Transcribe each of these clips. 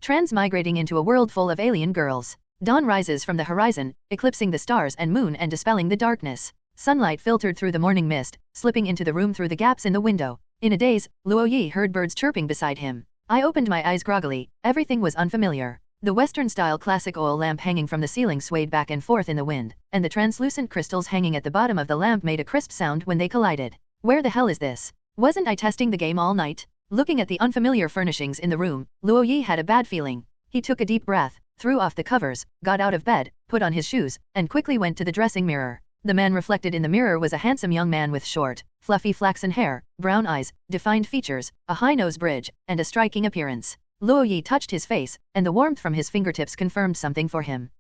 Transmigrating into a world full of alien girls. Dawn rises from the horizon, eclipsing the stars and moon and dispelling the darkness. Sunlight filtered through the morning mist, slipping into the room through the gaps in the window. In a daze, Luo Yi heard birds chirping beside him. I opened my eyes groggily. Everything was unfamiliar. The Western-style classic oil lamp hanging from the ceiling swayed back and forth in the wind, and the translucent crystals hanging at the bottom of the lamp made a crisp sound when they collided. Where the hell is this? Wasn't I testing the game all night? Looking at the unfamiliar furnishings in the room, Luo Yi had a bad feeling. He took a deep breath, threw off the covers, got out of bed, put on his shoes, and quickly went to the dressing mirror. The man reflected in the mirror was a handsome young man with short, fluffy flaxen hair, brown eyes, defined features, a high nose bridge, and a striking appearance. Luo Yi touched his face, and the warmth from his fingertips confirmed something for him.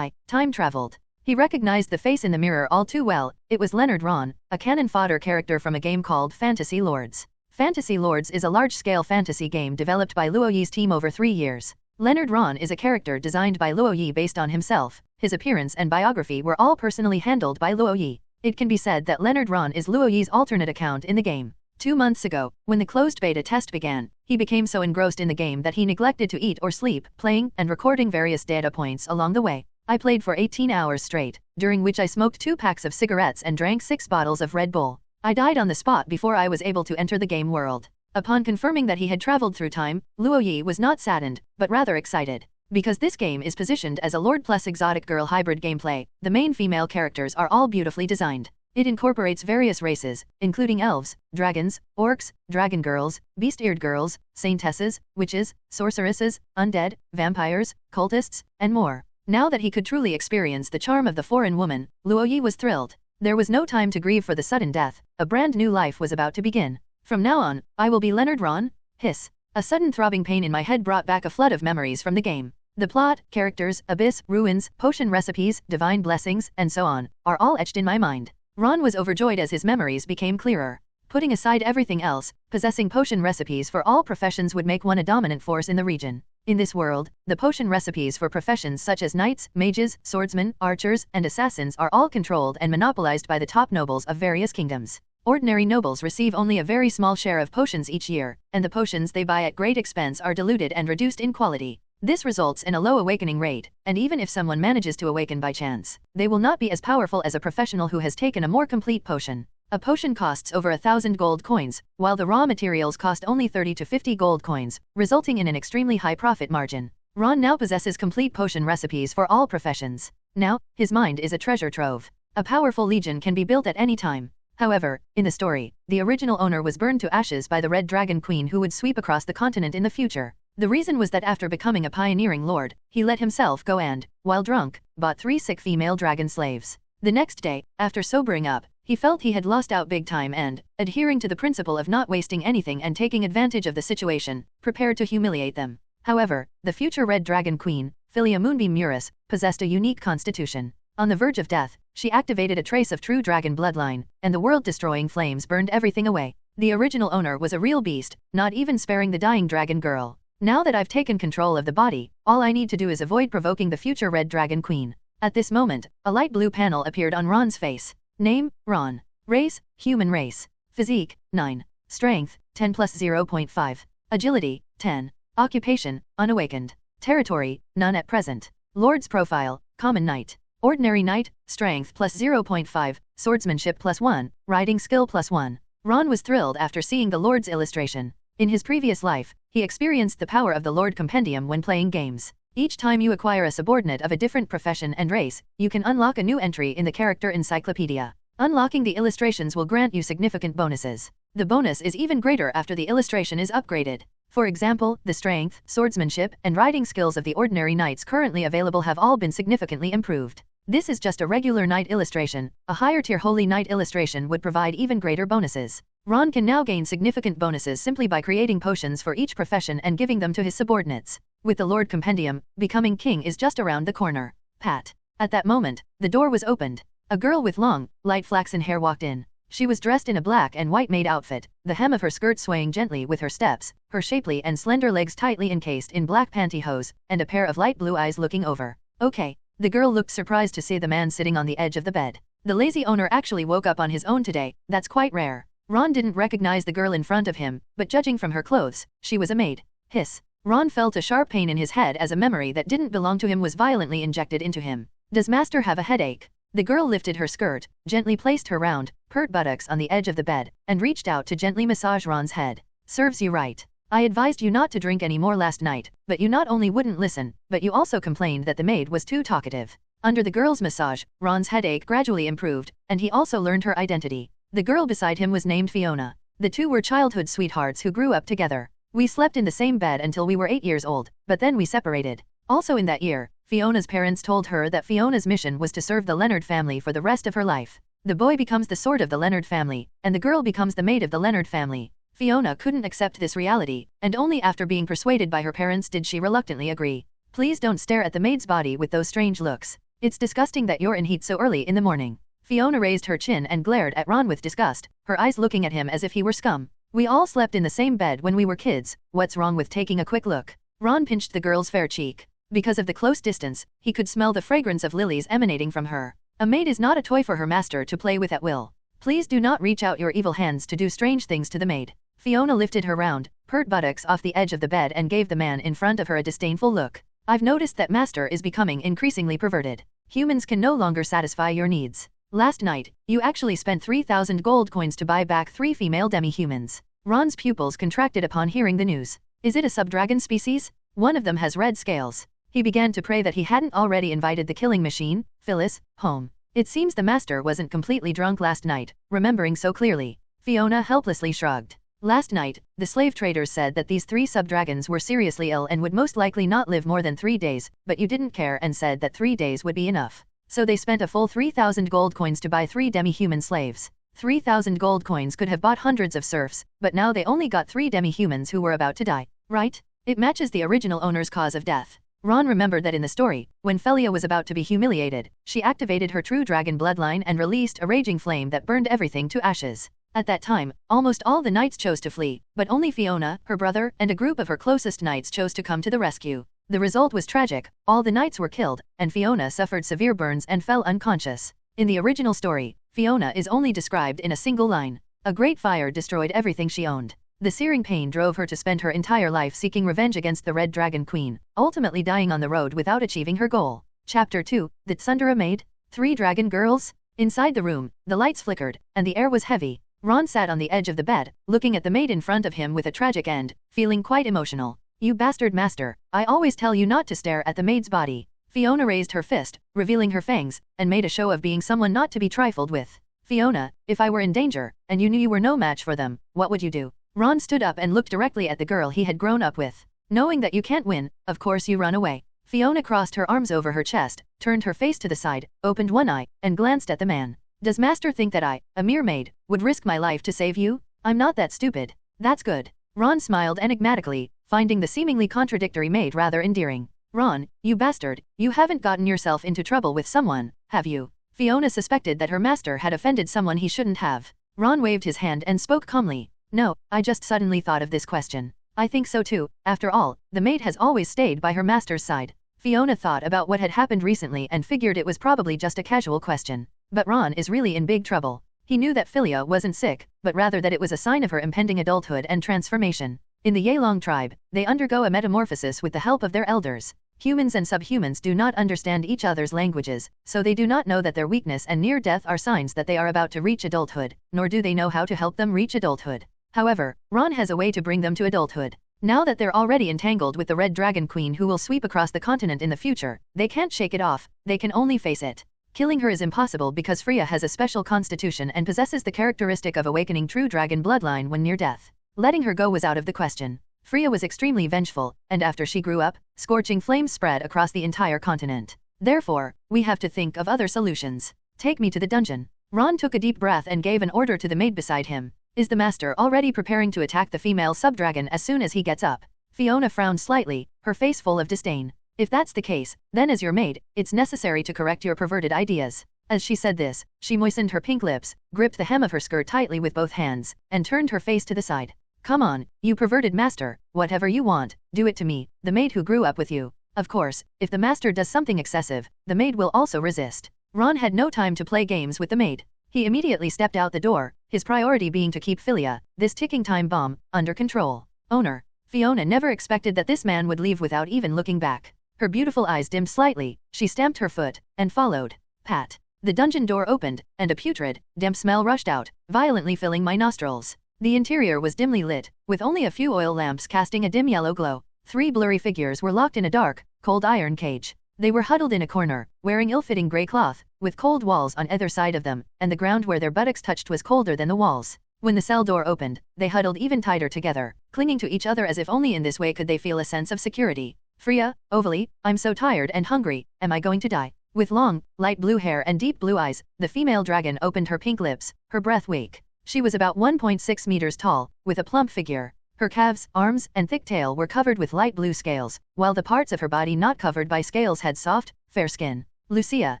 Time traveled. He recognized the face in the mirror all too well. It was Leonard Ron, a cannon fodder character from a game called Fantasy Lords. Fantasy Lords is a large-scale fantasy game developed by Luo Yi's team over 3 years. Leonard Ron is a character designed by Luo Yi based on himself. His appearance and biography were all personally handled by Luo Yi. It can be said that Leonard Ron is Luo Yi's alternate account in the game. 2 months ago, when the closed beta test began, he became so engrossed in the game that he neglected to eat or sleep, playing and recording various data points along the way. I played for 18 hours straight, during which I smoked 2 packs of cigarettes and drank 6 bottles of Red Bull. I died on the spot before I was able to enter the game world. Upon confirming that he had traveled through time, Luo Yi was not saddened, but rather excited. Because this game is positioned as a Lord plus exotic girl hybrid gameplay, the main female characters are all beautifully designed. It incorporates various races, including elves, dragons, orcs, dragon girls, beast-eared girls, saintesses, witches, sorceresses, undead, vampires, cultists, and more. Now that he could truly experience the charm of the foreign woman, Luo Yi was thrilled. There was no time to grieve for the sudden death. A brand new life was about to begin. From now on, I will be Leonard Ron? Hiss. A sudden throbbing pain in my head brought back a flood of memories from the game. The plot, characters, abyss, ruins, potion recipes, divine blessings, and so on, are all etched in my mind. Ron was overjoyed as his memories became clearer. Putting aside everything else, possessing potion recipes for all professions would make one a dominant force in the region. In this world, the potion recipes for professions such as knights, mages, swordsmen, archers, and assassins are all controlled and monopolized by the top nobles of various kingdoms. Ordinary nobles receive only a very small share of potions each year, and the potions they buy at great expense are diluted and reduced in quality. This results in a low awakening rate, and even if someone manages to awaken by chance, they will not be as powerful as a professional who has taken a more complete potion. A potion costs over 1,000 gold coins, while the raw materials cost only 30 to 50 gold coins, resulting in an extremely high profit margin. Ron now possesses complete potion recipes for all professions. Now, his mind is a treasure trove. A powerful legion can be built at any time. However, in the story, the original owner was burned to ashes by the Red Dragon Queen who would sweep across the continent in the future. The reason was that after becoming a pioneering lord, he let himself go and, while drunk, bought 3 sick female dragon slaves. The next day, after sobering up, he felt he had lost out big time and, adhering to the principle of not wasting anything and taking advantage of the situation, prepared to humiliate them. However, the future Red Dragon Queen, Philia Moonbeam Muris, possessed a unique constitution. On the verge of death, she activated a trace of true dragon bloodline, and the world-destroying flames burned everything away. The original owner was a real beast, not even sparing the dying dragon girl. Now that I've taken control of the body, all I need to do is avoid provoking the future Red Dragon Queen. At this moment, a light blue panel appeared on Ron's face. Name, Ron. Race, human race. Physique, 9. Strength, 10 plus 0.5. Agility, 10. Occupation, unawakened. Territory, none at present. Lord's profile, common knight. Ordinary knight, strength plus 0.5, swordsmanship plus 1, riding skill plus 1. Ron was thrilled after seeing the Lord's illustration. In his previous life, he experienced the power of the Lord Compendium when playing games. Each time you acquire a subordinate of a different profession and race, you can unlock a new entry in the character encyclopedia. Unlocking the illustrations will grant you significant bonuses. The bonus is even greater after the illustration is upgraded. For example, the strength, swordsmanship, and riding skills of the ordinary knights currently available have all been significantly improved. This is just a regular knight illustration. A higher tier holy knight illustration would provide even greater bonuses. Ron can now gain significant bonuses simply by creating potions for each profession and giving them to his subordinates. With the Lord Compendium, becoming king is just around the corner. Pat. At that moment, the door was opened. A girl with long, light flaxen hair walked in. She was dressed in a black and white maid outfit, the hem of her skirt swaying gently with her steps, her shapely and slender legs tightly encased in black pantyhose, and a pair of light blue eyes looking over. Okay. The girl looked surprised to see the man sitting on the edge of the bed. The lazy owner actually woke up on his own today. That's quite rare. Ron didn't recognize the girl in front of him, but judging from her clothes, she was a maid. Hiss. Ron felt a sharp pain in his head as a memory that didn't belong to him was violently injected into him. Does Master have a headache? The girl lifted her skirt, gently placed her round, pert buttocks on the edge of the bed, and reached out to gently massage Ron's head. Serves you right. I advised you not to drink any more last night, but you not only wouldn't listen, but you also complained that the maid was too talkative. Under the girl's massage, Ron's headache gradually improved, and he also learned her identity. The girl beside him was named Fiona. The two were childhood sweethearts who grew up together. We slept in the same bed until we were 8 years old, but then we separated. Also in that year, Fiona's parents told her that Fiona's mission was to serve the Leonard family for the rest of her life. The boy becomes the sword of the Leonard family, and the girl becomes the maid of the Leonard family. Fiona couldn't accept this reality, and only after being persuaded by her parents did she reluctantly agree. Please don't stare at the maid's body with those strange looks. It's disgusting that you're in heat so early in the morning. Fiona raised her chin and glared at Ron with disgust, her eyes looking at him as if he were scum. We all slept in the same bed when we were kids, what's wrong with taking a quick look? Ron pinched the girl's fair cheek. Because of the close distance, he could smell the fragrance of lilies emanating from her. A maid is not a toy for her master to play with at will. Please do not reach out your evil hands to do strange things to the maid. Fiona lifted her round, pert buttocks off the edge of the bed and gave the man in front of her a disdainful look. I've noticed that master is becoming increasingly perverted. Humans can no longer satisfy your needs. Last night, you actually spent 3,000 gold coins to buy back 3 female demi-humans. Ron's pupils contracted upon hearing the news. Is it a subdragon species? One of them has red scales. He began to pray that he hadn't already invited the killing machine, Phyllis, home. It seems the master wasn't completely drunk last night, remembering so clearly. Fiona helplessly shrugged. Last night, the slave traders said that these 3 subdragons were seriously ill and would most likely not live more than 3 days, but you didn't care and said that 3 days would be enough. So they spent a full 3,000 gold coins to buy 3 demi-human slaves. 3,000 gold coins could have bought hundreds of serfs, but now they only got 3 demi-humans who were about to die, right? It matches the original owner's cause of death. Ron remembered that in the story, when Felia was about to be humiliated, she activated her true dragon bloodline and released a raging flame that burned everything to ashes. At that time, almost all the knights chose to flee, but only Fiona, her brother, and a group of her closest knights chose to come to the rescue. The result was tragic, all the knights were killed, and Fiona suffered severe burns and fell unconscious. In the original story, Fiona is only described in a single line. A great fire destroyed everything she owned. The searing pain drove her to spend her entire life seeking revenge against the Red Dragon Queen, ultimately dying on the road without achieving her goal. Chapter 2, The Tsundere Maid? 3 Dragon Girls? Inside the room, the lights flickered, and the air was heavy. Ron sat on the edge of the bed, looking at the maid in front of him with a tragic end, feeling quite emotional. You bastard master, I always tell you not to stare at the maid's body. Fiona raised her fist, revealing her fangs, and made a show of being someone not to be trifled with. Fiona, if I were in danger, and you knew you were no match for them, what would you do? Ron stood up and looked directly at the girl he had grown up with. Knowing that you can't win, of course you run away. Fiona crossed her arms over her chest, turned her face to the side, opened one eye, and glanced at the man. Does master think that I, a mere maid, would risk my life to save you? I'm not that stupid. That's good. Ron smiled enigmatically, finding the seemingly contradictory maid rather endearing. Ron, you bastard, you haven't gotten yourself into trouble with someone, have you? Fiona suspected that her master had offended someone he shouldn't have. Ron waved his hand and spoke calmly. No, I just suddenly thought of this question. I think so too. After all, the maid has always stayed by her master's side. Fiona thought about what had happened recently and figured it was probably just a casual question. But Ron is really in big trouble. He knew that Filia wasn't sick, but rather that it was a sign of her impending adulthood and transformation. In the Yelong tribe, they undergo a metamorphosis with the help of their elders. Humans and subhumans do not understand each other's languages, so they do not know that their weakness and near death are signs that they are about to reach adulthood, nor do they know how to help them reach adulthood. However, Ron has a way to bring them to adulthood. Now that they're already entangled with the Red Dragon Queen who will sweep across the continent in the future, they can't shake it off, they can only face it. Killing her is impossible because Freya has a special constitution and possesses the characteristic of awakening true dragon bloodline when near death. Letting her go was out of the question. Freya was extremely vengeful, and after she grew up, scorching flames spread across the entire continent. Therefore, we have to think of other solutions. Take me to the dungeon. Ron took a deep breath and gave an order to the maid beside him. Is the master already preparing to attack the female subdragon as soon as he gets up? Fiona frowned slightly, her face full of disdain. If that's the case, then as your maid, it's necessary to correct your perverted ideas. As she said this, she moistened her pink lips, gripped the hem of her skirt tightly with both hands, and turned her face to the side. Come on, you perverted master, whatever you want, do it to me, the maid who grew up with you. Of course, if the master does something excessive, the maid will also resist. Ron had no time to play games with the maid. He immediately stepped out the door, his priority being to keep Filia, this ticking time bomb, under control. Owner. Fiona never expected that this man would leave without even looking back. Her beautiful eyes dimmed slightly, she stamped her foot, and followed. Pat. The dungeon door opened, and a putrid, damp smell rushed out, violently filling my nostrils. The interior was dimly lit, with only a few oil lamps casting a dim yellow glow. 3 blurry figures were locked in a dark, cold iron cage. They were huddled in a corner, wearing ill-fitting grey cloth, with cold walls on either side of them, and the ground where their buttocks touched was colder than the walls. When the cell door opened, they huddled even tighter together, clinging to each other as if only in this way could they feel a sense of security. Freya, Ovally, I'm so tired and hungry, am I going to die? With long, light blue hair and deep blue eyes, the female dragon opened her pink lips, her breath weak. She was about 1.6 meters tall, with a plump figure. Her calves, arms, and thick tail were covered with light blue scales, while the parts of her body not covered by scales had soft, fair skin. Lucia,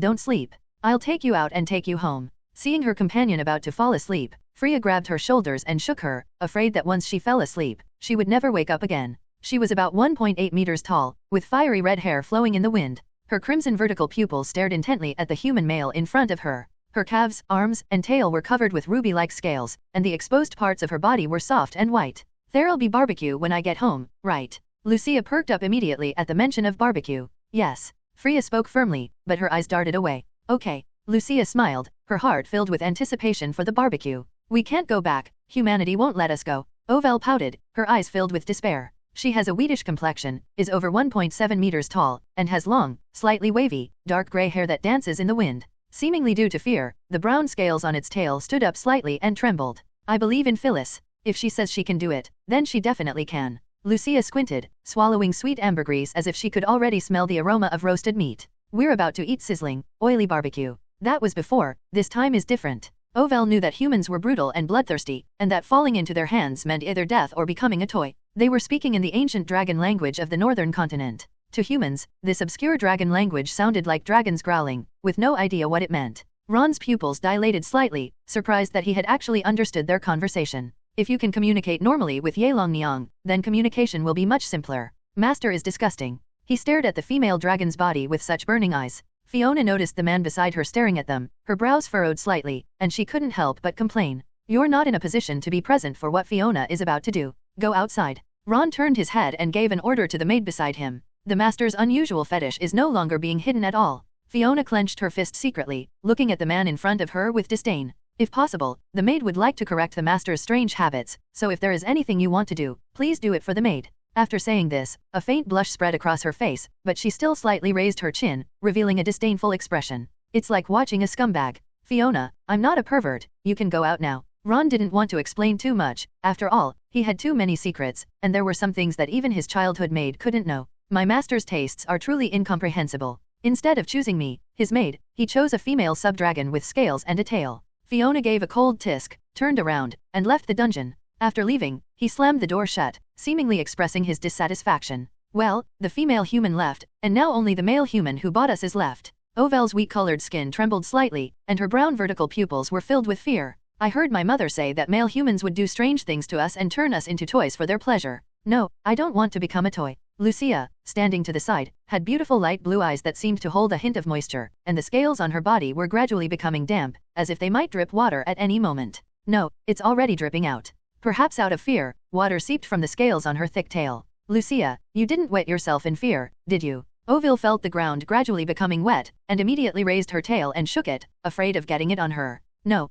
don't sleep. I'll take you out and take you home. Seeing her companion about to fall asleep, Freya grabbed her shoulders and shook her, afraid that once she fell asleep, she would never wake up again. She was about 1.8 meters tall, with fiery red hair flowing in the wind. Her crimson vertical pupils stared intently at the human male in front of her. Her calves, arms, and tail were covered with ruby-like scales, and the exposed parts of her body were soft and white. There'll be barbecue when I get home, right? Lucia perked up immediately at the mention of barbecue. Yes. Freya spoke firmly, but her eyes darted away. Okay. Lucia smiled, her heart filled with anticipation for the barbecue. We can't go back, humanity won't let us go. Ovelle pouted, her eyes filled with despair. She has a wheatish complexion, is over 1.7 meters tall, and has long, slightly wavy, dark gray hair that dances in the wind. Seemingly due to fear, the brown scales on its tail stood up slightly and trembled. I believe in Phyllis. If she says she can do it, then she definitely can. Lucia squinted, swallowing sweet ambergris as if she could already smell the aroma of roasted meat. We're about to eat sizzling, oily barbecue. That was before, this time is different. Ovelle knew that humans were brutal and bloodthirsty, and that falling into their hands meant either death or becoming a toy. They were speaking in the ancient dragon language of the northern continent. To humans, this obscure dragon language sounded like dragons growling, with no idea what it meant. Ron's pupils dilated slightly, surprised that he had actually understood their conversation. If you can communicate normally with Yelongniang, then communication will be much simpler. Master is disgusting. He stared at the female dragon's body with such burning eyes. Fiona noticed the man beside her staring at them, her brows furrowed slightly, and she couldn't help but complain. You're not in a position to be present for what Fiona is about to do. Go outside. Ron turned his head and gave an order to the maid beside him. The master's unusual fetish is no longer being hidden at all. Fiona clenched her fist secretly, looking at the man in front of her with disdain. If possible, the maid would like to correct the master's strange habits, so if there is anything you want to do, please do it for the maid. After saying this, a faint blush spread across her face, but she still slightly raised her chin, revealing a disdainful expression. It's like watching a scumbag. Fiona, I'm not a pervert, you can go out now. Ron didn't want to explain too much, after all, he had too many secrets, and there were some things that even his childhood maid couldn't know. My master's tastes are truly incomprehensible. Instead of choosing me, his maid, he chose a female sub-dragon with scales and a tail. Fiona gave a cold tisk, turned around, and left the dungeon. After leaving, he slammed the door shut, seemingly expressing his dissatisfaction. Well, the female human left, and now only the male human who bought us is left. Ovelle's wheat-colored skin trembled slightly, and her brown vertical pupils were filled with fear. I heard my mother say that male humans would do strange things to us and turn us into toys for their pleasure. No, I don't want to become a toy. Lucia, standing to the side, had beautiful light blue eyes that seemed to hold a hint of moisture, and the scales on her body were gradually becoming damp, as if they might drip water at any moment. No, it's already dripping out. Perhaps out of fear, water seeped from the scales on her thick tail. Lucia, you didn't wet yourself in fear, did you? Oville felt the ground gradually becoming wet, and immediately raised her tail and shook it, afraid of getting it on her. No,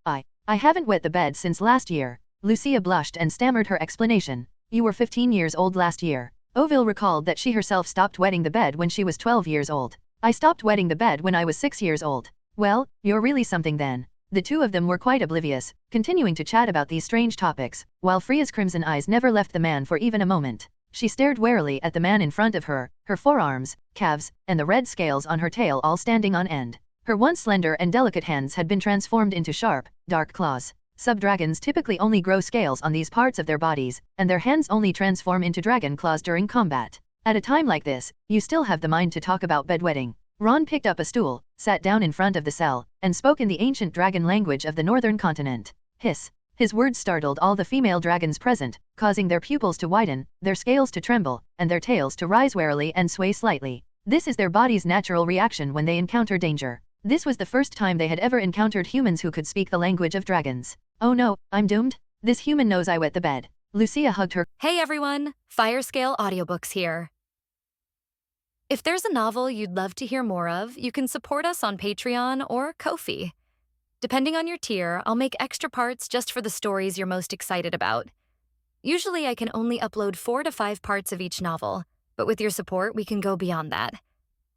I haven't wet the bed since last year. Lucia blushed and stammered her explanation. You were 15 years old last year. Oville recalled that she herself stopped wetting the bed when she was 12 years old. I stopped wetting the bed when I was 6 years old. Well, you're really something then. The two of them were quite oblivious, continuing to chat about these strange topics, while Freya's crimson eyes never left the man for even a moment. She stared warily at the man in front of her, her forearms, calves, and the red scales on her tail all standing on end. Her once slender and delicate hands had been transformed into sharp, dark claws. Sub-dragons typically only grow scales on these parts of their bodies, and their hands only transform into dragon claws during combat. At a time like this, you still have the mind to talk about bedwetting. Ron picked up a stool, sat down in front of the cell, and spoke in the ancient dragon language of the northern continent. Hiss. His words startled all the female dragons present, causing their pupils to widen, their scales to tremble, and their tails to rise warily and sway slightly. This is their body's natural reaction when they encounter danger. This was the first time they had ever encountered humans who could speak the language of dragons. Oh no, I'm doomed? This human knows I wet the bed. Lucia hugged her. Hey everyone, Firescale Audiobooks here. If there's a novel you'd love to hear more of, you can support us on Patreon or Ko-fi. Depending on your tier, I'll make extra parts just for the stories you're most excited about. Usually I can only upload 4 to 5 parts of each novel, but with your support we can go beyond that.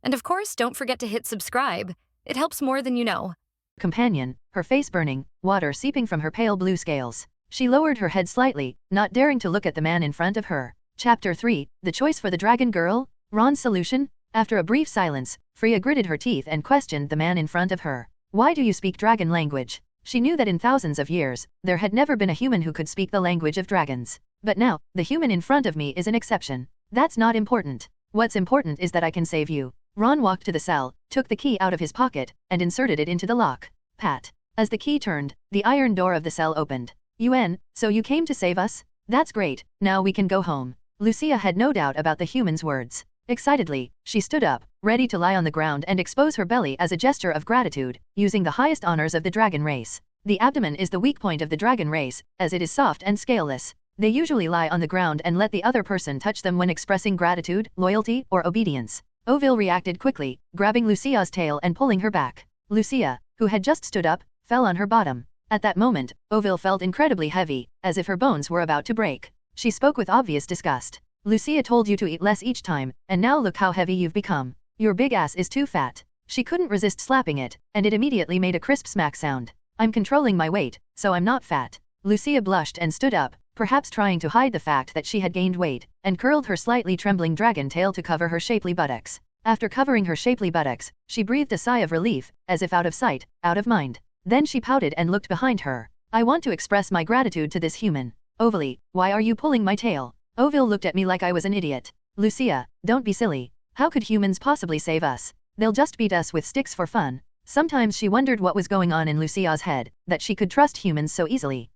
And of course, don't forget to hit subscribe. It helps more than you know. Companion, her face burning, water seeping from her pale blue scales. She lowered her head slightly, not daring to look at the man in front of her. Chapter 3, The Choice for the Dragon Girl? Ron's Solution? After a brief silence, Freya gritted her teeth and questioned the man in front of her. Why do you speak dragon language? She knew that in thousands of years, there had never been a human who could speak the language of dragons. But now, the human in front of me is an exception. That's not important. What's important is that I can save you. Ron walked to the cell, took the key out of his pocket, and inserted it into the lock. Pat. As the key turned, the iron door of the cell opened. Yuen, so you came to save us? That's great, now we can go home. Lucia had no doubt about the human's words. Excitedly, she stood up, ready to lie on the ground and expose her belly as a gesture of gratitude, using the highest honors of the dragon race. The abdomen is the weak point of the dragon race, as it is soft and scaleless. They usually lie on the ground and let the other person touch them when expressing gratitude, loyalty, or obedience. Ovil reacted quickly, grabbing Lucia's tail and pulling her back. Lucia, who had just stood up, fell on her bottom. At that moment, Ovil felt incredibly heavy, as if her bones were about to break. She spoke with obvious disgust. Lucia told you to eat less each time, and now look how heavy you've become. Your big ass is too fat. She couldn't resist slapping it, and it immediately made a crisp smack sound. I'm controlling my weight, so I'm not fat. Lucia blushed and stood up, perhaps trying to hide the fact that she had gained weight, and curled her slightly trembling dragon tail to cover her shapely buttocks. After covering her shapely buttocks, she breathed a sigh of relief, as if out of sight, out of mind. Then she pouted and looked behind her. I want to express my gratitude to this human. Ovili, why are you pulling my tail? Ovil looked at me like I was an idiot. Lucia, don't be silly. How could humans possibly save us? They'll just beat us with sticks for fun. Sometimes she wondered what was going on in Lucia's head, that she could trust humans so easily.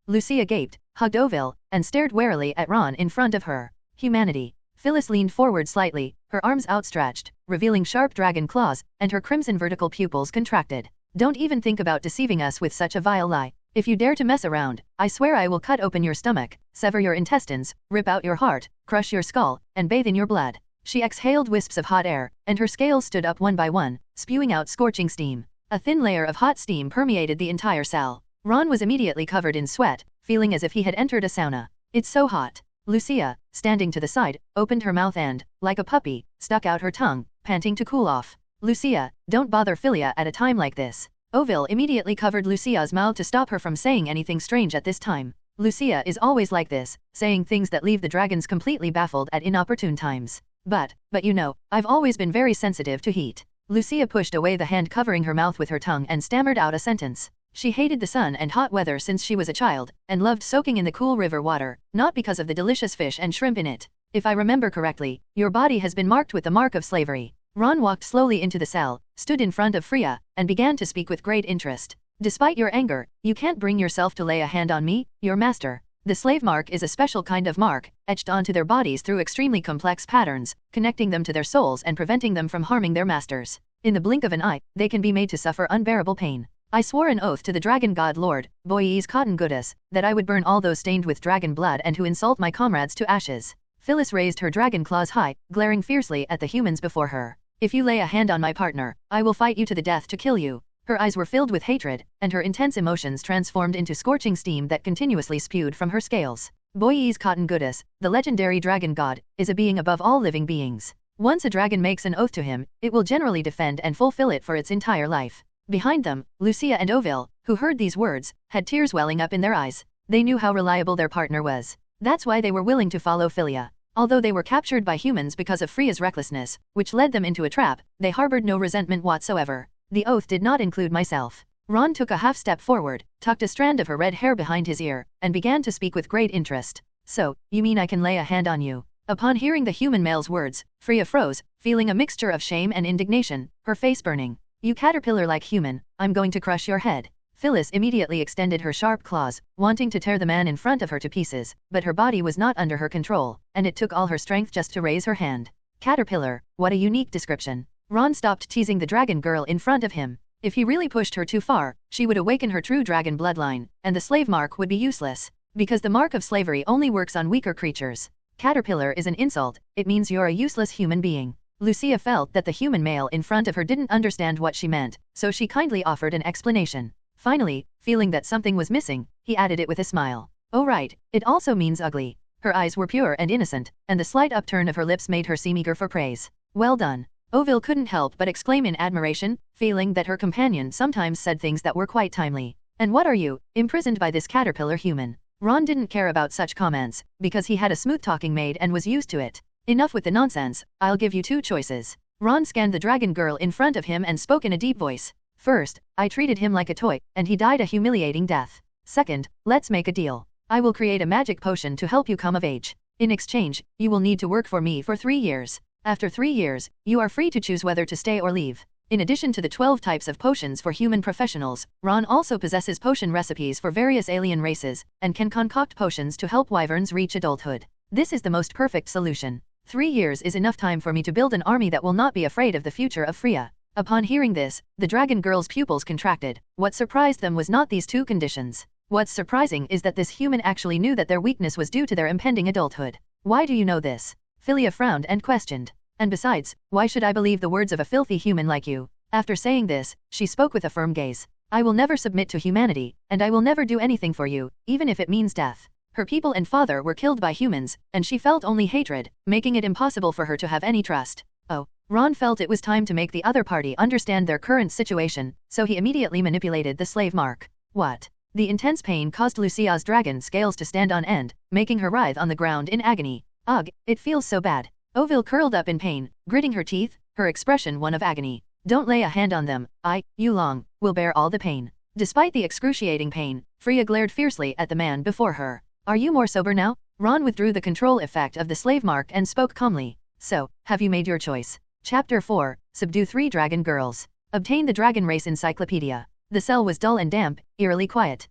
Lucia gaped, hugged Ovil, and stared warily at Ron in front of her. Humanity. Phyllis leaned forward slightly, her arms outstretched, revealing sharp dragon claws, and her crimson vertical pupils contracted. Don't even think about deceiving us with such a vile lie. If you dare to mess around, I swear I will cut open your stomach, sever your intestines, rip out your heart, crush your skull, and bathe in your blood. She exhaled wisps of hot air, and her scales stood up one by one, spewing out scorching steam. A thin layer of hot steam permeated the entire cell. Ron was immediately covered in sweat, feeling as if he had entered a sauna. It's so hot. Lucia, standing to the side, opened her mouth and, like a puppy, stuck out her tongue, panting to cool off. Lucia, don't bother Philia at a time like this. Ovil immediately covered Lucia's mouth to stop her from saying anything strange at this time. Lucia is always like this, saying things that leave the dragons completely baffled at inopportune times. But you know, I've always been very sensitive to heat. Lucia pushed away the hand covering her mouth with her tongue and stammered out a sentence. She hated the sun and hot weather since she was a child, and loved soaking in the cool river water, not because of the delicious fish and shrimp in it. If I remember correctly, your body has been marked with the mark of slavery. Ron walked slowly into the cell, stood in front of Freya, and began to speak with great interest. Despite your anger, you can't bring yourself to lay a hand on me, your master. The slave mark is a special kind of mark, etched onto their bodies through extremely complex patterns, connecting them to their souls and preventing them from harming their masters. In the blink of an eye, they can be made to suffer unbearable pain. I swore an oath to the dragon god lord, Boyes Cotton Goodus, that I would burn all those stained with dragon blood and who insult my comrades to ashes. Phyllis raised her dragon claws high, glaring fiercely at the humans before her. If you lay a hand on my partner, I will fight you to the death to kill you. Her eyes were filled with hatred, and her intense emotions transformed into scorching steam that continuously spewed from her scales. Boyes Cotton Goodus, the legendary dragon god, is a being above all living beings. Once a dragon makes an oath to him, it will generally defend and fulfill it for its entire life. Behind them, Lucia and Ovil, who heard these words, had tears welling up in their eyes. They knew how reliable their partner was. That's why they were willing to follow Philia. Although they were captured by humans because of Freya's recklessness, which led them into a trap, they harbored no resentment whatsoever. The oath did not include myself. Ron took a half-step forward, tucked a strand of her red hair behind his ear, and began to speak with great interest. So, you mean I can lay a hand on you? Upon hearing the human male's words, Freya froze, feeling a mixture of shame and indignation, her face burning. You caterpillar-like human, I'm going to crush your head. Phyllis immediately extended her sharp claws, wanting to tear the man in front of her to pieces, but her body was not under her control, and it took all her strength just to raise her hand. Caterpillar, what a unique description. Ron stopped teasing the dragon girl in front of him. If he really pushed her too far, she would awaken her true dragon bloodline, and the slave mark would be useless. Because the mark of slavery only works on weaker creatures. Caterpillar is an insult, it means you're a useless human being. Lucia felt that the human male in front of her didn't understand what she meant, so she kindly offered an explanation. Finally, feeling that something was missing, he added it with a smile. Oh right, it also means ugly. Her eyes were pure and innocent, and the slight upturn of her lips made her seem eager for praise. Well done. Oville couldn't help but exclaim in admiration, feeling that her companion sometimes said things that were quite timely. And what are you, imprisoned by this caterpillar human? Ron didn't care about such comments, because he had a smooth-talking maid and was used to it. Enough with the nonsense, I'll give you two choices. Ron scanned the dragon girl in front of him and spoke in a deep voice. First, I treated him like a toy, and he died a humiliating death. Second, let's make a deal. I will create a magic potion to help you come of age. In exchange, you will need to work for me for 3 years. After 3 years, you are free to choose whether to stay or leave. In addition to the 12 types of potions for human professionals, Ron also possesses potion recipes for various alien races, and can concoct potions to help wyverns reach adulthood. This is the most perfect solution. 3 years is enough time for me to build an army that will not be afraid of the future of Freya. Upon hearing this, the dragon girl's pupils contracted. What surprised them was not these two conditions. What's surprising is that this human actually knew that their weakness was due to their impending adulthood. Why do you know this? Philia frowned and questioned. And besides, why should I believe the words of a filthy human like you? After saying this, she spoke with a firm gaze. I will never submit to humanity, and I will never do anything for you, even if it means death. Her people and father were killed by humans, and she felt only hatred, making it impossible for her to have any trust. Oh. Ron felt it was time to make the other party understand their current situation, so he immediately manipulated the slave mark. What? The intense pain caused Lucia's dragon scales to stand on end, making her writhe on the ground in agony. Ugh, it feels so bad. Oville curled up in pain, gritting her teeth, her expression one of agony. Don't lay a hand on them, you long, will bear all the pain. Despite the excruciating pain, Freya glared fiercely at the man before her. Are you more sober now? Ron withdrew the control effect of the slave mark and spoke calmly. So, have you made your choice? Chapter 4, Subdue 3 Dragon Girls. Obtain the Dragon Race Encyclopedia. The cell was dull and damp, eerily quiet.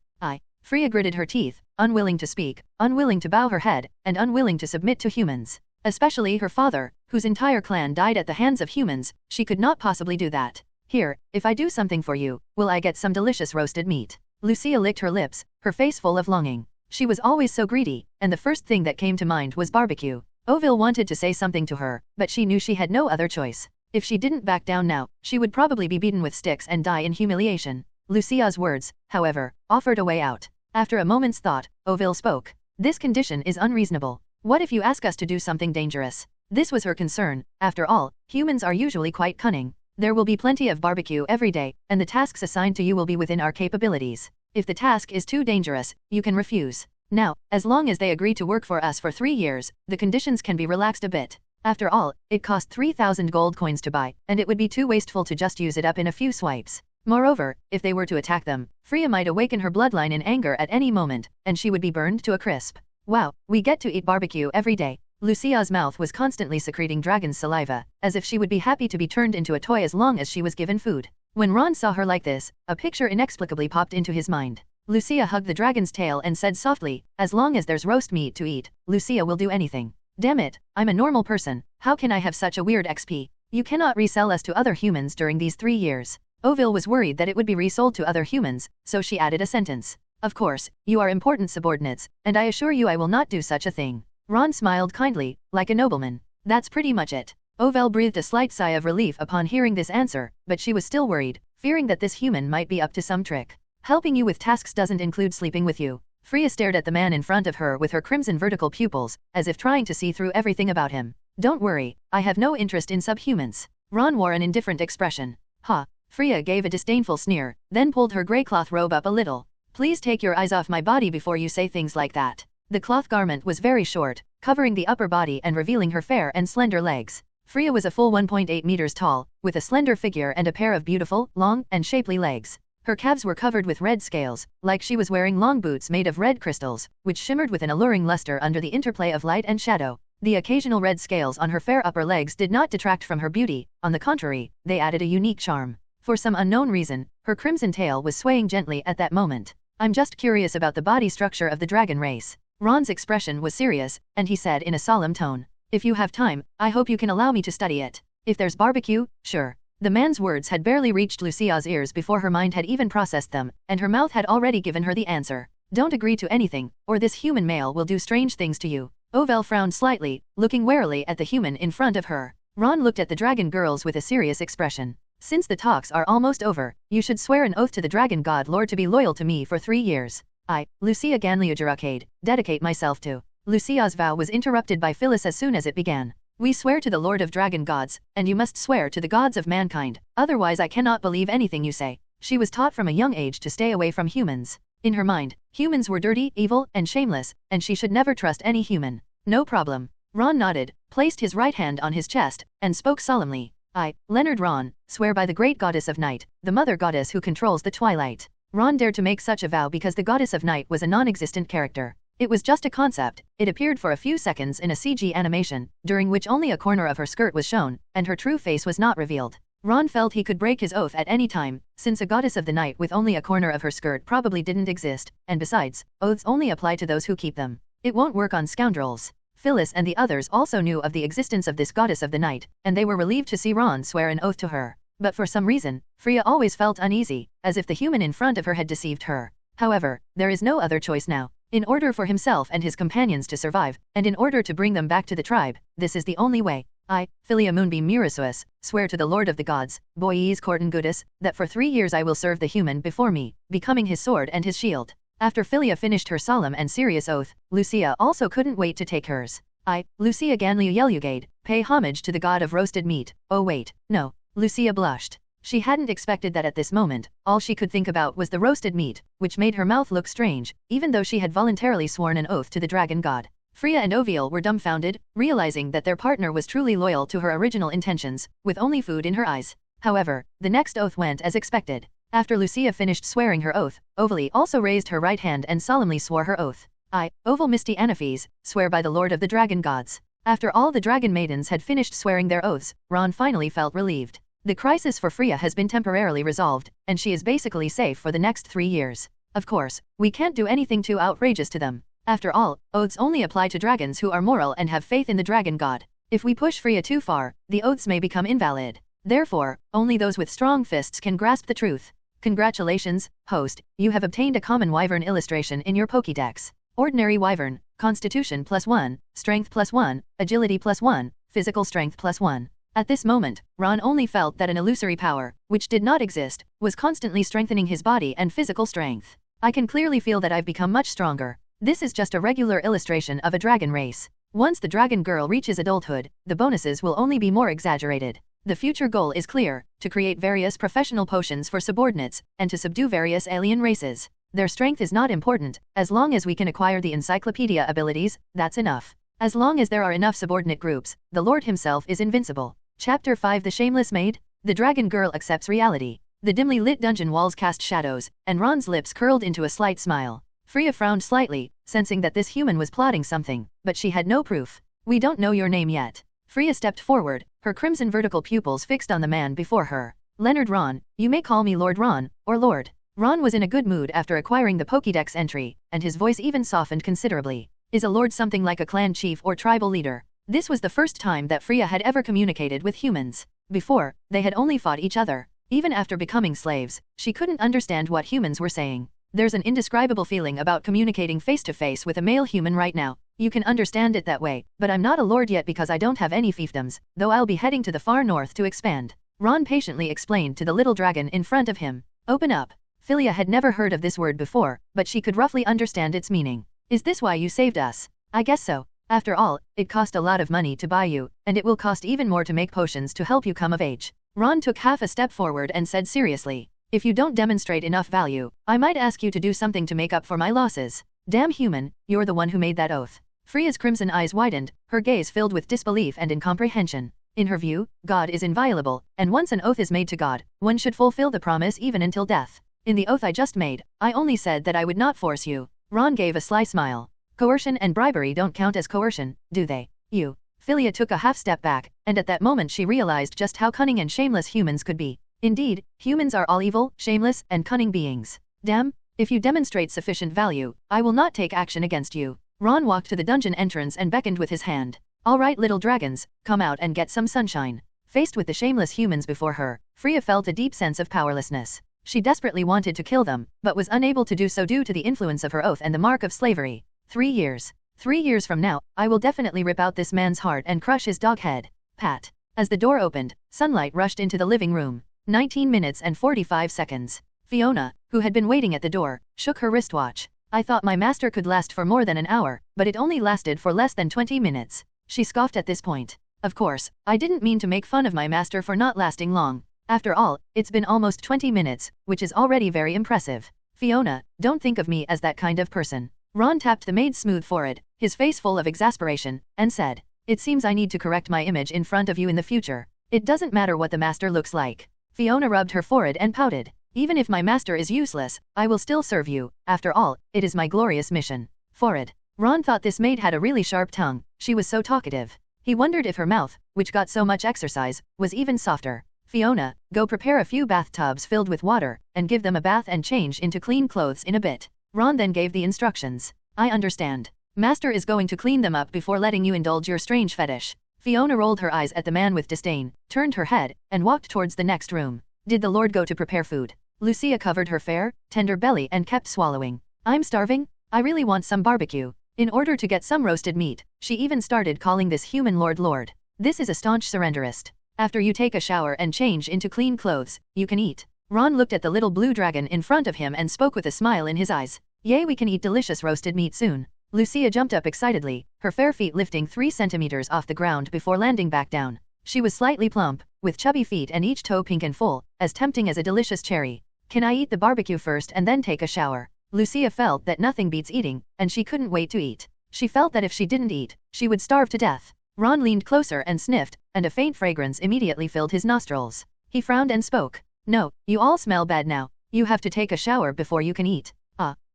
Freya gritted her teeth, unwilling to speak, unwilling to bow her head, and unwilling to submit to humans. Especially her father, whose entire clan died at the hands of humans, she could not possibly do that. Here, if I do something for you, will I get some delicious roasted meat? Lucia licked her lips, her face full of longing. She was always so greedy, and the first thing that came to mind was barbecue. Oville wanted to say something to her, but she knew she had no other choice. If she didn't back down now, she would probably be beaten with sticks and die in humiliation. Lucia's words, however, offered a way out. After a moment's thought, Oville spoke. This condition is unreasonable. What if you ask us to do something dangerous? This was her concern. After all, humans are usually quite cunning. There will be plenty of barbecue every day, and the tasks assigned to you will be within our capabilities. If the task is too dangerous, you can refuse. Now, as long as they agree to work for us for 3 years, the conditions can be relaxed a bit. After all, it cost 3,000 gold coins to buy, and it would be too wasteful to just use it up in a few swipes. Moreover, if they were to attack them, Freya might awaken her bloodline in anger at any moment, and she would be burned to a crisp. Wow, we get to eat barbecue every day. Lucia's mouth was constantly secreting dragon's saliva, as if she would be happy to be turned into a toy as long as she was given food. When Ron saw her like this, a picture inexplicably popped into his mind. Lucia hugged the dragon's tail and said softly, as long as there's roast meat to eat, Lucia will do anything. Damn it, I'm a normal person, how can I have such a weird XP? You cannot resell us to other humans during these 3 years. Oville was worried that it would be resold to other humans, so she added a sentence. Of course, you are important subordinates, and I assure you I will not do such a thing. Ron smiled kindly, like a nobleman. That's pretty much it. Oville breathed a slight sigh of relief upon hearing this answer, but she was still worried, fearing that this human might be up to some trick. Helping you with tasks doesn't include sleeping with you. Freya stared at the man in front of her with her crimson vertical pupils, as if trying to see through everything about him. Don't worry, I have no interest in subhumans. Ron wore an indifferent expression. Ha! Freya gave a disdainful sneer, then pulled her grey cloth robe up a little. Please take your eyes off my body before you say things like that. The cloth garment was very short, covering the upper body and revealing her fair and slender legs. Freya was a full 1.8 meters tall, with a slender figure and a pair of beautiful, long, and shapely legs. Her calves were covered with red scales, like she was wearing long boots made of red crystals, which shimmered with an alluring luster under the interplay of light and shadow. The occasional red scales on her fair upper legs did not detract from her beauty, on the contrary, they added a unique charm. For some unknown reason, her crimson tail was swaying gently at that moment. I'm just curious about the body structure of the dragon race. Ron's expression was serious, and he said in a solemn tone. If you have time, I hope you can allow me to study it. If there's barbecue, sure. The man's words had barely reached Lucia's ears before her mind had even processed them, and her mouth had already given her the answer. Don't agree to anything, or this human male will do strange things to you. Ovel frowned slightly, looking warily at the human in front of her. Ron looked at the dragon girls with a serious expression. Since the talks are almost over, you should swear an oath to the dragon god lord to be loyal to me for 3 years. I, Lucia Ganliujaracade, dedicate myself to. Lucia's vow was interrupted by Phyllis as soon as it began. We swear to the Lord of Dragon Gods, and you must swear to the gods of mankind, otherwise I cannot believe anything you say. She was taught from a young age to stay away from humans. In her mind, humans were dirty, evil, and shameless, and she should never trust any human. No problem. Ron nodded, placed his right hand on his chest, and spoke solemnly. I, Leonard Ron, swear by the great goddess of night, the mother goddess who controls the twilight. Ron dared to make such a vow because the goddess of night was a non-existent character. It was just a concept. It appeared for a few seconds in a CG animation, during which only a corner of her skirt was shown, and her true face was not revealed. Ron felt he could break his oath at any time, since a goddess of the night with only a corner of her skirt probably didn't exist, and besides, oaths only apply to those who keep them. It won't work on scoundrels. Phyllis and the others also knew of the existence of this goddess of the night, and they were relieved to see Ron swear an oath to her. But for some reason, Freya always felt uneasy, as if the human in front of her had deceived her. However, there is no other choice now. In order for himself and his companions to survive, and in order to bring them back to the tribe, this is the only way. I, Philia Moonbeam Murasuus, swear to the Lord of the Gods, Boyes Corton Gudis, that for 3 years I will serve the human before me, becoming his sword and his shield. After Philia finished her solemn and serious oath, Lucia also couldn't wait to take hers. I, Lucia Ganliu Yelugade, pay homage to the god of roasted meat. Oh wait, no. Lucia blushed. She hadn't expected that at this moment. All she could think about was the roasted meat, which made her mouth look strange, even though she had voluntarily sworn an oath to the dragon god. Freya and Oviel were dumbfounded, realizing that their partner was truly loyal to her original intentions, with only food in her eyes. However, the next oath went as expected. After Lucia finished swearing her oath, Ovali also raised her right hand and solemnly swore her oath. I, Oval Misty Anaphis, swear by the Lord of the Dragon Gods. After all the dragon maidens had finished swearing their oaths, Ron finally felt relieved. The crisis for Freya has been temporarily resolved, and she is basically safe for the next 3 years. Of course, we can't do anything too outrageous to them. After all, oaths only apply to dragons who are moral and have faith in the dragon god. If we push Freya too far, the oaths may become invalid. Therefore, only those with strong fists can grasp the truth. Congratulations, host, you have obtained a common wyvern illustration in your Pokédex. Ordinary wyvern, Constitution +1, Strength +1, Agility +1, Physical Strength +1. At this moment, Ron only felt that an illusory power, which did not exist, was constantly strengthening his body and physical strength. I can clearly feel that I've become much stronger. This is just a regular illustration of a dragon race. Once the dragon girl reaches adulthood, the bonuses will only be more exaggerated. The future goal is clear, to create various professional potions for subordinates, and to subdue various alien races. Their strength is not important, as long as we can acquire the encyclopedia abilities, that's enough. As long as there are enough subordinate groups, the Lord himself is invincible. Chapter 5 The Shameless Maid? The dragon girl accepts reality. The dimly lit dungeon walls cast shadows, and Ron's lips curled into a slight smile. Freya frowned slightly, sensing that this human was plotting something, but she had no proof. We don't know your name yet. Freya stepped forward, her crimson vertical pupils fixed on the man before her. Leonard Ron, you may call me Lord Ron, or Lord. Ron was in a good mood after acquiring the Pokédex entry, and his voice even softened considerably. Is a lord something like a clan chief or tribal leader? This was the first time that Freya had ever communicated with humans. Before, they had only fought each other. Even after becoming slaves, she couldn't understand what humans were saying. There's an indescribable feeling about communicating face-to-face with a male human right now. You can understand it that way, but I'm not a lord yet because I don't have any fiefdoms, though I'll be heading to the far north to expand. Ron patiently explained to the little dragon in front of him. Open up. Philia had never heard of this word before, but she could roughly understand its meaning. Is this why you saved us? I guess so. After all, it cost a lot of money to buy you, and it will cost even more to make potions to help you come of age. Ron took half a step forward and said seriously, if you don't demonstrate enough value, I might ask you to do something to make up for my losses. Damn human, you're the one who made that oath. Freya's crimson eyes widened, her gaze filled with disbelief and incomprehension. In her view, God is inviolable, and once an oath is made to God, one should fulfill the promise even until death. In the oath I just made, I only said that I would not force you. Ron gave a sly smile. Coercion and bribery don't count as coercion, do they? You. Philia took a half step back, and at that moment she realized just how cunning and shameless humans could be. Indeed, humans are all evil, shameless, and cunning beings. Damn, if you demonstrate sufficient value, I will not take action against you. Ron walked to the dungeon entrance and beckoned with his hand. All right, little dragons, come out and get some sunshine. Faced with the shameless humans before her, Freya felt a deep sense of powerlessness. She desperately wanted to kill them, but was unable to do so due to the influence of her oath and the mark of slavery. 3 years. 3 years from now, I will definitely rip out this man's heart and crush his dog head. Pat. As the door opened, sunlight rushed into the living room. 19 minutes and 45 seconds. Fiona, who had been waiting at the door, shook her wristwatch. I thought my master could last for more than an hour, but it only lasted for less than 20 minutes. She scoffed at this point. Of course, I didn't mean to make fun of my master for not lasting long. After all, it's been almost 20 minutes, which is already very impressive. Fiona, don't think of me as that kind of person. Ron tapped the maid's smooth forehead, his face full of exasperation, and said, it seems I need to correct my image in front of you in the future. It doesn't matter what the master looks like. Fiona rubbed her forehead and pouted. Even if my master is useless, I will still serve you. After all, it is my glorious mission. Forehead. Ron thought this maid had a really sharp tongue. She was so talkative. He wondered if her mouth, which got so much exercise, was even softer. Fiona, go prepare a few bathtubs filled with water, and give them a bath and change into clean clothes in a bit. Ron then gave the instructions. I understand. Master is going to clean them up before letting you indulge your strange fetish. Fiona rolled her eyes at the man with disdain, turned her head, and walked towards the next room. Did the Lord go to prepare food? Lucia covered her fair, tender belly and kept swallowing. I'm starving. I really want some barbecue. In order to get some roasted meat, she even started calling this human Lord. This is a staunch surrenderist. After you take a shower and change into clean clothes, you can eat. Ron looked at the little blue dragon in front of him and spoke with a smile in his eyes. Yay, we can eat delicious roasted meat soon. Lucia jumped up excitedly, her fair feet lifting 3 centimeters off the ground before landing back down. She was slightly plump, with chubby feet and each toe pink and full, as tempting as a delicious cherry. Can I eat the barbecue first and then take a shower? Lucia felt that nothing beats eating, and she couldn't wait to eat. She felt that if she didn't eat, she would starve to death. Ron leaned closer and sniffed, and a faint fragrance immediately filled his nostrils. He frowned and spoke. No, you all smell bad now. You have to take a shower before you can eat.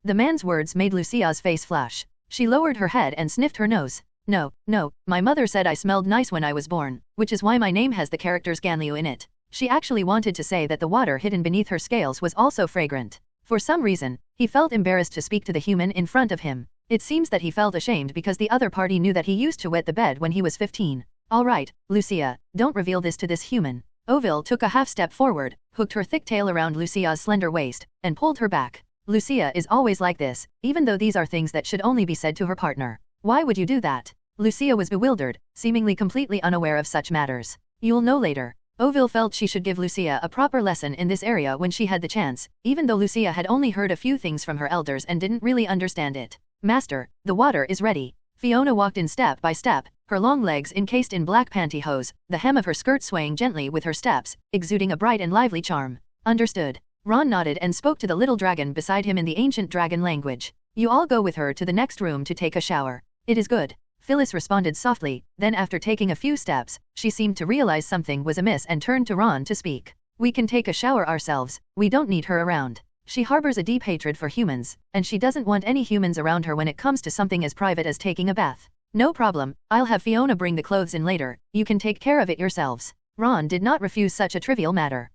The man's words made Lucia's face flash. She lowered her head and sniffed her nose. No, my mother said I smelled nice when I was born, which is why my name has the characters Ganliu in it. She actually wanted to say that the water hidden beneath her scales was also fragrant. For some reason, he felt embarrassed to speak to the human in front of him. It seems that he felt ashamed because the other party knew that he used to wet the bed when he was 15. Alright, Lucia, don't reveal this to this human. Ovil took a half step forward, hooked her thick tail around Lucia's slender waist, and pulled her back. Lucia is always like this, even though these are things that should only be said to her partner. Why would you do that? Lucia was bewildered, seemingly completely unaware of such matters. You'll know later. Ovil felt she should give Lucia a proper lesson in this area when she had the chance, even though Lucia had only heard a few things from her elders and didn't really understand it. Master, the water is ready. Fiona walked in step by step, her long legs encased in black pantyhose, the hem of her skirt swaying gently with her steps, exuding a bright and lively charm. Understood. Ron nodded and spoke to the little dragon beside him in the ancient dragon language. You all go with her to the next room to take a shower. It is good. Phyllis responded softly, then after taking a few steps, she seemed to realize something was amiss and turned to Ron to speak. We can take a shower ourselves, we don't need her around. She harbors a deep hatred for humans, and she doesn't want any humans around her when it comes to something as private as taking a bath. No problem, I'll have Fiona bring the clothes in later, you can take care of it yourselves. Ron did not refuse such a trivial matter.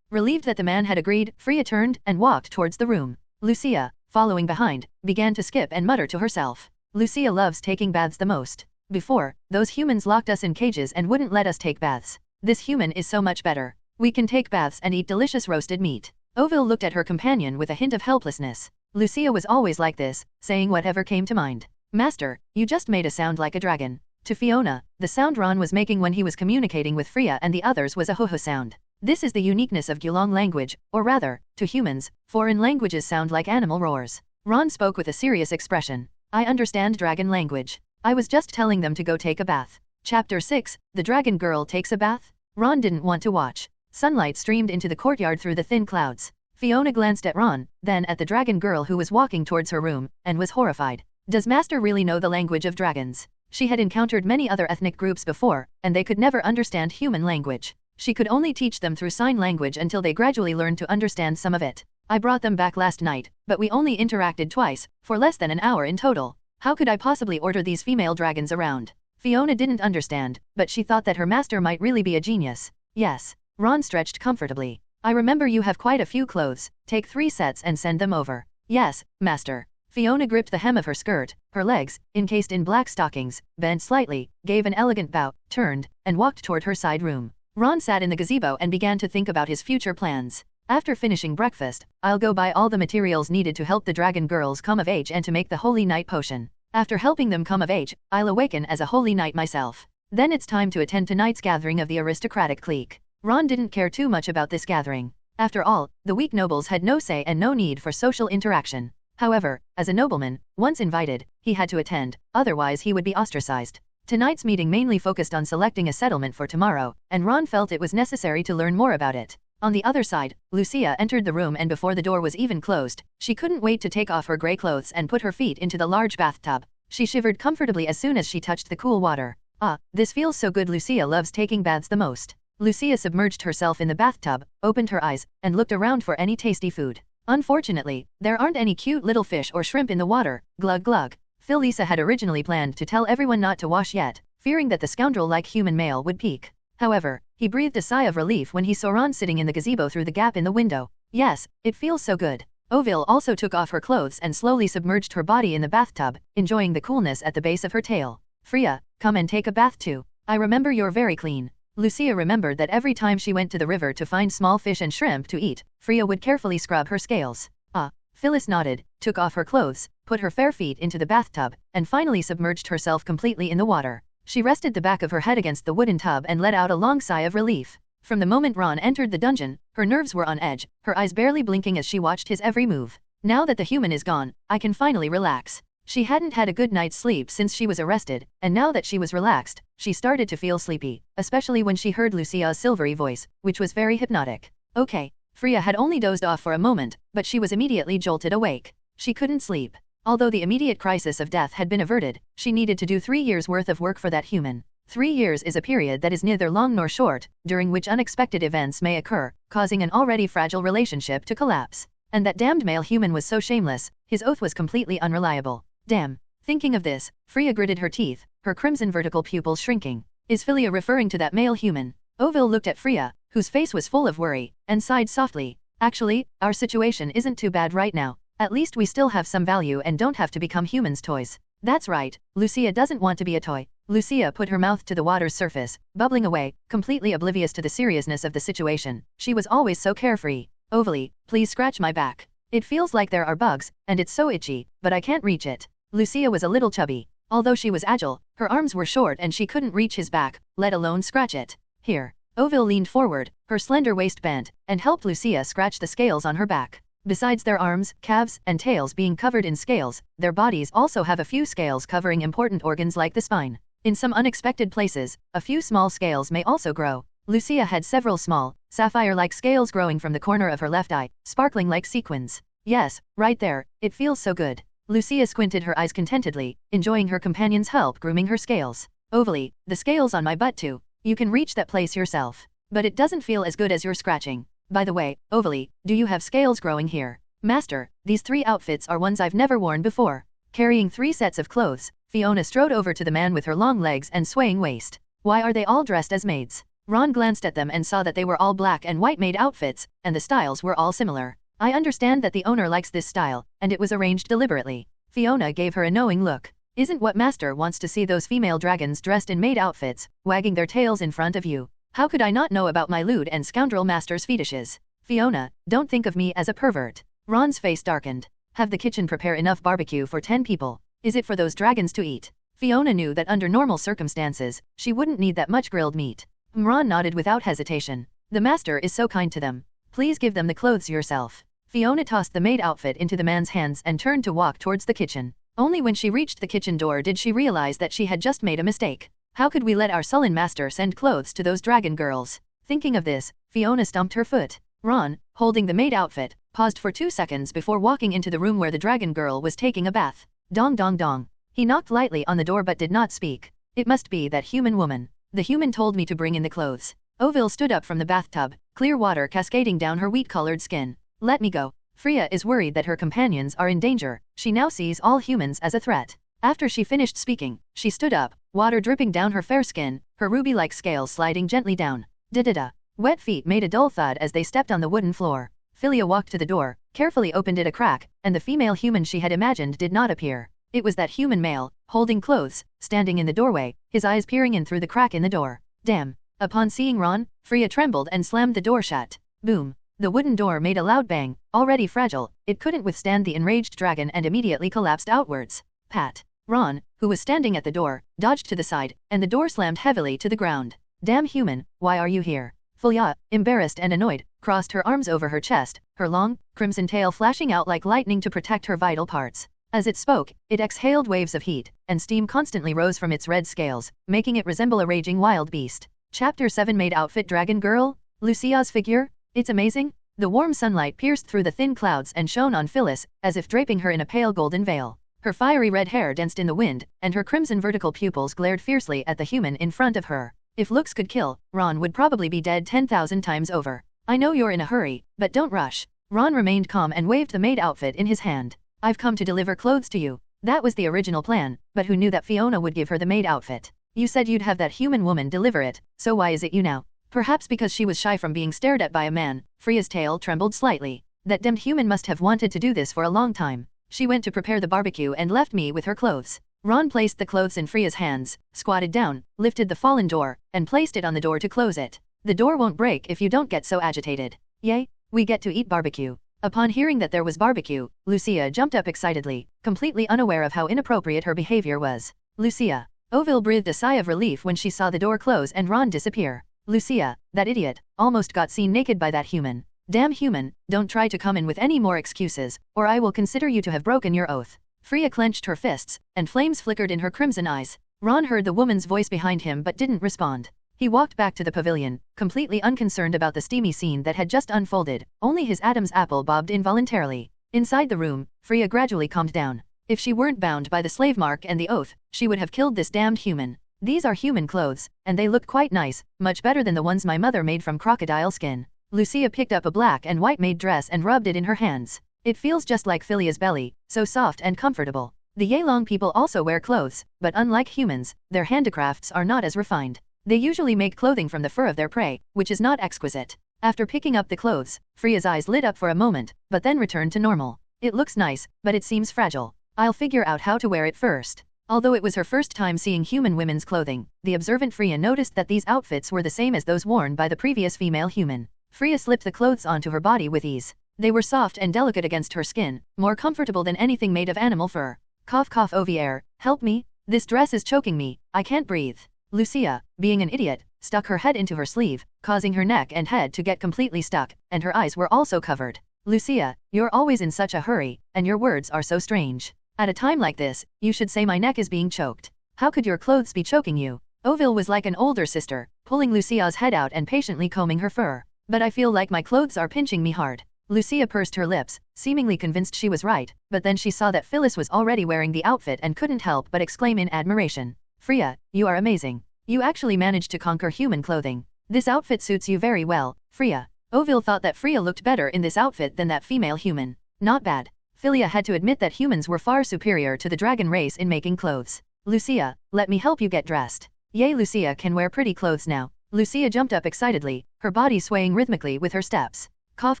Relieved that the man had agreed, Freya turned and walked towards the room. Lucia, following behind, began to skip and mutter to herself. Lucia loves taking baths the most. Before, those humans locked us in cages and wouldn't let us take baths. This human is so much better. We can take baths and eat delicious roasted meat. Ovil looked at her companion with a hint of helplessness. Lucia was always like this, saying whatever came to mind. Master, you just made a sound like a dragon. To Fiona, the sound Ron was making when he was communicating with Freya and the others was a ho-ho sound. This is the uniqueness of Gulong language, or rather, to humans, foreign languages sound like animal roars. Ron spoke with a serious expression. I understand dragon language. I was just telling them to go take a bath. Chapter 6, The Dragon Girl Takes a Bath? Ron didn't want to watch. Sunlight streamed into the courtyard through the thin clouds. Fiona glanced at Ron, then at the dragon girl who was walking towards her room, and was horrified. Does Master really know the language of dragons? She had encountered many other ethnic groups before, and they could never understand human language. She could only teach them through sign language until they gradually learned to understand some of it. I brought them back last night, but we only interacted twice, for less than an hour in total. How could I possibly order these female dragons around? Fiona didn't understand, but she thought that her master might really be a genius. Yes. Ron stretched comfortably. I remember you have quite a few clothes, take 3 sets and send them over. Yes, master. Fiona gripped the hem of her skirt, her legs, encased in black stockings, bent slightly, gave an elegant bow, turned, and walked toward her side room. Ron sat in the gazebo and began to think about his future plans. After finishing breakfast, I'll go buy all the materials needed to help the dragon girls come of age and to make the Holy Night potion. After helping them come of age, I'll awaken as a Holy Knight myself. Then it's time to attend tonight's gathering of the aristocratic clique. Ron didn't care too much about this gathering. After all, the weak nobles had no say and no need for social interaction. However, as a nobleman, once invited, he had to attend, otherwise he would be ostracized. Tonight's meeting mainly focused on selecting a settlement for tomorrow, and Ron felt it was necessary to learn more about it. On the other side, Lucia entered the room and before the door was even closed, she couldn't wait to take off her grey clothes and put her feet into the large bathtub. She shivered comfortably as soon as she touched the cool water. Ah, this feels so good. Lucia loves taking baths the most. Lucia submerged herself in the bathtub, opened her eyes, and looked around for any tasty food. Unfortunately, there aren't any cute little fish or shrimp in the water. Glug glug. Lisa had originally planned to tell everyone not to wash yet, fearing that the scoundrel-like human male would peek. However, he breathed a sigh of relief when he saw Ron sitting in the gazebo through the gap in the window. Yes, it feels so good. Ovil also took off her clothes and slowly submerged her body in the bathtub, enjoying the coolness at the base of her tail. Freya, come and take a bath too. I remember you're very clean. Lucia remembered that every time she went to the river to find small fish and shrimp to eat, Freya would carefully scrub her scales. Ah. Phyllis nodded, took off her clothes, put her bare feet into the bathtub, and finally submerged herself completely in the water. She rested the back of her head against the wooden tub and let out a long sigh of relief. From the moment Ron entered the dungeon, her nerves were on edge, her eyes barely blinking as she watched his every move. Now that the human is gone, I can finally relax. She hadn't had a good night's sleep since she was arrested, and now that she was relaxed, she started to feel sleepy, especially when she heard Lucia's silvery voice, which was very hypnotic. Okay. Freya had only dozed off for a moment, but she was immediately jolted awake. She couldn't sleep. Although the immediate crisis of death had been averted, she needed to do 3 years' worth of work for that human. 3 years is a period that is neither long nor short, during which unexpected events may occur, causing an already fragile relationship to collapse. And that damned male human was so shameless, his oath was completely unreliable. Damn. Thinking of this, Freya gritted her teeth, her crimson vertical pupils shrinking. Is Philia referring to that male human? Ovil looked at Freya, whose face was full of worry, and sighed softly. Actually, our situation isn't too bad right now. At least we still have some value and don't have to become humans' toys. That's right, Lucia doesn't want to be a toy. Lucia put her mouth to the water's surface, bubbling away, completely oblivious to the seriousness of the situation. She was always so carefree. Ovily, please scratch my back. It feels like there are bugs, and it's so itchy, but I can't reach it. Lucia was a little chubby. Although she was agile, her arms were short and she couldn't reach his back, let alone scratch it. Here. Ovil leaned forward, her slender waist bent, and helped Lucia scratch the scales on her back. Besides their arms, calves, and tails being covered in scales, their bodies also have a few scales covering important organs like the spine. In some unexpected places, a few small scales may also grow. Lucia had several small, sapphire-like scales growing from the corner of her left eye, sparkling like sequins. Yes, right there, it feels so good. Lucia squinted her eyes contentedly, enjoying her companion's help grooming her scales. Ovily, the scales on my butt too. You can reach that place yourself. But it doesn't feel as good as your scratching. By the way, Ovily, do you have scales growing here? Master, these 3 outfits are ones I've never worn before. Carrying 3 sets of clothes, Fiona strode over to the man with her long legs and swaying waist. Why are they all dressed as maids? Ron glanced at them and saw that they were all black and white maid outfits, and the styles were all similar. I understand that the owner likes this style, and it was arranged deliberately. Fiona gave her a knowing look. Isn't what Master wants to see those female dragons dressed in maid outfits, wagging their tails in front of you? How could I not know about my lewd and scoundrel Master's fetishes? Fiona, don't think of me as a pervert. Ron's face darkened. Have the kitchen prepare enough barbecue for 10 people. Is it for those dragons to eat? Fiona knew that under normal circumstances, she wouldn't need that much grilled meat. Ron nodded without hesitation. The Master is so kind to them. Please give them the clothes yourself. Fiona tossed the maid outfit into the man's hands and turned to walk towards the kitchen. Only when she reached the kitchen door did she realize that she had just made a mistake. How could we let our sullen master send clothes to those dragon girls? Thinking of this, Fiona stomped her foot. Ron, holding the maid outfit, paused for 2 seconds before walking into the room where the dragon girl was taking a bath. Dong dong dong. He knocked lightly on the door but did not speak. It must be that human woman. The human told me to bring in the clothes. Ovil stood up from the bathtub, clear water cascading down her wheat-colored skin. Let me go. Freya is worried that her companions are in danger. She now sees all humans as a threat. After she finished speaking, she stood up, water dripping down her fair skin, her ruby-like scales sliding gently down. Da-da-da. Wet feet made a dull thud as they stepped on the wooden floor. Philia walked to the door, carefully opened it a crack, and the female human she had imagined did not appear. It was that human male, holding clothes, standing in the doorway, his eyes peering in through the crack in the door. Damn. Upon seeing Ron, Freya trembled and slammed the door shut. Boom. The wooden door made a loud bang. Already fragile, it couldn't withstand the enraged dragon and immediately collapsed outwards. Pat. Ron, who was standing at the door, dodged to the side, and the door slammed heavily to the ground. Damn human, why are you here? Fiona, embarrassed and annoyed, crossed her arms over her chest, her long, crimson tail flashing out like lightning to protect her vital parts. As it spoke, it exhaled waves of heat, and steam constantly rose from its red scales, making it resemble a raging wild beast. Chapter 7 Maid Outfit Dragon Girl? Lucia's figure? It's amazing. The warm sunlight pierced through the thin clouds and shone on Phyllis, as if draping her in a pale golden veil. Her fiery red hair danced in the wind, and her crimson vertical pupils glared fiercely at the human in front of her. If looks could kill, Ron would probably be dead 10,000 times over. I know you're in a hurry, but don't rush. Ron remained calm and waved the maid outfit in his hand. I've come to deliver clothes to you. That was the original plan, but who knew that Fiona would give her the maid outfit? You said you'd have that human woman deliver it, so why is it you now? Perhaps because she was shy from being stared at by a man. Freya's tail trembled slightly. That damned human must have wanted to do this for a long time. She went to prepare the barbecue and left me with her clothes. Ron placed the clothes in Freya's hands, squatted down, lifted the fallen door, and placed it on the door to close it. The door won't break if you don't get so agitated. Yay, we get to eat barbecue. Upon hearing that there was barbecue, Lucia jumped up excitedly, completely unaware of how inappropriate her behavior was. Lucia. Ovil breathed a sigh of relief when she saw the door close and Ron disappear. Lucia, that idiot, almost got seen naked by that human. Damn human, don't try to come in with any more excuses, or I will consider you to have broken your oath. Freya clenched her fists, and flames flickered in her crimson eyes. Ron heard the woman's voice behind him but didn't respond. He walked back to the pavilion, completely unconcerned about the steamy scene that had just unfolded. Only his Adam's apple bobbed involuntarily. Inside the room, Freya gradually calmed down. If she weren't bound by the slave mark and the oath, she would have killed this damned human. These are human clothes, and they look quite nice, much better than the ones my mother made from crocodile skin. Lucia picked up a black and white maid dress and rubbed it in her hands. It feels just like Philia's belly, so soft and comfortable. The Yelong people also wear clothes, but unlike humans, their handicrafts are not as refined. They usually make clothing from the fur of their prey, which is not exquisite. After picking up the clothes, Freya's eyes lit up for a moment, but then returned to normal. It looks nice, but it seems fragile. I'll figure out how to wear it first. Although it was her first time seeing human women's clothing, the observant Freya noticed that these outfits were the same as those worn by the previous female human. Freya slipped the clothes onto her body with ease. They were soft and delicate against her skin, more comfortable than anything made of animal fur. Cough cough Ovier, help me, this dress is choking me, I can't breathe. Lucia, being an idiot, stuck her head into her sleeve, causing her neck and head to get completely stuck, and her eyes were also covered. Lucia, you're always in such a hurry, and your words are so strange. At a time like this, you should say my neck is being choked. How could your clothes be choking you? Ovil was like an older sister, pulling Lucia's head out and patiently combing her fur. But I feel like my clothes are pinching me hard. Lucia pursed her lips, seemingly convinced she was right, but then she saw that Phyllis was already wearing the outfit and couldn't help but exclaim in admiration. Freya, you are amazing. You actually managed to conquer human clothing. This outfit suits you very well, Freya. Ovil thought that Freya looked better in this outfit than that female human. Not bad. Philia had to admit that humans were far superior to the dragon race in making clothes. Lucia, let me help you get dressed. Yay, Lucia can wear pretty clothes now. Lucia jumped up excitedly, her body swaying rhythmically with her steps. Cough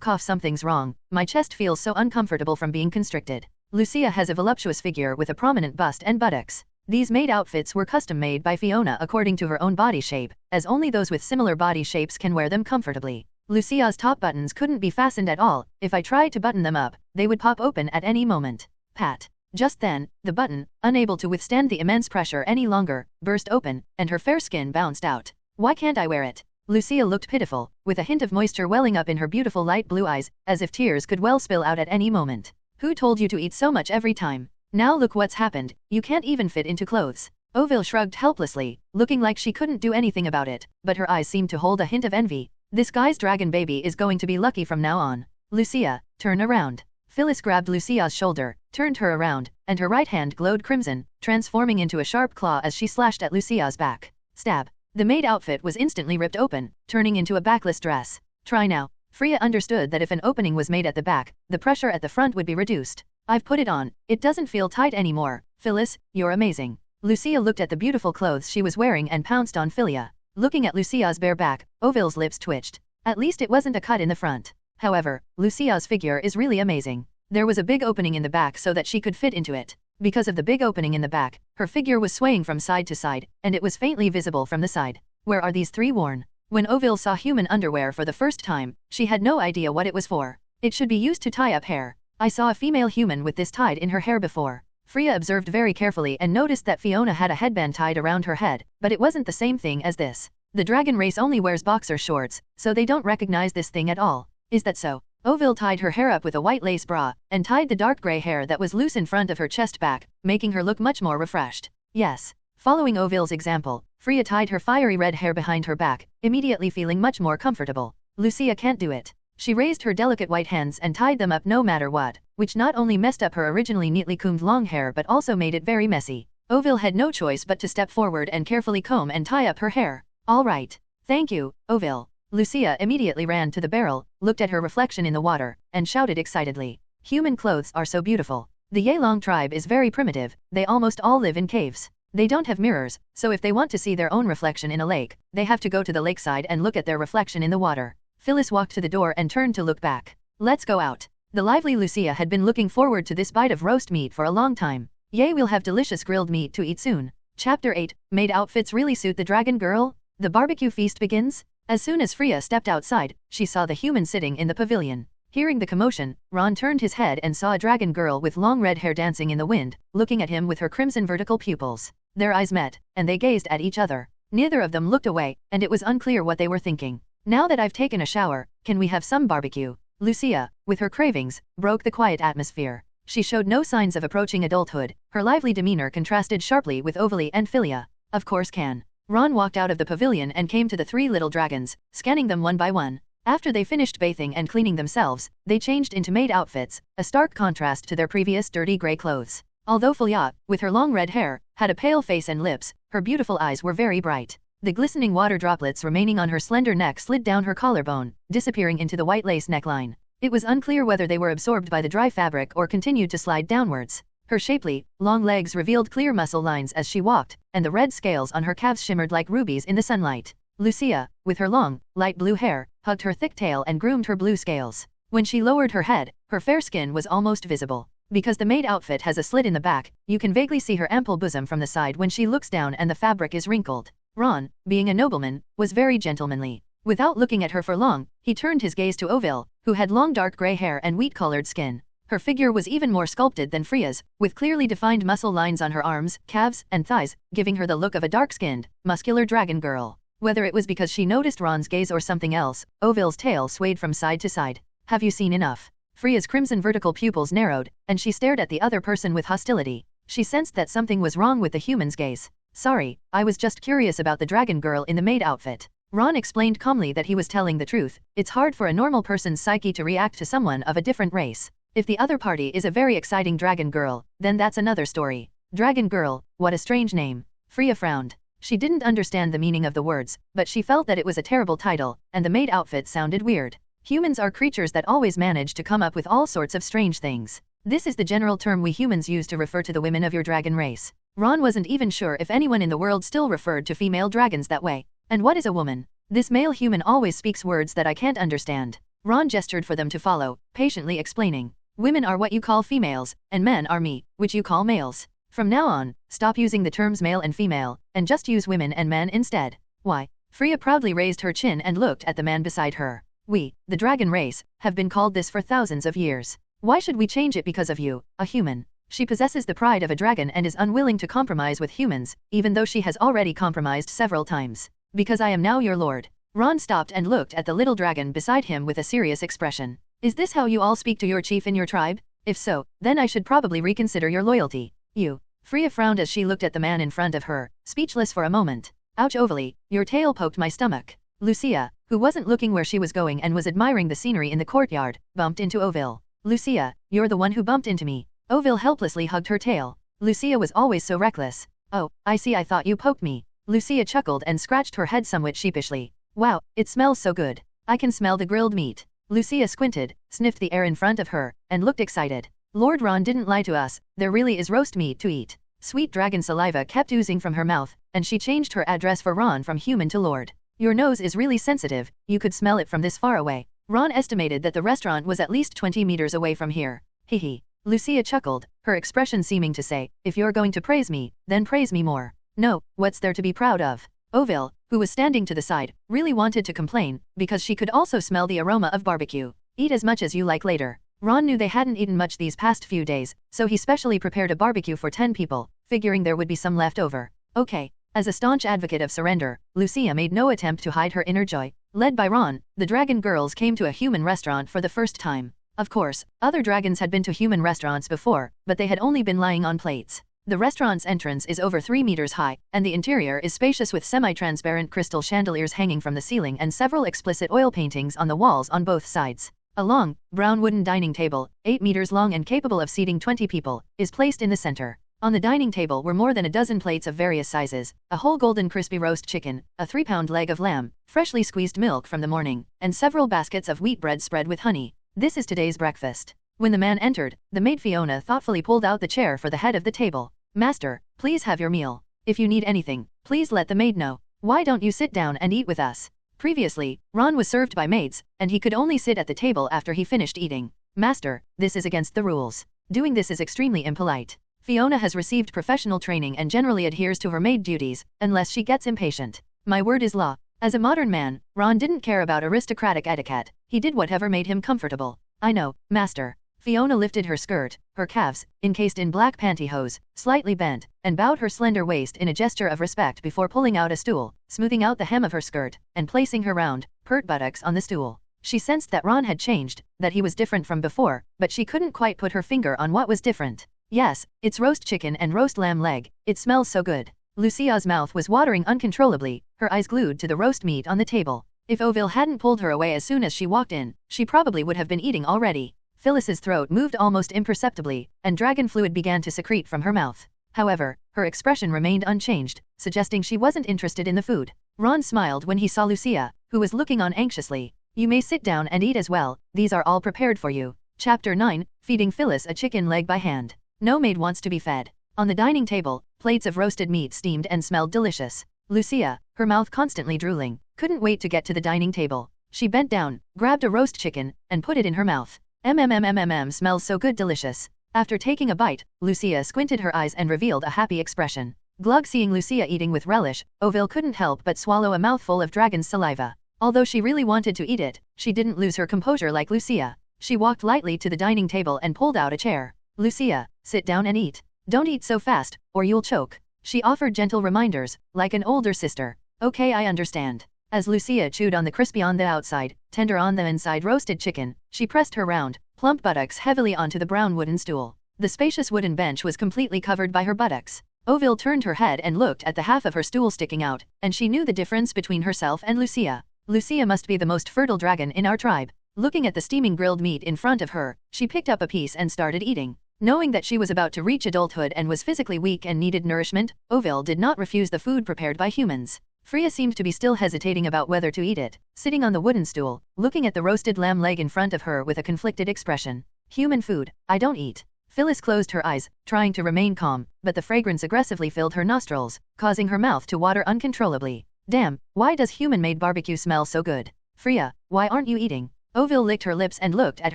cough something's wrong, my chest feels so uncomfortable from being constricted. Lucia has a voluptuous figure with a prominent bust and buttocks. These maid outfits were custom made by Fiona according to her own body shape, as only those with similar body shapes can wear them comfortably. Lucia's top buttons couldn't be fastened at all. If I tried to button them up, they would pop open at any moment. Pat. Just then, the button, unable to withstand the immense pressure any longer, burst open, and her fair skin bounced out. Why can't I wear it? Lucia looked pitiful, with a hint of moisture welling up in her beautiful light blue eyes, as if tears could well spill out at any moment. Who told you to eat so much every time? Now look what's happened, you can't even fit into clothes. Ovil shrugged helplessly, looking like she couldn't do anything about it, but her eyes seemed to hold a hint of envy. This guy's dragon baby is going to be lucky from now on. Lucia, turn around. Phyllis grabbed Lucia's shoulder, turned her around, and her right hand glowed crimson, transforming into a sharp claw as she slashed at Lucia's back. Stab. The maid outfit was instantly ripped open, turning into a backless dress. Try now. Freya understood that if an opening was made at the back, the pressure at the front would be reduced. I've put it on, it doesn't feel tight anymore. Phyllis, you're amazing. Lucia looked at the beautiful clothes she was wearing and pounced on Philia. Looking at Lucia's bare back, Ovil's lips twitched. At least it wasn't a cut in the front. However, Lucia's figure is really amazing. There was a big opening in the back so that she could fit into it. Because of the big opening in the back, her figure was swaying from side to side, and it was faintly visible from the side. Where are these three worn? When Ovil saw human underwear for the first time, she had no idea what it was for. It should be used to tie up hair. I saw a female human with this tied in her hair before. Freya observed very carefully and noticed that Fiona had a headband tied around her head, but it wasn't the same thing as this. The dragon race only wears boxer shorts, so they don't recognize this thing at all. Is that so? Ovil tied her hair up with a white lace bra, and tied the dark grey hair that was loose in front of her chest back, making her look much more refreshed. Yes. Following Ovil's example, Freya tied her fiery red hair behind her back, immediately feeling much more comfortable. Lucia can't do it. She raised her delicate white hands and tied them up no matter what, which not only messed up her originally neatly combed long hair but also made it very messy. Ovil had no choice but to step forward and carefully comb and tie up her hair. All right. Thank you, Ovil. Lucia immediately ran to the barrel, looked at her reflection in the water, and shouted excitedly. Human clothes are so beautiful. The Yelong tribe is very primitive, they almost all live in caves. They don't have mirrors, so if they want to see their own reflection in a lake, they have to go to the lakeside and look at their reflection in the water. Phyllis walked to the door and turned to look back. Let's go out. The lively Lucia had been looking forward to this bite of roast meat for a long time. Yay, we'll have delicious grilled meat to eat soon. Chapter 8, Maid outfits really suit the dragon girl? The barbecue feast begins? As soon as Freya stepped outside, she saw the human sitting in the pavilion. Hearing the commotion, Ron turned his head and saw a dragon girl with long red hair dancing in the wind, looking at him with her crimson vertical pupils. Their eyes met, and they gazed at each other. Neither of them looked away, and it was unclear what they were thinking. Now that I've taken a shower, can we have some barbecue? Lucia, with her cravings, broke the quiet atmosphere. She showed no signs of approaching adulthood, her lively demeanor contrasted sharply with Ovilee and Philia. Of course can. Ron walked out of the pavilion and came to the three little dragons, scanning them one by one. After they finished bathing and cleaning themselves, they changed into maid outfits, a stark contrast to their previous dirty grey clothes. Although Philia, with her long red hair, had a pale face and lips, her beautiful eyes were very bright. The glistening water droplets remaining on her slender neck slid down her collarbone, disappearing into the white lace neckline. It was unclear whether they were absorbed by the dry fabric or continued to slide downwards. Her shapely, long legs revealed clear muscle lines as she walked, and the red scales on her calves shimmered like rubies in the sunlight. Lucia, with her long, light blue hair, hugged her thick tail and groomed her blue scales. When she lowered her head, her fair skin was almost visible. Because the maid outfit has a slit in the back, you can vaguely see her ample bosom from the side when she looks down and the fabric is wrinkled. Ron, being a nobleman, was very gentlemanly. Without looking at her for long, he turned his gaze to Ovil, who had long dark grey hair and wheat-colored skin. Her figure was even more sculpted than Freya's, with clearly defined muscle lines on her arms, calves, and thighs, giving her the look of a dark-skinned, muscular dragon girl. Whether it was because she noticed Ron's gaze or something else, Ovil's tail swayed from side to side. Have you seen enough? Freya's crimson vertical pupils narrowed, and she stared at the other person with hostility. She sensed that something was wrong with the human's gaze. Sorry, I was just curious about the dragon girl in the maid outfit. Ron explained calmly that he was telling the truth. It's hard for a normal person's psyche to react to someone of a different race. If the other party is a very exciting dragon girl, then that's another story. Dragon girl, what a strange name. Freya frowned. She didn't understand the meaning of the words, but she felt that it was a terrible title, and the maid outfit sounded weird. Humans are creatures that always manage to come up with all sorts of strange things. This is the general term we humans use to refer to the women of your dragon race. Ron wasn't even sure if anyone in the world still referred to female dragons that way. And what is a woman? This male human always speaks words that I can't understand. Ron gestured for them to follow, patiently explaining. Women are what you call females, and men are me, which you call males. From now on, stop using the terms male and female, and just use women and men instead. Why? Freya proudly raised her chin and looked at the man beside her. We, the dragon race, have been called this for thousands of years. Why should we change it because of you, a human? She possesses the pride of a dragon and is unwilling to compromise with humans, even though she has already compromised several times. Because I am now your lord. Ron stopped and looked at the little dragon beside him with a serious expression. Is this how you all speak to your chief in your tribe? If so, then I should probably reconsider your loyalty. You. Freya frowned as she looked at the man in front of her, speechless for a moment. Ouch, Ovilee, your tail poked my stomach. Lucia, who wasn't looking where she was going and was admiring the scenery in the courtyard, bumped into Ovil. Lucia, you're the one who bumped into me. Ovil helplessly hugged her tail. Lucia was always so reckless. Oh, I see, I thought you poked me. Lucia chuckled and scratched her head somewhat sheepishly. Wow, it smells so good. I can smell the grilled meat. Lucia squinted, sniffed the air in front of her, and looked excited. Lord Ron didn't lie to us, there really is roast meat to eat. Sweet dragon saliva kept oozing from her mouth, and she changed her address for Ron from human to lord. Your nose is really sensitive, you could smell it from this far away. Ron estimated that the restaurant was at least 20 meters away from here. Hehe. Lucia chuckled, her expression seeming to say, if you're going to praise me, then praise me more. No, what's there to be proud of? Ovil, who was standing to the side, really wanted to complain, because she could also smell the aroma of barbecue. Eat as much as you like later. Ron knew they hadn't eaten much these past few days, so he specially prepared a barbecue for 10 people, figuring there would be some left over. Okay. As a staunch advocate of surrender, Lucia made no attempt to hide her inner joy. Led by Ron, the dragon girls came to a human restaurant for the first time. Of course, other dragons had been to human restaurants before, but they had only been lying on plates. The restaurant's entrance is over 3 meters high, and the interior is spacious with semi-transparent crystal chandeliers hanging from the ceiling and several explicit oil paintings on the walls on both sides. A long, brown wooden dining table, 8 meters long and capable of seating 20 people, is placed in the center. On the dining table were more than a dozen plates of various sizes, a whole golden crispy roast chicken, a 3-pound leg of lamb, freshly squeezed milk from the morning, and several baskets of wheat bread spread with honey. This is today's breakfast. When the man entered, the maid Fiona thoughtfully pulled out the chair for the head of the table. Master, please have your meal. If you need anything, please let the maid know. Why don't you sit down and eat with us? Previously, Ron was served by maids, and he could only sit at the table after he finished eating. Master, this is against the rules. Doing this is extremely impolite. Fiona has received professional training and generally adheres to her maid duties, unless she gets impatient. My word is law. As a modern man, Ron didn't care about aristocratic etiquette. He did whatever made him comfortable. I know, master. Fiona lifted her skirt, her calves, encased in black pantyhose, slightly bent, and bowed her slender waist in a gesture of respect before pulling out a stool, smoothing out the hem of her skirt, and placing her round, pert buttocks on the stool. She sensed that Ron had changed, that he was different from before, but she couldn't quite put her finger on what was different. Yes, it's roast chicken and roast lamb leg. It smells so good. Lucia's mouth was watering uncontrollably, her eyes glued to the roast meat on the table. If Ovil hadn't pulled her away as soon as she walked in, she probably would have been eating already. Phyllis's throat moved almost imperceptibly, and dragon fluid began to secrete from her mouth. However, her expression remained unchanged, suggesting she wasn't interested in the food. Ron smiled when he saw Lucia, who was looking on anxiously. You may sit down and eat as well, these are all prepared for you. Chapter 9, Feeding Phyllis a chicken leg by hand. No maid wants to be fed. On the dining table, plates of roasted meat steamed and smelled delicious. Lucia, her mouth constantly drooling, couldn't wait to get to the dining table. She bent down, grabbed a roast chicken, and put it in her mouth. Smells so good, delicious. After taking a bite, Lucia squinted her eyes and revealed a happy expression. Glug. Seeing Lucia eating with relish, Ovil couldn't help but swallow a mouthful of dragon's saliva. Although she really wanted to eat it, she didn't lose her composure like Lucia. She walked lightly to the dining table and pulled out a chair. Lucia, sit down and eat. Don't eat so fast, or you'll choke. She offered gentle reminders, like an older sister. Okay, I understand. As Lucia chewed on the crispy on the outside, tender on the inside roasted chicken, she pressed her round, plump buttocks heavily onto the brown wooden stool. The spacious wooden bench was completely covered by her buttocks. Ovil turned her head and looked at the half of her stool sticking out, and she knew the difference between herself and Lucia. Lucia must be the most fertile dragon in our tribe. Looking at the steaming grilled meat in front of her, she picked up a piece and started eating. Knowing that she was about to reach adulthood and was physically weak and needed nourishment, Ovil did not refuse the food prepared by humans. Freya seemed to be still hesitating about whether to eat it, sitting on the wooden stool, looking at the roasted lamb leg in front of her with a conflicted expression. Human food, I don't eat. Phyllis closed her eyes, trying to remain calm, but the fragrance aggressively filled her nostrils, causing her mouth to water uncontrollably. Damn, why does human-made barbecue smell so good? Freya, why aren't you eating? Ovil licked her lips and looked at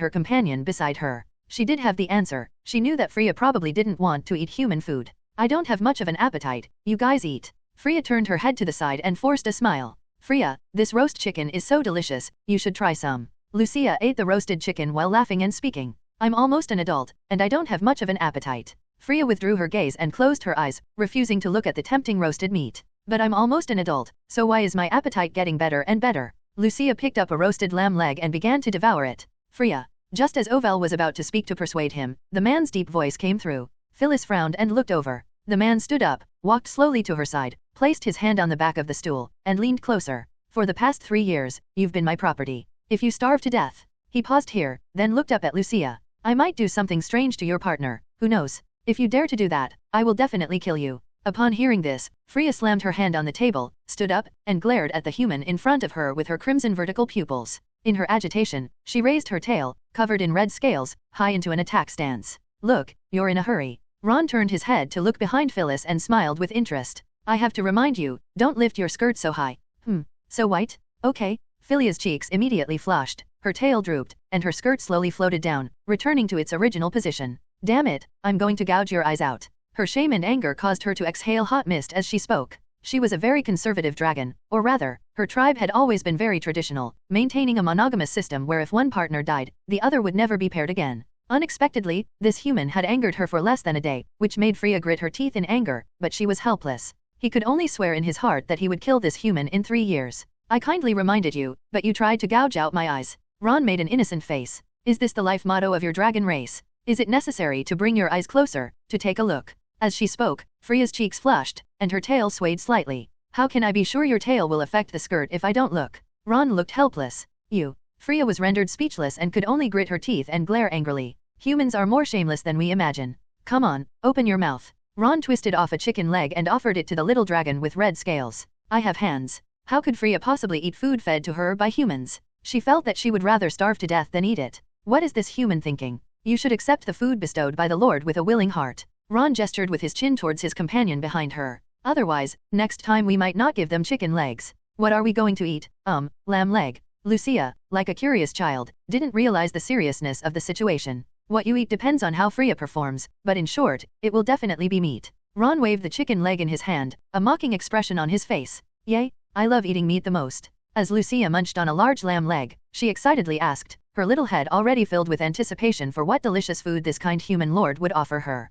her companion beside her. She did have the answer. She knew that Freya probably didn't want to eat human food. I don't have much of an appetite. You guys eat. Freya turned her head to the side and forced a smile. Freya, this roast chicken is so delicious, you should try some. Lucia ate the roasted chicken while laughing and speaking. I'm almost an adult, and I don't have much of an appetite. Freya withdrew her gaze and closed her eyes, refusing to look at the tempting roasted meat. But I'm almost an adult, so why is my appetite getting better and better? Lucia picked up a roasted lamb leg and began to devour it. Freya. Just as Ovil was about to speak to persuade him, the man's deep voice came through. Phyllis frowned and looked over. The man stood up, walked slowly to her side, placed his hand on the back of the stool, and leaned closer. For the past 3 years, you've been my property. If you starve to death. He paused here, then looked up at Lucia. I might do something strange to your partner, who knows? If you dare to do that, I will definitely kill you. Upon hearing this, Freya slammed her hand on the table, stood up, and glared at the human in front of her with her crimson vertical pupils. In her agitation, she raised her tail, covered in red scales, high into an attack stance. Look, you're in a hurry. Ron turned his head to look behind Phyllis and smiled with interest. I have to remind you, don't lift your skirt so high. So white? Okay. Phyllis's cheeks immediately flushed, her tail drooped, and her skirt slowly floated down, returning to its original position. Damn it, I'm going to gouge your eyes out. Her shame and anger caused her to exhale hot mist as she spoke. She was a very conservative dragon, or rather, her tribe had always been very traditional, maintaining a monogamous system where if one partner died, the other would never be paired again. Unexpectedly, this human had angered her for less than a day, which made Freya grit her teeth in anger, but she was helpless. He could only swear in his heart that he would kill this human in 3 years. I kindly reminded you, but you tried to gouge out my eyes. Ron made an innocent face. Is this the life motto of your dragon race? Is it necessary to bring your eyes closer, to take a look? As she spoke, Freya's cheeks flushed, and her tail swayed slightly. How can I be sure your tail will affect the skirt if I don't look? Ron looked helpless. You. Freya was rendered speechless and could only grit her teeth and glare angrily. Humans are more shameless than we imagine. Come on, open your mouth. Ron twisted off a chicken leg and offered it to the little dragon with red scales. I have hands. How could Freya possibly eat food fed to her by humans? She felt that she would rather starve to death than eat it. What is this human thinking? You should accept the food bestowed by the Lord with a willing heart. Ron gestured with his chin towards his companion behind her. Otherwise, next time we might not give them chicken legs. What are we going to eat? Lamb leg. Lucia, like a curious child, didn't realize the seriousness of the situation. What you eat depends on how Freya performs, but in short, it will definitely be meat. Ron waved the chicken leg in his hand, a mocking expression on his face. Yay, I love eating meat the most. As Lucia munched on a large lamb leg, she excitedly asked, her little head already filled with anticipation for what delicious food this kind human lord would offer her.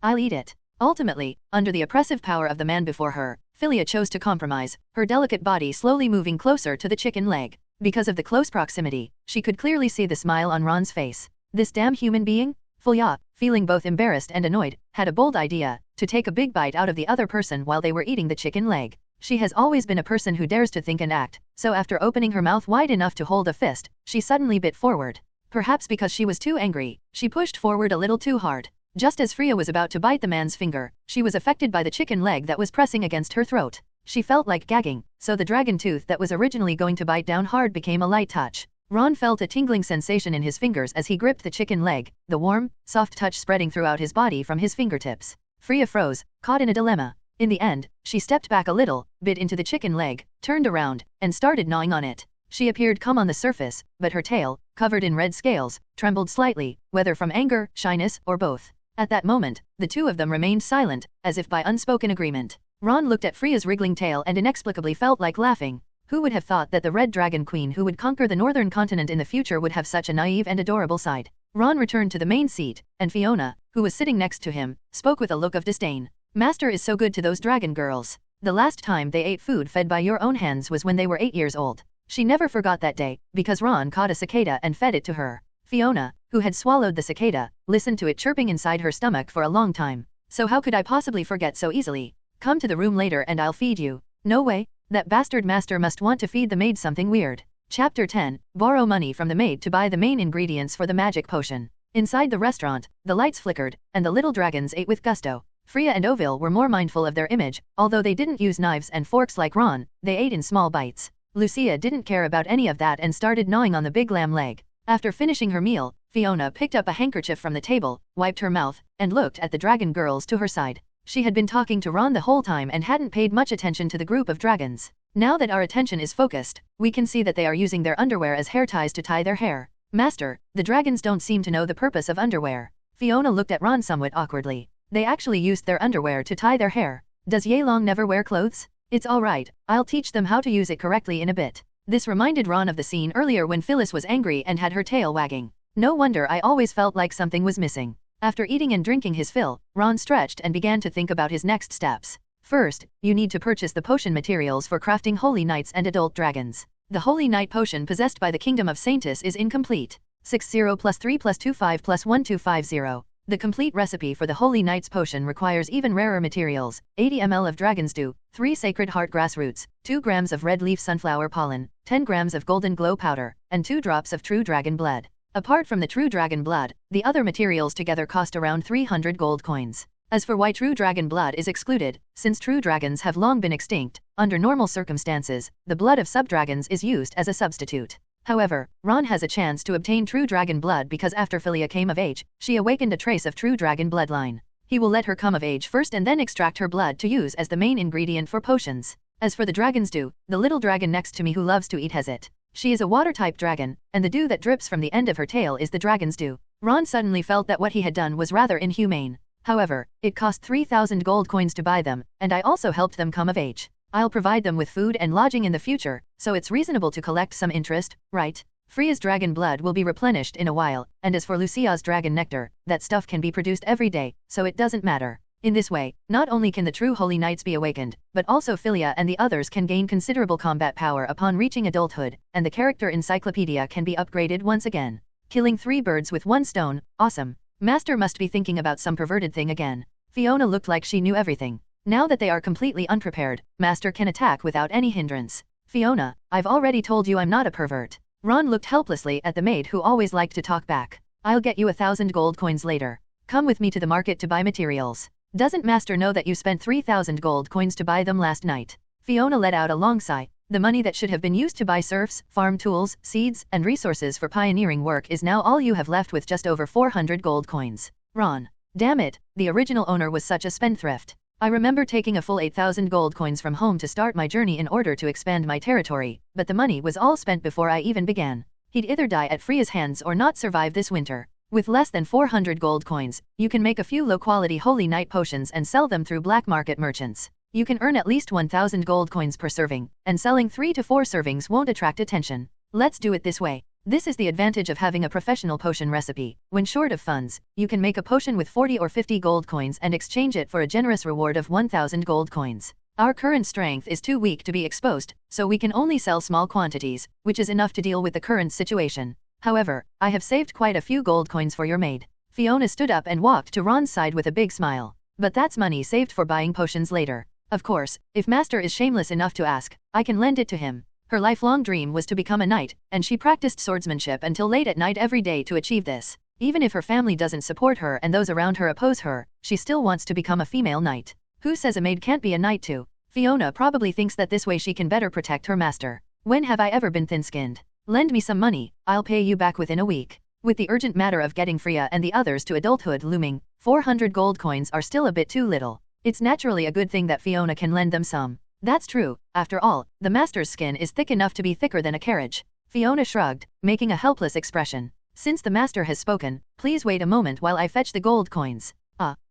I'll eat it. Ultimately, under the oppressive power of the man before her, Philia chose to compromise, her delicate body slowly moving closer to the chicken leg. Because of the close proximity, she could clearly see the smile on Ron's face. This damn human being? Philia, feeling both embarrassed and annoyed, had a bold idea, to take a big bite out of the other person while they were eating the chicken leg. She has always been a person who dares to think and act, so after opening her mouth wide enough to hold a fist, she suddenly bit forward. Perhaps because she was too angry, she pushed forward a little too hard. Just as Freya was about to bite the man's finger, she was affected by the chicken leg that was pressing against her throat. She felt like gagging, so the dragon tooth that was originally going to bite down hard became a light touch. Ron felt a tingling sensation in his fingers as he gripped the chicken leg, the warm, soft touch spreading throughout his body from his fingertips. Freya froze, caught in a dilemma. In the end, she stepped back a little, bit into the chicken leg, turned around, and started gnawing on it. She appeared calm on the surface, but her tail, covered in red scales, trembled slightly, whether from anger, shyness, or both. At that moment, the two of them remained silent, as if by unspoken agreement. Ron looked at Freya's wriggling tail and inexplicably felt like laughing. Who would have thought that the Red Dragon Queen who would conquer the northern continent in the future would have such a naive and adorable side? Ron returned to the main seat, and Fiona, who was sitting next to him, spoke with a look of disdain. Master is so good to those dragon girls. The last time they ate food fed by your own hands was when they were 8 years old. She never forgot that day, because Ron caught a cicada and fed it to her. Fiona, who had swallowed the cicada, listened to it chirping inside her stomach for a long time. So how could I possibly forget so easily? Come to the room later and I'll feed you. No way, that bastard master must want to feed the maid something weird. Chapter 10, borrow money from the maid to buy the main ingredients for the magic potion. Inside the restaurant, the lights flickered, and the little dragons ate with gusto. Freya and Ovil were more mindful of their image, although they didn't use knives and forks like Ron, they ate in small bites. Lucia didn't care about any of that and started gnawing on the big lamb leg. After finishing her meal, Fiona picked up a handkerchief from the table, wiped her mouth, and looked at the dragon girls to her side. She had been talking to Ron the whole time and hadn't paid much attention to the group of dragons. Now that our attention is focused, we can see that they are using their underwear as hair ties to tie their hair. Master, the dragons don't seem to know the purpose of underwear. Fiona looked at Ron somewhat awkwardly. They actually used their underwear to tie their hair. Does Yeilong never wear clothes? It's alright, I'll teach them how to use it correctly in a bit. This reminded Ron of the scene earlier when Phyllis was angry and had her tail wagging. No wonder I always felt like something was missing. After eating and drinking his fill, Ron stretched and began to think about his next steps. First, you need to purchase the potion materials for crafting Holy Knights and Adult Dragons. The Holy Knight potion possessed by the Kingdom of Saintis is incomplete. 60 + 3 + 25 + 1250. The complete recipe for the Holy Knight's potion requires even rarer materials, 80 ml of dragon's dew, 3 sacred heart grass roots, 2 grams of red leaf sunflower pollen, 10 grams of golden glow powder, and 2 drops of true dragon blood. Apart from the true dragon blood, the other materials together cost around 300 gold coins. As for why true dragon blood is excluded, since true dragons have long been extinct, under normal circumstances, the blood of subdragons is used as a substitute. However, Ron has a chance to obtain true dragon blood because after Philia came of age, she awakened a trace of true dragon bloodline. He will let her come of age first and then extract her blood to use as the main ingredient for potions. As for the dragon's dew, the little dragon next to me who loves to eat has it. She is a water-type dragon, and the dew that drips from the end of her tail is the dragon's dew. Ron suddenly felt that what he had done was rather inhumane. However, it cost 3,000 gold coins to buy them, and I also helped them come of age. I'll provide them with food and lodging in the future, so it's reasonable to collect some interest, right? Freya's dragon blood will be replenished in a while, and as for Lucia's dragon nectar, that stuff can be produced every day, so it doesn't matter. In this way, not only can the true holy knights be awakened, but also Philia and the others can gain considerable combat power upon reaching adulthood, and the character encyclopedia can be upgraded once again. Killing 3 birds with 1 stone, awesome. Master must be thinking about some perverted thing again. Fiona looked like she knew everything. Now that they are completely unprepared, Master can attack without any hindrance. Fiona, I've already told you I'm not a pervert. Ron looked helplessly at the maid who always liked to talk back. I'll get you 1,000 gold coins later. Come with me to the market to buy materials. Doesn't Master know that you spent 3,000 gold coins to buy them last night? Fiona let out a long sigh. The money that should have been used to buy serfs, farm tools, seeds, and resources for pioneering work is now all you have left with just over 400 gold coins. Ron. Damn it, the original owner was such a spendthrift. I remember taking a full 8,000 gold coins from home to start my journey in order to expand my territory, but the money was all spent before I even began. He'd either die at Freya's hands or not survive this winter. With less than 400 gold coins, you can make a few low-quality Holy Night potions and sell them through black market merchants. You can earn at least 1,000 gold coins per serving, and selling 3 to 4 servings won't attract attention. Let's do it this way. This is the advantage of having a professional potion recipe. When short of funds, you can make a potion with 40 or 50 gold coins and exchange it for a generous reward of 1,000 gold coins. Our current strength is too weak to be exposed, so we can only sell small quantities, which is enough to deal with the current situation. However, I have saved quite a few gold coins for your maid. Fiona stood up and walked to Ron's side with a big smile. But that's money saved for buying potions later. Of course, if Master is shameless enough to ask, I can lend it to him. Her lifelong dream was to become a knight, and she practiced swordsmanship until late at night every day to achieve this. Even if her family doesn't support her and those around her oppose her, she still wants to become a female knight. Who says a maid can't be a knight too? Fiona probably thinks that this way she can better protect her master. When have I ever been thin-skinned? Lend me some money, I'll pay you back within a week. With the urgent matter of getting Freya and the others to adulthood looming, 400 gold coins are still a bit too little. It's naturally a good thing that Fiona can lend them some. That's true, after all, the master's skin is thick enough to be thicker than a carriage. Fiona shrugged, making a helpless expression. Since the master has spoken, please wait a moment while I fetch the gold coins.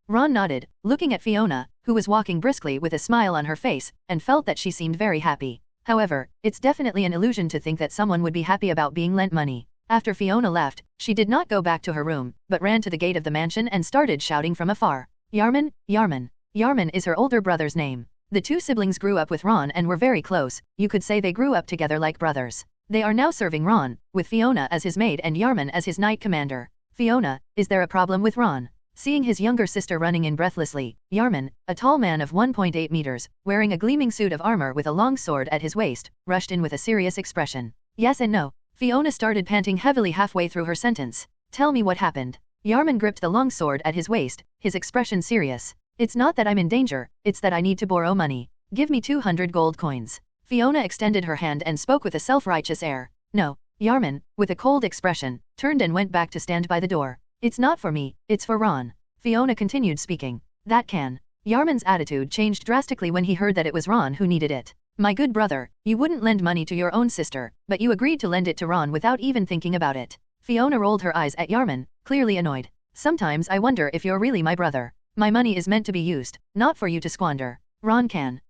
Ron nodded, looking at Fiona, who was walking briskly with a smile on her face, and felt that she seemed very happy. However, it's definitely an illusion to think that someone would be happy about being lent money. After Fiona left, she did not go back to her room, but ran to the gate of the mansion and started shouting from afar. Yarman, Yarman. Yarman is her older brother's name. The two siblings grew up with Ron and were very close. You could say they grew up together like brothers. They are now serving Ron, with Fiona as his maid and Yarman as his knight commander. Fiona, is there a problem with Ron? Seeing his younger sister running in breathlessly, Yarman, a tall man of 1.8 meters, wearing a gleaming suit of armor with a long sword at his waist, rushed in with a serious expression. Yes and no. Fiona started panting heavily halfway through her sentence. Tell me what happened. Yarman gripped the long sword at his waist, his expression serious. It's not that I'm in danger, it's that I need to borrow money. Give me 200 gold coins. Fiona extended her hand and spoke with a self-righteous air. No. Yarman, with a cold expression, turned and went back to stand by the door. It's not for me, it's for Ron. Fiona continued speaking. That can. Yarman's attitude changed drastically when he heard that it was Ron who needed it. My good brother, you wouldn't lend money to your own sister, but you agreed to lend it to Ron without even thinking about it. Fiona rolled her eyes at Yarman, clearly annoyed. Sometimes I wonder if you're really my brother. My money is meant to be used, not for you to squander. Ron can.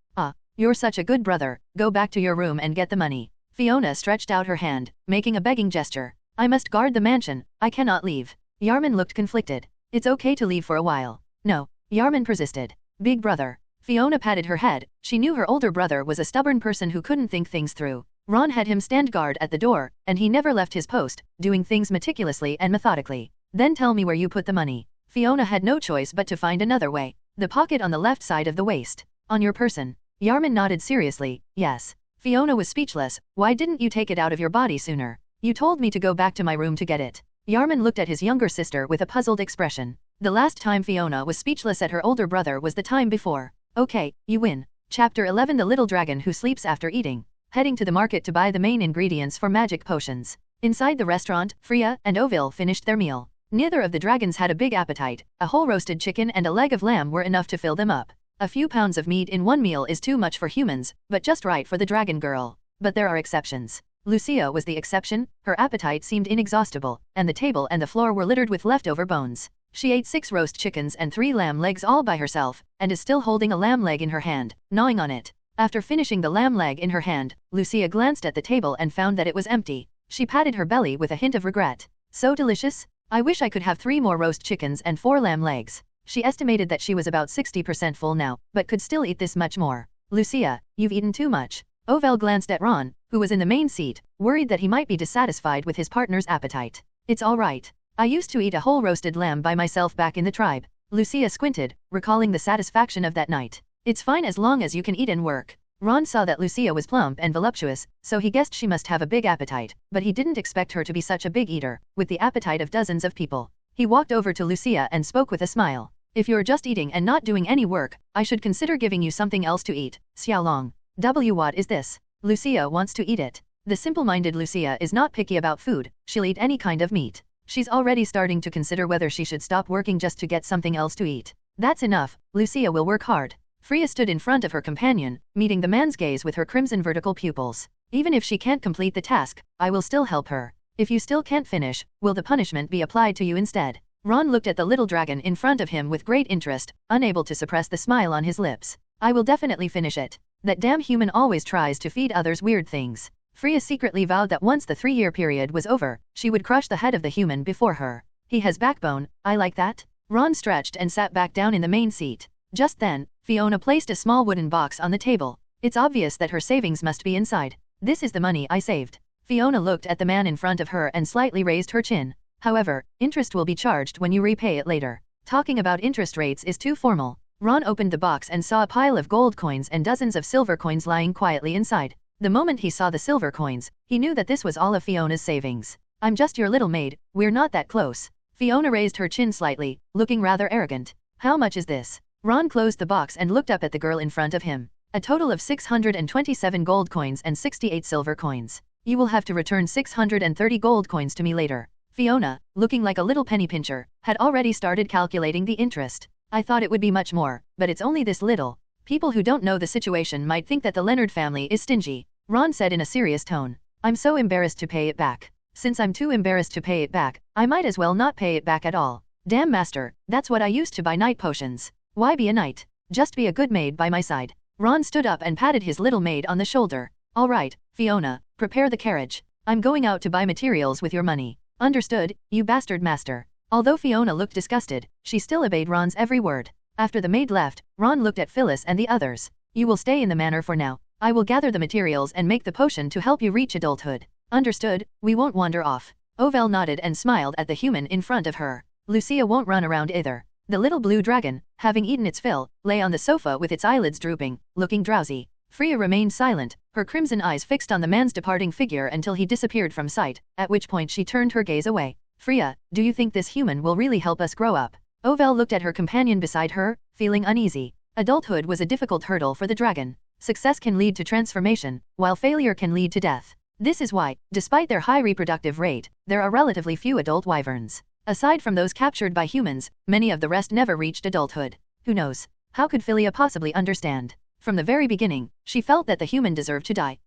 You're such a good brother, go back to your room and get the money. Fiona stretched out her hand, making a begging gesture. I must guard the mansion, I cannot leave. Yarman looked conflicted. It's okay to leave for a while. No. Yarman persisted. Big brother. Fiona patted her head, she knew her older brother was a stubborn person who couldn't think things through. Ron had him stand guard at the door, and he never left his post, doing things meticulously and methodically. Then tell me where you put the money. Fiona had no choice but to find another way. The pocket on the left side of the waist. On your person. Yarman nodded seriously, yes. Fiona was speechless. Why didn't you take it out of your body sooner? You told me to go back to my room to get it. Yarman looked at his younger sister with a puzzled expression. The last time Fiona was speechless at her older brother was the time before. Okay, you win. Chapter 11 The Little Dragon Who Sleeps After Eating. Heading to the market to buy the main ingredients for magic potions. Inside the restaurant, Freya and Ovil finished their meal. Neither of the dragons had a big appetite. A whole roasted chicken and a leg of lamb were enough to fill them up. A few pounds of meat in one meal is too much for humans, but just right for the dragon girl. But there are exceptions. Lucia was the exception. Her appetite seemed inexhaustible, and the table and the floor were littered with leftover bones. She ate 6 roast chickens and 3 lamb legs all by herself, and is still holding a lamb leg in her hand, gnawing on it. After finishing the lamb leg in her hand, Lucia glanced at the table and found that it was empty. She patted her belly with a hint of regret. So delicious? I wish I could have 3 more roast chickens and 4 lamb legs. She estimated that she was about 60% full now, but could still eat this much more. Lucia, you've eaten too much. Ovel glanced at Ron, who was in the main seat, worried that he might be dissatisfied with his partner's appetite. It's all right. I used to eat a whole roasted lamb by myself back in the tribe. Lucia squinted, recalling the satisfaction of that night. It's fine as long as you can eat and work. Ron saw that Lucia was plump and voluptuous, so he guessed she must have a big appetite, but he didn't expect her to be such a big eater, with the appetite of dozens of people. He walked over to Lucia and spoke with a smile. If you're just eating and not doing any work, I should consider giving you something else to eat. Xiaolong. What is this? Lucia wants to eat it. The simple-minded Lucia is not picky about food, she'll eat any kind of meat. She's already starting to consider whether she should stop working just to get something else to eat. That's enough, Lucia will work hard. Freya stood in front of her companion, meeting the man's gaze with her crimson vertical pupils. Even if she can't complete the task, I will still help her. If you still can't finish, will the punishment be applied to you instead? Ron looked at the little dragon in front of him with great interest, unable to suppress the smile on his lips. I will definitely finish it. That damn human always tries to feed others weird things. Freya secretly vowed that once the 3-year period was over, she would crush the head of the human before her. He has backbone, I like that. Ron stretched and sat back down in the main seat. Just then, Fiona placed a small wooden box on the table. It's obvious that her savings must be inside. This is the money I saved. Fiona looked at the man in front of her and slightly raised her chin. However, interest will be charged when you repay it later. Talking about interest rates is too formal. Ron opened the box and saw a pile of gold coins and dozens of silver coins lying quietly inside. The moment he saw the silver coins, he knew that this was all of Fiona's savings. I'm just your little maid, we're not that close. Fiona raised her chin slightly, looking rather arrogant. How much is this? Ron closed the box and looked up at the girl in front of him. A total of 627 gold coins and 68 silver coins. You will have to return 630 gold coins to me later. Fiona, looking like a little penny pincher, had already started calculating the interest. I thought it would be much more, but it's only this little. People who don't know the situation might think that the Leonard family is stingy. Ron said in a serious tone. I'm so embarrassed to pay it back. Since I'm too embarrassed to pay it back, I might as well not pay it back at all. Damn master, that's what I used to buy night potions. Why be a knight? Just be a good maid by my side. Ron stood up and patted his little maid on the shoulder. All right, Fiona, prepare the carriage. I'm going out to buy materials with your money. Understood, you bastard master. Although Fiona looked disgusted, she still obeyed Ron's every word. After the maid left, Ron looked at Phyllis and the others. You will stay in the manor for now. I will gather the materials and make the potion to help you reach adulthood. Understood, we won't wander off. Ovel nodded and smiled at the human in front of her. Lucia won't run around either. The little blue dragon, having eaten its fill, lay on the sofa with its eyelids drooping, looking drowsy. Freya remained silent, her crimson eyes fixed on the man's departing figure until he disappeared from sight, at which point she turned her gaze away. Freya, do you think this human will really help us grow up? Ovel looked at her companion beside her, feeling uneasy. Adulthood was a difficult hurdle for the dragon. Success can lead to transformation, while failure can lead to death. This is why, despite their high reproductive rate, there are relatively few adult wyverns. Aside from those captured by humans, many of the rest never reached adulthood. Who knows? How could Philia possibly understand? From the very beginning, she felt that the human deserved to die.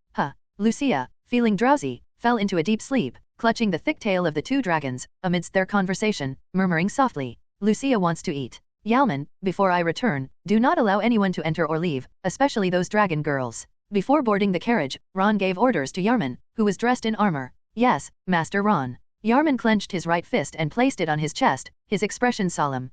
Lucia, feeling drowsy, fell into a deep sleep, clutching the thick tail of the 2 dragons, amidst their conversation, murmuring softly. Lucia wants to eat. Yalman, before I return, do not allow anyone to enter or leave, especially those dragon girls. Before boarding the carriage, Ron gave orders to Yarman, who was dressed in armor. Yes, Master Ron. Yarman clenched his right fist and placed it on his chest, his expression solemn.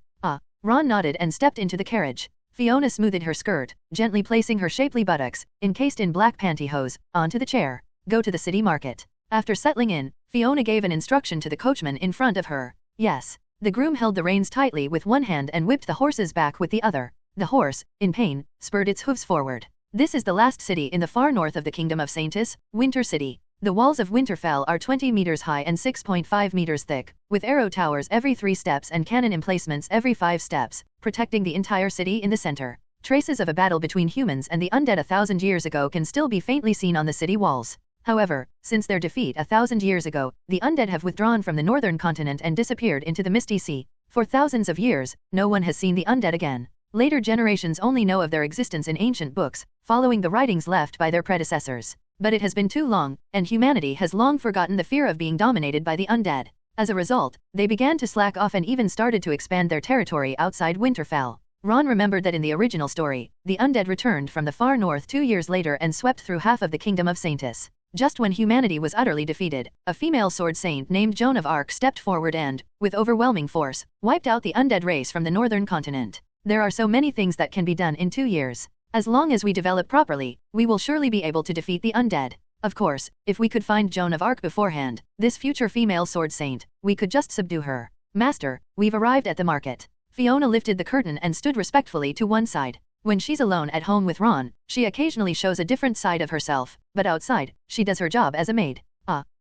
Ron nodded and stepped into the carriage. Fiona smoothed her skirt, gently placing her shapely buttocks, encased in black pantyhose, onto the chair. Go to the city market. After settling in, Fiona gave an instruction to the coachman in front of her. Yes. The groom held the reins tightly with one hand and whipped the horse's back with the other. The horse, in pain, spurred its hooves forward. This is the last city in the far north of the Kingdom of Saintis, Winter City. The walls of Winterfell are 20 meters high and 6.5 meters thick, with arrow towers every 3 steps and cannon emplacements every 5 steps, protecting the entire city in the center. Traces of a battle between humans and the undead 1,000 years ago can still be faintly seen on the city walls. However, since their defeat 1,000 years ago, the undead have withdrawn from the northern continent and disappeared into the Misty Sea. For thousands of years, no one has seen the undead again. Later generations only know of their existence in ancient books, following the writings left by their predecessors. But it has been too long, and humanity has long forgotten the fear of being dominated by the undead. As a result, they began to slack off and even started to expand their territory outside Winterfell. Ron remembered that in the original story, the undead returned from the far north 2 years later and swept through half of the kingdom of Saintis. Just when humanity was utterly defeated, a female sword saint named Joan of Arc stepped forward and, with overwhelming force, wiped out the undead race from the northern continent. There are so many things that can be done in 2 years. As long as we develop properly, we will surely be able to defeat the undead. Of course, if we could find Joan of Arc beforehand, this future female sword saint, we could just subdue her. Master, we've arrived at the market. Fiona lifted the curtain and stood respectfully to one side. When she's alone at home with Ron, she occasionally shows a different side of herself, but outside, she does her job as a maid.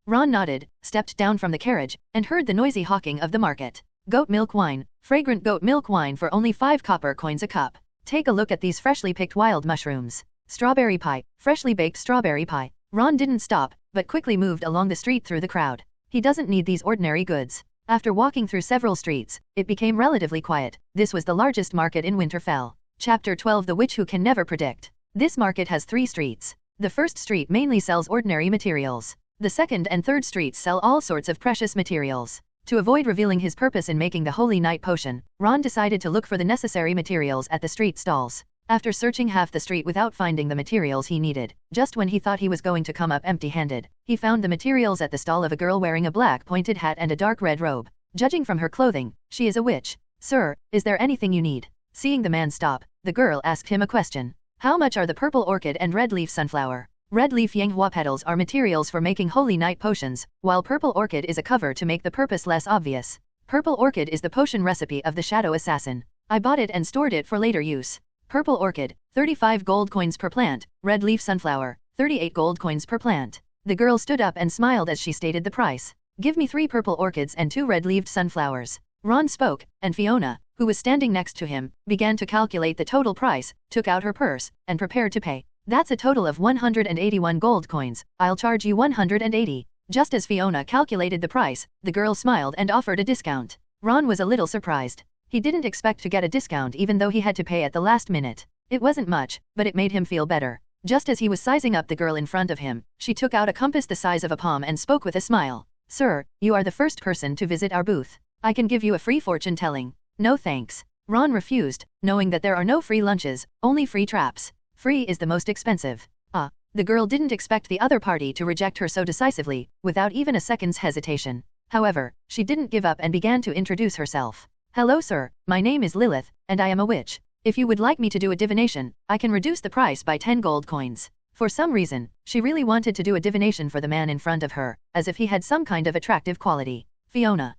Ron nodded, stepped down from the carriage, and heard the noisy hawking of the market. Goat milk wine, fragrant goat milk wine for only 5 copper coins a cup. Take a look at these freshly picked wild mushrooms. Strawberry pie, freshly baked strawberry pie. Ron didn't stop, but quickly moved along the street through the crowd. He doesn't need these ordinary goods. After walking through several streets, it became relatively quiet. This was the largest market in Winterfell. Chapter 12 The Witch Who Can Never Predict. This market has 3 streets. The first street mainly sells ordinary materials. The second and third streets sell all sorts of precious materials. To avoid revealing his purpose in making the Holy Night Potion, Ron decided to look for the necessary materials at the street stalls. After searching half the street without finding the materials he needed, just when he thought he was going to come up empty-handed, he found the materials at the stall of a girl wearing a black pointed hat and a dark red robe. Judging from her clothing, she is a witch. Sir, is there anything you need? Seeing the man stop, the girl asked him a question. How much are the purple orchid and red leaf sunflower? Red leaf yanghua petals are materials for making Holy Night potions, while purple orchid is a cover to make the purpose less obvious. Purple orchid is the potion recipe of the Shadow Assassin. I bought it and stored it for later use. Purple orchid, 35 gold coins per plant. Red leaf sunflower, 38 gold coins per plant. The girl stood up and smiled as she stated the price. Give me 3 purple orchids and 2 red-leaved sunflowers. Ron spoke, and Fiona, who was standing next to him, began to calculate the total price, took out her purse, and prepared to pay. That's a total of 181 gold coins. I'll charge you 180. Just as Fiona calculated the price, the girl smiled and offered a discount. Ron was a little surprised. He didn't expect to get a discount even though he had to pay at the last minute. It wasn't much, but it made him feel better. Just as he was sizing up the girl in front of him, she took out a compass the size of a palm and spoke with a smile. Sir, you are the first person to visit our booth. I can give you a free fortune telling. No thanks. Ron refused, knowing that there are no free lunches, only free traps. Free is the most expensive. The girl didn't expect the other party to reject her so decisively, without even a second's hesitation. However, she didn't give up and began to introduce herself. Hello sir, my name is Lilith, and I am a witch. If you would like me to do a divination, I can reduce the price by 10 gold coins. For some reason, she really wanted to do a divination for the man in front of her, as if he had some kind of attractive quality. Fiona,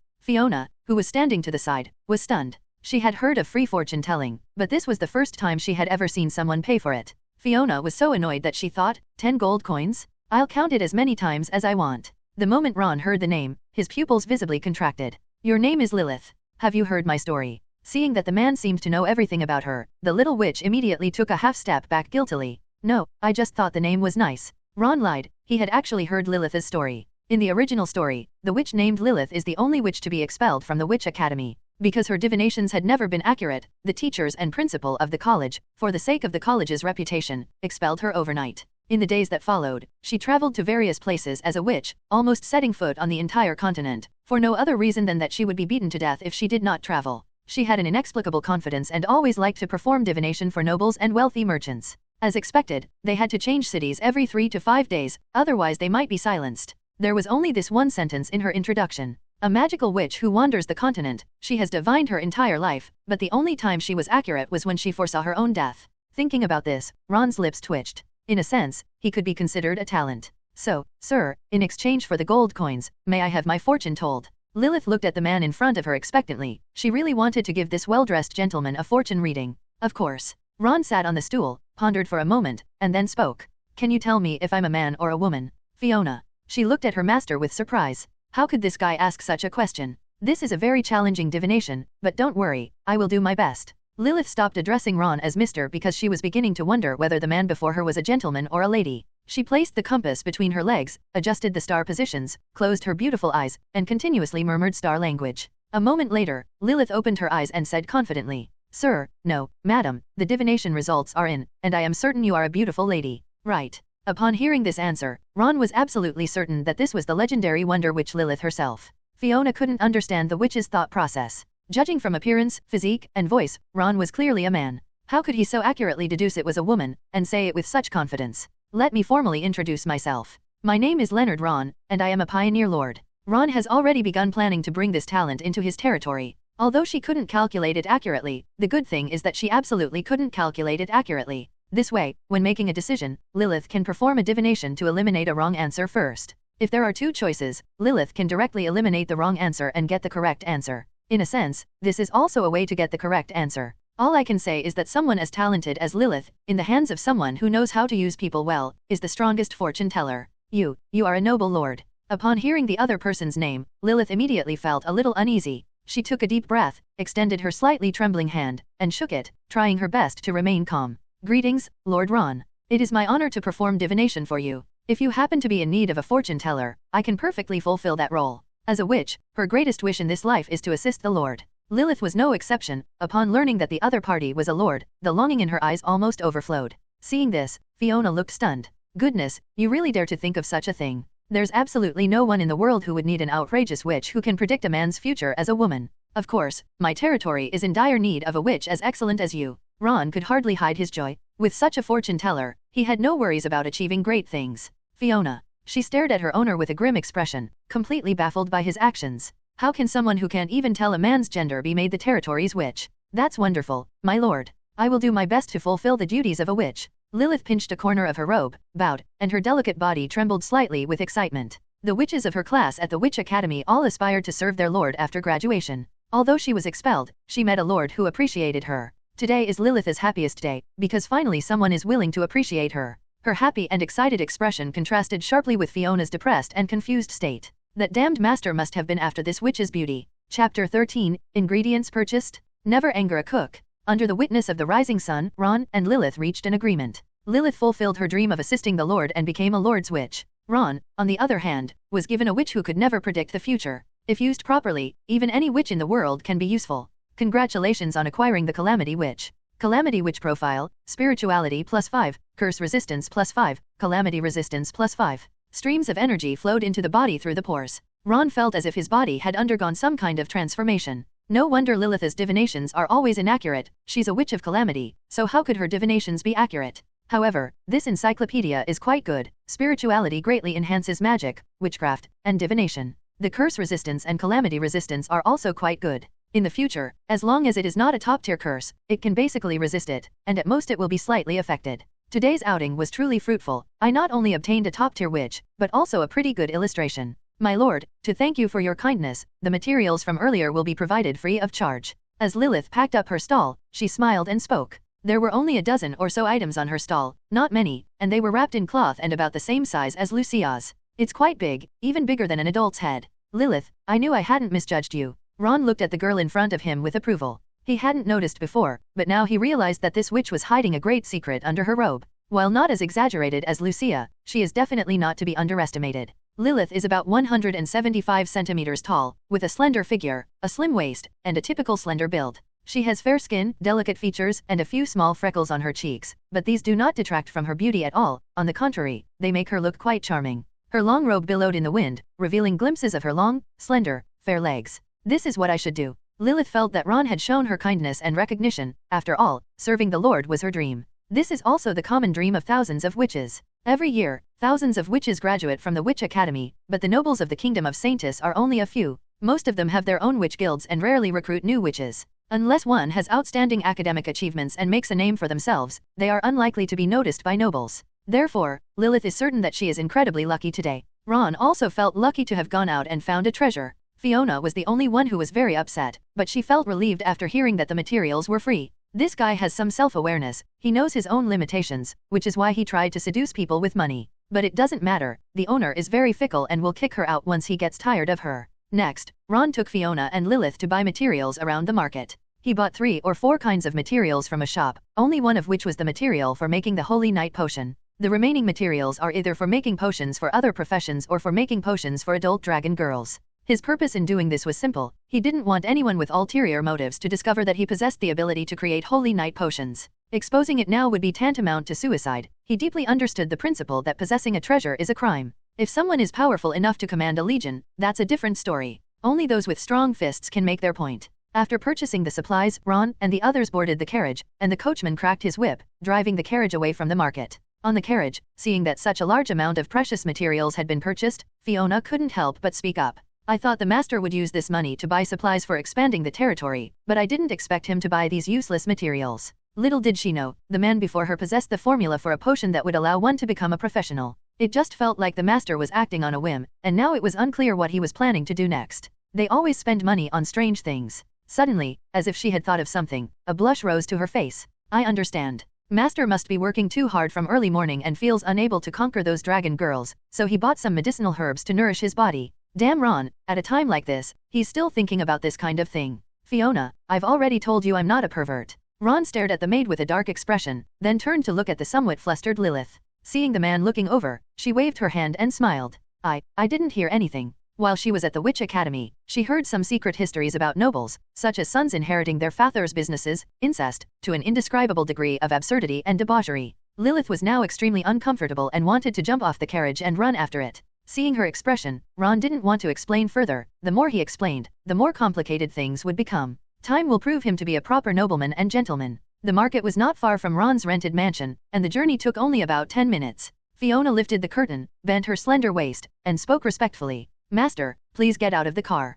who was standing to the side, was stunned. She had heard of free fortune telling, but this was the first time she had ever seen someone pay for it. Fiona was so annoyed that she thought, 10 gold coins? I'll count it as many times as I want. The moment Ron heard the name, his pupils visibly contracted. Your name is Lilith. Have you heard my story? Seeing that the man seemed to know everything about her, the little witch immediately took a half step back guiltily. No, I just thought the name was nice. Ron lied, he had actually heard Lilith's story. In the original story, the witch named Lilith is the only witch to be expelled from the Witch Academy. Because her divinations had never been accurate, the teachers and principal of the college, for the sake of the college's reputation, expelled her overnight. In the days that followed, she traveled to various places as a witch, almost setting foot on the entire continent, for no other reason than that she would be beaten to death if she did not travel. She had an inexplicable confidence and always liked to perform divination for nobles and wealthy merchants. As expected, they had to change cities every 3 to 5 days, otherwise they might be silenced. There was only this one sentence in her introduction. A magical witch who wanders the continent, she has divined her entire life, but the only time she was accurate was when she foresaw her own death. Thinking about this, Ron's lips twitched. In a sense, he could be considered a talent. So, sir, in exchange for the gold coins, may I have my fortune told? Lilith looked at the man in front of her expectantly. She really wanted to give this well-dressed gentleman a fortune reading. Of course. Ron sat on the stool, pondered for a moment, and then spoke. Can you tell me if I'm a man or a woman? Fiona. She looked at her master with surprise. How could this guy ask such a question? This is a very challenging divination, but don't worry, I will do my best. Lilith stopped addressing Ron as Mr. because she was beginning to wonder whether the man before her was a gentleman or a lady. She placed the compass between her legs, adjusted the star positions, closed her beautiful eyes, and continuously murmured star language. A moment later, Lilith opened her eyes and said confidently, Sir, no, madam, the divination results are in, and I am certain you are a beautiful lady. Right. Upon hearing this answer, Ron was absolutely certain that this was the legendary Wonder Witch Lilith herself. Fiona couldn't understand the witch's thought process. Judging from appearance, physique, and voice, Ron was clearly a man. How could he so accurately deduce it was a woman, and say it with such confidence? Let me formally introduce myself. My name is Leonard Ron, and I am a pioneer lord. Ron has already begun planning to bring this talent into his territory. Although she couldn't calculate it accurately, the good thing is that she absolutely couldn't calculate it accurately. This way, when making a decision, Lilith can perform a divination to eliminate a wrong answer first. If there are two choices, Lilith can directly eliminate the wrong answer and get the correct answer. In a sense, this is also a way to get the correct answer. All I can say is that someone as talented as Lilith, in the hands of someone who knows how to use people well, is the strongest fortune teller. You are a noble lord. Upon hearing the other person's name, Lilith immediately felt a little uneasy. She took a deep breath, extended her slightly trembling hand, and shook it, trying her best to remain calm. Greetings, Lord Ron. It is my honor to perform divination for you. If you happen to be in need of a fortune teller, I can perfectly fulfill that role. As a witch, her greatest wish in this life is to assist the Lord. Lilith was no exception. Upon learning that the other party was a lord, the longing in her eyes almost overflowed. Seeing this, Fiona looked stunned. Goodness, you really dare to think of such a thing. There's absolutely no one in the world who would need an outrageous witch who can predict a man's future as a woman. Of course, my territory is in dire need of a witch as excellent as you. Ron could hardly hide his joy. With such a fortune teller, he had no worries about achieving great things. Fiona. She stared at her owner with a grim expression, completely baffled by his actions. How can someone who can't even tell a man's gender be made the territory's witch? That's wonderful, my lord. I will do my best to fulfill the duties of a witch. Lilith pinched a corner of her robe, bowed, and her delicate body trembled slightly with excitement. The witches of her class at the Witch Academy all aspired to serve their lord after graduation. Although she was expelled, she met a lord who appreciated her. Today is Lilith's happiest day, because finally someone is willing to appreciate her. Her happy and excited expression contrasted sharply with Fiona's depressed and confused state. That damned master must have been after this witch's beauty. Chapter 13, Ingredients Purchased? Never anger a cook. Under the witness of the rising sun, Ron and Lilith reached an agreement. Lilith fulfilled her dream of assisting the Lord and became a Lord's witch. Ron, on the other hand, was given a witch who could never predict the future. If used properly, even any witch in the world can be useful. Congratulations on acquiring the Calamity Witch. Calamity Witch Profile, Spirituality +5, Curse Resistance +5, Calamity Resistance +5. Streams of energy flowed into the body through the pores. Ron felt as if his body had undergone some kind of transformation. No wonder Lilith's divinations are always inaccurate. She's a witch of calamity, so how could her divinations be accurate? However, this encyclopedia is quite good. Spirituality greatly enhances magic, witchcraft, and divination. The curse resistance and calamity resistance are also quite good. In the future, as long as it is not a top-tier curse, it can basically resist it, and at most it will be slightly affected. Today's outing was truly fruitful. I not only obtained a top-tier witch, but also a pretty good illustration. My lord, to thank you for your kindness, the materials from earlier will be provided free of charge. As Lilith packed up her stall, she smiled and spoke. There were only a dozen or so items on her stall, not many, and they were wrapped in cloth and about the same size as Lucia's. It's quite big, even bigger than an adult's head. Lilith, I knew I hadn't misjudged you. Ron looked at the girl in front of him with approval. He hadn't noticed before, but now he realized that this witch was hiding a great secret under her robe. While not as exaggerated as Lucia, she is definitely not to be underestimated. Lilith is about 175 centimeters tall, with a slender figure, a slim waist, and a typical slender build. She has fair skin, delicate features, and a few small freckles on her cheeks, but these do not detract from her beauty at all. On the contrary, they make her look quite charming. Her long robe billowed in the wind, revealing glimpses of her long, slender, fair legs. This is what I should do. Lilith felt that Ron had shown her kindness and recognition. After all, serving the Lord was her dream. This is also the common dream of thousands of witches. Every year, thousands of witches graduate from the Witch Academy, but the nobles of the Kingdom of Saintis are only a few. Most of them have their own witch guilds and rarely recruit new witches. Unless one has outstanding academic achievements and makes a name for themselves, they are unlikely to be noticed by nobles. Therefore, Lilith is certain that she is incredibly lucky today. Ron also felt lucky to have gone out and found a treasure. Fiona was the only one who was very upset, but she felt relieved after hearing that the materials were free. This guy has some self-awareness. He knows his own limitations, which is why he tried to seduce people with money. But it doesn't matter. The owner is very fickle and will kick her out once he gets tired of her. Next, Ron took Fiona and Lilith to buy materials around the market. He bought 3 or 4 kinds of materials from a shop, only one of which was the material for making the Holy Night Potion. The remaining materials are either for making potions for other professions or for making potions for adult dragon girls. His purpose in doing this was simple. He didn't want anyone with ulterior motives to discover that he possessed the ability to create Holy Night Potions. Exposing it now would be tantamount to suicide. He deeply understood the principle that possessing a treasure is a crime. If someone is powerful enough to command a legion, that's a different story. Only those with strong fists can make their point. After purchasing the supplies, Ron and the others boarded the carriage, and the coachman cracked his whip, driving the carriage away from the market. On the carriage, seeing that such a large amount of precious materials had been purchased, Fiona couldn't help but speak up. I thought the master would use this money to buy supplies for expanding the territory, but I didn't expect him to buy these useless materials. Little did she know, the man before her possessed the formula for a potion that would allow one to become a professional. It just felt like the master was acting on a whim, and now it was unclear what he was planning to do next. They always spend money on strange things. Suddenly, as if she had thought of something, a blush rose to her face. I understand. Master must be working too hard from early morning and feels unable to conquer those dragon girls, so he bought some medicinal herbs to nourish his body. Damn Ron, at a time like this, he's still thinking about this kind of thing. Fiona, I've already told you I'm not a pervert. Ron stared at the maid with a dark expression, then turned to look at the somewhat flustered Lilith. Seeing the man looking over, she waved her hand and smiled. I didn't hear anything. While she was at the Witch Academy, she heard some secret histories about nobles, such as sons inheriting their father's businesses, incest, to an indescribable degree of absurdity and debauchery. Lilith was now extremely uncomfortable and wanted to jump off the carriage and run after it. Seeing her expression, Ron didn't want to explain further. The more he explained, the more complicated things would become. Time will prove him to be a proper nobleman and gentleman. The market was not far from Ron's rented mansion, and the journey took only about 10 minutes. Fiona lifted the curtain, bent her slender waist, and spoke respectfully. Master, please get out of the car.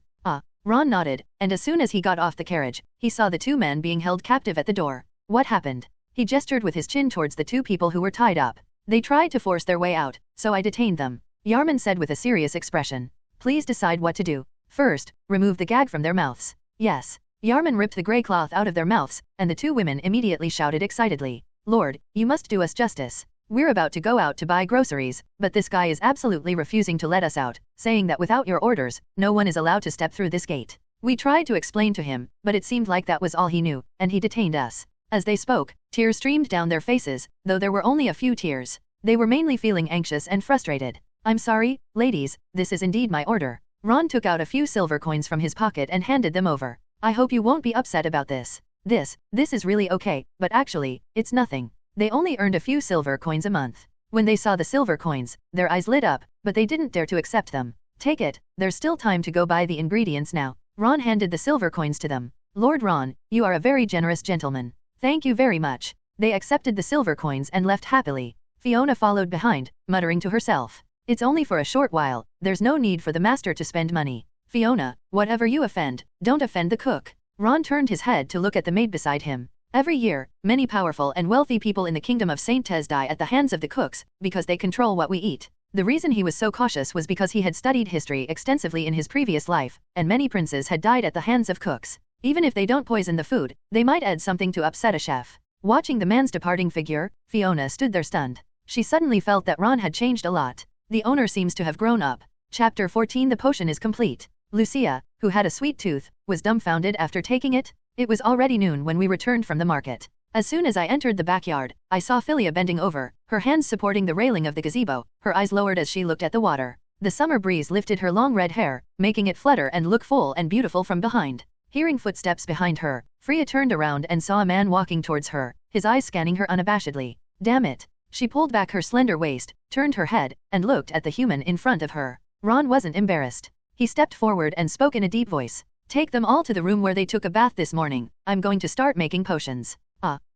Ron nodded, and as soon as he got off the carriage, he saw the two men being held captive at the door. What happened? He gestured with his chin towards the two people who were tied up. They tried to force their way out, so I detained them. Yarman said with a serious expression. Please decide what to do. First, remove the gag from their mouths. Yes. Yarman ripped the grey cloth out of their mouths, and the two women immediately shouted excitedly. Lord, you must do us justice. We're about to go out to buy groceries, but this guy is absolutely refusing to let us out, saying that without your orders, no one is allowed to step through this gate. We tried to explain to him, but it seemed like that was all he knew, and he detained us. As they spoke, tears streamed down their faces, though there were only a few tears. They were mainly feeling anxious and frustrated. I'm sorry, ladies, this is indeed my order. Ron took out a few silver coins from his pocket and handed them over. I hope you won't be upset about this. This is really okay, but actually, it's nothing. They only earned a few silver coins a month. When they saw the silver coins, their eyes lit up, but they didn't dare to accept them. Take it, there's still time to go buy the ingredients now. Ron handed the silver coins to them. Lord Ron, you are a very generous gentleman. Thank you very much. They accepted the silver coins and left happily. Fiona followed behind, muttering to herself. It's only for a short while, there's no need for the master to spend money. Fiona, whatever you offend, don't offend the cook. Ron turned his head to look at the maid beside him. Every year, many powerful and wealthy people in the kingdom of Saint Tez die at the hands of the cooks, because they control what we eat. The reason he was so cautious was because he had studied history extensively in his previous life, and many princes had died at the hands of cooks. Even if they don't poison the food, they might add something to upset a chef. Watching the man's departing figure, Fiona stood there stunned. She suddenly felt that Ron had changed a lot. The owner seems to have grown up. Chapter 14. The potion is complete. Lucia, who had a sweet tooth, was dumbfounded after taking it. It was already noon when we returned from the market. As soon as I entered the backyard, I saw Philia bending over, her hands supporting the railing of the gazebo, her eyes lowered as she looked at the water. The summer breeze lifted her long red hair, making it flutter and look full and beautiful from behind. Hearing footsteps behind her, Freya turned around and saw a man walking towards her, his eyes scanning her unabashedly. Damn it! She pulled back her slender waist, turned her head, and looked at the human in front of her. Ron wasn't embarrassed. He stepped forward and spoke in a deep voice. Take them all to the room where they took a bath this morning. I'm going to start making potions.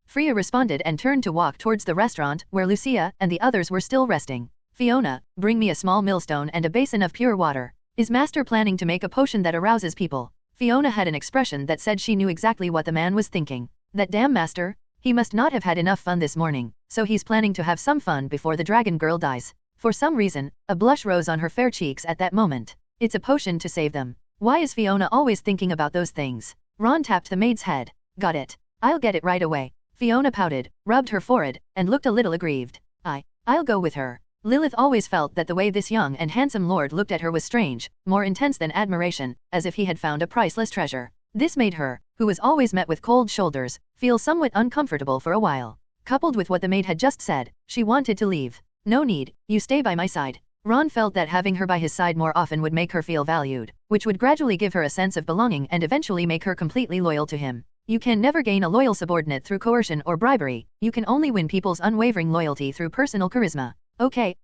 Freya responded and turned to walk towards the restaurant where Lucia and the others were still resting. Fiona, bring me a small millstone and a basin of pure water. Is Master planning to make a potion that arouses people? Fiona had an expression that said she knew exactly what the man was thinking. That damn Master? He must not have had enough fun this morning, so he's planning to have some fun before the dragon girl dies. For some reason, a blush rose on her fair cheeks at that moment. It's a potion to save them. Why is Fiona always thinking about those things? Ron tapped the maid's head. Got it. I'll get it right away. Fiona pouted, rubbed her forehead, and looked a little aggrieved. I'll go with her. Lilith always felt that the way this young and handsome lord looked at her was strange, more intense than admiration, as if he had found a priceless treasure. This made her, who was always met with cold shoulders, feel somewhat uncomfortable for a while. Coupled with what the maid had just said, she wanted to leave. No need, you stay by my side. Ron felt that having her by his side more often would make her feel valued, which would gradually give her a sense of belonging and eventually make her completely loyal to him. You can never gain a loyal subordinate through coercion or bribery. You can only win people's unwavering loyalty through personal charisma. Okay.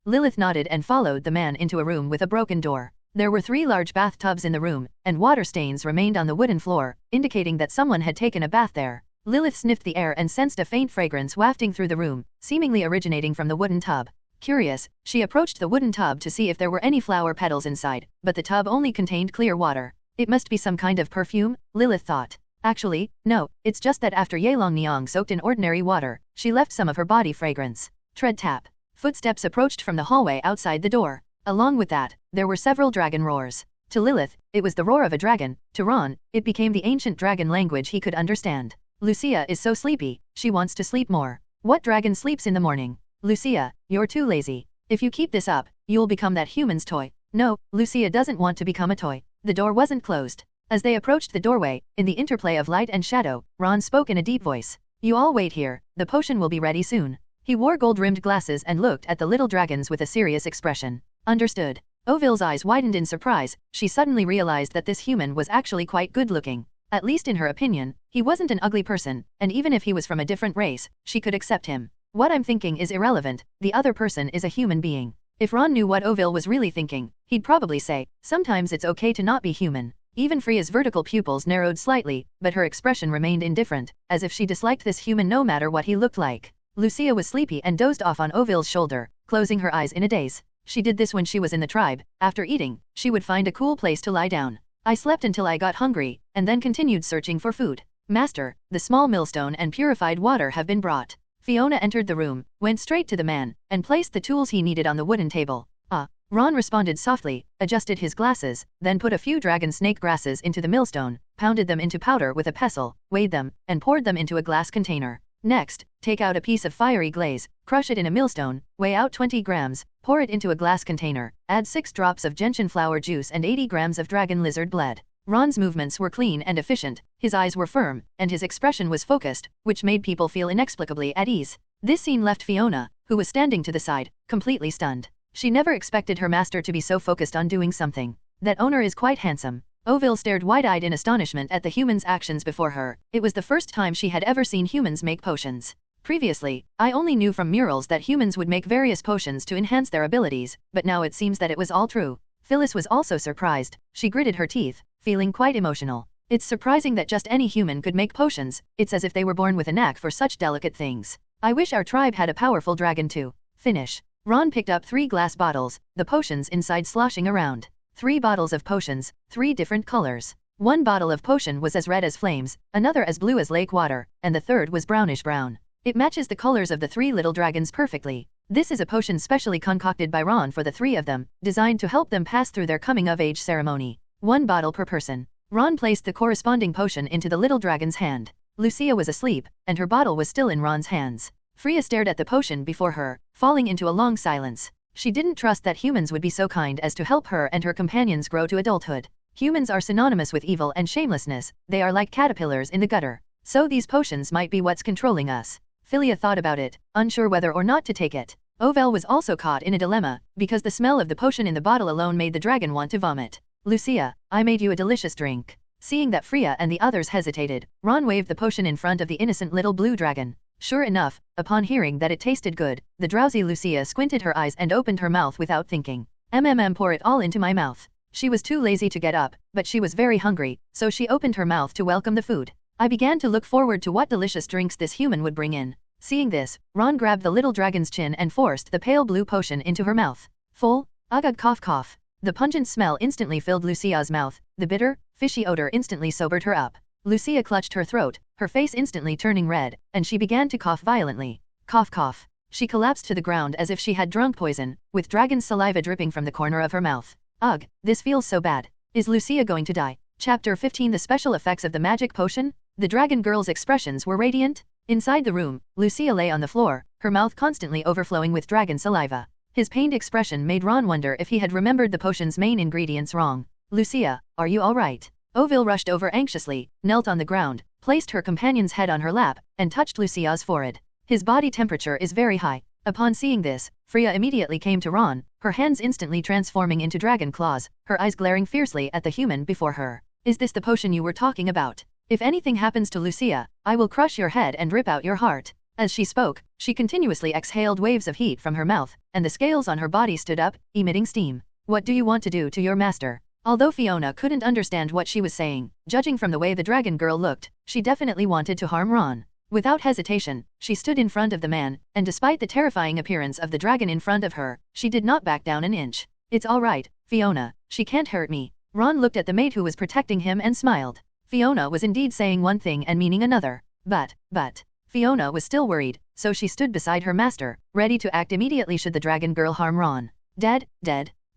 Lilith nodded and followed the man into a room with a broken door. There were 3 large bathtubs in the room, and water stains remained on the wooden floor, indicating that someone had taken a bath there. Lilith sniffed the air and sensed a faint fragrance wafting through the room, seemingly originating from the wooden tub. Curious, she approached the wooden tub to see if there were any flower petals inside, but the tub only contained clear water. It must be some kind of perfume, Lilith thought. Actually, no, it's just that after Yelong Niang soaked in ordinary water, she left some of her body fragrance. Tread tap. Footsteps approached from the hallway outside the door. Along with that, there were several dragon roars. To Lilith, it was the roar of a dragon. To Ron, it became the ancient dragon language he could understand. Lucia is so sleepy, she wants to sleep more. What dragon sleeps in the morning? Lucia, you're too lazy. If you keep this up, you'll become that human's toy. No, Lucia doesn't want to become a toy. The door wasn't closed. As they approached the doorway, in the interplay of light and shadow, Ron spoke in a deep voice. You all wait here, the potion will be ready soon. He wore gold-rimmed glasses and looked at the little dragons with a serious expression. Understood. Oville's eyes widened in surprise. She suddenly realized that this human was actually quite good-looking. At least in her opinion, he wasn't an ugly person, and even if he was from a different race, she could accept him. What I'm thinking is irrelevant, the other person is a human being. If Ron knew what Oville was really thinking, he'd probably say, sometimes it's okay to not be human. Even Freya's vertical pupils narrowed slightly, but her expression remained indifferent, as if she disliked this human no matter what he looked like. Lucia was sleepy and dozed off on Oville's shoulder, closing her eyes in a daze. She did this when she was in the tribe. After eating, she would find a cool place to lie down. I slept until I got hungry, and then continued searching for food. Master, the small millstone and purified water have been brought. Fiona entered the room, went straight to the man, and placed the tools he needed on the wooden table. Ron responded softly, adjusted his glasses, then put a few dragon snake grasses into the millstone, pounded them into powder with a pestle, weighed them, and poured them into a glass container. Next, take out a piece of fiery glaze, crush it in a millstone, weigh out 20 grams, pour it into a glass container, add 6 drops of gentian flower juice and 80 grams of dragon lizard blood. Ron's movements were clean and efficient, his eyes were firm, and his expression was focused, which made people feel inexplicably at ease. This scene left Fiona, who was standing to the side, completely stunned. She never expected her master to be so focused on doing something. That owner is quite handsome. Oville stared wide-eyed in astonishment at the human's actions before her. It was the first time she had ever seen humans make potions. Previously, I only knew from murals that humans would make various potions to enhance their abilities, but now it seems that it was all true. Phyllis was also surprised. She gritted her teeth, feeling quite emotional. It's surprising that just any human could make potions. It's as if they were born with a knack for such delicate things. I wish our tribe had a powerful dragon too. Finish. Ron picked up 3 glass bottles, the potions inside sloshing around. 3 bottles of potions, 3 different colors. One bottle of potion was as red as flames, another as blue as lake water, and the third was brownish brown. It matches the colors of the 3 little dragons perfectly. This is a potion specially concocted by Ron for the 3 of them, designed to help them pass through their coming-of-age ceremony. 1 bottle per person. Ron placed the corresponding potion into the little dragon's hand. Lucia was asleep, and her bottle was still in Ron's hands. Freya stared at the potion before her, falling into a long silence. She didn't trust that humans would be so kind as to help her and her companions grow to adulthood. Humans are synonymous with evil and shamelessness, they are like caterpillars in the gutter. So these potions might be what's controlling us. Philia thought about it, unsure whether or not to take it. Oville was also caught in a dilemma, because the smell of the potion in the bottle alone made the dragon want to vomit. Lucia, I made you a delicious drink. Seeing that Freya and the others hesitated, Ron waved the potion in front of the innocent little blue dragon. Sure enough, upon hearing that it tasted good, the drowsy Lucia squinted her eyes and opened her mouth without thinking. Pour it all into my mouth. She was too lazy to get up, but she was very hungry, so she opened her mouth to welcome the food. I began to look forward to what delicious drinks this human would bring in. Seeing this, Ron grabbed the little dragon's chin and forced the pale blue potion into her mouth. Full? Ugh, cough cough. The pungent smell instantly filled Lucia's mouth. The bitter, fishy odor instantly sobered her up. Lucia clutched her throat, her face instantly turning red, and she began to cough violently. Cough cough. She collapsed to the ground as if she had drunk poison, with dragon's saliva dripping from the corner of her mouth. Ugh, this feels so bad. Is Lucia going to die? Chapter 15 The special effects of the magic potion? The dragon girl's expressions were radiant. Inside the room, Lucia lay on the floor, her mouth constantly overflowing with dragon saliva. His pained expression made Ron wonder if he had remembered the potion's main ingredients wrong. Lucia, are you all right? Oville rushed over anxiously, knelt on the ground, placed her companion's head on her lap, and touched Lucia's forehead. His body temperature is very high. Upon seeing this, Freya immediately came to Ron, her hands instantly transforming into dragon claws, her eyes glaring fiercely at the human before her. Is this the potion you were talking about? If anything happens to Lucia, I will crush your head and rip out your heart. As she spoke, she continuously exhaled waves of heat from her mouth, and the scales on her body stood up, emitting steam. What do you want to do to your master? Although Fiona couldn't understand what she was saying, judging from the way the dragon girl looked, she definitely wanted to harm Ron. Without hesitation, she stood in front of the man, and despite the terrifying appearance of the dragon in front of her, she did not back down an inch. It's all right, Fiona, she can't hurt me. Ron looked at the maid who was protecting him and smiled. Fiona was indeed saying one thing and meaning another. But, Fiona was still worried, so she stood beside her master, ready to act immediately should the dragon girl harm Ron. Dead?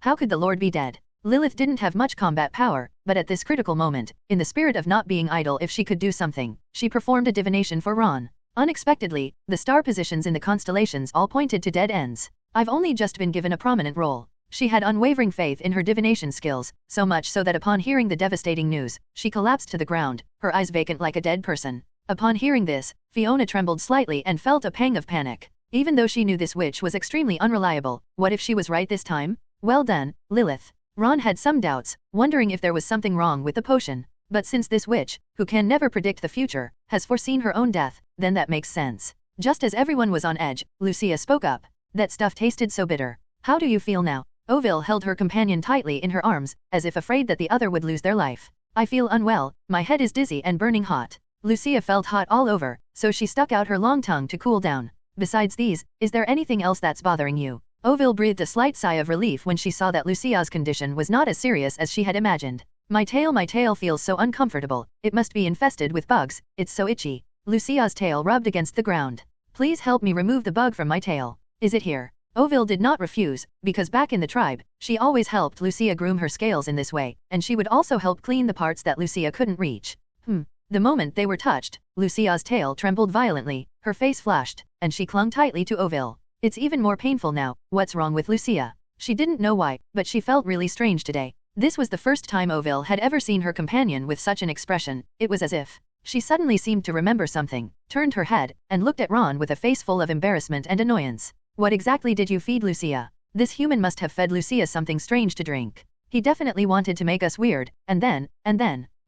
How could the lord be dead? Lilith didn't have much combat power, but at this critical moment, in the spirit of not being idle if she could do something, she performed a divination for Ron. Unexpectedly, the star positions in the constellations all pointed to dead ends. I've only just been given a prominent role. She had unwavering faith in her divination skills, so much so that upon hearing the devastating news, she collapsed to the ground, her eyes vacant like a dead person. Upon hearing this, Fiona trembled slightly and felt a pang of panic. Even though she knew this witch was extremely unreliable, what if she was right this time? Well done, Lilith. Ron had some doubts, wondering if there was something wrong with the potion. But since this witch, who can never predict the future, has foreseen her own death, then that makes sense. Just as everyone was on edge, Lucia spoke up. That stuff tasted so bitter. How do you feel now? Oville held her companion tightly in her arms, as if afraid that the other would lose their life. I feel unwell, my head is dizzy and burning hot. Lucia felt hot all over, so she stuck out her long tongue to cool down. Besides these, is there anything else that's bothering you? Oville breathed a slight sigh of relief when she saw that Lucia's condition was not as serious as she had imagined. My tail feels so uncomfortable, it must be infested with bugs, it's so itchy. Lucia's tail rubbed against the ground. Please help me remove the bug from my tail. Is it here? Oville did not refuse, because back in the tribe, she always helped Lucia groom her scales in this way, and she would also help clean the parts that Lucia couldn't reach. The moment they were touched, Lucia's tail trembled violently, her face flashed, and she clung tightly to Oville. It's even more painful now. What's wrong with Lucia? She didn't know why, but she felt really strange today. This was the first time Oville had ever seen her companion with such an expression. It was as if she suddenly seemed to remember something, turned her head, and looked at Ron with a face full of embarrassment and annoyance. What exactly did you feed Lucia? This human must have fed Lucia something strange to drink. He definitely wanted to make us weird, and then,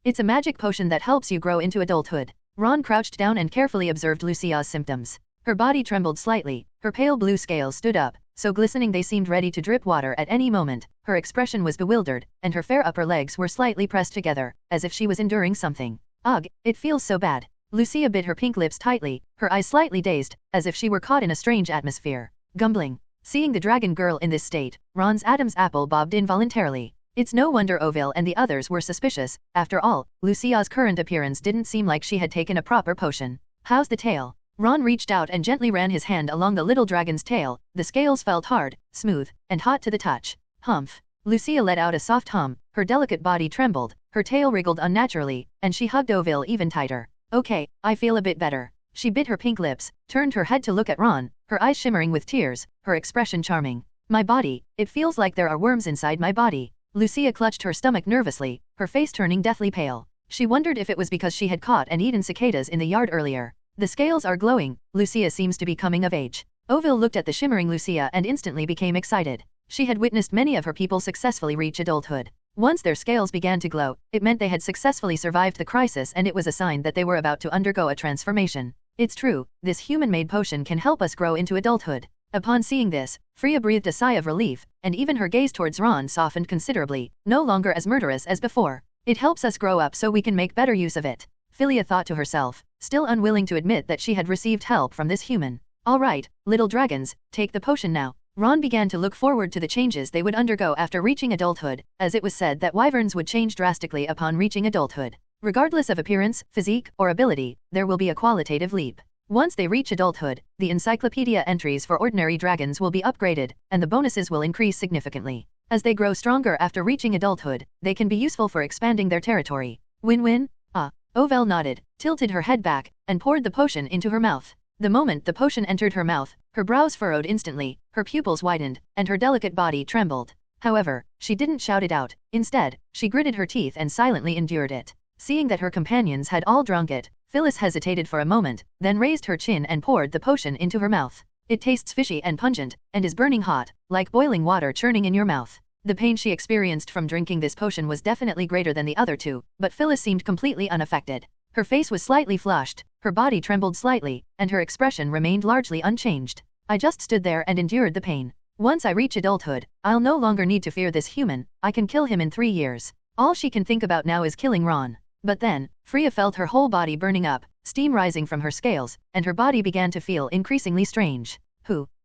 it's a magic potion that helps you grow into adulthood. Ron crouched down and carefully observed Lucia's symptoms. Her body trembled slightly, her pale blue scales stood up, so glistening they seemed ready to drip water at any moment. Her expression was bewildered, and her fair upper legs were slightly pressed together, as if she was enduring something. Ugh, it feels so bad. Lucia bit her pink lips tightly, her eyes slightly dazed, as if she were caught in a strange atmosphere. Gumbling. Seeing the dragon girl in this state, Ron's Adam's apple bobbed involuntarily. It's no wonder Oville and the others were suspicious. After all, Lucia's current appearance didn't seem like she had taken a proper potion. How's the tail? Ron reached out and gently ran his hand along the little dragon's tail. The scales felt hard, smooth, and hot to the touch. Humph. Lucia let out a soft hum, her delicate body trembled, her tail wriggled unnaturally, and she hugged Oville even tighter. Okay, I feel a bit better. She bit her pink lips, turned her head to look at Ron, her eyes shimmering with tears, her expression charming. My body, it feels like there are worms inside my body. Lucia clutched her stomach nervously, her face turning deathly pale. She wondered if it was because she had caught and eaten cicadas in the yard earlier. The scales are glowing. Lucia seems to be coming of age. Oville looked at the shimmering Lucia and instantly became excited. She had witnessed many of her people successfully reach adulthood. Once their scales began to glow, it meant they had successfully survived the crisis, and it was a sign that they were about to undergo a transformation. It's true, this human-made potion can help us grow into adulthood. Upon seeing this, Freya breathed a sigh of relief, and even her gaze towards Ron softened considerably, no longer as murderous as before. It helps us grow up so we can make better use of it. Philia thought to herself, still unwilling to admit that she had received help from this human. All right, little dragons, take the potion now. Ron began to look forward to the changes they would undergo after reaching adulthood, as it was said that wyverns would change drastically upon reaching adulthood. Regardless of appearance, physique, or ability, there will be a qualitative leap. Once they reach adulthood, the encyclopedia entries for ordinary dragons will be upgraded, and the bonuses will increase significantly. As they grow stronger after reaching adulthood, they can be useful for expanding their territory. Win-win? Oville nodded, tilted her head back, and poured the potion into her mouth. The moment the potion entered her mouth, her brows furrowed instantly, her pupils widened, and her delicate body trembled. However, she didn't shout it out. Instead, she gritted her teeth and silently endured it. Seeing that her companions had all drunk it, Phyllis hesitated for a moment, then raised her chin and poured the potion into her mouth. It tastes fishy and pungent, and is burning hot, like boiling water churning in your mouth. The pain she experienced from drinking this potion was definitely greater than the other two, but Phyllis seemed completely unaffected. Her face was slightly flushed, her body trembled slightly, and her expression remained largely unchanged. I just stood there and endured the pain. Once I reach adulthood, I'll no longer need to fear this human, I can kill him in 3 years. All she can think about now is killing Ron. But then, Freya felt her whole body burning up, steam rising from her scales, and her body began to feel increasingly strange.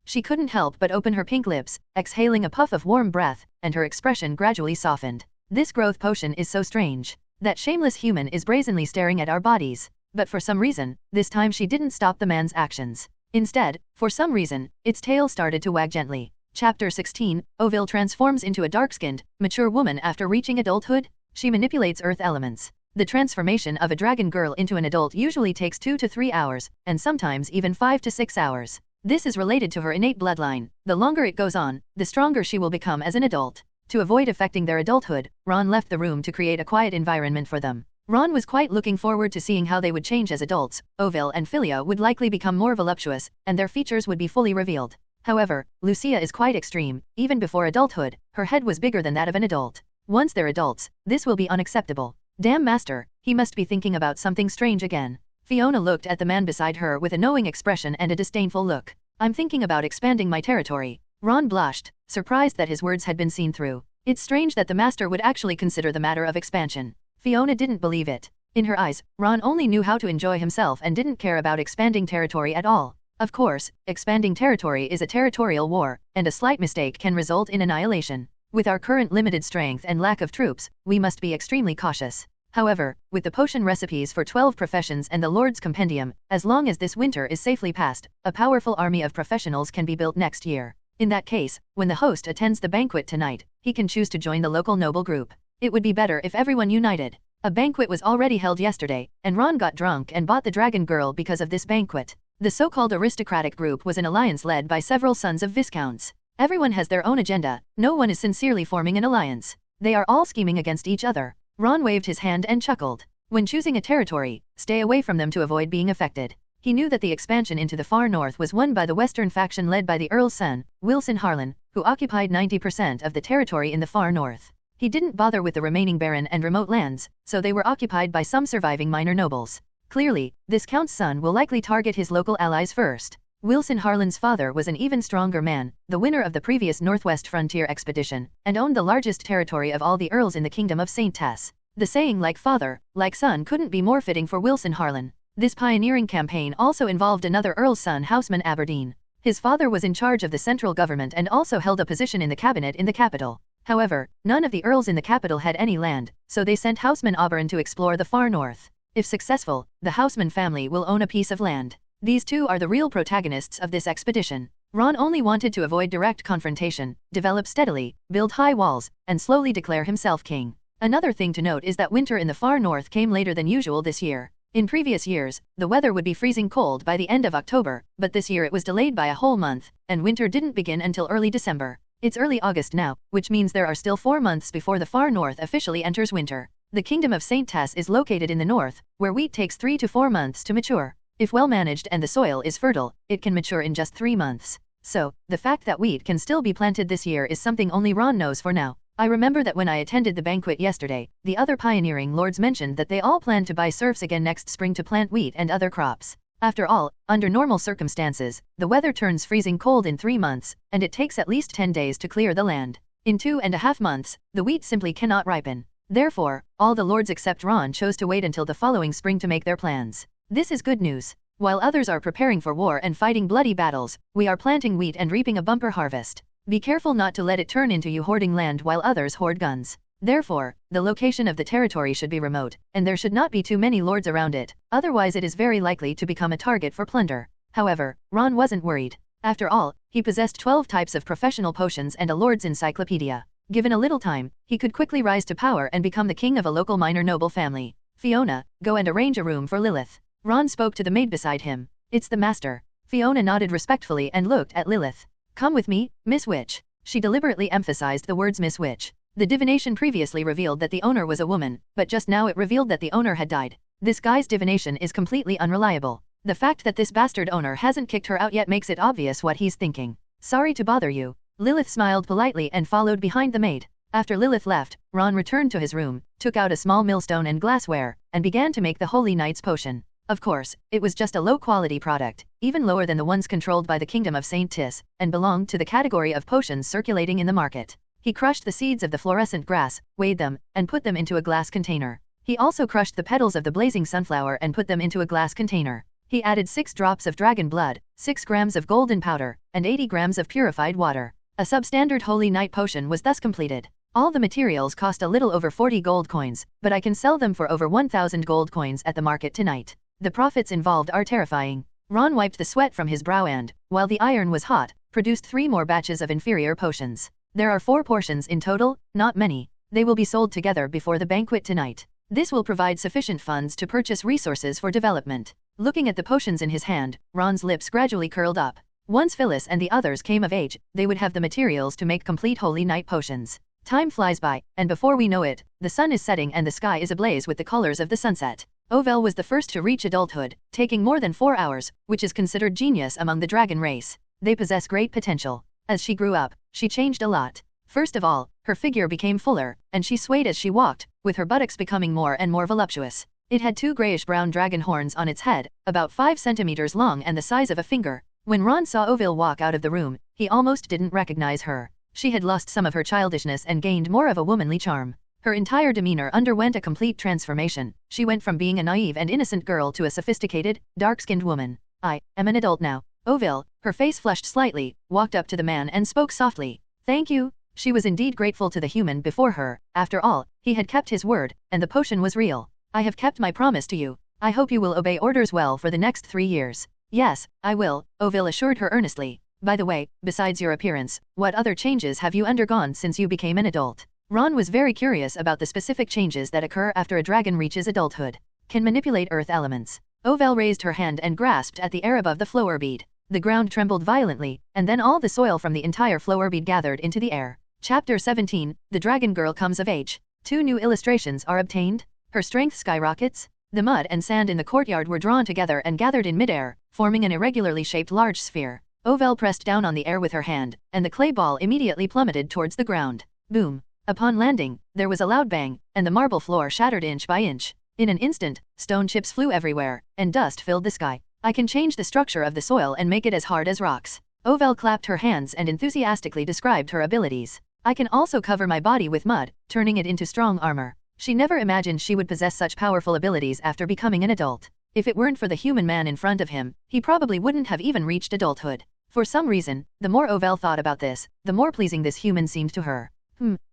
She couldn't help but open her pink lips, exhaling a puff of warm breath, and her expression gradually softened. This growth potion is so strange. That shameless human is brazenly staring at our bodies. But for some reason, this time she didn't stop the man's actions. Instead, for some reason, its tail started to wag gently. Chapter 16, Ovil transforms into a dark-skinned, mature woman after reaching adulthood. She manipulates earth elements. The transformation of a dragon girl into an adult usually takes 2 to 3 hours, and sometimes even 5 to 6 hours. This is related to her innate bloodline. The longer it goes on, the stronger she will become as an adult. To avoid affecting their adulthood, Ron left the room to create a quiet environment for them. Ron was quite looking forward to seeing how they would change as adults. Ovil and Philia would likely become more voluptuous, and their features would be fully revealed. However, Lucia is quite extreme. Even before adulthood, her head was bigger than that of an adult. Once they're adults, this will be unacceptable. Damn master, he must be thinking about something strange again. Fiona looked at the man beside her with a knowing expression and a disdainful look. I'm thinking about expanding my territory. Ron blushed, surprised that his words had been seen through. It's strange that the master would actually consider the matter of expansion. Fiona didn't believe it. In her eyes, Ron only knew how to enjoy himself and didn't care about expanding territory at all. Of course, expanding territory is a territorial war, and a slight mistake can result in annihilation. With our current limited strength and lack of troops, we must be extremely cautious. However, with the potion recipes for 12 professions and the Lord's Compendium, as long as this winter is safely passed, a powerful army of professionals can be built next year. In that case, when the host attends the banquet tonight, he can choose to join the local noble group. It would be better if everyone united. A banquet was already held yesterday, and Ron got drunk and bought the dragon girl because of this banquet. The so-called aristocratic group was an alliance led by several sons of viscounts. Everyone has their own agenda, no one is sincerely forming an alliance. They are all scheming against each other. Ron waved his hand and chuckled. When choosing a territory, stay away from them to avoid being affected. He knew that the expansion into the far north was won by the western faction led by the Earl's son, Wilson Harlan, who occupied 90% of the territory in the far north. He didn't bother with the remaining barren and remote lands, so they were occupied by some surviving minor nobles. Clearly, this count's son will likely target his local allies first. Wilson Harlan's father was an even stronger man, the winner of the previous Northwest Frontier expedition, and owned the largest territory of all the earls in the kingdom of St. Tess. The saying like father, like son couldn't be more fitting for Wilson Harlan. This pioneering campaign also involved another earl's son, Houseman Aberdeen. His father was in charge of the central government and also held a position in the cabinet in the capital. However, none of the earls in the capital had any land, so they sent Houseman Auburn to explore the far north. If successful, the Houseman family will own a piece of land. These two are the real protagonists of this expedition. Ron only wanted to avoid direct confrontation, develop steadily, build high walls, and slowly declare himself king. Another thing to note is that winter in the far north came later than usual this year. In previous years, the weather would be freezing cold by the end of October, but this year it was delayed by a whole month, and winter didn't begin until early December. It's early August now, which means there are still 4 months before the far north officially enters winter. The kingdom of St. Tess is located in the north, where wheat takes 3 to 4 months to mature. If well managed and the soil is fertile, it can mature in just 3 months. So, the fact that wheat can still be planted this year is something only Ron knows for now. I remember that when I attended the banquet yesterday, the other pioneering lords mentioned that they all plan to buy serfs again next spring to plant wheat and other crops. After all, under normal circumstances, the weather turns freezing cold in 3 months, and it takes at least 10 days to clear the land. In 2.5 months, the wheat simply cannot ripen. Therefore, all the lords except Ron chose to wait until the following spring to make their plans. This is good news. While others are preparing for war and fighting bloody battles, we are planting wheat and reaping a bumper harvest. Be careful not to let it turn into you hoarding land while others hoard guns. Therefore, the location of the territory should be remote, and there should not be too many lords around it, otherwise it is very likely to become a target for plunder. However, Ron wasn't worried. After all, he possessed 12 types of professional potions and a lord's encyclopedia. Given a little time, he could quickly rise to power and become the king of a local minor noble family. Fiona, go and arrange a room for Lilith. Ron spoke to the maid beside him. It's the master. Fiona nodded respectfully and looked at Lilith. Come with me, Miss Witch. She deliberately emphasized the words Miss Witch. The divination previously revealed that the owner was a woman, but just now it revealed that the owner had died. This guy's divination is completely unreliable. The fact that this bastard owner hasn't kicked her out yet makes it obvious what he's thinking. Sorry to bother you. Lilith smiled politely and followed behind the maid. After Lilith left, Ron returned to his room, took out a small millstone and glassware, and began to make the Holy Knight's potion. Of course, it was just a low-quality product, even lower than the ones controlled by the Kingdom of Saint Tis, and belonged to the category of potions circulating in the market. He crushed the seeds of the fluorescent grass, weighed them, and put them into a glass container. He also crushed the petals of the blazing sunflower and put them into a glass container. He added 6 drops of dragon blood, 6 grams of golden powder, and 80 grams of purified water. A substandard holy night potion was thus completed. All the materials cost a little over 40 gold coins, but I can sell them for over 1,000 gold coins at the market tonight. The profits involved are terrifying. Ron wiped the sweat from his brow and, while the iron was hot, produced 3 more batches of inferior potions. There are 4 portions in total, not many. They will be sold together before the banquet tonight. This will provide sufficient funds to purchase resources for development. Looking at the potions in his hand, Ron's lips gradually curled up. Once Phyllis and the others came of age, they would have the materials to make complete holy night potions. Time flies by, and before we know it, the sun is setting and the sky is ablaze with the colors of the sunset. Ovel was the first to reach adulthood, taking more than 4 hours, which is considered genius among the dragon race. They possess great potential. As she grew up, she changed a lot. First of all, her figure became fuller, and she swayed as she walked, with her buttocks becoming more and more voluptuous. It had 2 grayish-brown dragon horns on its head, about 5 centimeters long and the size of a finger. When Ron saw Ovel walk out of the room, he almost didn't recognize her. She had lost some of her childishness and gained more of a womanly charm. Her entire demeanor underwent a complete transformation. She went from being a naive and innocent girl to a sophisticated, dark-skinned woman. I am an adult now. Ovel, her face flushed slightly, walked up to the man and spoke softly. Thank you. She was indeed grateful to the human before her. After all, he had kept his word, and the potion was real. I have kept my promise to you. I hope you will obey orders well for the next 3 years. Yes, I will, Ovel assured her earnestly. By the way, besides your appearance, what other changes have you undergone since you became an adult? Ron was very curious about the specific changes that occur after a dragon reaches adulthood. Can manipulate earth elements. Ovel raised her hand and grasped at the air above the flower bead. The ground trembled violently, and then all the soil from the entire flower bead gathered into the air. Chapter 17, The Dragon Girl Comes of Age. 2 new illustrations are obtained. Her strength skyrockets. The mud and sand in the courtyard were drawn together and gathered in midair, forming an irregularly shaped large sphere. Ovel pressed down on the air with her hand, and the clay ball immediately plummeted towards the ground. Boom. Upon landing, there was a loud bang, and the marble floor shattered inch by inch. In an instant, stone chips flew everywhere, and dust filled the sky. I can change the structure of the soil and make it as hard as rocks. Ovel clapped her hands and enthusiastically described her abilities. I can also cover my body with mud, turning it into strong armor. She never imagined she would possess such powerful abilities after becoming an adult. If it weren't for the human man in front of him, he probably wouldn't have even reached adulthood. For some reason, the more Ovel thought about this, the more pleasing this human seemed to her.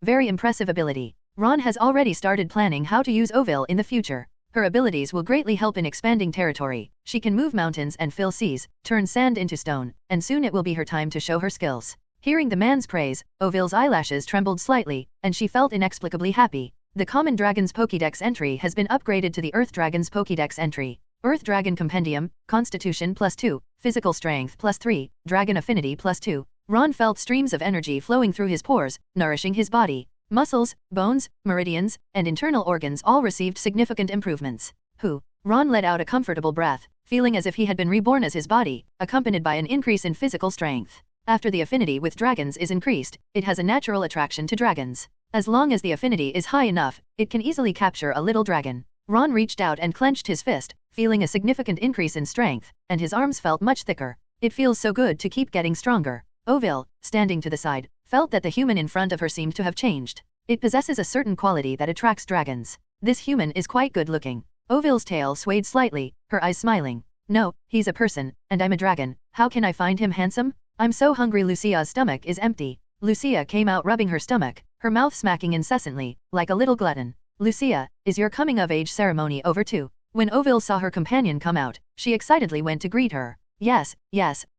Very impressive ability. Ron has already started planning how to use Ovel in the future. Her abilities will greatly help in expanding territory. She can move mountains and fill seas, turn sand into stone, and soon it will be her time to show her skills. Hearing the man's praise, Ovel's eyelashes trembled slightly, and she felt inexplicably happy. The Common Dragon's Pokédex entry has been upgraded to the Earth Dragon's Pokédex entry. Earth Dragon Compendium, Constitution +2, Physical Strength +3, Dragon Affinity +2. Ron felt streams of energy flowing through his pores, nourishing his body. Muscles, bones, meridians, and internal organs all received significant improvements. Ron let out a comfortable breath, feeling as if he had been reborn as his body, accompanied by an increase in physical strength. After the affinity with dragons is increased, it has a natural attraction to dragons. As long as the affinity is high enough, it can easily capture a little dragon. Ron reached out and clenched his fist, feeling a significant increase in strength, and his arms felt much thicker. It feels so good to keep getting stronger. Ovel, standing to the side, felt that the human in front of her seemed to have changed. It possesses a certain quality that attracts dragons. This human is quite good looking. Ovel's tail swayed slightly, her eyes smiling. No, he's a person, and I'm a dragon. How can I find him handsome? I'm so hungry. Lucia's stomach is empty. Lucia came out rubbing her stomach, her mouth smacking incessantly, like a little glutton. Lucia, is your coming-of-age ceremony over too? When Ovel saw her companion come out, she excitedly went to greet her. Yes,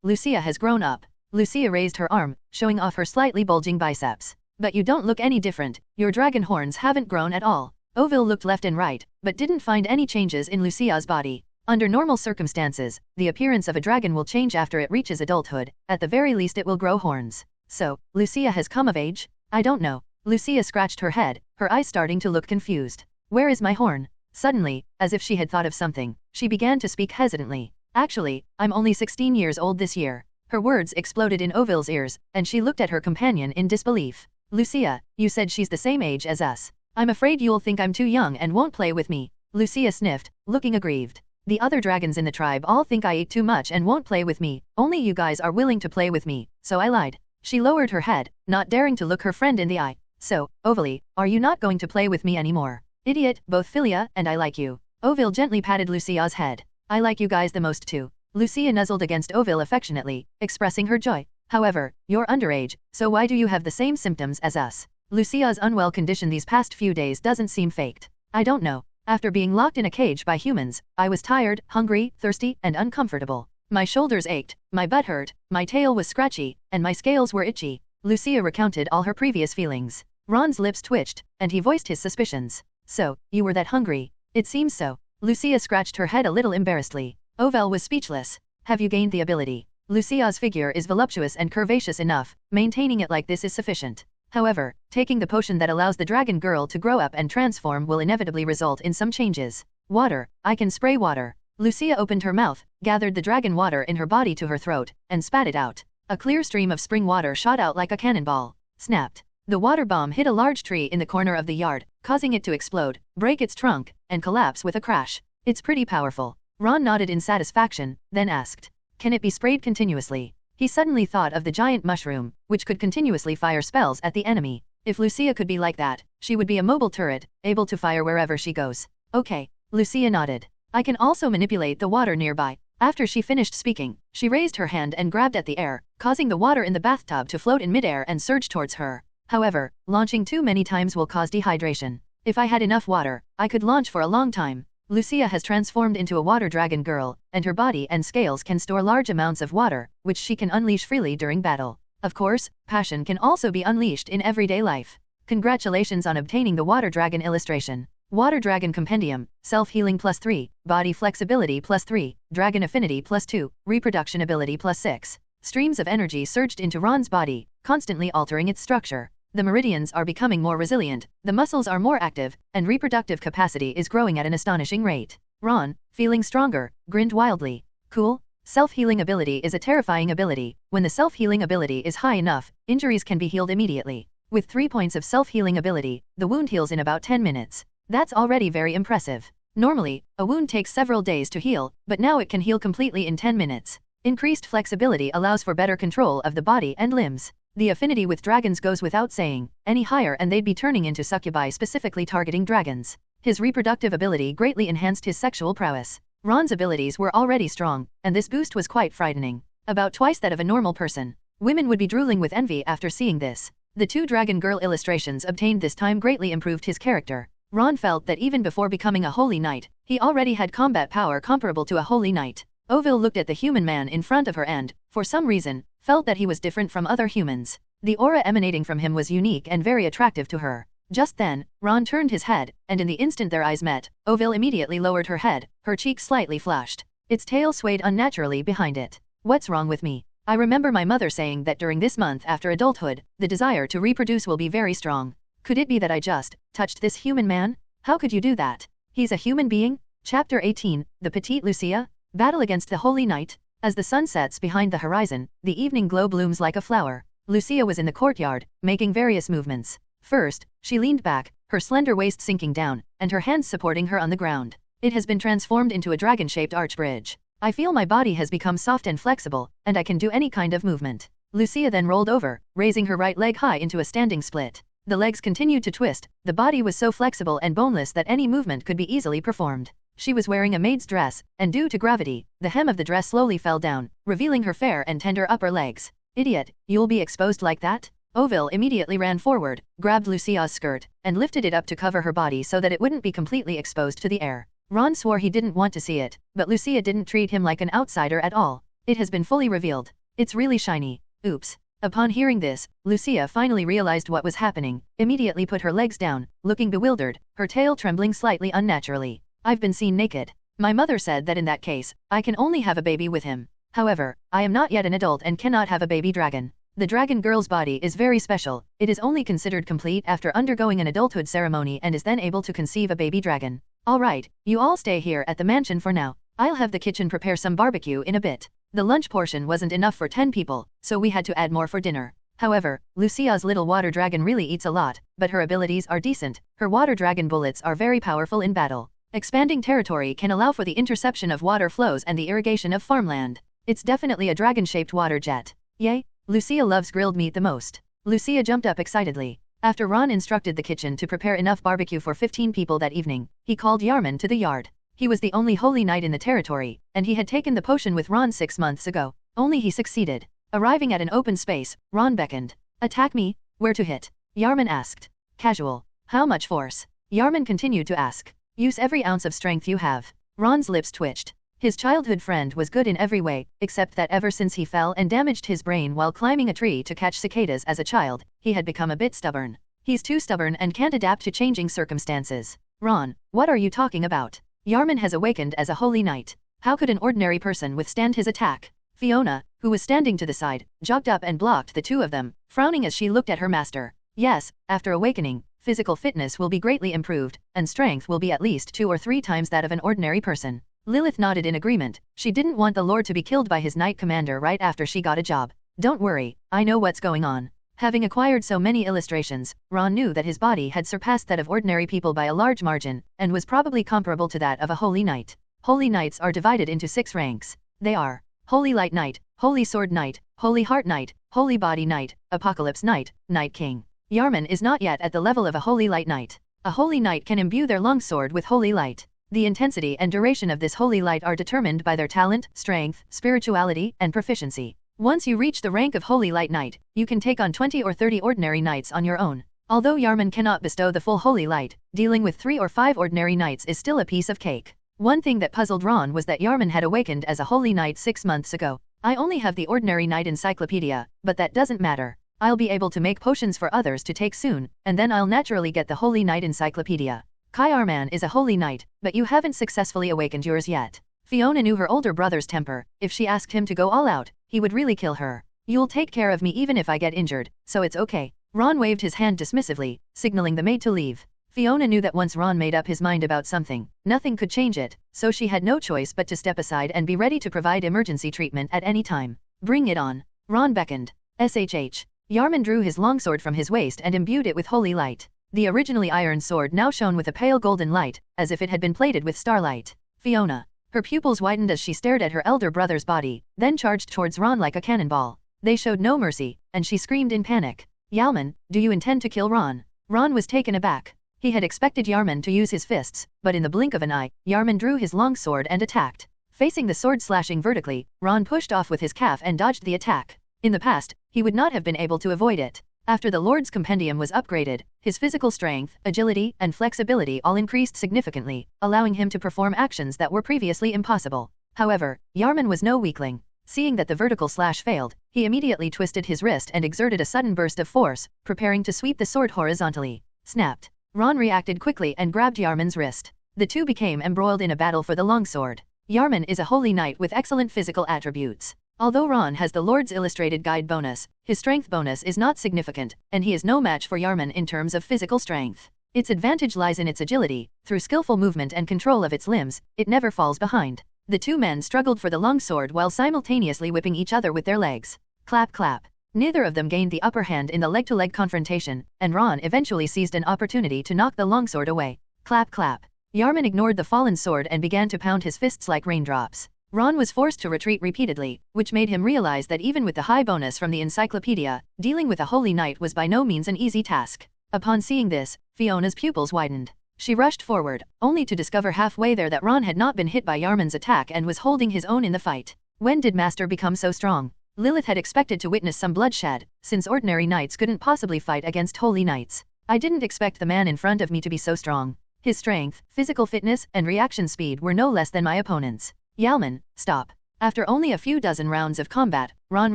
Lucia has grown up. Lucia raised her arm, showing off her slightly bulging biceps. But you don't look any different. Your dragon horns haven't grown at all. Ovel looked left and right, but didn't find any changes in Lucia's body. Under normal circumstances, the appearance of a dragon will change after it reaches adulthood. At the very least it will grow horns. So, Lucia has come of age? I don't know. Lucia scratched her head, her eyes starting to look confused. Where is my horn? Suddenly, as if she had thought of something, she began to speak hesitantly. Actually, I'm only 16 years old this year. Her words exploded in Ovel's ears, and she looked at her companion in disbelief. Lucia, you said she's the same age as us. I'm afraid you'll think I'm too young and won't play with me. Lucia sniffed, looking aggrieved. The other dragons in the tribe all think I ate too much and won't play with me, only you guys are willing to play with me, so I lied. She lowered her head, not daring to look her friend in the eye. So, Ovale, are you not going to play with me anymore? Idiot, both Philia and I like you. Ovale gently patted Lucia's head. I like you guys the most too. Lucia nuzzled against Ovale affectionately, expressing her joy. However, you're underage, so why do you have the same symptoms as us? Lucia's unwell condition these past few days doesn't seem faked. I don't know. After being locked in a cage by humans, I was tired, hungry, thirsty, and uncomfortable. My shoulders ached, my butt hurt, my tail was scratchy, and my scales were itchy. Lucia recounted all her previous feelings. Ron's lips twitched, and he voiced his suspicions. So, you were that hungry? It seems so. Lucia scratched her head a little embarrassedly. Ovale was speechless. Have you gained the ability? Lucia's figure is voluptuous and curvaceous enough, maintaining it like this is sufficient. However, taking the potion that allows the dragon girl to grow up and transform will inevitably result in some changes. Water, I can spray water. Lucia opened her mouth, gathered the dragon water in her body to her throat, and spat it out. A clear stream of spring water shot out like a cannonball. Snapped. The water bomb hit a large tree in the corner of the yard, causing it to explode, break its trunk, and collapse with a crash. It's pretty powerful. Ron nodded in satisfaction, then asked, can it be sprayed continuously? He suddenly thought of the giant mushroom, which could continuously fire spells at the enemy. If Lucia could be like that, she would be a mobile turret, able to fire wherever she goes. Okay. Lucia nodded. I can also manipulate the water nearby. After she finished speaking, she raised her hand and grabbed at the air, causing the water in the bathtub to float in midair and surge towards her. However, launching too many times will cause dehydration. If I had enough water, I could launch for a long time. Lucia has transformed into a water dragon girl, and her body and scales can store large amounts of water, which she can unleash freely during battle. Of course, passion can also be unleashed in everyday life. Congratulations on obtaining the Water Dragon illustration. Water Dragon Compendium, Self-Healing +3, Body Flexibility +3, Dragon Affinity +2, Reproduction Ability +6. Streams of energy surged into Ron's body, constantly altering its structure. The meridians are becoming more resilient, the muscles are more active, and reproductive capacity is growing at an astonishing rate. Ron, feeling stronger, grinned wildly. Cool. Self-healing ability is a terrifying ability. When the self-healing ability is high enough, injuries can be healed immediately. With 3 points of self-healing ability, the wound heals in about 10 minutes. That's already very impressive. Normally, a wound takes several days to heal, but now it can heal completely in 10 minutes. Increased flexibility allows for better control of the body and limbs. The affinity with dragons goes without saying, any higher and they'd be turning into succubi specifically targeting dragons. His reproductive ability greatly enhanced his sexual prowess. Ron's abilities were already strong, and this boost was quite frightening. About twice that of a normal person. Women would be drooling with envy after seeing this. The 2 dragon girl illustrations obtained this time greatly improved his character. Ron felt that even before becoming a holy knight, he already had combat power comparable to a holy knight. Ovale looked at the human man in front of her and, for some reason, felt that he was different from other humans. The aura emanating from him was unique and very attractive to her. Just then, Ron turned his head, and in the instant their eyes met, Ovale immediately lowered her head, her cheek slightly flushed. Its tail swayed unnaturally behind it. What's wrong with me? I remember my mother saying that during this month after adulthood, the desire to reproduce will be very strong. Could it be that I just touched this human man? How could you do that? He's a human being? Chapter 18, The Petite Lucia? Battle against the Holy Knight? As the sun sets behind the horizon, the evening glow blooms like a flower. Lucia was in the courtyard, making various movements. First, she leaned back, her slender waist sinking down, and her hands supporting her on the ground. It has been transformed into a dragon-shaped arch bridge. I feel my body has become soft and flexible, and I can do any kind of movement. Lucia then rolled over, raising her right leg high into a standing split. The legs continued to twist, the body was so flexible and boneless that any movement could be easily performed. She was wearing a maid's dress, and due to gravity, the hem of the dress slowly fell down, revealing her fair and tender upper legs. Idiot, you'll be exposed like that? Ovale immediately ran forward, grabbed Lucia's skirt, and lifted it up to cover her body so that it wouldn't be completely exposed to the air. Ron swore he didn't want to see it, but Lucia didn't treat him like an outsider at all. It has been fully revealed. It's really shiny. Oops. Upon hearing this, Lucia finally realized what was happening, immediately put her legs down, looking bewildered, her tail trembling slightly unnaturally. I've been seen naked. My mother said that in that case, I can only have a baby with him. However, I am not yet an adult and cannot have a baby dragon. The dragon girl's body is very special. It is only considered complete after undergoing an adulthood ceremony and is then able to conceive a baby dragon. Alright, you all stay here at the mansion for now. I'll have the kitchen prepare some barbecue in a bit. The lunch portion wasn't enough for 10 people, so we had to add more for dinner. However, Lucia's little water dragon really eats a lot, but her abilities are decent. Her water dragon bullets are very powerful in battle. Expanding territory can allow for the interception of water flows and the irrigation of farmland. It's definitely a dragon-shaped water jet. Yay, Lucia loves grilled meat the most. Lucia jumped up excitedly. After Ron instructed the kitchen to prepare enough barbecue for 15 people that evening, he called Yarman to the yard. He was the only holy knight in the territory, and he had taken the potion with Ron 6 months ago. Only he succeeded. Arriving at an open space, Ron beckoned. Attack me, where to hit? Yarman asked. Casual. How much force? Yarman continued to ask. Use every ounce of strength you have. Ron's lips twitched. His childhood friend was good in every way, except that ever since he fell and damaged his brain while climbing a tree to catch cicadas as a child, he had become a bit stubborn. He's too stubborn and can't adapt to changing circumstances. Ron, what are you talking about? Yarman has awakened as a holy knight. How could an ordinary person withstand his attack? Fiona, who was standing to the side, jogged up and blocked the two of them, frowning as she looked at her master. Yes, after awakening, physical fitness will be greatly improved, and strength will be at least 2 or 3 times that of an ordinary person. Lilith nodded in agreement. She didn't want the Lord to be killed by his knight commander right after she got a job. Don't worry, I know what's going on. Having acquired so many illustrations, Ron knew that his body had surpassed that of ordinary people by a large margin, and was probably comparable to that of a holy knight. Holy knights are divided into 6 ranks. They are Holy Light Knight, Holy Sword Knight, Holy Heart Knight, Holy Body Knight, Apocalypse Knight, Knight King. Yarman is not yet at the level of a Holy Light Knight. A Holy Knight can imbue their longsword with holy light. The intensity and duration of this holy light are determined by their talent, strength, spirituality, and proficiency. Once you reach the rank of Holy Light Knight, you can take on 20 or 30 ordinary knights on your own. Although Yarman cannot bestow the full holy light, dealing with 3 or 5 ordinary knights is still a piece of cake. One thing that puzzled Ron was that Yarman had awakened as a holy knight 6 months ago. I only have the ordinary knight encyclopedia, but that doesn't matter. I'll be able to make potions for others to take soon, and then I'll naturally get the holy knight encyclopedia. Yarman is a holy knight, but you haven't successfully awakened yours yet. Fiona knew her older brother's temper. If she asked him to go all out, he would really kill her. You'll take care of me even if I get injured, so it's okay. Ron waved his hand dismissively, signaling the maid to leave. Fiona knew that once Ron made up his mind about something, nothing could change it, so she had no choice but to step aside and be ready to provide emergency treatment at any time. Bring it on. Ron beckoned. SHH. Yarman drew his longsword from his waist and imbued it with holy light. The originally iron sword now shone with a pale golden light, as if it had been plated with starlight. Fiona. Her pupils widened as she stared at her elder brother's body, then charged towards Ron like a cannonball. They showed no mercy, and she screamed in panic. Yarman, do you intend to kill Ron? Ron was taken aback. He had expected Yarman to use his fists, but in the blink of an eye, Yarman drew his long sword and attacked. Facing the sword slashing vertically, Ron pushed off with his calf and dodged the attack. In the past, he would not have been able to avoid it. After the Lord's compendium was upgraded, his physical strength, agility, and flexibility all increased significantly, allowing him to perform actions that were previously impossible. However, Yarman was no weakling. Seeing that the vertical slash failed, he immediately twisted his wrist and exerted a sudden burst of force, preparing to sweep the sword horizontally. Snapped. Ron reacted quickly and grabbed Yarman's wrist. The two became embroiled in a battle for the longsword. Yarman is a holy knight with excellent physical attributes. Although Ron has the Lord's Illustrated Guide bonus, his strength bonus is not significant, and he is no match for Yarman in terms of physical strength. Its advantage lies in its agility. Through skillful movement and control of its limbs, it never falls behind. The two men struggled for the longsword while simultaneously whipping each other with their legs. Clap clap. Neither of them gained the upper hand in the leg-to-leg confrontation, and Ron eventually seized an opportunity to knock the longsword away. Clap clap. Yarman ignored the fallen sword and began to pound his fists like raindrops. Ron was forced to retreat repeatedly, which made him realize that even with the high bonus from the encyclopedia, dealing with a holy knight was by no means an easy task. Upon seeing this, Fiona's pupils widened. She rushed forward, only to discover halfway there that Ron had not been hit by Yarman's attack and was holding his own in the fight. When did Master become so strong? Lilith had expected to witness some bloodshed, since ordinary knights couldn't possibly fight against holy knights. I didn't expect the man in front of me to be so strong. His strength, physical fitness, and reaction speed were no less than my opponent's. Yarman, stop. After only a few dozen rounds of combat, Ron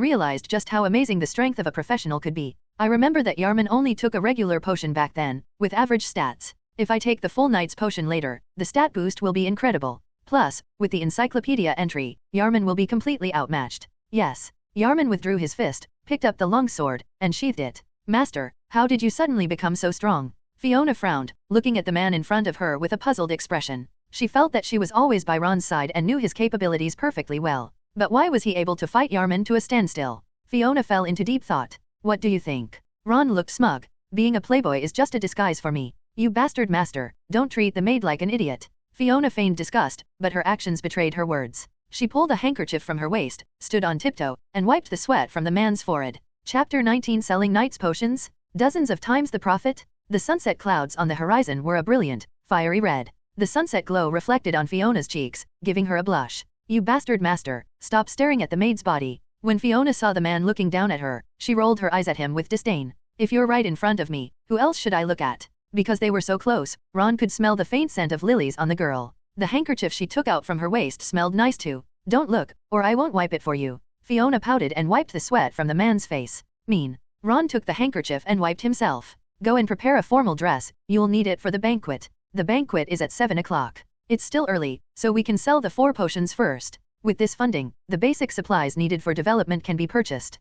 realized just how amazing the strength of a professional could be. I remember that Yarman only took a regular potion back then, with average stats. If I take the full knight's potion later, the stat boost will be incredible. Plus, with the encyclopedia entry, Yarman will be completely outmatched. Yes. Yarman withdrew his fist, picked up the longsword, and sheathed it. Master, how did you suddenly become so strong? Fiona frowned, looking at the man in front of her with a puzzled expression. She felt that she was always by Ron's side and knew his capabilities perfectly well. But why was he able to fight Yarman to a standstill? Fiona fell into deep thought. What do you think? Ron looked smug. Being a playboy is just a disguise for me. You bastard master, don't treat the maid like an idiot. Fiona feigned disgust, but her actions betrayed her words. She pulled a handkerchief from her waist, stood on tiptoe, and wiped the sweat from the man's forehead. Chapter 19 Selling Knight's Potions? Dozens of times the profit? The sunset clouds on the horizon were a brilliant, fiery red. The sunset glow reflected on Fiona's cheeks, giving her a blush. You bastard master, stop staring at the maid's body. When Fiona saw the man looking down at her, she rolled her eyes at him with disdain. If you're right in front of me, who else should I look at? Because they were so close, Ron could smell the faint scent of lilies on the girl. The handkerchief she took out from her waist smelled nice too. Don't look, or I won't wipe it for you. Fiona pouted and wiped the sweat from the man's face. Mean. Ron took the handkerchief and wiped himself. Go and prepare a formal dress, you'll need it for the banquet. The banquet is at 7 o'clock. It's still early, so we can sell the 4 potions first. With this funding, the basic supplies needed for development can be purchased.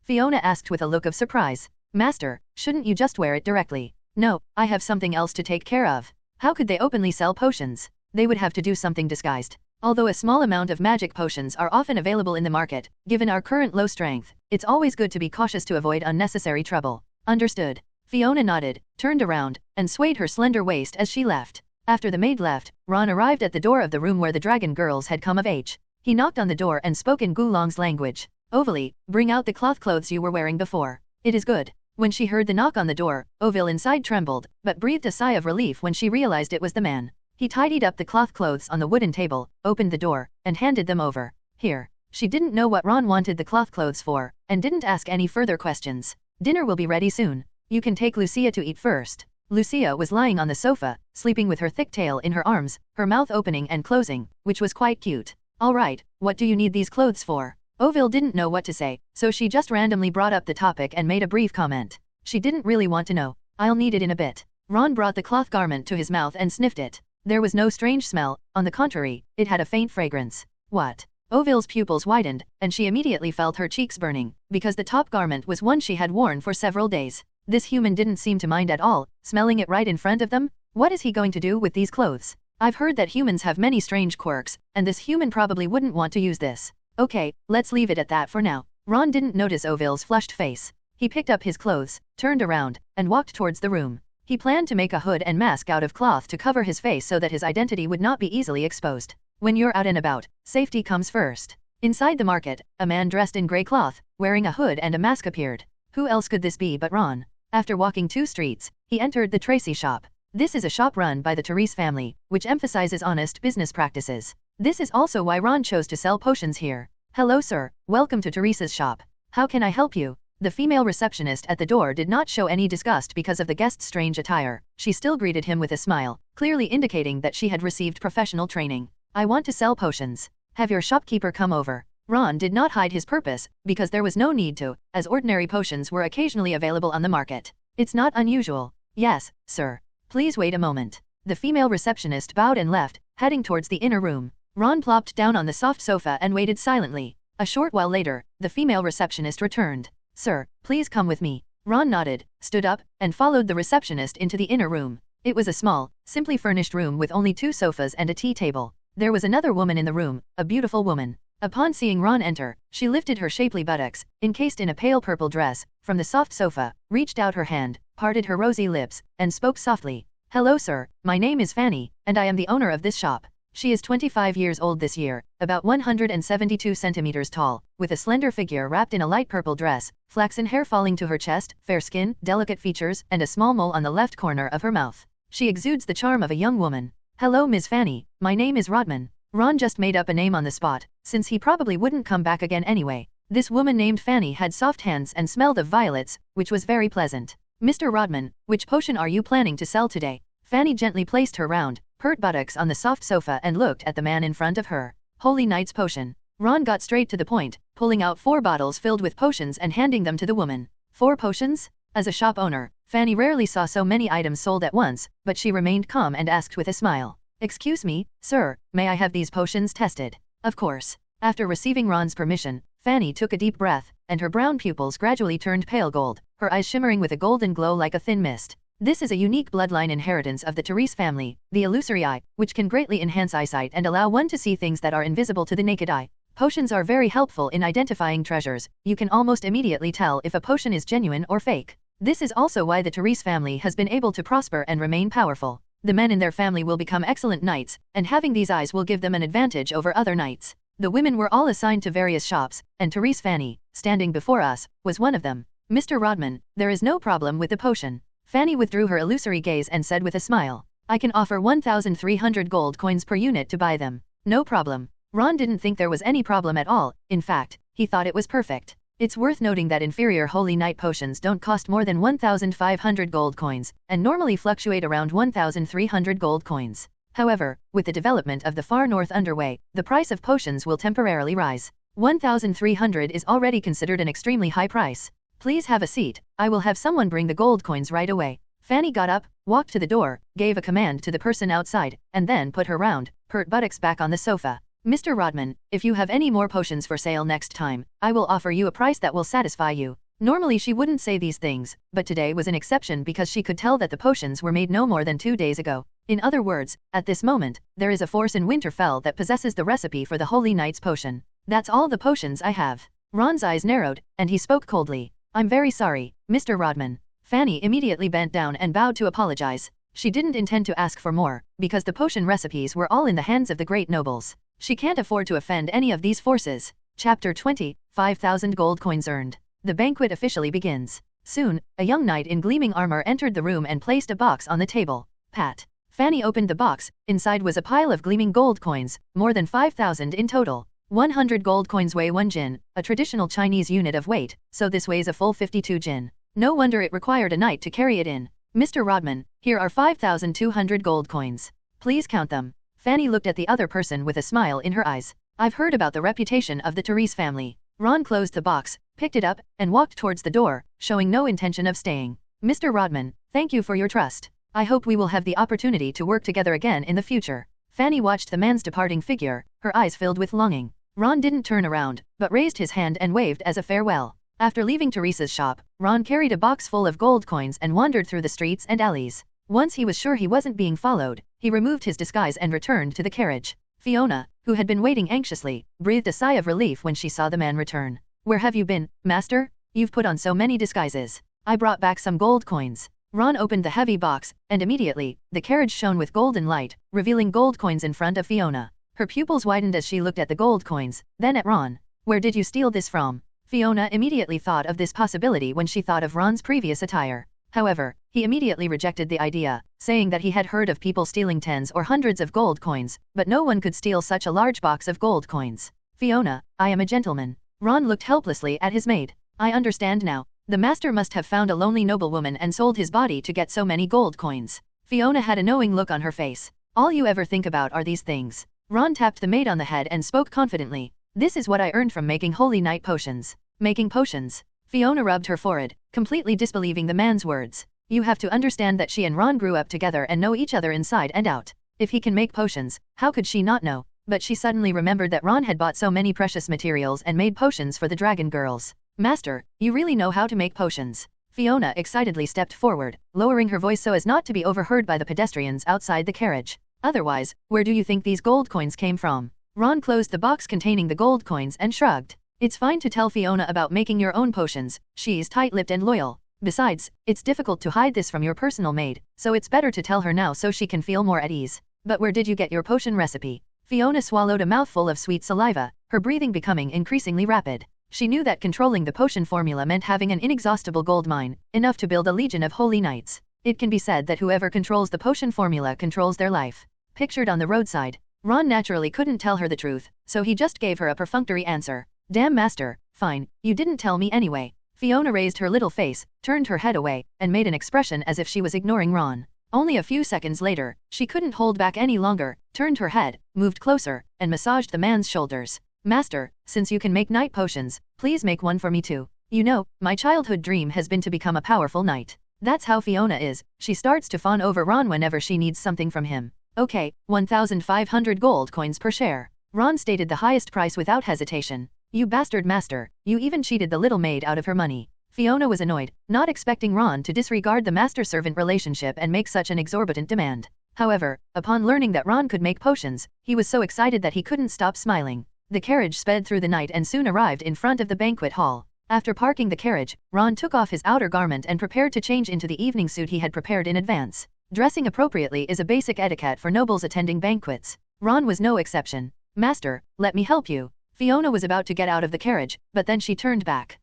Fiona asked with a look of surprise. Master, shouldn't you just wear it directly? No, I have something else to take care of. How could they openly sell potions? They would have to do something disguised. Although a small amount of magic potions are often available in the market, given our current low strength, it's always good to be cautious to avoid unnecessary trouble. Understood. Fiona nodded, turned around, and swayed her slender waist as she left. After the maid left, Ron arrived at the door of the room where the dragon girls had come of age. He knocked on the door and spoke in Gulong's language. Ovili, bring out the cloth clothes you were wearing before. It is good. When she heard the knock on the door, Ovil inside trembled, but breathed a sigh of relief when she realized it was the man. He tidied up the cloth clothes on the wooden table, opened the door, and handed them over. Here. She didn't know what Ron wanted the cloth clothes for, and didn't ask any further questions. Dinner will be ready soon. You can take Lucia to eat first. Lucia was lying on the sofa, sleeping with her thick tail in her arms, her mouth opening and closing, which was quite cute. All right, what do you need these clothes for? Ovil didn't know what to say, so she just randomly brought up the topic and made a brief comment. She didn't really want to know. I'll need it in a bit. Ron brought the cloth garment to his mouth and sniffed it. There was no strange smell, on the contrary, it had a faint fragrance. What? Ovil's pupils widened, and she immediately felt her cheeks burning, because the top garment was one she had worn for several days. This human didn't seem to mind at all, smelling it right in front of them. What is he going to do with these clothes? I've heard that humans have many strange quirks, and this human probably wouldn't want to use this. Okay, let's leave it at that for now. Ron didn't notice Ovil's flushed face. He picked up his clothes, turned around, and walked towards the room. He planned to make a hood and mask out of cloth to cover his face so that his identity would not be easily exposed. When you're out and about, safety comes first. Inside the market, a man dressed in grey cloth, wearing a hood and a mask appeared. Who else could this be but Ron? After walking 2 streets, he entered the Tracy shop. This is a shop run by the Therese family, which emphasizes honest business practices. This is also why Ron chose to sell potions here. Hello sir, welcome to Therese's shop. How can I help you? The female receptionist at the door did not show any disgust because of the guest's strange attire. She still greeted him with a smile, clearly indicating that she had received professional training. I want to sell potions. Have your shopkeeper come over. Ron did not hide his purpose, because there was no need to, as ordinary potions were occasionally available on the market. It's not unusual. Yes, sir. Please wait a moment. The female receptionist bowed and left, heading towards the inner room. Ron plopped down on the soft sofa and waited silently. A short while later, the female receptionist returned. Sir, please come with me. Ron nodded, stood up, and followed the receptionist into the inner room. It was a small, simply furnished room with only 2 sofas and a tea table. There was another woman in the room, a beautiful woman. Upon seeing Ron enter, she lifted her shapely buttocks, encased in a pale purple dress, from the soft sofa, reached out her hand, parted her rosy lips, and spoke softly. Hello sir, my name is Fanny, and I am the owner of this shop. She is 25 years old this year, about 172 centimeters tall, with a slender figure wrapped in a light purple dress, flaxen hair falling to her chest, fair skin, delicate features, and a small mole on the left corner of her mouth. She exudes the charm of a young woman. Hello Ms. Fanny, my name is Rodman. Ron just made up a name on the spot, since he probably wouldn't come back again anyway. This woman named Fanny had soft hands and smelled of violets, which was very pleasant. Mr. Rodman, which potion are you planning to sell today? Fanny gently placed her round, pert buttocks on the soft sofa and looked at the man in front of her. Holy Knight's potion. Ron got straight to the point, pulling out 4 bottles filled with potions and handing them to the woman. 4 potions? As a shop owner, Fanny rarely saw so many items sold at once, but she remained calm and asked with a smile. Excuse me, sir, may I have these potions tested? Of course. After receiving Ron's permission, Fanny took a deep breath, and her brown pupils gradually turned pale gold, her eyes shimmering with a golden glow like a thin mist. This is a unique bloodline inheritance of the Therese family, the illusory eye, which can greatly enhance eyesight and allow one to see things that are invisible to the naked eye. Potions are very helpful in identifying treasures. You can almost immediately tell if a potion is genuine or fake. This is also why the Therese family has been able to prosper and remain powerful. The men in their family will become excellent knights, and having these eyes will give them an advantage over other knights. The women were all assigned to various shops, and Therese Fanny, standing before us, was one of them. Mr. Rodman, there is no problem with the potion. Fanny withdrew her illusory gaze and said with a smile, I can offer 1,300 gold coins per unit to buy them. No problem. Ron didn't think there was any problem at all, in fact, he thought it was perfect. It's worth noting that inferior Holy Night potions don't cost more than 1,500 gold coins, and normally fluctuate around 1,300 gold coins. However, with the development of the far north underway, the price of potions will temporarily rise. 1,300 is already considered an extremely high price. Please have a seat, I will have someone bring the gold coins right away. Fanny got up, walked to the door, gave a command to the person outside, and then put her round, pert buttocks back on the sofa. Mr. Rodman, if you have any more potions for sale next time, I will offer you a price that will satisfy you. Normally she wouldn't say these things, but today was an exception because she could tell that the potions were made no more than 2 days ago. In other words, at this moment, there is a force in Winterfell that possesses the recipe for the Holy Knight's potion. That's all the potions I have. Ron's eyes narrowed, and he spoke coldly. I'm very sorry, Mr. Rodman. Fanny immediately bent down and bowed to apologize. She didn't intend to ask for more, because the potion recipes were all in the hands of the great nobles. She can't afford to offend any of these forces. Chapter 20, 5,000 gold coins earned. The banquet officially begins. Soon, a young knight in gleaming armor entered the room and placed a box on the table. Pat. Fanny opened the box. Inside was a pile of gleaming gold coins, more than 5,000 in total. 100 gold coins weigh 1 jin, a traditional Chinese unit of weight, so this weighs a full 52 jin. No wonder it required a knight to carry it in. Mr. Rodman, here are 5,200 gold coins. Please count them. Fanny looked at the other person with a smile in her eyes. I've heard about the reputation of the Therese family. Ron closed the box, picked it up, and walked towards the door, showing no intention of staying. Mr. Rodman, thank you for your trust. I hope we will have the opportunity to work together again in the future. Fanny watched the man's departing figure, her eyes filled with longing. Ron didn't turn around, but raised his hand and waved as a farewell. After leaving Therese's shop, Ron carried a box full of gold coins and wandered through the streets and alleys. Once he was sure he wasn't being followed, he removed his disguise and returned to the carriage. Fiona, who had been waiting anxiously, breathed a sigh of relief when she saw the man return. Where have you been, master? You've put on so many disguises. I brought back some gold coins. Ron opened the heavy box, and immediately, the carriage shone with golden light, revealing gold coins in front of Fiona. Her pupils widened as she looked at the gold coins, then at Ron. Where did you steal this from? Fiona immediately thought of this possibility when she thought of Ron's previous attire. However, he immediately rejected the idea, saying that he had heard of people stealing tens or hundreds of gold coins, but no one could steal such a large box of gold coins. Fiona, I am a gentleman. Ron looked helplessly at his maid. I understand now. The master must have found a lonely noblewoman and sold his body to get so many gold coins. Fiona had a knowing look on her face. All you ever think about are these things. Ron tapped the maid on the head and spoke confidently. This is what I earned from making Holy Night potions. Making potions. Fiona rubbed her forehead, completely disbelieving the man's words. You have to understand that she and Ron grew up together and know each other inside and out. If he can make potions, how could she not know? But she suddenly remembered that Ron had bought so many precious materials and made potions for the dragon girls. Master, you really know how to make potions. Fiona excitedly stepped forward, lowering her voice so as not to be overheard by the pedestrians outside the carriage. Otherwise, where do you think these gold coins came from? Ron closed the box containing the gold coins and shrugged. It's fine to tell Fiona about making your own potions, she's tight-lipped and loyal. Besides, it's difficult to hide this from your personal maid, so it's better to tell her now so she can feel more at ease. But where did you get your potion recipe? Fiona swallowed a mouthful of sweet saliva, her breathing becoming increasingly rapid. She knew that controlling the potion formula meant having an inexhaustible gold mine, enough to build a legion of holy knights. It can be said that whoever controls the potion formula controls their life. Pictured on the roadside, Ron naturally couldn't tell her the truth, so he just gave her a perfunctory answer. Damn master, fine, you didn't tell me anyway. Fiona raised her little face, turned her head away, and made an expression as if she was ignoring Ron. Only a few seconds later, she couldn't hold back any longer, turned her head, moved closer, and massaged the man's shoulders. Master, since you can make night potions, please make one for me too. You know, my childhood dream has been to become a powerful knight. That's how Fiona is, she starts to fawn over Ron whenever she needs something from him. Okay, 1,500 gold coins per share. Ron stated the highest price without hesitation. You bastard master, you even cheated the little maid out of her money. Fiona was annoyed, not expecting Ron to disregard the master-servant relationship and make such an exorbitant demand. However, upon learning that Ron could make potions, he was so excited that he couldn't stop smiling. The carriage sped through the night and soon arrived in front of the banquet hall. After parking the carriage, Ron took off his outer garment and prepared to change into the evening suit he had prepared in advance. Dressing appropriately is a basic etiquette for nobles attending banquets. Ron was no exception. Master, let me help you. Fiona was about to get out of the carriage, but then she turned back.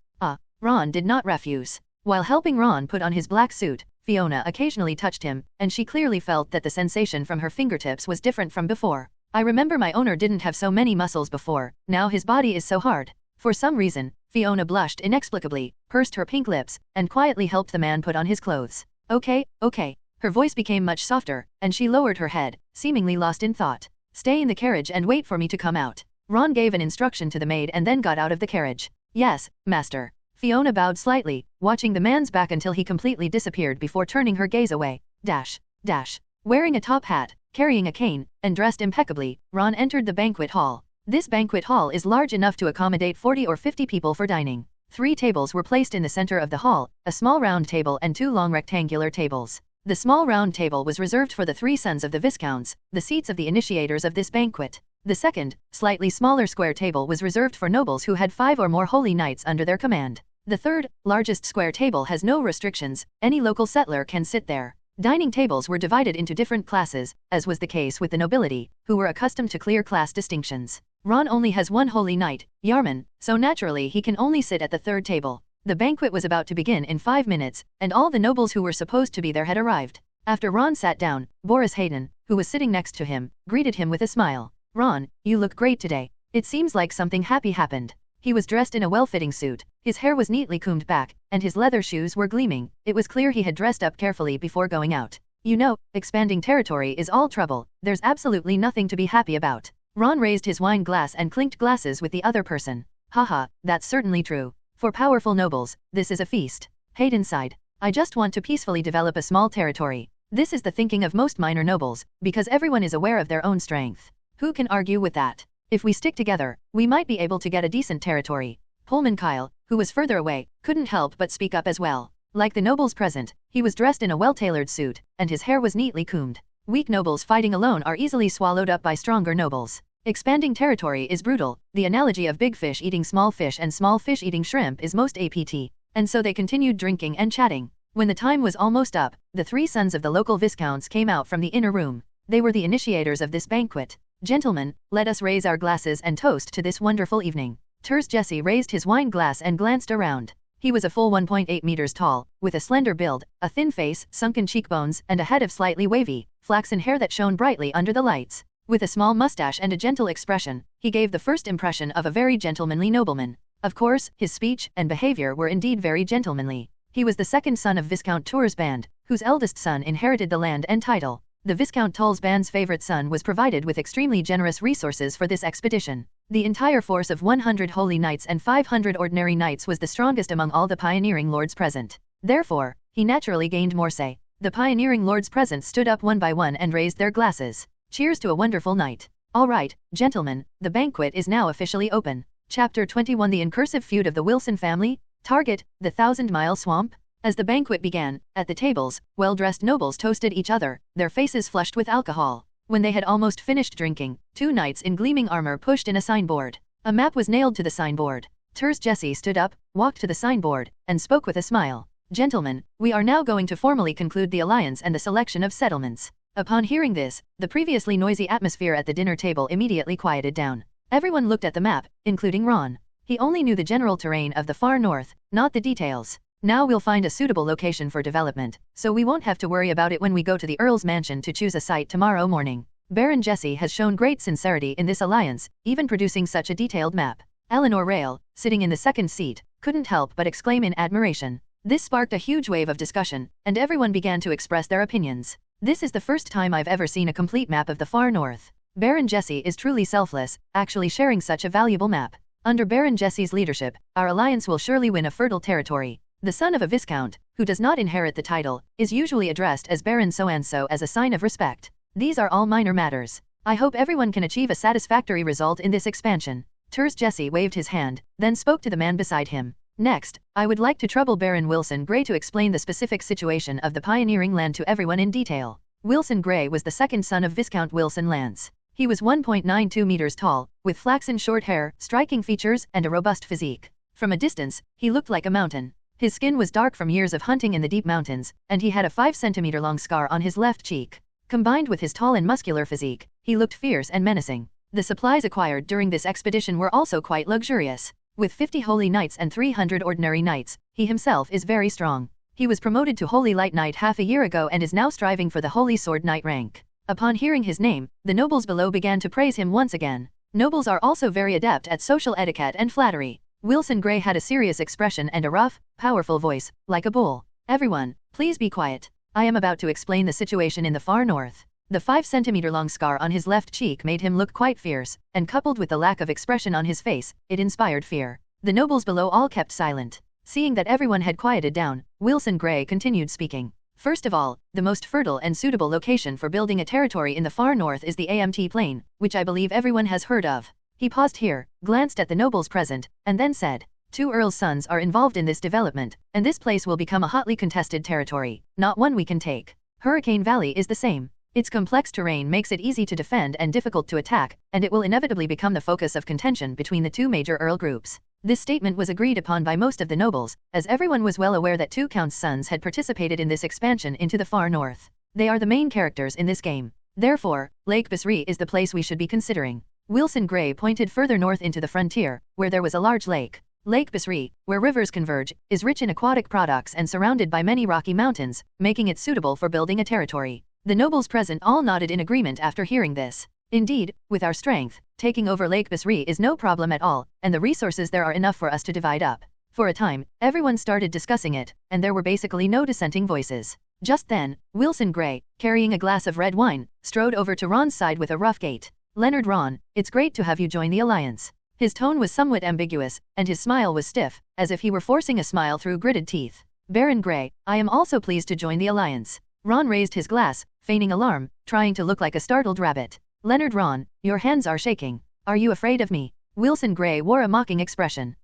Ron did not refuse. While helping Ron put on his black suit, Fiona occasionally touched him, and she clearly felt that the sensation from her fingertips was different from before. I remember my owner didn't have so many muscles before, now his body is so hard. For some reason, Fiona blushed inexplicably, pursed her pink lips, and quietly helped the man put on his clothes. Okay. Her voice became much softer, and she lowered her head, seemingly lost in thought. Stay in the carriage and wait for me to come out. Ron gave an instruction to the maid and then got out of the carriage. Yes, master. Fiona bowed slightly, watching the man's back until he completely disappeared before turning her gaze away. Wearing a top hat, carrying a cane, and dressed impeccably, Ron entered the banquet hall. This banquet hall is large enough to accommodate 40 or 50 people for dining. 3 tables were placed in the center of the hall, a small round table and 2 long rectangular tables. The small round table was reserved for the 3 sons of the Viscounts, the seats of the initiators of this banquet. The second, slightly smaller square table was reserved for nobles who had 5 or more holy knights under their command. The third, largest square table has no restrictions, any local settler can sit there. Dining tables were divided into different classes, as was the case with the nobility, who were accustomed to clear class distinctions. Ron only has 1 holy knight, Yarman, so naturally he can only sit at the third table. The banquet was about to begin in 5 minutes, and all the nobles who were supposed to be there had arrived. After Ron sat down, Boris Hayden, who was sitting next to him, greeted him with a smile. Ron, you look great today. It seems like something happy happened. He was dressed in a well-fitting suit, his hair was neatly combed back, and his leather shoes were gleaming. It was clear he had dressed up carefully before going out. You know, expanding territory is all trouble, there's absolutely nothing to be happy about. Ron raised his wine glass and clinked glasses with the other person. Haha, that's certainly true. For powerful nobles, this is a feast. Hayden sighed. I just want to peacefully develop a small territory. This is the thinking of most minor nobles, because everyone is aware of their own strength. Who can argue with that? If we stick together, we might be able to get a decent territory. Pullman Kyle, who was further away, couldn't help but speak up as well. Like the nobles present, he was dressed in a well-tailored suit, and his hair was neatly combed. Weak nobles fighting alone are easily swallowed up by stronger nobles. Expanding territory is brutal. The analogy of big fish eating small fish and small fish eating shrimp is most apt. And so they continued drinking and chatting. When the time was almost up, the 3 sons of the local viscounts came out from the inner room. They were the initiators of this banquet. Gentlemen, let us raise our glasses and toast to this wonderful evening. Terse Jesse raised his wine glass and glanced around. He was a full 1.8 meters tall, with a slender build, a thin face, sunken cheekbones, and a head of slightly wavy, flaxen hair that shone brightly under the lights. With a small mustache and a gentle expression, he gave the first impression of a very gentlemanly nobleman. Of course, his speech and behavior were indeed very gentlemanly. He was the second son of Viscount Toursband, whose eldest son inherited the land and title. The Viscount Toursband's favorite son was provided with extremely generous resources for this expedition. The entire force of 100 holy knights and 500 ordinary knights was the strongest among all the pioneering lords present. Therefore, he naturally gained more say. The pioneering lords present stood up one by one and raised their glasses. Cheers to a wonderful night. All right, gentlemen, the banquet is now officially open. Chapter 21 The Incursive Feud of the Wilson Family. Target, the 1,000-Mile Swamp. As the banquet began, at the tables, well-dressed nobles toasted each other, their faces flushed with alcohol. When they had almost finished drinking, 2 knights in gleaming armor pushed in a signboard. A map was nailed to the signboard. Terse Jesse stood up, walked to the signboard, and spoke with a smile. Gentlemen, we are now going to formally conclude the alliance and the selection of settlements. Upon hearing this, the previously noisy atmosphere at the dinner table immediately quieted down. Everyone looked at the map, including Ron. He only knew the general terrain of the far north, not the details. Now we'll find a suitable location for development, so we won't have to worry about it when we go to the Earl's mansion to choose a site tomorrow morning. Baron Jesse has shown great sincerity in this alliance, even producing such a detailed map. Eleanor Rail, sitting in the second seat, couldn't help but exclaim in admiration. This sparked a huge wave of discussion, and everyone began to express their opinions. This is the first time I've ever seen a complete map of the far north. Baron Jesse is truly selfless, actually sharing such a valuable map. Under Baron Jesse's leadership, our alliance will surely win a fertile territory. The son of a viscount, who does not inherit the title, is usually addressed as Baron so-and-so as a sign of respect. These are all minor matters. I hope everyone can achieve a satisfactory result in this expansion. Terse Jesse waved his hand, then spoke to the man beside him. Next, I would like to trouble Baron Wilson Gray to explain the specific situation of the pioneering land to everyone in detail. Wilson Gray was the second son of Viscount Wilson Lance. He was 1.92 meters tall, with flaxen short hair, striking features, and a robust physique. From a distance, he looked like a mountain. His skin was dark from years of hunting in the deep mountains, and he had a 5 centimeter long scar on his left cheek. Combined with his tall and muscular physique, he looked fierce and menacing. The supplies acquired during this expedition were also quite luxurious. With 50 holy knights and 300 ordinary knights, he himself is very strong. He was promoted to Holy Light Knight half a year ago and is now striving for the Holy Sword Knight rank. Upon hearing his name, the nobles below began to praise him once again. Nobles are also very adept at social etiquette and flattery. Wilson Gray had a serious expression and a rough, powerful voice, like a bull. Everyone, please be quiet. I am about to explain the situation in the far north. The 5 centimeter long scar on his left cheek made him look quite fierce, and coupled with the lack of expression on his face, it inspired fear. The nobles below all kept silent. Seeing that everyone had quieted down, Wilson Gray continued speaking. First of all, the most fertile and suitable location for building a territory in the far north is the AMT Plain, which I believe everyone has heard of. He paused here, glanced at the nobles present, and then said, 2 earls' sons are involved in this development, and this place will become a hotly contested territory, not one we can take. Hurricane Valley is the same. Its complex terrain makes it easy to defend and difficult to attack, and it will inevitably become the focus of contention between the 2 major earl groups. This statement was agreed upon by most of the nobles, as everyone was well aware that 2 counts' sons had participated in this expansion into the far north. They are the main characters in this game. Therefore, Lake Basri is the place we should be considering. Wilson Gray pointed further north into the frontier, where there was a large lake. Lake Basri, where rivers converge, is rich in aquatic products and surrounded by many rocky mountains, making it suitable for building a territory. The nobles present all nodded in agreement after hearing this. Indeed, with our strength, taking over Lake Basri is no problem at all, and the resources there are enough for us to divide up. For a time, everyone started discussing it, and there were basically no dissenting voices. Just then, Wilson Gray, carrying a glass of red wine, strode over to Ron's side with a rough gait. Leonard Ron, it's great to have you join the alliance. His tone was somewhat ambiguous, and his smile was stiff, as if he were forcing a smile through gritted teeth. Baron Gray, I am also pleased to join the alliance. Ron raised his glass, feigning alarm, trying to look like a startled rabbit. Leonard Ron, your hands are shaking. Are you afraid of me? Wilson Gray wore a mocking expression.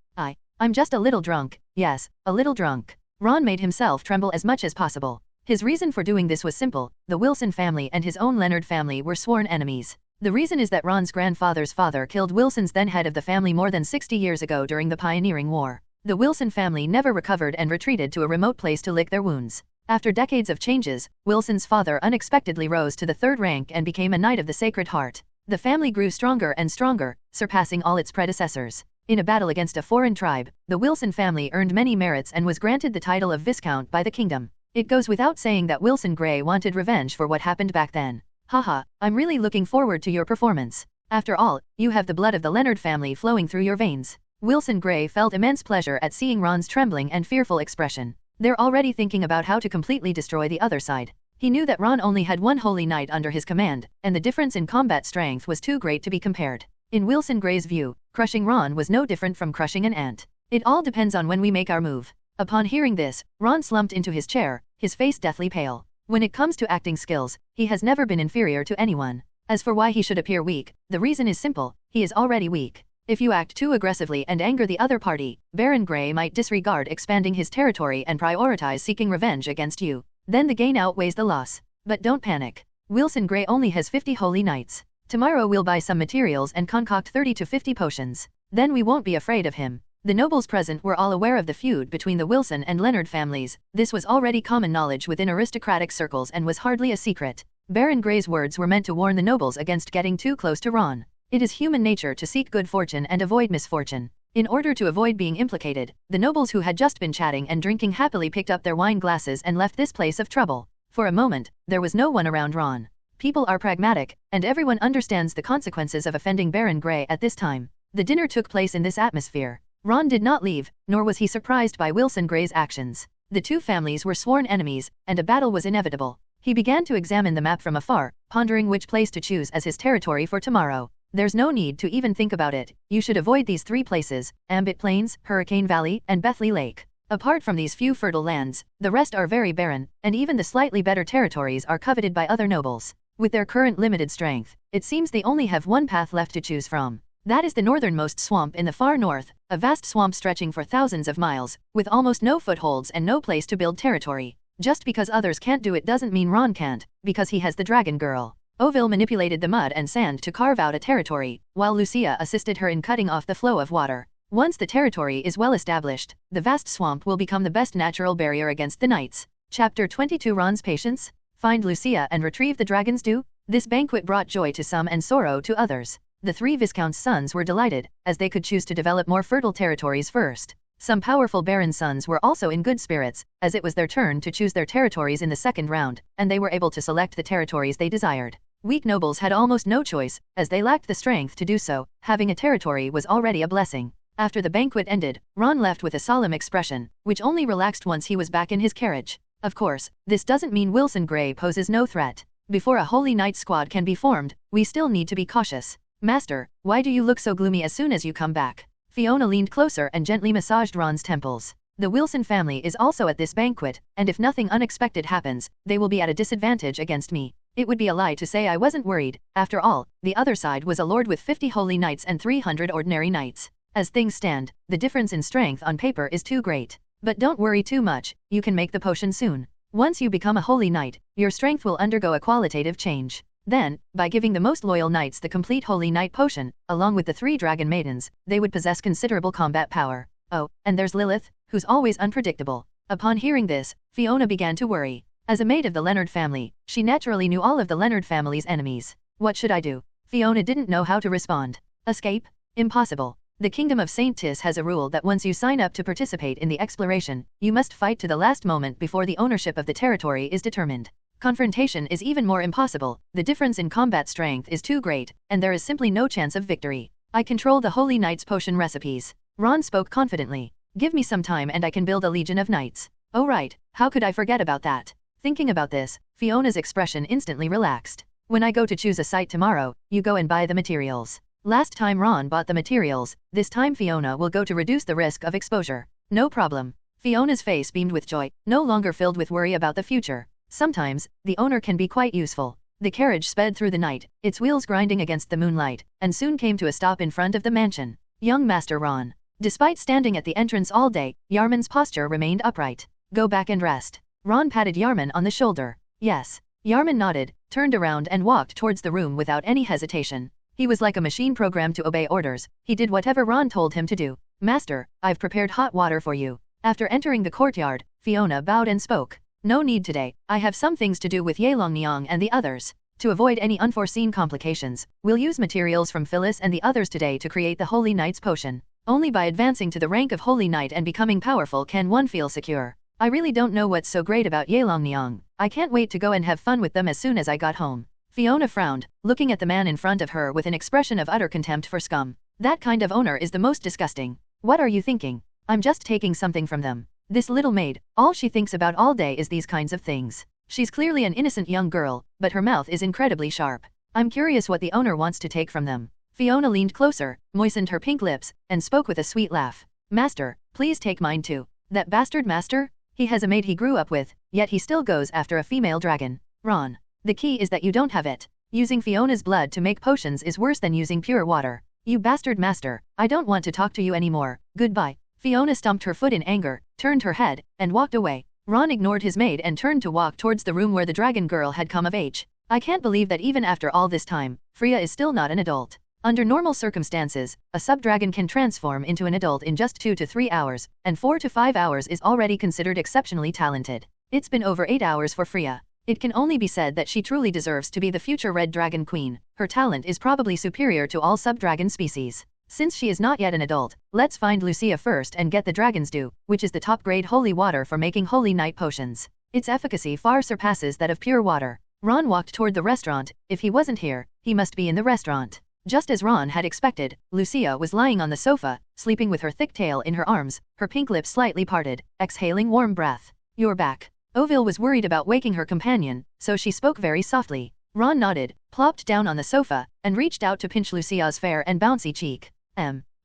I'm just a little drunk. Yes, a little drunk. Ron made himself tremble as much as possible. His reason for doing this was simple. The Wilson family and his own Leonard family were sworn enemies. The reason is that Ron's grandfather's father killed Wilson's then head of the family more than 60 years ago during the Pioneering War. The Wilson family never recovered and retreated to a remote place to lick their wounds. After decades of changes, Wilson's father unexpectedly rose to the 3rd rank and became a Knight of the Sacred Heart. The family grew stronger and stronger, surpassing all its predecessors. In a battle against a foreign tribe, the Wilson family earned many merits and was granted the title of Viscount by the kingdom. It goes without saying that Wilson Gray wanted revenge for what happened back then. Haha, I'm really looking forward to your performance. After all, you have the blood of the Leonard family flowing through your veins. Wilson Gray felt immense pleasure at seeing Ron's trembling and fearful expression. They're already thinking about how to completely destroy the other side. He knew that Ron only had 1 holy knight under his command, and the difference in combat strength was too great to be compared. In Wilson Gray's view, crushing Ron was no different from crushing an ant. It all depends on when we make our move. Upon hearing this, Ron slumped into his chair, his face deathly pale. When it comes to acting skills, he has never been inferior to anyone. As for why he should appear weak, the reason is simple, he is already weak. If you act too aggressively and anger the other party, Baron Gray might disregard expanding his territory and prioritize seeking revenge against you. Then the gain outweighs the loss. But don't panic. Wilson Gray only has 50 holy knights. Tomorrow we'll buy some materials and concoct 30 to 50 potions. Then we won't be afraid of him. The nobles present were all aware of the feud between the Wilson and Leonard families. This was already common knowledge within aristocratic circles and was hardly a secret. Baron Gray's words were meant to warn the nobles against getting too close to Ron. It is human nature to seek good fortune and avoid misfortune. In order to avoid being implicated, the nobles who had just been chatting and drinking happily picked up their wine glasses and left this place of trouble. For a moment, there was no one around Ron. People are pragmatic, and everyone understands the consequences of offending Baron Gray at this time. The dinner took place in this atmosphere. Ron did not leave, nor was he surprised by Wilson Gray's actions. The 2 families were sworn enemies, and a battle was inevitable. He began to examine the map from afar, pondering which place to choose as his territory for tomorrow. There's no need to even think about it. You should avoid these 3 places, Ambit Plains, Hurricane Valley, and Bethley Lake. Apart from these few fertile lands, the rest are very barren, and even the slightly better territories are coveted by other nobles. With their current limited strength, it seems they only have one path left to choose from. That is the northernmost swamp in the far north, a vast swamp stretching for thousands of miles, with almost no footholds and no place to build territory. Just because others can't do it doesn't mean Ron can't, because he has the dragon girl. Oville manipulated the mud and sand to carve out a territory, while Lucia assisted her in cutting off the flow of water. Once the territory is well established, the vast swamp will become the best natural barrier against the knights. Chapter 22 Ron's Patience? Find Lucia and retrieve the dragon's dew? This banquet brought joy to some and sorrow to others. The 3 Viscounts' sons were delighted, as they could choose to develop more fertile territories first. Some powerful barons' sons were also in good spirits, as it was their turn to choose their territories in the second round, and they were able to select the territories they desired. Weak nobles had almost no choice, as they lacked the strength to do so. Having a territory was already a blessing. After the banquet ended, Ron left with a solemn expression, which only relaxed once he was back in his carriage. Of course, this doesn't mean Wilson Gray poses no threat. Before a Holy Knight squad can be formed, we still need to be cautious. Master, why do you look so gloomy as soon as you come back? Fiona leaned closer and gently massaged Ron's temples. The Wilson family is also at this banquet, and if nothing unexpected happens, they will be at a disadvantage against me. It would be a lie to say I wasn't worried. After all, the other side was a lord with 50 holy knights and 300 ordinary knights. As things stand, the difference in strength on paper is too great. But don't worry too much, you can make the potion soon. Once you become a holy knight, your strength will undergo a qualitative change. Then, by giving the most loyal knights the complete Holy Knight potion, along with the 3 dragon maidens, they would possess considerable combat power. Oh, and there's Lilith, who's always unpredictable. Upon hearing this, Fiona began to worry. As a maid of the Leonard family, she naturally knew all of the Leonard family's enemies. What should I do? Fiona didn't know how to respond. Escape? Impossible. The Kingdom of Saint Tis has a rule that once you sign up to participate in the exploration, you must fight to the last moment before the ownership of the territory is determined. Confrontation is even more impossible, the difference in combat strength is too great, and there is simply no chance of victory. I control the Holy Knight's potion recipes. Ron spoke confidently. Give me some time and I can build a legion of knights. Oh right, how could I forget about that? Thinking about this, Fiona's expression instantly relaxed. When I go to choose a site tomorrow, you go and buy the materials. Last time Ron bought the materials, this time Fiona will go to reduce the risk of exposure. No problem. Fiona's face beamed with joy, no longer filled with worry about the future. Sometimes, the owner can be quite useful. The carriage sped through the night, its wheels grinding against the moonlight, and soon came to a stop in front of the mansion. Young Master Ron. Despite standing at the entrance all day, Yarman's posture remained upright. Go back and rest. Ron patted Yarman on the shoulder. Yes. Yarman nodded, turned around and walked towards the room without any hesitation. He was like a machine programmed to obey orders. He did whatever Ron told him to do. Master, I've prepared hot water for you. After entering the courtyard, Fiona bowed and spoke. No need today, I have some things to do with Yelongniang and the others. To avoid any unforeseen complications, we'll use materials from Phyllis and the others today to create the Holy Knight's potion. Only by advancing to the rank of Holy Knight and becoming powerful can one feel secure. I really don't know what's so great about Yelongniang. I can't wait to go and have fun with them as soon as I got home. Fiona frowned, looking at the man in front of her with an expression of utter contempt for scum. That kind of owner is the most disgusting. What are you thinking? I'm just taking something from them. This little maid, all she thinks about all day is these kinds of things. She's clearly an innocent young girl, but her mouth is incredibly sharp. I'm curious what the owner wants to take from them. Fiona leaned closer, moistened her pink lips, and spoke with a sweet laugh. Master, please take mine too. That bastard master? He has a maid he grew up with, yet he still goes after a female dragon. Ron. The key is that you don't have it. Using Fiona's blood to make potions is worse than using pure water. You bastard master, I don't want to talk to you anymore. Goodbye. Fiona stomped her foot in anger, turned her head, and walked away. Ron ignored his maid and turned to walk towards the room where the dragon girl had come of age. I can't believe that even after all this time, Freya is still not an adult. Under normal circumstances, a sub-dragon can transform into an adult in just 2 to 3 hours, and 4 to 5 hours is already considered exceptionally talented. It's been over 8 hours for Freya. It can only be said that she truly deserves to be the future Red Dragon Queen. Her talent is probably superior to all sub-dragon species. Since she is not yet an adult, let's find Lucia first and get the Dragon's Dew, which is the top-grade holy water for making Holy Knight potions. Its efficacy far surpasses that of pure water. Ron walked toward the restaurant. If he wasn't here, he must be in the restaurant. Just as Ron had expected, Lucia was lying on the sofa, sleeping with her thick tail in her arms, her pink lips slightly parted, exhaling warm breath. You're back. Ovil was worried about waking her companion, so she spoke very softly. Ron nodded, plopped down on the sofa, and reached out to pinch Lucia's fair and bouncy cheek.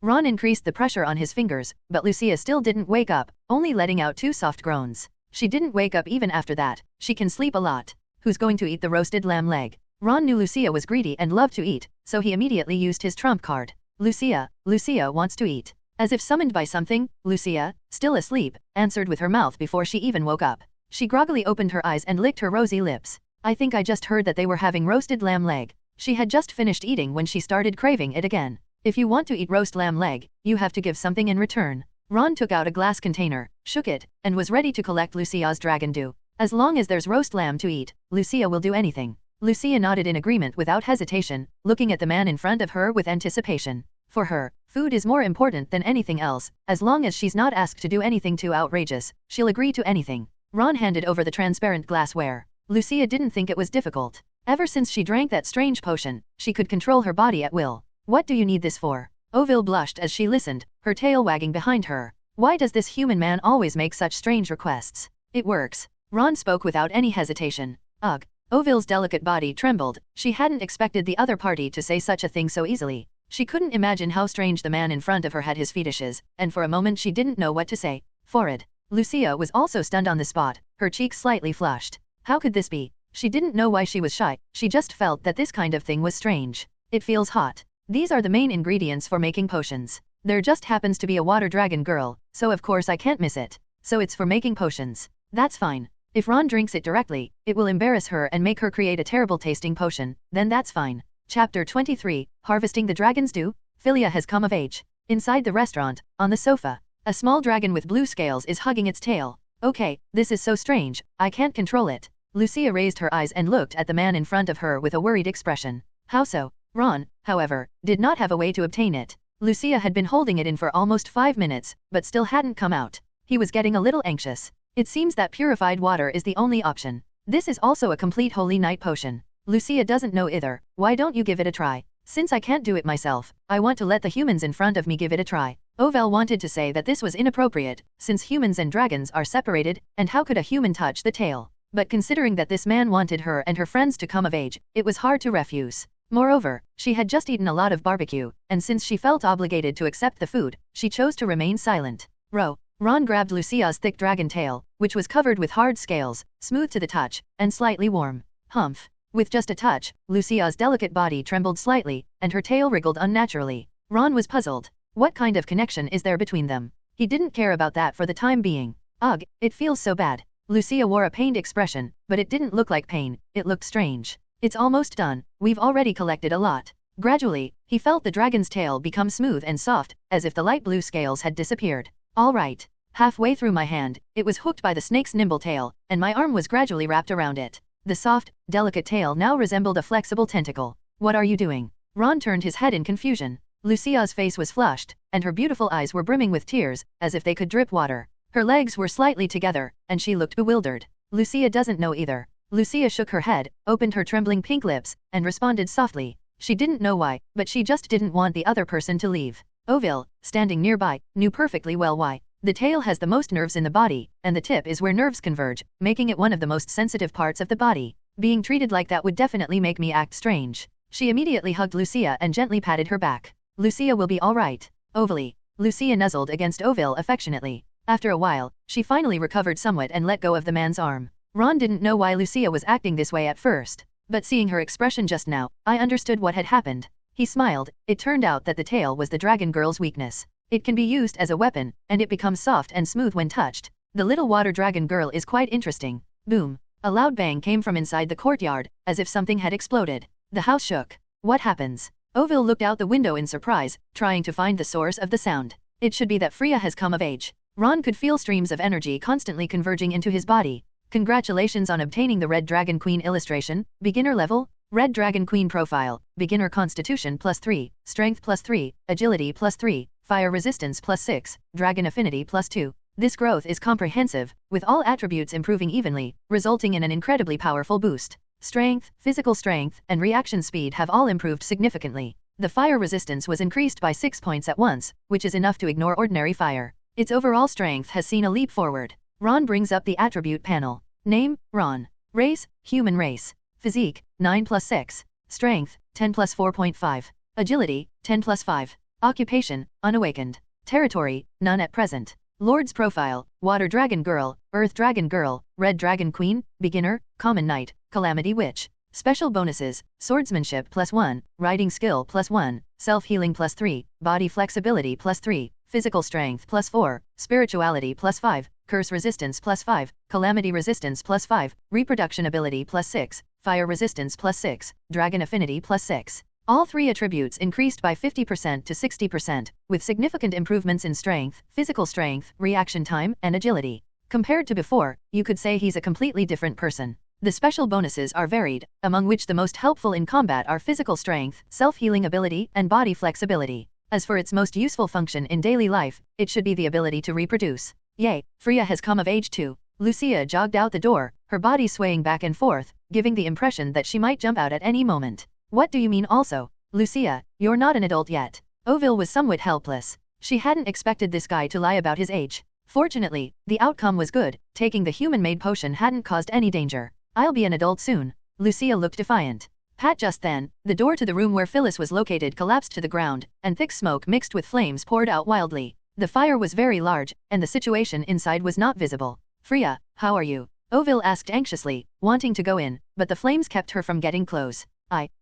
Ron increased the pressure on his fingers, but Lucia still didn't wake up, only letting out 2 soft groans. She didn't wake up even after that. She can sleep a lot. Who's going to eat the roasted lamb leg? Ron knew Lucia was greedy and loved to eat, so he immediately used his trump card. Lucia wants to eat. As if summoned by something, Lucia, still asleep, answered with her mouth before she even woke up. She groggily opened her eyes and licked her rosy lips. I think I just heard that they were having roasted lamb leg. She had just finished eating when she started craving it again. If you want to eat roast lamb leg, you have to give something in return. Ron took out a glass container, shook it, and was ready to collect Lucia's dragon dew. As long as there's roast lamb to eat, Lucia will do anything. Lucia nodded in agreement without hesitation, looking at the man in front of her with anticipation. For her, food is more important than anything else. As long as she's not asked to do anything too outrageous, she'll agree to anything. Ron handed over the transparent glassware. Lucia didn't think it was difficult. Ever since she drank that strange potion, she could control her body at will. What do you need this for? Ovil blushed as she listened, her tail wagging behind her. Why does this human man always make such strange requests? It works. Ron spoke without any hesitation. Ugh. Ovil's delicate body trembled. She hadn't expected the other party to say such a thing so easily. She couldn't imagine how strange the man in front of her had his fetishes, and for a moment she didn't know what to say. Forrid. Lucia was also stunned on the spot, her cheeks slightly flushed. How could this be? She didn't know why she was shy, she just felt that this kind of thing was strange. It feels hot. These are the main ingredients for making potions. There just happens to be a water dragon girl, so of course I can't miss it. So it's for making potions. That's fine. If Ron drinks it directly, it will embarrass her and make her create a terrible tasting potion, then that's fine. Chapter 23, Harvesting the Dragon's Dew? Philia has come of age. Inside the restaurant, on the sofa, a small dragon with blue scales is hugging its tail. Okay, this is so strange, I can't control it. Lucia raised her eyes and looked at the man in front of her with a worried expression. How so? Ron, however, did not have a way to obtain it. Lucia had been holding it in for almost 5 minutes, but still hadn't come out. He was getting a little anxious. It seems that purified water is the only option. This is also a complete holy night potion. Lucia doesn't know either. Why don't you give it a try? Since I can't do it myself, I want to let the humans in front of me give it a try. Ovel wanted to say that this was inappropriate, since humans and dragons are separated, and how could a human touch the tail? But considering that this man wanted her and her friends to come of age, it was hard to refuse. Moreover, she had just eaten a lot of barbecue, and since she felt obligated to accept the food, she chose to remain silent. Ron grabbed Lucia's thick dragon tail, which was covered with hard scales, smooth to the touch, and slightly warm. Humph. With just a touch, Lucia's delicate body trembled slightly, and her tail wriggled unnaturally. Ron was puzzled. What kind of connection is there between them? He didn't care about that for the time being. Ugh, it feels so bad. Lucia wore a pained expression, but it didn't look like pain, it looked strange. It's almost done, we've already collected a lot. Gradually, he felt the dragon's tail become smooth and soft, as if the light blue scales had disappeared. All right. Halfway through my hand, it was hooked by the snake's nimble tail, and my arm was gradually wrapped around it. The soft, delicate tail now resembled a flexible tentacle. What are you doing? Ron turned his head in confusion. Lucia's face was flushed, and her beautiful eyes were brimming with tears, as if they could drip water. Her legs were slightly together, and she looked bewildered. Lucia doesn't know either. Lucia shook her head, opened her trembling pink lips, and responded softly. She didn't know why, but she just didn't want the other person to leave. Ovil, standing nearby, knew perfectly well why. The tail has the most nerves in the body, and the tip is where nerves converge, making it one of the most sensitive parts of the body. Being treated like that would definitely make me act strange. She immediately hugged Lucia and gently patted her back. Lucia will be all right. Ovally. Lucia nuzzled against Ovil affectionately. After a while, she finally recovered somewhat and let go of the man's arm. Ron didn't know why Lucia was acting this way at first, but seeing her expression just now, I understood what had happened. He smiled. It turned out that the tail was the dragon girl's weakness. It can be used as a weapon, and it becomes soft and smooth when touched. The little water dragon girl is quite interesting. Boom. A loud bang came from inside the courtyard, as if something had exploded. The house shook. What happens? Ovil looked out the window in surprise, trying to find the source of the sound. It should be that Freya has come of age. Ron could feel streams of energy constantly converging into his body. Congratulations on obtaining the Red Dragon Queen illustration, beginner level. Red Dragon Queen profile, beginner constitution +3, strength +3, agility +3, fire resistance +6, dragon affinity +2. This growth is comprehensive, with all attributes improving evenly, resulting in an incredibly powerful boost. Strength, physical strength, and reaction speed have all improved significantly. The fire resistance was increased by 6 points at once, which is enough to ignore ordinary fire. Its overall strength has seen a leap forward. Ron brings up the attribute panel. Name, Ron. Race, human race. Physique, 9+6. Strength, 10+4.5. Agility, 10+5. Occupation, unawakened. Territory, none at present. Lord's profile, Water Dragon Girl, Earth Dragon Girl, Red Dragon Queen, Beginner, Common Knight, Calamity Witch. Special bonuses, Swordsmanship +1, Riding Skill +1, Self-Healing +3, Body Flexibility +3, Physical Strength +4, Spirituality +5, Curse Resistance +5, Calamity Resistance +5, Reproduction Ability +6, Fire Resistance +6, Dragon Affinity +6. All 3 attributes increased by 50% to 60%, with significant improvements in strength, physical strength, reaction time, and agility. Compared to before, you could say he's a completely different person. The special bonuses are varied, among which the most helpful in combat are physical strength, self-healing ability, and body flexibility. As for its most useful function in daily life, it should be the ability to reproduce. Yay, Freya has come of age too. Lucia jogged out the door, her body swaying back and forth, giving the impression that she might jump out at any moment. What do you mean also? Lucia, you're not an adult yet. Ovil was somewhat helpless. She hadn't expected this guy to lie about his age. Fortunately, the outcome was good, taking the human-made potion hadn't caused any danger. I'll be an adult soon. Lucia looked defiant. Pat just then, the door to the room where Phyllis was located collapsed to the ground, and thick smoke mixed with flames poured out wildly. The fire was very large, and the situation inside was not visible. Freya, how are you? Ovil asked anxiously, wanting to go in, but the flames kept her from getting close.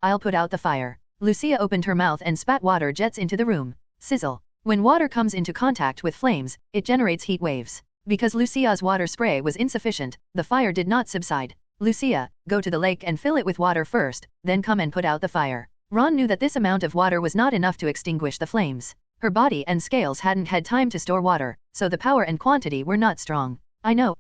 I'll put out the fire. Lucia opened her mouth and spat water jets into the room. Sizzle. When water comes into contact with flames, it generates heat waves. Because Lucia's water spray was insufficient, the fire did not subside. Lucia, go to the lake and fill it with water first, then come and put out the fire. Ron knew that this amount of water was not enough to extinguish the flames. Her body and scales hadn't had time to store water, so the power and quantity were not strong. I know.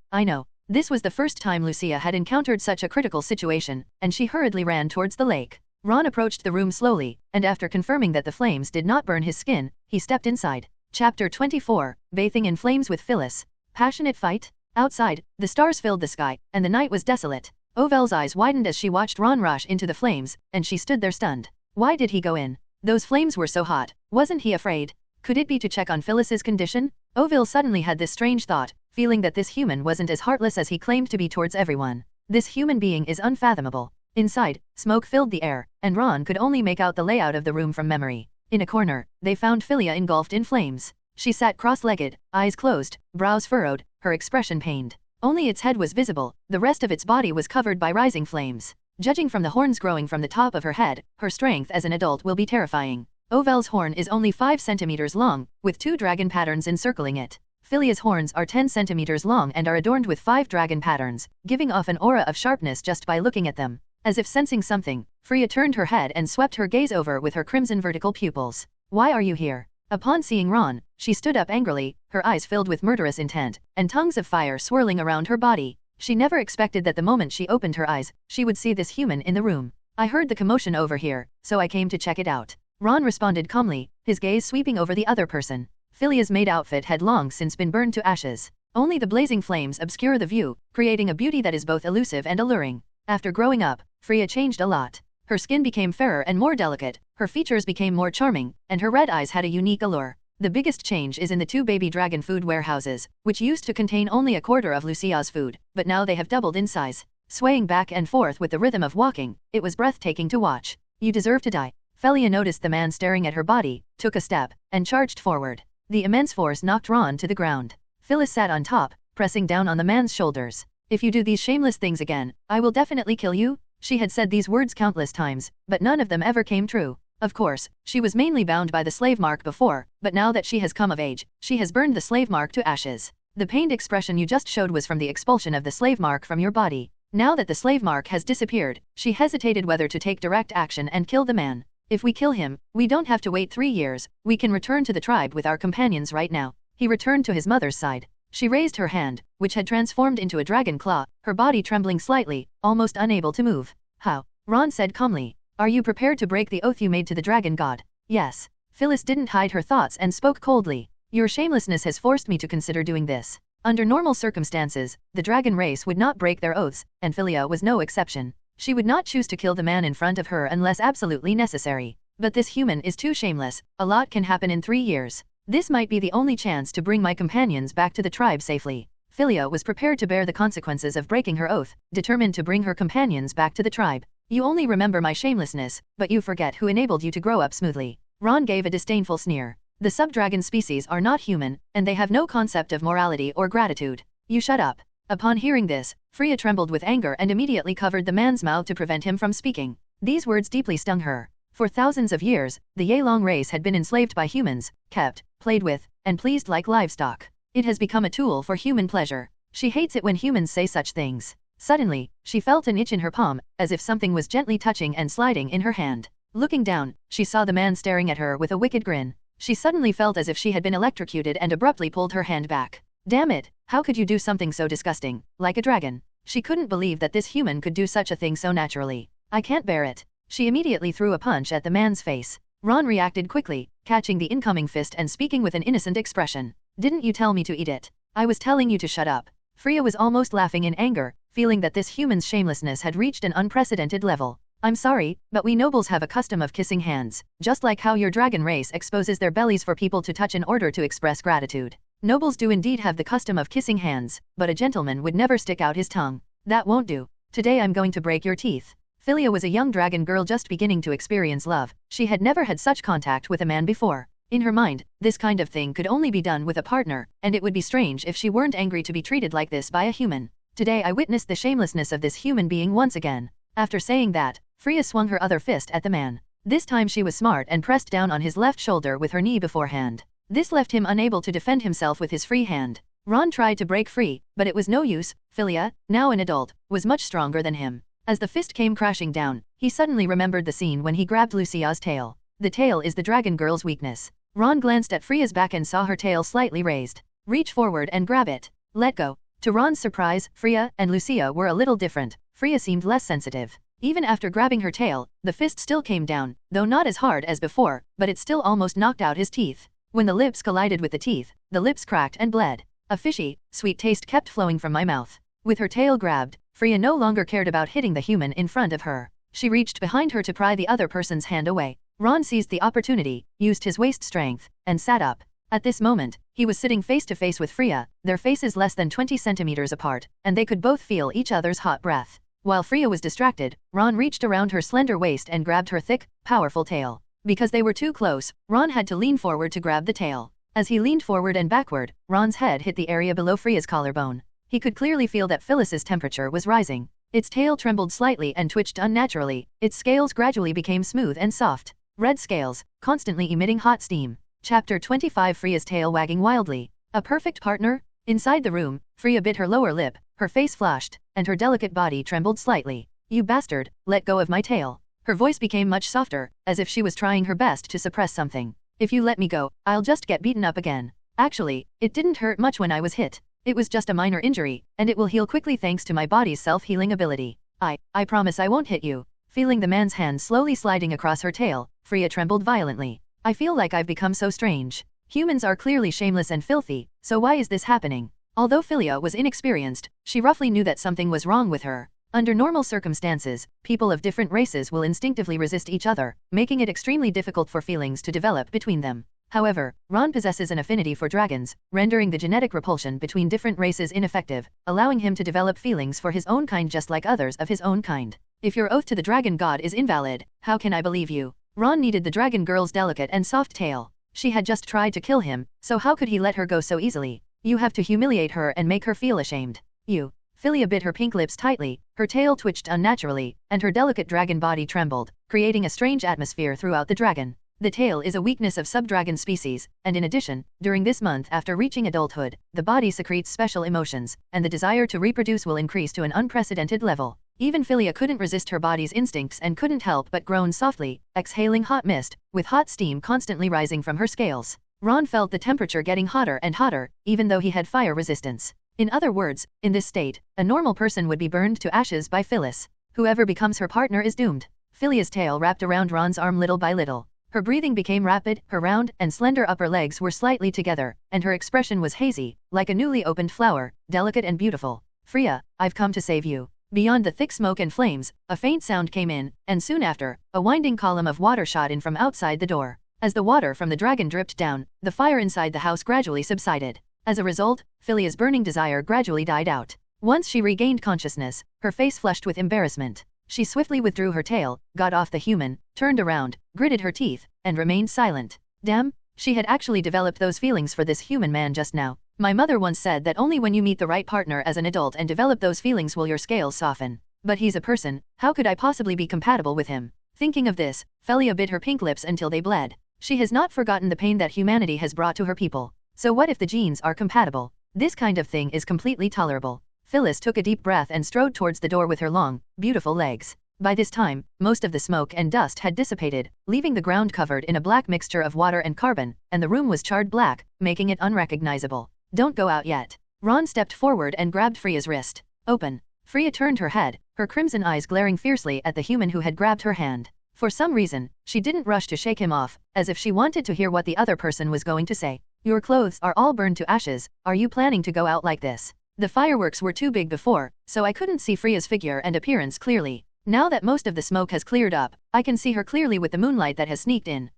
This was the first time Lucia had encountered such a critical situation, and she hurriedly ran towards the lake. Ron approached the room slowly, and after confirming that the flames did not burn his skin, he stepped inside. Chapter 24, Bathing in Flames with Phyllis. Passionate fight? Outside, the stars filled the sky, and the night was desolate. Ovel's eyes widened as she watched Ron rush into the flames, and she stood there stunned. Why did he go in? Those flames were so hot. Wasn't he afraid? Could it be to check on Phyllis's condition? Ovel suddenly had this strange thought, feeling that this human wasn't as heartless as he claimed to be towards everyone. This human being is unfathomable. Inside, smoke filled the air, and Ron could only make out the layout of the room from memory. In a corner, they found Philia engulfed in flames. She sat cross-legged, eyes closed, brows furrowed, her expression pained. Only its head was visible, the rest of its body was covered by rising flames. Judging from the horns growing from the top of her head, her strength as an adult will be terrifying. Ovel's horn is only 5 centimeters long, with 2 dragon patterns encircling it. Philia's horns are 10 centimeters long and are adorned with 5 dragon patterns, giving off an aura of sharpness just by looking at them. As if sensing something, Freya turned her head and swept her gaze over with her crimson vertical pupils. Why are you here? Upon seeing Ron, she stood up angrily, her eyes filled with murderous intent, and tongues of fire swirling around her body. She never expected that the moment she opened her eyes, she would see this human in the room. I heard the commotion over here, so I came to check it out. Ron responded calmly, his gaze sweeping over the other person. Philia's maid outfit had long since been burned to ashes. Only the blazing flames obscure the view, creating a beauty that is both elusive and alluring. After growing up, Freya changed a lot. Her skin became fairer and more delicate, her features became more charming, and her red eyes had a unique allure. The biggest change is in the 2 baby dragon food warehouses, which used to contain only a quarter of Lucia's food, but now they have doubled in size. Swaying back and forth with the rhythm of walking, it was breathtaking to watch. You deserve to die. Philia noticed the man staring at her body, took a step, and charged forward. The immense force knocked Ron to the ground. Phyllis sat on top, pressing down on the man's shoulders. If you do these shameless things again, I will definitely kill you. She had said these words countless times, but none of them ever came true. Of course, she was mainly bound by the slave mark before, but now that she has come of age, she has burned the slave mark to ashes. The pained expression you just showed was from the expulsion of the slave mark from your body. Now that the slave mark has disappeared, she hesitated whether to take direct action and kill the man. If we kill him, we don't have to wait 3 years, we can return to the tribe with our companions right now. He returned to his mother's side. She raised her hand, which had transformed into a dragon claw, her body trembling slightly, almost unable to move. How? Ron said calmly. Are you prepared to break the oath you made to the dragon god? Yes. Phyllis didn't hide her thoughts and spoke coldly. Your shamelessness has forced me to consider doing this. Under normal circumstances, the dragon race would not break their oaths, and Philia was no exception. She would not choose to kill the man in front of her unless absolutely necessary. But this human is too shameless, a lot can happen in 3 years. This might be the only chance to bring my companions back to the tribe safely. Philia was prepared to bear the consequences of breaking her oath, determined to bring her companions back to the tribe. You only remember my shamelessness, but you forget who enabled you to grow up smoothly. Ron gave a disdainful sneer. The sub-dragon species are not human, and they have no concept of morality or gratitude. You shut up. Upon hearing this, Freya trembled with anger and immediately covered the man's mouth to prevent him from speaking. These words deeply stung her. For thousands of years, the Yelong race had been enslaved by humans, kept, played with, and pleased like livestock. It has become a tool for human pleasure. She hates it when humans say such things. Suddenly, she felt an itch in her palm, as if something was gently touching and sliding in her hand. Looking down, she saw the man staring at her with a wicked grin. She suddenly felt as if she had been electrocuted and abruptly pulled her hand back. Damn it, how could you do something so disgusting, like a dragon? She couldn't believe that this human could do such a thing so naturally. I can't bear it. She immediately threw a punch at the man's face. Ron reacted quickly, catching the incoming fist and speaking with an innocent expression. Didn't you tell me to eat it? I was telling you to shut up. Freya was almost laughing in anger, feeling that this human's shamelessness had reached an unprecedented level. I'm sorry, but we nobles have a custom of kissing hands, just like how your dragon race exposes their bellies for people to touch in order to express gratitude. Nobles do indeed have the custom of kissing hands, but a gentleman would never stick out his tongue. That won't do. Today I'm going to break your teeth. Filia was a young dragon girl just beginning to experience love. She had never had such contact with a man before. In her mind, this kind of thing could only be done with a partner, and it would be strange if she weren't angry to be treated like this by a human. Today I witnessed the shamelessness of this human being once again. After saying that, Freya swung her other fist at the man. This time she was smart and pressed down on his left shoulder with her knee beforehand. This left him unable to defend himself with his free hand. Ron tried to break free, but it was no use. Filia, now an adult, was much stronger than him. As the fist came crashing down, he suddenly remembered the scene when he grabbed Lucia's tail. The tail is the dragon girl's weakness. Ron glanced at Freya's back and saw her tail slightly raised. Reach forward and grab it. Let go. To Ron's surprise, Freya and Lucia were a little different. Freya seemed less sensitive. Even after grabbing her tail, the fist still came down, though not as hard as before, but it still almost knocked out his teeth. When the lips collided with the teeth, the lips cracked and bled. A fishy, sweet taste kept flowing from my mouth. With her tail grabbed, Freya no longer cared about hitting the human in front of her. She reached behind her to pry the other person's hand away. Ron seized the opportunity, used his waist strength, and sat up. At this moment, he was sitting face to face with Freya, their faces less than 20 centimeters apart, and they could both feel each other's hot breath. While Freya was distracted, Ron reached around her slender waist and grabbed her thick, powerful tail. Because they were too close, Ron had to lean forward to grab the tail. As he leaned forward and backward, Ron's head hit the area below Freya's collarbone. He could clearly feel that Phyllis's temperature was rising. Its tail trembled slightly and twitched unnaturally. Its scales gradually became smooth and soft. Red scales, constantly emitting hot steam. Chapter 25. Freya's tail wagging wildly. A perfect partner? Inside the room, Freya bit her lower lip, her face flushed, and her delicate body trembled slightly. You bastard, let go of my tail. Her voice became much softer, as if she was trying her best to suppress something. If you let me go, I'll just get beaten up again. Actually, it didn't hurt much when I was hit. It was just a minor injury, and it will heal quickly thanks to my body's self-healing ability. I promise I won't hit you. Feeling the man's hand slowly sliding across her tail, Freya trembled violently. I feel like I've become so strange. Humans are clearly shameless and filthy, so why is this happening? Although Filia was inexperienced, she roughly knew that something was wrong with her. Under normal circumstances, people of different races will instinctively resist each other, making it extremely difficult for feelings to develop between them. However, Ron possesses an affinity for dragons, rendering the genetic repulsion between different races ineffective, allowing him to develop feelings for his own kind just like others of his own kind. If your oath to the dragon god is invalid, how can I believe you? Ron needed the dragon girl's delicate and soft tail. She had just tried to kill him, so how could he let her go so easily? You have to humiliate her and make her feel ashamed. You. Filia bit her pink lips tightly, her tail twitched unnaturally, and her delicate dragon body trembled, creating a strange atmosphere throughout the dragon. The tail is a weakness of sub-dragon species, and in addition, during this month after reaching adulthood, the body secretes special emotions, and the desire to reproduce will increase to an unprecedented level. Even Filia couldn't resist her body's instincts and couldn't help but groan softly, exhaling hot mist, with hot steam constantly rising from her scales. Ron felt the temperature getting hotter and hotter, even though he had fire resistance. In other words, in this state, a normal person would be burned to ashes by Phyllis. Whoever becomes her partner is doomed. Filia's tail wrapped around Ron's arm little by little. Her breathing became rapid, her round and slender upper legs were slightly together, and her expression was hazy, like a newly opened flower, delicate and beautiful. Freya, I've come to save you. Beyond the thick smoke and flames, a faint sound came in, and soon after, a winding column of water shot in from outside the door. As the water from the dragon dripped down, the fire inside the house gradually subsided. As a result, Filia's burning desire gradually died out. Once she regained consciousness, her face flushed with embarrassment. She swiftly withdrew her tail, got off the human, turned around, gritted her teeth, and remained silent. Damn, she had actually developed those feelings for this human man just now. My mother once said that only when you meet the right partner as an adult and develop those feelings will your scales soften. But he's a person, how could I possibly be compatible with him? Thinking of this, Filia bit her pink lips until they bled. She has not forgotten the pain that humanity has brought to her people. So what if the genes are compatible? This kind of thing is completely tolerable. Phyllis took a deep breath and strode towards the door with her long, beautiful legs. By this time, most of the smoke and dust had dissipated, leaving the ground covered in a black mixture of water and carbon, and the room was charred black, making it unrecognizable. Don't go out yet. Ron stepped forward and grabbed Freya's wrist. Open. Freya turned her head, her crimson eyes glaring fiercely at the human who had grabbed her hand. For some reason, she didn't rush to shake him off, as if she wanted to hear what the other person was going to say. Your clothes are all burned to ashes, are you planning to go out like this? The fireworks were too big before, so I couldn't see Freya's figure and appearance clearly. Now that most of the smoke has cleared up, I can see her clearly with the moonlight that has sneaked in.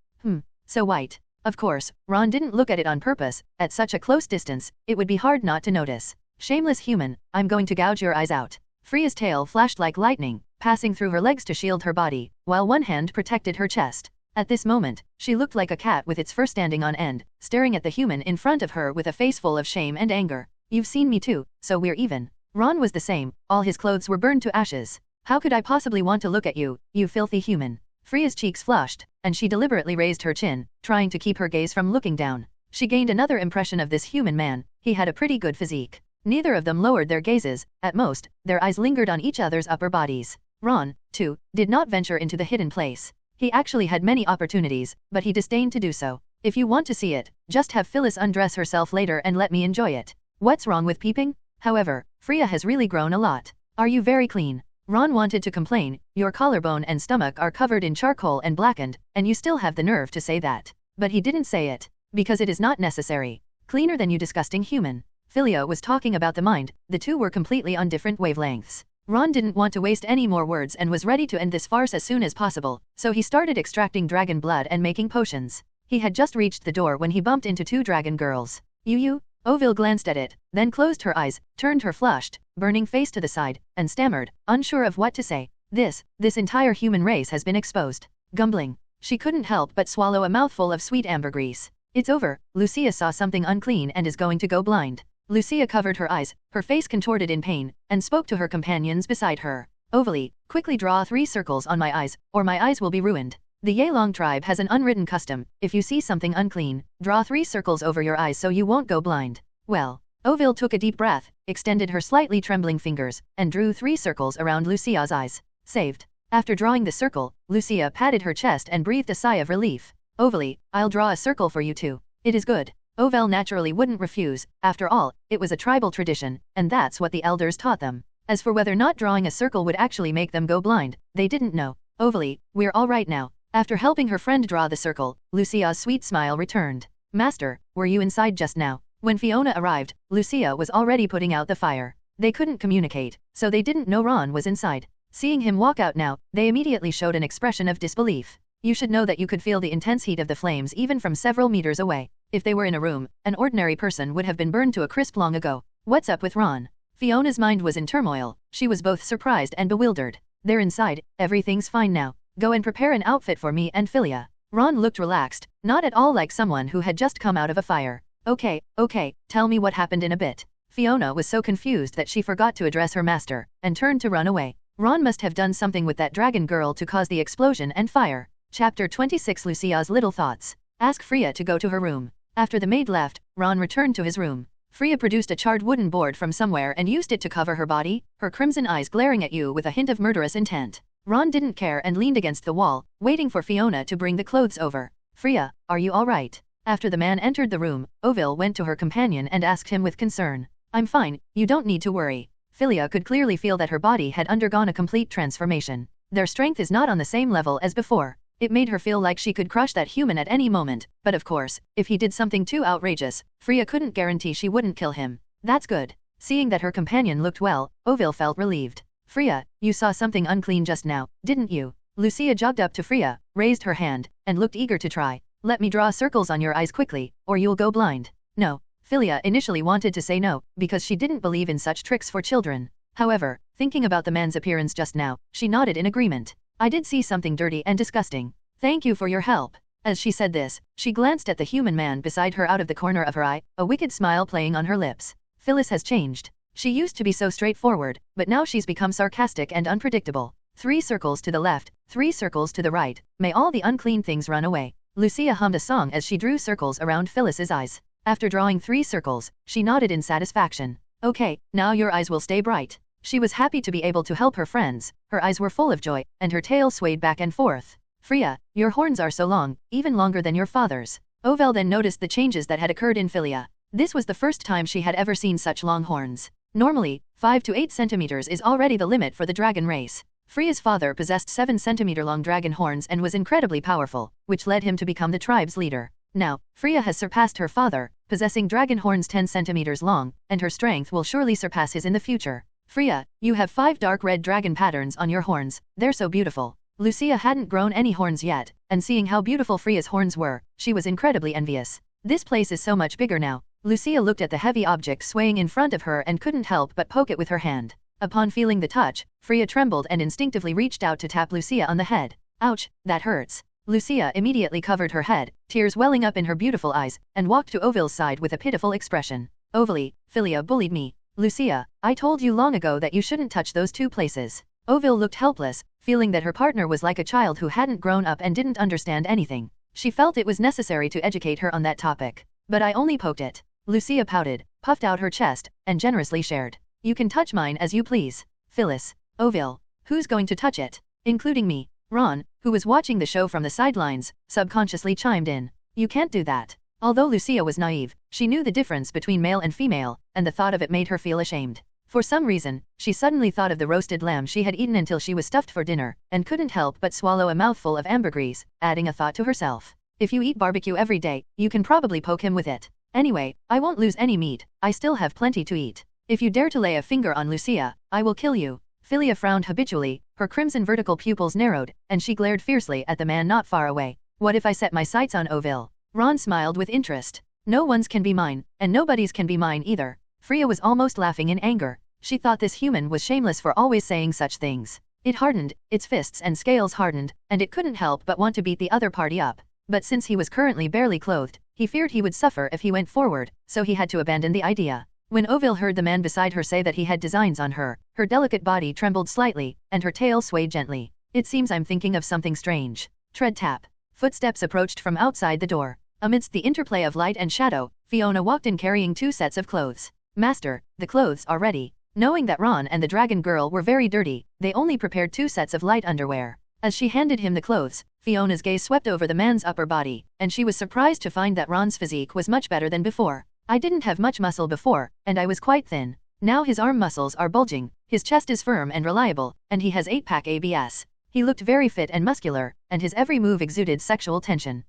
So white. Of course, Ron didn't look at it on purpose. At such a close distance, it would be hard not to notice. Shameless human, I'm going to gouge your eyes out. Freya's tail flashed like lightning, passing through her legs to shield her body, while one hand protected her chest. At this moment, she looked like a cat with its fur standing on end, staring at the human in front of her with a face full of shame and anger. You've seen me too, so we're even. Ron was the same, all his clothes were burned to ashes. How could I possibly want to look at you, you filthy human? Freya's cheeks flushed, and she deliberately raised her chin, trying to keep her gaze from looking down. She gained another impression of this human man. He had a pretty good physique. Neither of them lowered their gazes. At most, their eyes lingered on each other's upper bodies. Ron, too, did not venture into the hidden place. He actually had many opportunities, but he disdained to do so. If you want to see it, just have Phyllis undress herself later and let me enjoy it. What's wrong with peeping? However, Freya has really grown a lot. Are you very clean? Ron wanted to complain. Your collarbone and stomach are covered in charcoal and blackened, and you still have the nerve to say that. But he didn't say it. Because it is not necessary. Cleaner than you disgusting human. Philia was talking about the mind. The two were completely on different wavelengths. Ron didn't want to waste any more words and was ready to end this farce as soon as possible, so he started extracting dragon blood and making potions. He had just reached the door when he bumped into two dragon girls. You? Ovil glanced at it, then closed her eyes, turned her flushed, burning face to the side, and stammered, unsure of what to say. This entire human race has been exposed. Gumbling. She couldn't help but swallow a mouthful of sweet ambergris. It's over. Lucia saw something unclean and is going to go blind. Lucia covered her eyes, her face contorted in pain, and spoke to her companions beside her. Ovili, quickly draw 3 circles on my eyes, or my eyes will be ruined. The Yelong tribe has an unwritten custom. If you see something unclean, draw 3 circles over your eyes so you won't go blind. Well, Ovil took a deep breath, extended her slightly trembling fingers, and drew 3 circles around Lucia's eyes. Saved. After drawing the circle, Lucia patted her chest and breathed a sigh of relief. Ovili, I'll draw a circle for you too. It is good. Ovil naturally wouldn't refuse. After all, it was a tribal tradition, and that's what the elders taught them. As for whether not drawing a circle would actually make them go blind, they didn't know. Ovili, we're all right now. After helping her friend draw the circle, Lucia's sweet smile returned. Master, were you inside just now? When Fiona arrived, Lucia was already putting out the fire. They couldn't communicate, so they didn't know Ron was inside. Seeing him walk out now, they immediately showed an expression of disbelief. You should know that you could feel the intense heat of the flames even from several meters away. If they were in a room, an ordinary person would have been burned to a crisp long ago. What's up with Ron? Fiona's mind was in turmoil. She was both surprised and bewildered. They're inside, everything's fine now. Go and prepare an outfit for me and Philia. Ron looked relaxed, not at all like someone who had just come out of a fire. Okay, tell me what happened in a bit. Fiona was so confused that she forgot to address her master, and turned to run away. Ron must have done something with that dragon girl to cause the explosion and fire. Chapter 26 Lucia's Little Thoughts. Ask Freya to go to her room. After the maid left, Ron returned to his room. Freya produced a charred wooden board from somewhere and used it to cover her body, her crimson eyes glaring at you with a hint of murderous intent. Ron didn't care and leaned against the wall, waiting for Fiona to bring the clothes over. Freya, are you all right? After the man entered the room, Ovil went to her companion and asked him with concern. I'm fine, you don't need to worry. Philia could clearly feel that her body had undergone a complete transformation. Their strength is not on the same level as before. It made her feel like she could crush that human at any moment, but of course, if he did something too outrageous, Freya couldn't guarantee she wouldn't kill him. That's good. Seeing that her companion looked well, Ovil felt relieved. Freya, you saw something unclean just now, didn't you? Lucia jogged up to Freya, raised her hand, and looked eager to try. Let me draw circles on your eyes quickly, or you'll go blind. No. Philia initially wanted to say no, because she didn't believe in such tricks for children. However, thinking about the man's appearance just now, she nodded in agreement. I did see something dirty and disgusting. Thank you for your help. As she said this, she glanced at the human man beside her out of the corner of her eye, a wicked smile playing on her lips. Phyllis has changed. She used to be so straightforward, but now she's become sarcastic and unpredictable. 3 circles to the left, 3 circles to the right, may all the unclean things run away. Lucia hummed a song as she drew circles around Phyllis's eyes. After drawing 3 circles, she nodded in satisfaction. Okay, now your eyes will stay bright. She was happy to be able to help her friends, her eyes were full of joy, and her tail swayed back and forth. Freya, your horns are so long, even longer than your father's. Ovel then noticed the changes that had occurred in Philia. This was the first time she had ever seen such long horns. Normally, 5 to 8 centimeters is already the limit for the dragon race. Freya's father possessed 7-centimeter-long dragon horns and was incredibly powerful, which led him to become the tribe's leader. Now, Freya has surpassed her father, possessing dragon horns 10 centimeters long, and her strength will surely surpass his in the future. Freya, you have 5 dark red dragon patterns on your horns, they're so beautiful. Lucia hadn't grown any horns yet, and seeing how beautiful Freya's horns were, she was incredibly envious. This place is so much bigger now. Lucia looked at the heavy object swaying in front of her and couldn't help but poke it with her hand. Upon feeling the touch, Freya trembled and instinctively reached out to tap Lucia on the head. Ouch, that hurts. Lucia immediately covered her head, tears welling up in her beautiful eyes, and walked to Ovil's side with a pitiful expression. Ovily, Philia bullied me. Lucia, I told you long ago that you shouldn't touch those 2 places. Ovil looked helpless, feeling that her partner was like a child who hadn't grown up and didn't understand anything. She felt it was necessary to educate her on that topic. But I only poked it. Lucia pouted, puffed out her chest, and generously shared. You can touch mine as you please. Phyllis, Ovil, who's going to touch it? Including me. Ron, who was watching the show from the sidelines, subconsciously chimed in. You can't do that. Although Lucia was naive, she knew the difference between male and female, and the thought of it made her feel ashamed. For some reason, she suddenly thought of the roasted lamb she had eaten until she was stuffed for dinner, and couldn't help but swallow a mouthful of ambergris, adding a thought to herself. If you eat barbecue every day, you can probably poke him with it. Anyway, I won't lose any meat, I still have plenty to eat. If you dare to lay a finger on Lucia, I will kill you. Philia frowned habitually, her crimson vertical pupils narrowed, and she glared fiercely at the man not far away. What if I set my sights on Ovil? Ron smiled with interest. No one's can be mine, and nobody's can be mine either. Freya was almost laughing in anger. She thought this human was shameless for always saying such things. It hardened, its fists and scales hardened, and it couldn't help but want to beat the other party up. But since he was currently barely clothed, he feared he would suffer if he went forward, so he had to abandon the idea. When Ovil heard the man beside her say that he had designs on her, her delicate body trembled slightly, and her tail swayed gently. It seems I'm thinking of something strange. Tread tap. Footsteps approached from outside the door. Amidst the interplay of light and shadow, Fiona walked in carrying 2 sets of clothes. Master, the clothes are ready. Knowing that Ron and the dragon girl were very dirty, they only prepared 2 sets of light underwear. As she handed him the clothes, Fiona's gaze swept over the man's upper body, and she was surprised to find that Ron's physique was much better than before. I didn't have much muscle before, and I was quite thin. Now his arm muscles are bulging, his chest is firm and reliable, and he has 8-pack abs. He looked very fit and muscular, and his every move exuded sexual tension.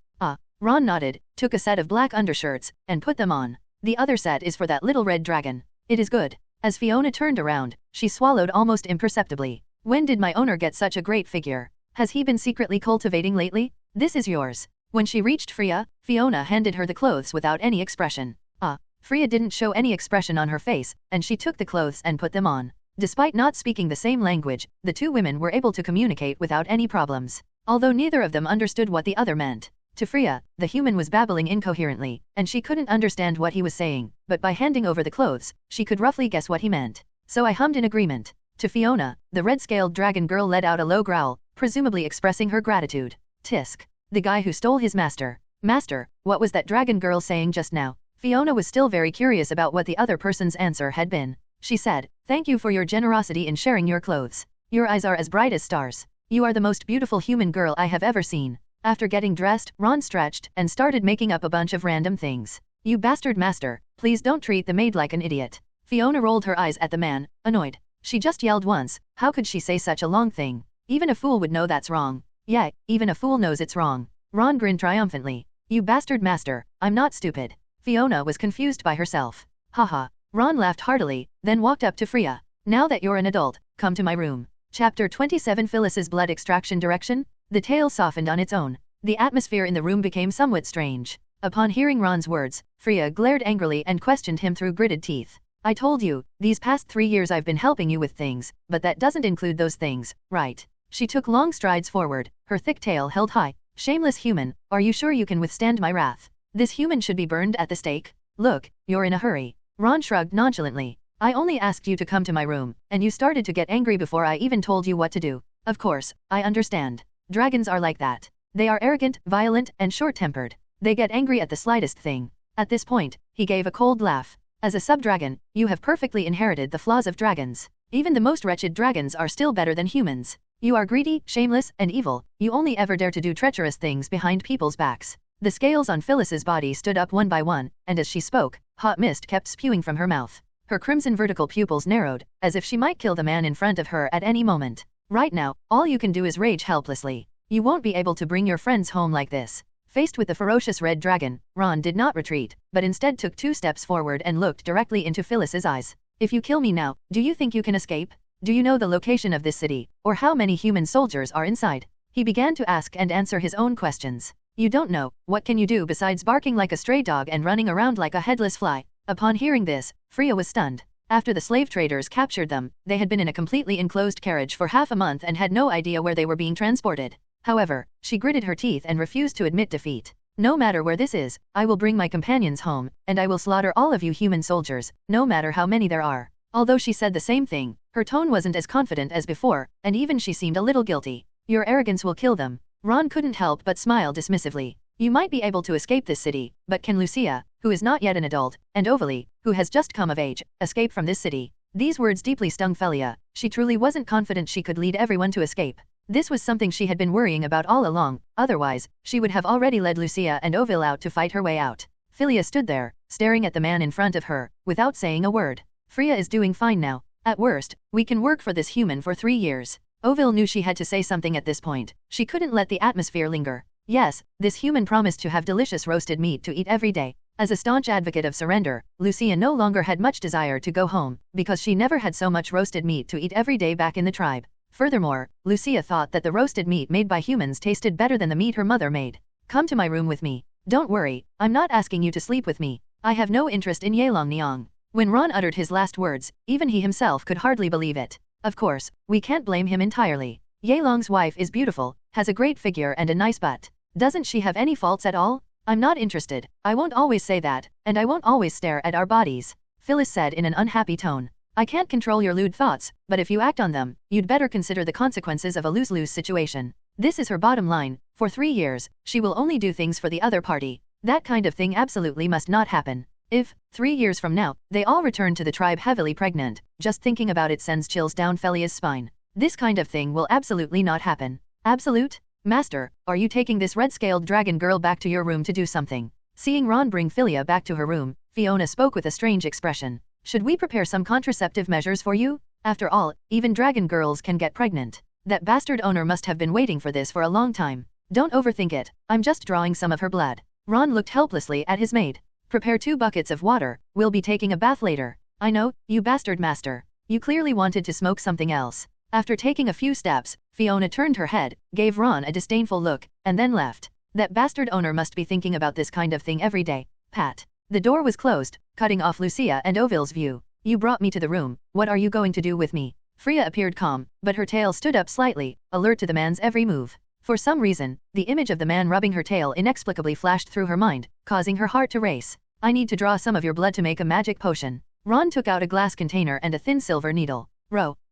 Ron nodded, took a set of black undershirts, and put them on. The other set is for that little red dragon. It is good. As Fiona turned around, she swallowed almost imperceptibly. When did my owner get such a great figure? Has he been secretly cultivating lately? This is yours. When she reached Freya, Fiona handed her the clothes without any expression. Freya didn't show any expression on her face, and she took the clothes and put them on. Despite not speaking the same language, the 2 women were able to communicate without any problems. Although neither of them understood what the other meant. To Freya, the human was babbling incoherently, and she couldn't understand what he was saying, but by handing over the clothes, she could roughly guess what he meant. So I hummed in agreement. To Fiona, the red-scaled dragon girl let out a low growl, presumably expressing her gratitude. Tisk. The guy who stole his master. Master, what was that dragon girl saying just now? Fiona was still very curious about what the other person's answer had been. She said, thank you for your generosity in sharing your clothes. Your eyes are as bright as stars. You are the most beautiful human girl I have ever seen. After getting dressed, Ron stretched and started making up a bunch of random things. You bastard master, please don't treat the maid like an idiot. Fiona rolled her eyes at the man, annoyed. She just yelled once, how could she say such a long thing? Even a fool would know that's wrong. Yeah, even a fool knows it's wrong. Ron grinned triumphantly. You bastard master, I'm not stupid. Fiona was confused by herself. Haha. Ron laughed heartily, then walked up to Freya. Now that you're an adult, come to my room. Chapter 27 Phyllis's blood extraction direction? The tale softened on its own. The atmosphere in the room became somewhat strange. Upon hearing Ron's words, Freya glared angrily and questioned him through gritted teeth. I told you, these past 3 years I've been helping you with things, but that doesn't include those things, right? She took long strides forward, her thick tail held high. Shameless human, are you sure you can withstand my wrath? This human should be burned at the stake? Look, you're in a hurry. Ron shrugged nonchalantly. I only asked you to come to my room, and you started to get angry before I even told you what to do. Of course, I understand. Dragons are like that. They are arrogant, violent, and short-tempered. They get angry at the slightest thing. At this point, he gave a cold laugh. As a sub-dragon, you have perfectly inherited the flaws of dragons. Even the most wretched dragons are still better than humans. You are greedy, shameless, and evil. You only ever dare to do treacherous things behind people's backs. The scales on Phyllis's body stood up one by one, and as she spoke, hot mist kept spewing from her mouth. Her crimson vertical pupils narrowed, as if she might kill the man in front of her at any moment. Right now, all you can do is rage helplessly. You won't be able to bring your friends home like this. Faced with the ferocious red dragon, Ron did not retreat, but instead took 2 steps forward and looked directly into Phyllis's eyes. If you kill me now, do you think you can escape? Do you know the location of this city, or how many human soldiers are inside? He began to ask and answer his own questions. You don't know, what can you do besides barking like a stray dog and running around like a headless fly? Upon hearing this, Freya was stunned. After the slave traders captured them, they had been in a completely enclosed carriage for half a month and had no idea where they were being transported. However, she gritted her teeth and refused to admit defeat. No matter where this is, I will bring my companions home, and I will slaughter all of you human soldiers, no matter how many there are. Although she said the same thing, her tone wasn't as confident as before, and even she seemed a little guilty. Your arrogance will kill them. Ron couldn't help but smile dismissively. You might be able to escape this city, but can Lucia, who is not yet an adult, and Ovally, who has just come of age, escape from this city? These words deeply stung Felia. She truly wasn't confident she could lead everyone to escape. This was something she had been worrying about all along, otherwise, she would have already led Lucia and Oville out to fight her way out. Felia stood there, staring at the man in front of her, without saying a word. Freya is doing fine now. At worst, we can work for this human for 3 years. Oville knew she had to say something at this point. She couldn't let the atmosphere linger. Yes, this human promised to have delicious roasted meat to eat every day. As a staunch advocate of surrender, Lucia no longer had much desire to go home, because she never had so much roasted meat to eat every day back in the tribe. Furthermore, Lucia thought that the roasted meat made by humans tasted better than the meat her mother made. Come to my room with me. Don't worry, I'm not asking you to sleep with me. I have no interest in Yelong Niang. When Ron uttered his last words, even he himself could hardly believe it. Of course, we can't blame him entirely. Yelong's wife is beautiful, has a great figure and a nice butt. Doesn't she have any faults at all? I'm not interested. I won't always say that, and I won't always stare at our bodies. Phyllis said in an unhappy tone. I can't control your lewd thoughts, but if you act on them, you'd better consider the consequences of a lose-lose situation. This is her bottom line. For 3 years, she will only do things for the other party. That kind of thing absolutely must not happen. If, 3 years from now, they all return to the tribe heavily pregnant, just thinking about it sends chills down Felia's spine. This kind of thing will absolutely not happen. Absolute? Master, are you taking this red-scaled dragon girl back to your room to do something? Seeing Ron bring Filia back to her room, Fiona spoke with a strange expression. Should we prepare some contraceptive measures for you? After all, even dragon girls can get pregnant. That bastard owner must have been waiting for this for a long time. Don't overthink it, I'm just drawing some of her blood. Ron looked helplessly at his maid. Prepare 2 buckets of water, we'll be taking a bath later. I know, you bastard master. You clearly wanted to smoke something else. After taking a few steps, Fiona turned her head, gave Ron a disdainful look, and then left. That bastard owner must be thinking about this kind of thing every day. Pat. The door was closed, cutting off Lucia and Oville's view. You brought me to the room, what are you going to do with me? Freya appeared calm, but her tail stood up slightly, alert to the man's every move. For some reason, the image of the man rubbing her tail inexplicably flashed through her mind, causing her heart to race. I need to draw some of your blood to make a magic potion. Ron took out a glass container and a thin silver needle.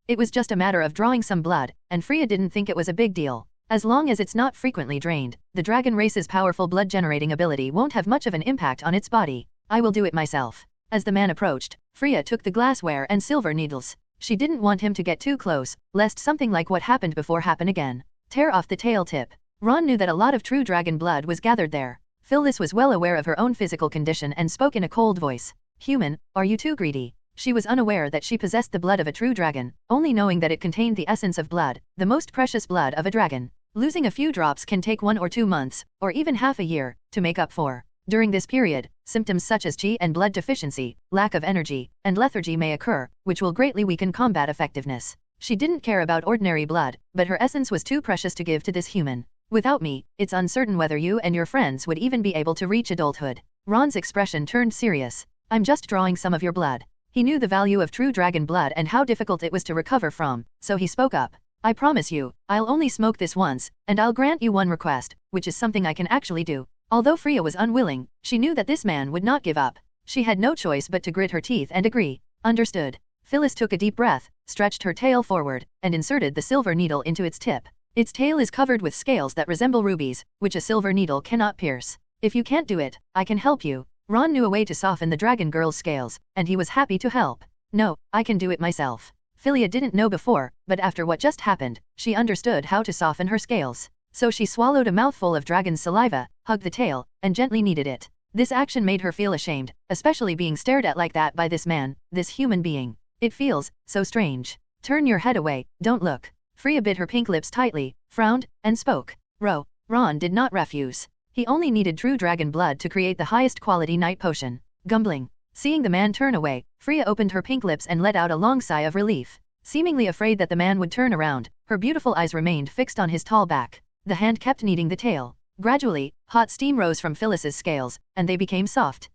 It was just a matter of drawing some blood, and Freya didn't think it was a big deal. As long as it's not frequently drained, the dragon race's powerful blood-generating ability won't have much of an impact on its body. I will do it myself. As the man approached, Freya took the glassware and silver needles. She didn't want him to get too close, lest something like what happened before happen again. Tear off the tail tip. Ron knew that a lot of true dragon blood was gathered there. Phyllis was well aware of her own physical condition and spoke in a cold voice. Human, are you too greedy? She was unaware that she possessed the blood of a true dragon, only knowing that it contained the essence of blood, the most precious blood of a dragon. Losing a few drops can take 1 or 2 months, or even half a year, to make up for. During this period, symptoms such as Qi and blood deficiency, lack of energy, and lethargy may occur, which will greatly weaken combat effectiveness. She didn't care about ordinary blood, but her essence was too precious to give to this human. Without me, it's uncertain whether you and your friends would even be able to reach adulthood. Ron's expression turned serious. I'm just drawing some of your blood. He knew the value of true dragon blood and how difficult it was to recover from, so he spoke up. I promise you, I'll only smoke this once, and I'll grant you one request, which is something I can actually do. Although Freya was unwilling, she knew that this man would not give up. She had no choice but to grit her teeth and agree. Understood. Phyllis took a deep breath, stretched her tail forward, and inserted the silver needle into its tip. Its tail is covered with scales that resemble rubies, which a silver needle cannot pierce. If you can't do it, I can help you. Ron knew a way to soften the dragon girl's scales, and he was happy to help. No, I can do it myself. Filia didn't know before, but after what just happened, she understood how to soften her scales. So she swallowed a mouthful of dragon's saliva, hugged the tail, and gently kneaded it. This action made her feel ashamed, especially being stared at like that by this man, this human being. It feels so strange. Turn your head away, don't look. Freya bit her pink lips tightly, frowned, and spoke. Ron did not refuse. He only needed true dragon blood to create the highest quality night potion. Gumbling. Seeing the man turn away, Freya opened her pink lips and let out a long sigh of relief. Seemingly afraid that the man would turn around, her beautiful eyes remained fixed on his tall back. The hand kept kneading the tail. Gradually, hot steam rose from Phyllis's scales, and they became soft.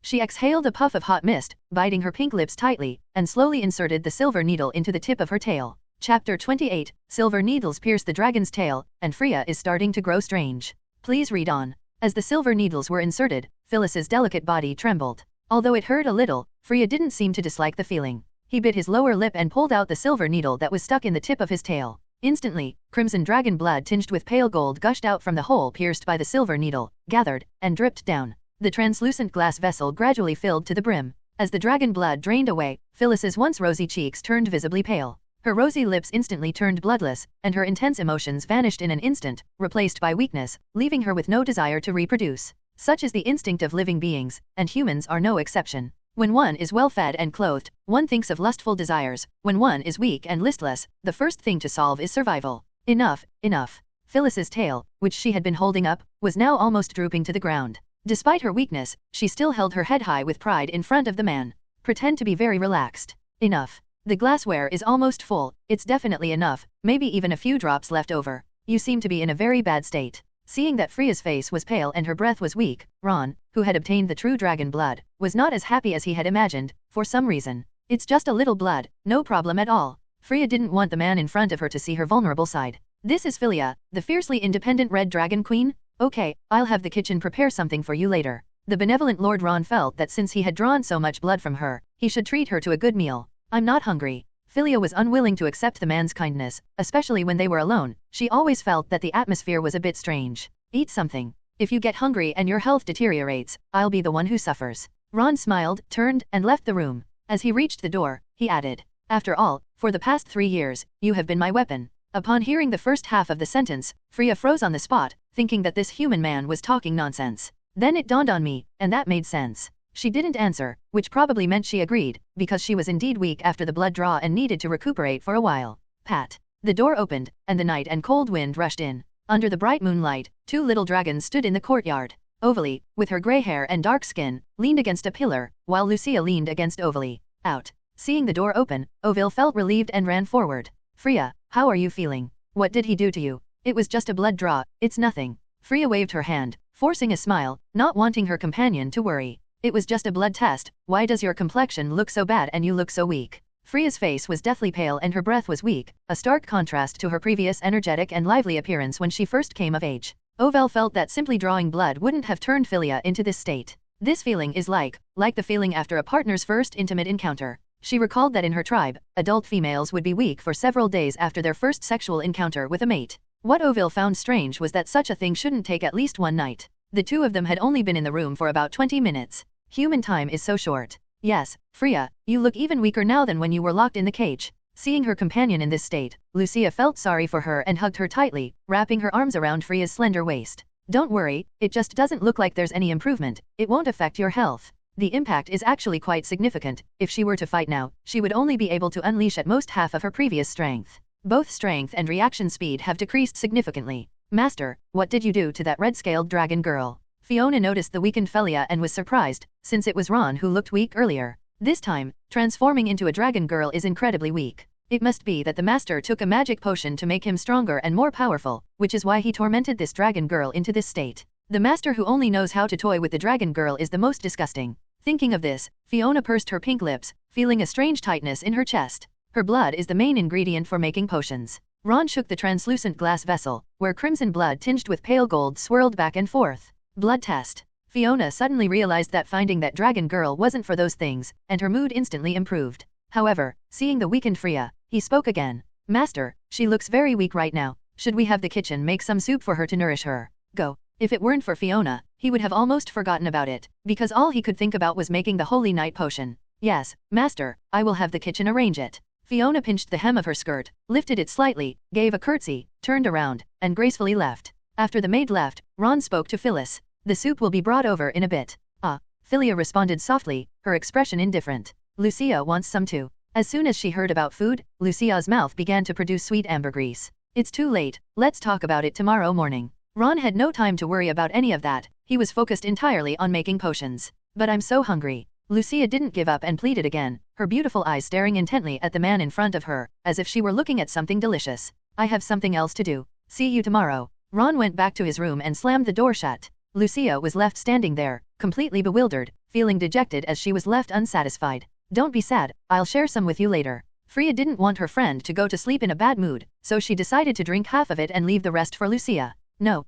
She exhaled a puff of hot mist, biting her pink lips tightly, and slowly inserted the silver needle into the tip of her tail. Chapter 28, Silver needles pierce the dragon's tail, and Freya is starting to grow strange. Please read on. As the silver needles were inserted, Phyllis's delicate body trembled. Although it hurt a little, Freya didn't seem to dislike the feeling. He bit his lower lip and pulled out the silver needle that was stuck in the tip of his tail. Instantly, crimson dragon blood tinged with pale gold gushed out from the hole pierced by the silver needle, gathered, and dripped down. The translucent glass vessel gradually filled to the brim. As the dragon blood drained away, Phyllis's once rosy cheeks turned visibly pale. Her rosy lips instantly turned bloodless, and her intense emotions vanished in an instant, replaced by weakness, leaving her with no desire to reproduce. Such is the instinct of living beings, and humans are no exception. When one is well fed and clothed, one thinks of lustful desires. When one is weak and listless, the first thing to solve is survival. Enough. Phyllis's tail, which she had been holding up, was now almost drooping to the ground. Despite her weakness, she still held her head high with pride in front of the man. Pretend to be very relaxed. Enough. The glassware is almost full, it's definitely enough, maybe even a few drops left over. You seem to be in a very bad state. Seeing that Freya's face was pale and her breath was weak, Ron, who had obtained the true dragon blood, was not as happy as he had imagined, for some reason. It's just a little blood, no problem at all. Freya didn't want the man in front of her to see her vulnerable side. This is Filia, the fiercely independent red dragon queen? Okay, I'll have the kitchen prepare something for you later. The benevolent Lord Ron felt that since he had drawn so much blood from her, he should treat her to a good meal. I'm not hungry. Filia was unwilling to accept the man's kindness, especially when they were alone. She always felt that the atmosphere was a bit strange. Eat something. If you get hungry and your health deteriorates, I'll be the one who suffers. Ron smiled, turned, and left the room. As he reached the door, he added, After all, for the past 3 years, you have been my weapon. Upon hearing the first half of the sentence, Freya froze on the spot, thinking that this human man was talking nonsense. Then it dawned on me, and that made sense. She didn't answer, which probably meant she agreed, because she was indeed weak after the blood draw and needed to recuperate for a while. Pat. The door opened, and the night and cold wind rushed in. Under the bright moonlight, 2 little dragons stood in the courtyard. Ovalie, with her grey hair and dark skin, leaned against a pillar, while Lucia leaned against Ovalie. Out. Seeing the door open, Ovale felt relieved and ran forward. Freya, how are you feeling? What did he do to you? It was just a blood draw, it's nothing. Freya waved her hand, forcing a smile, not wanting her companion to worry. It was just a blood test. Why does your complexion look so bad and you look so weak? Freya's face was deathly pale and her breath was weak, a stark contrast to her previous energetic and lively appearance when she first came of age. Ovale felt that simply drawing blood wouldn't have turned Filia into this state. This feeling is like the feeling after a partner's first intimate encounter. She recalled that in her tribe, adult females would be weak for several days after their first sexual encounter with a mate. What Ovale found strange was that such a thing shouldn't take at least one night. The 2 of them had only been in the room for about 20 minutes. Human time is so short. Yes, Freya, you look even weaker now than when you were locked in the cage. Seeing her companion in this state, Lucia felt sorry for her and hugged her tightly, wrapping her arms around Freya's slender waist. Don't worry, it just doesn't look like there's any improvement. It won't affect your health. The impact is actually quite significant. If she were to fight now, she would only be able to unleash at most half of her previous strength. Both strength and reaction speed have decreased significantly. Master, what did you do to that red-scaled dragon girl? Fiona noticed the weakened Filia and was surprised, since it was Ron who looked weak earlier. This time, transforming into a dragon girl is incredibly weak. It must be that the master took a magic potion to make him stronger and more powerful, which is why he tormented this dragon girl into this state. The master who only knows how to toy with the dragon girl is the most disgusting. Thinking of this, Fiona pursed her pink lips, feeling a strange tightness in her chest. Her blood is the main ingredient for making potions. Ron shook the translucent glass vessel, where crimson blood tinged with pale gold swirled back and forth. Blood test. Fiona suddenly realized that finding that dragon girl wasn't for those things, and her mood instantly improved. However, seeing the weakened Freya, he spoke again. Master, she looks very weak right now. Should we have the kitchen make some soup for her to nourish her? Go. If it weren't for Fiona, he would have almost forgotten about it, because all he could think about was making the holy night potion. Yes, master, I will have the kitchen arrange it. Fiona pinched the hem of her skirt, lifted it slightly, gave a curtsy, turned around, and gracefully left. After the maid left, Ron spoke to Phyllis. The soup will be brought over in a bit. Ah, Philia responded softly, her expression indifferent. Lucia wants some too. As soon as she heard about food, Lucia's mouth began to produce sweet ambergris. It's too late, let's talk about it tomorrow morning. Ron had no time to worry about any of that, he was focused entirely on making potions. But I'm so hungry. Lucia didn't give up and pleaded again, her beautiful eyes staring intently at the man in front of her, as if she were looking at something delicious. I have something else to do. See you tomorrow. Ron went back to his room and slammed the door shut. Lucia was left standing there, completely bewildered, feeling dejected as she was left unsatisfied. Don't be sad, I'll share some with you later. Freya didn't want her friend to go to sleep in a bad mood, so she decided to drink half of it and leave the rest for Lucia. No,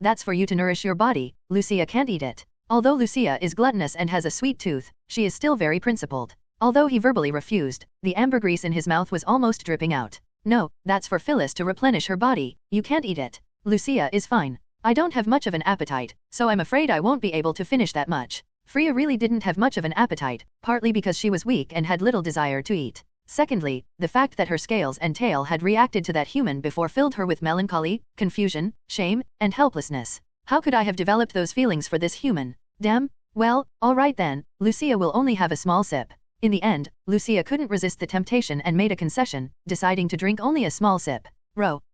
that's for you to nourish your body, Lucia can't eat it. Although Lucia is gluttonous and has a sweet tooth, she is still very principled. Although he verbally refused, the ambergris in his mouth was almost dripping out. No, that's for Phyllis to replenish her body, you can't eat it. Lucia is fine. I don't have much of an appetite, so I'm afraid I won't be able to finish that much. Freya really didn't have much of an appetite, partly because she was weak and had little desire to eat. Secondly, the fact that her scales and tail had reacted to that human before filled her with melancholy, confusion, shame, and helplessness. How could I have developed those feelings for this human? Damn. Well, alright then, Lucia will only have a small sip. In the end, Lucia couldn't resist the temptation and made a concession, deciding to drink only a small sip.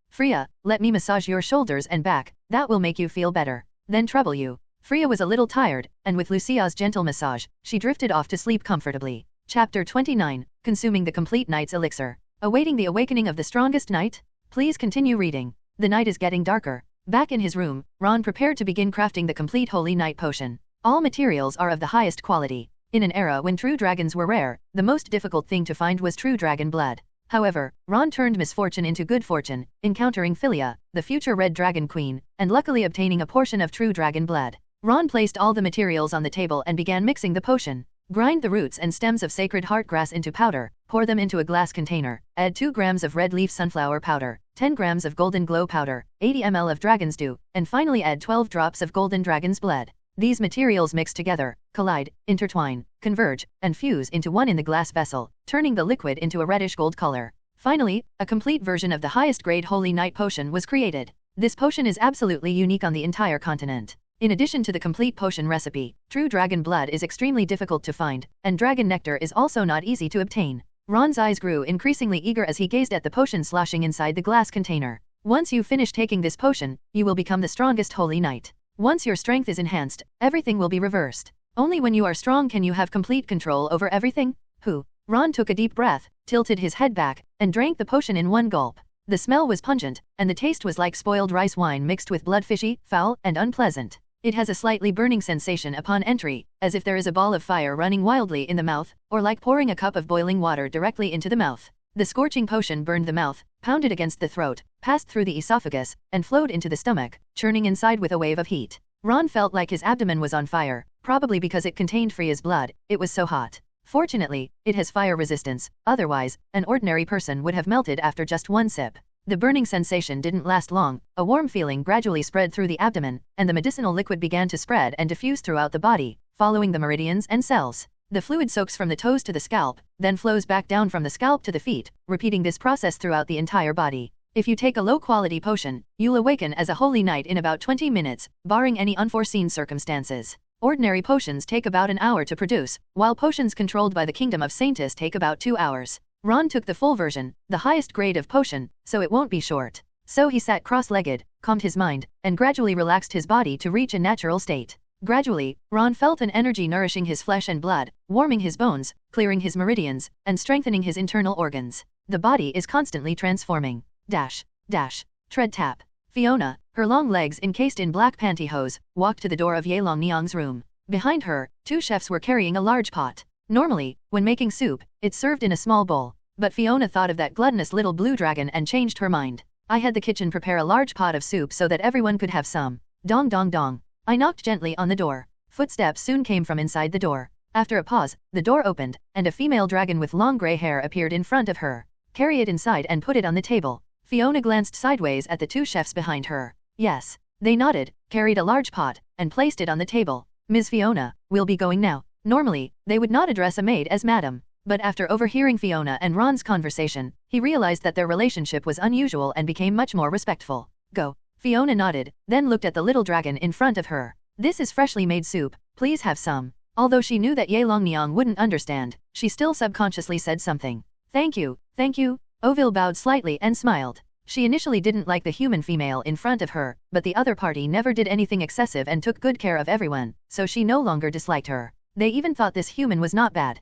Freya, let me massage your shoulders and back, that will make you feel better. Then trouble you. Freya was a little tired, and with Lucia's gentle massage, she drifted off to sleep comfortably. Chapter 29, Consuming the Complete Night's Elixir. Awaiting the awakening of the strongest night? Please continue reading. The night is getting darker. Back in his room, Ron prepared to begin crafting the complete Holy Night Potion. All materials are of the highest quality. In an era when true dragons were rare, the most difficult thing to find was true dragon blood. However, Ron turned misfortune into good fortune, encountering Philia, the future Red Dragon Queen, and luckily obtaining a portion of true dragon blood. Ron placed all the materials on the table and began mixing the potion. Grind the roots and stems of sacred heart grass into powder, pour them into a glass container, add 2 grams of red leaf sunflower powder, 10 grams of golden glow powder, 80 ml of dragon's dew, and finally add 12 drops of golden dragon's blood. These materials mix together, collide, intertwine, converge, and fuse into one in the glass vessel, turning the liquid into a reddish gold color. Finally, a complete version of the highest grade Holy Night Potion was created. This potion is absolutely unique on the entire continent. In addition to the complete potion recipe, true dragon blood is extremely difficult to find, and dragon nectar is also not easy to obtain. Ron's eyes grew increasingly eager as he gazed at the potion sloshing inside the glass container. Once you finish taking this potion, you will become the strongest Holy Knight. Once your strength is enhanced, everything will be reversed. Only when you are strong can you have complete control over everything. Ron took a deep breath, tilted his head back, and drank the potion in one gulp. The smell was pungent, and the taste was like spoiled rice wine mixed with blood, fishy, foul, and unpleasant. It has a slightly burning sensation upon entry, as if there is a ball of fire running wildly in the mouth, or like pouring a cup of boiling water directly into the mouth. The scorching potion burned the mouth, pounded against the throat, passed through the esophagus, and flowed into the stomach, churning inside with a wave of heat. Ron felt like his abdomen was on fire, probably because it contained Freya's blood, it was so hot. Fortunately, it has fire resistance, otherwise, an ordinary person would have melted after just one sip. The burning sensation didn't last long, a warm feeling gradually spread through the abdomen, and the medicinal liquid began to spread and diffuse throughout the body, following the meridians and cells. The fluid soaks from the toes to the scalp, then flows back down from the scalp to the feet, repeating this process throughout the entire body. If you take a low-quality potion, you'll awaken as a holy knight in about 20 minutes, barring any unforeseen circumstances. Ordinary potions take about an hour to produce, while potions controlled by the Kingdom of Saintis take about 2 hours. Ron took the full version, the highest grade of potion, so it won't be short. So he sat cross-legged, calmed his mind, and gradually relaxed his body to reach a natural state. Gradually, Ron felt an energy nourishing his flesh and blood, warming his bones, clearing his meridians, and strengthening his internal organs. The body is constantly transforming. Tread tap. Fiona, her long legs encased in black pantyhose, walked to the door of Yelong Niang's room. Behind her, 2 chefs were carrying a large pot. Normally, when making soup, it's served in a small bowl. But Fiona thought of that gluttonous little blue dragon and changed her mind. I had the kitchen prepare a large pot of soup so that everyone could have some. Dong dong dong. I knocked gently on the door. Footsteps soon came from inside the door. After a pause, the door opened, and a female dragon with long grey hair appeared in front of her. Carry it inside and put it on the table. Fiona glanced sideways at the 2 chefs behind her. Yes. They nodded, carried a large pot, and placed it on the table. Ms. Fiona, we'll be going now. Normally, they would not address a maid as madam. But after overhearing Fiona and Ron's conversation, he realized that their relationship was unusual and became much more respectful. Go. Fiona nodded, then looked at the little dragon in front of her. This is freshly made soup, please have some. Although she knew that Ye Longniang wouldn't understand, she still subconsciously said something. Thank you, thank you. Ovil bowed slightly and smiled. She initially didn't like the human female in front of her, but the other party never did anything excessive and took good care of everyone, so she no longer disliked her. They even thought this human was not bad.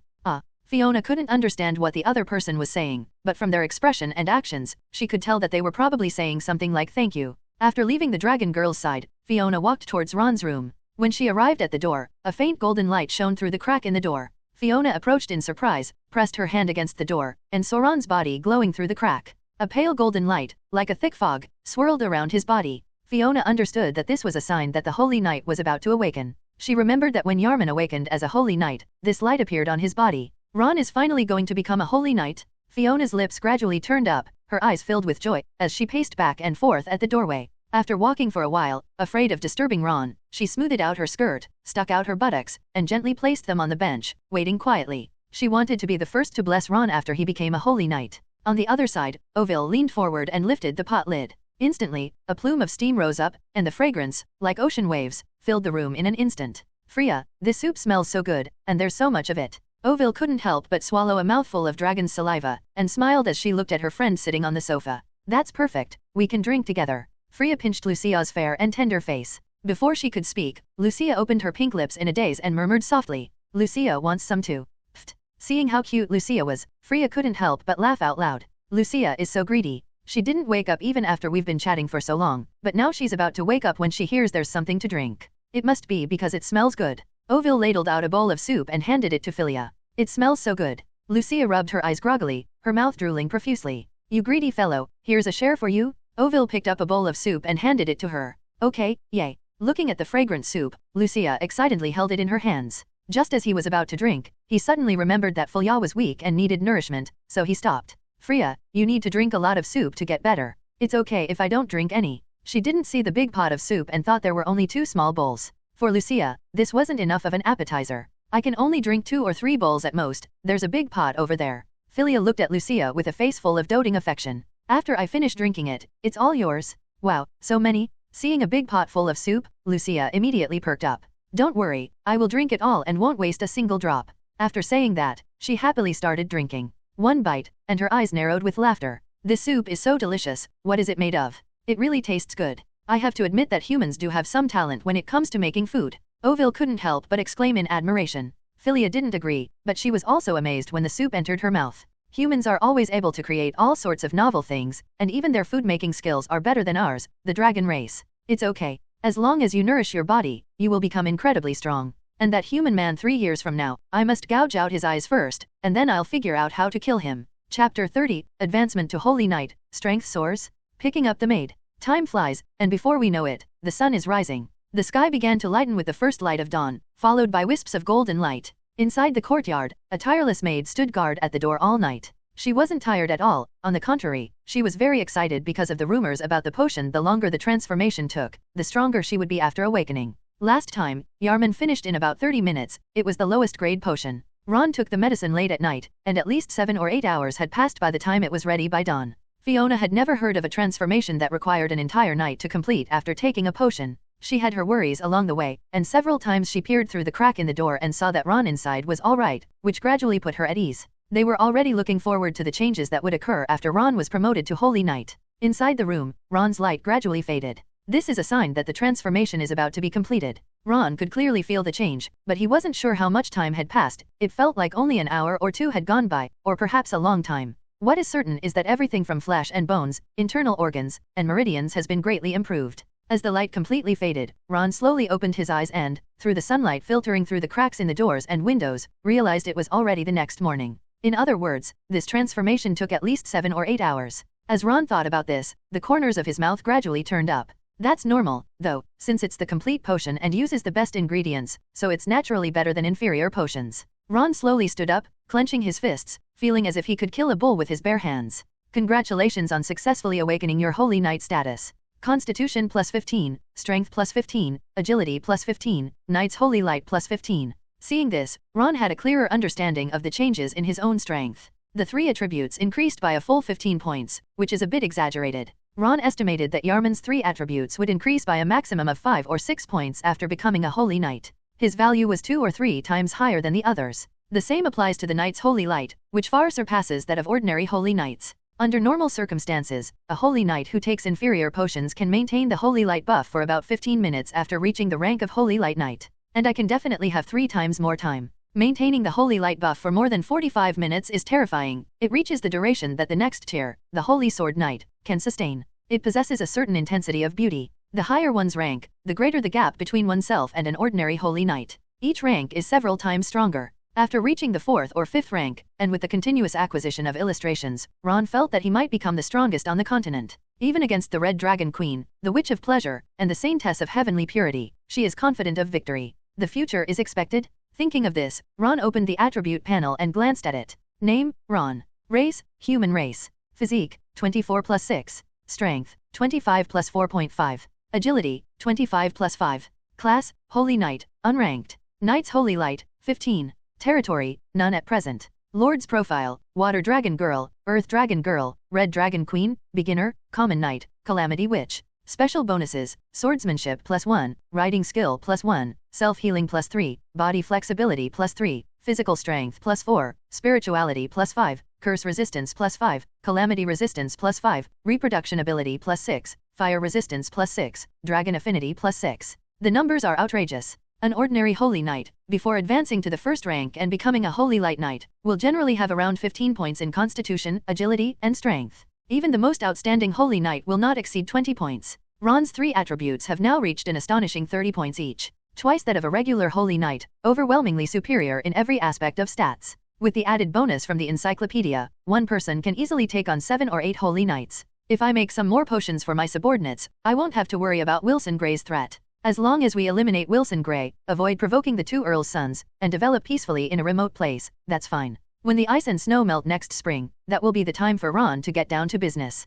Fiona couldn't understand what the other person was saying, but from their expression and actions, she could tell that they were probably saying something like thank you. After leaving the dragon girl's side, Fiona walked towards Ron's room. When she arrived at the door, a faint golden light shone through the crack in the door. Fiona approached in surprise, pressed her hand against the door, and saw Ron's body glowing through the crack. A pale golden light, like a thick fog, swirled around his body. Fiona understood that this was a sign that the Holy Knight was about to awaken. She remembered that when Yarman awakened as a Holy Knight, this light appeared on his body. Ron is finally going to become a Holy Knight? Fiona's lips gradually turned up, her eyes filled with joy, as she paced back and forth at the doorway. After walking for a while, afraid of disturbing Ron, she smoothed out her skirt, stuck out her buttocks, and gently placed them on the bench, waiting quietly. She wanted to be the first to bless Ron after he became a Holy Knight. On the other side, Ovil leaned forward and lifted the pot lid. Instantly, a plume of steam rose up, and the fragrance, like ocean waves, filled the room in an instant. Freya, this soup smells so good, and there's so much of it. Ovil couldn't help but swallow a mouthful of dragon's saliva, and smiled as she looked at her friend sitting on the sofa. That's perfect, we can drink together. Freya pinched Lucia's fair and tender face. Before she could speak, Lucia opened her pink lips in a daze and murmured softly, Lucia wants some too. Pfft. Seeing how cute Lucia was, Freya couldn't help but laugh out loud. Lucia is so greedy. She didn't wake up even after we've been chatting for so long, but now she's about to wake up when she hears there's something to drink. It must be because it smells good. Ovil ladled out a bowl of soup and handed it to Philia. It smells so good. Lucia rubbed her eyes groggily, her mouth drooling profusely. You greedy fellow, here's a share for you. Ovil picked up a bowl of soup and handed it to her. Okay, yay. Looking at the fragrant soup, Lucia excitedly held it in her hands. Just as he was about to drink, he suddenly remembered that Philia was weak and needed nourishment, so he stopped. Freya, you need to drink a lot of soup to get better. It's okay if I don't drink any. She didn't see the big pot of soup and thought there were only 2 small bowls. For Lucia, this wasn't enough of an appetizer. I can only drink 2 or 3 bowls at most, there's a big pot over there. Philia looked at Lucia with a face full of doting affection. After I finish drinking it, it's all yours. Wow, so many? Seeing a big pot full of soup, Lucia immediately perked up. Don't worry, I will drink it all and won't waste a single drop. After saying that, she happily started drinking. One bite, and her eyes narrowed with laughter. This soup is so delicious, what is it made of? It really tastes good. I have to admit that humans do have some talent when it comes to making food. Ovil couldn't help but exclaim in admiration. Philia didn't agree, but she was also amazed when the soup entered her mouth. Humans are always able to create all sorts of novel things, and even their food-making skills are better than ours, the dragon race. It's okay. As long as you nourish your body, you will become incredibly strong. And that human man 3 years from now, I must gouge out his eyes first, and then I'll figure out how to kill him. Chapter 30, Advancement to Holy Knight, Strength Soars. Picking up the maid. Time flies, and before we know it, the sun is rising. The sky began to lighten with the first light of dawn, followed by wisps of golden light. Inside the courtyard, a tireless maid stood guard at the door all night. She wasn't tired at all, on the contrary, she was very excited because of the rumors about the potion. The longer the transformation took, the stronger she would be after awakening. Last time, Yarman finished in about 30 minutes, it was the lowest grade potion. Ron took the medicine late at night, and at least 7 or 8 hours had passed by the time it was ready by dawn. Fiona had never heard of a transformation that required an entire night to complete after taking a potion. She had her worries along the way, and several times she peered through the crack in the door and saw that Ron inside was all right, which gradually put her at ease. They were already looking forward to the changes that would occur after Ron was promoted to Holy Knight. Inside the room, Ron's light gradually faded. This is a sign that the transformation is about to be completed. Ron could clearly feel the change, but he wasn't sure how much time had passed. It felt like only an hour or 2 had gone by, or perhaps a long time. What is certain is that everything from flesh and bones, internal organs, and meridians has been greatly improved. As the light completely faded, Ron slowly opened his eyes and, through the sunlight filtering through the cracks in the doors and windows, realized it was already the next morning. In other words, this transformation took at least 7 or 8 hours. As Ron thought about this, the corners of his mouth gradually turned up. That's normal, though, since it's the complete potion and uses the best ingredients, so it's naturally better than inferior potions. Ron slowly stood up, clenching his fists, feeling as if he could kill a bull with his bare hands. Congratulations on successfully awakening your Holy Knight status. Constitution plus 15, Strength plus 15, Agility plus 15, Knight's Holy Light plus 15. Seeing this, Ron had a clearer understanding of the changes in his own strength. The 3 attributes increased by a full 15 points, which is a bit exaggerated. Ron estimated that Yarman's 3 attributes would increase by a maximum of 5 or 6 points after becoming a Holy Knight. His value was 2 or 3 times higher than the others. The same applies to the Knight's Holy Light, which far surpasses that of ordinary Holy Knights. Under normal circumstances, a Holy Knight who takes inferior potions can maintain the Holy Light buff for about 15 minutes after reaching the rank of Holy Light Knight. And I can definitely have 3 times more time. Maintaining the Holy Light buff for more than 45 minutes is terrifying. It reaches the duration that the next tier, the Holy Sword Knight, can sustain. It possesses a certain intensity of beauty. The higher one's rank, the greater the gap between oneself and an ordinary Holy Knight. Each rank is several times stronger. After reaching the 4th or 5th rank, and with the continuous acquisition of illustrations, Ron felt that he might become the strongest on the continent. Even against the Red Dragon Queen, the Witch of Pleasure, and the Saintess of Heavenly Purity, she is confident of victory. The future is expected? Thinking of this, Ron opened the attribute panel and glanced at it. Name, Ron. Race, human race. Physique, 24 plus 6. Strength, 25 plus 4.5. Agility, 25 plus 5. Class, Holy Knight, unranked. Knight's Holy Light, 15. Territory, none at present. Lord's profile, Water Dragon Girl, Earth Dragon Girl, Red Dragon Queen, Beginner, Common Knight, Calamity Witch. Special bonuses, Swordsmanship +1, Riding Skill +1, Self-Healing +3, Body Flexibility +3, Physical Strength +4, Spirituality +5, Curse Resistance +5, Calamity Resistance +5, Reproduction Ability +6, Fire Resistance +6, Dragon Affinity +6. The numbers are outrageous. An ordinary Holy Knight, before advancing to the 1st rank and becoming a Holy Light Knight, will generally have around 15 points in Constitution, Agility, and Strength. Even the most outstanding Holy Knight will not exceed 20 points. Ron's 3 attributes have now reached an astonishing 30 points each. Twice that of a regular Holy Knight, overwhelmingly superior in every aspect of stats. With the added bonus from the encyclopedia, one person can easily take on 7 or 8 Holy Knights. If I make some more potions for my subordinates, I won't have to worry about Wilson Gray's threat. As long as we eliminate Wilson Gray, avoid provoking the 2 Earl's sons, and develop peacefully in a remote place, that's fine. When the ice and snow melt next spring, that will be the time for Ron to get down to business.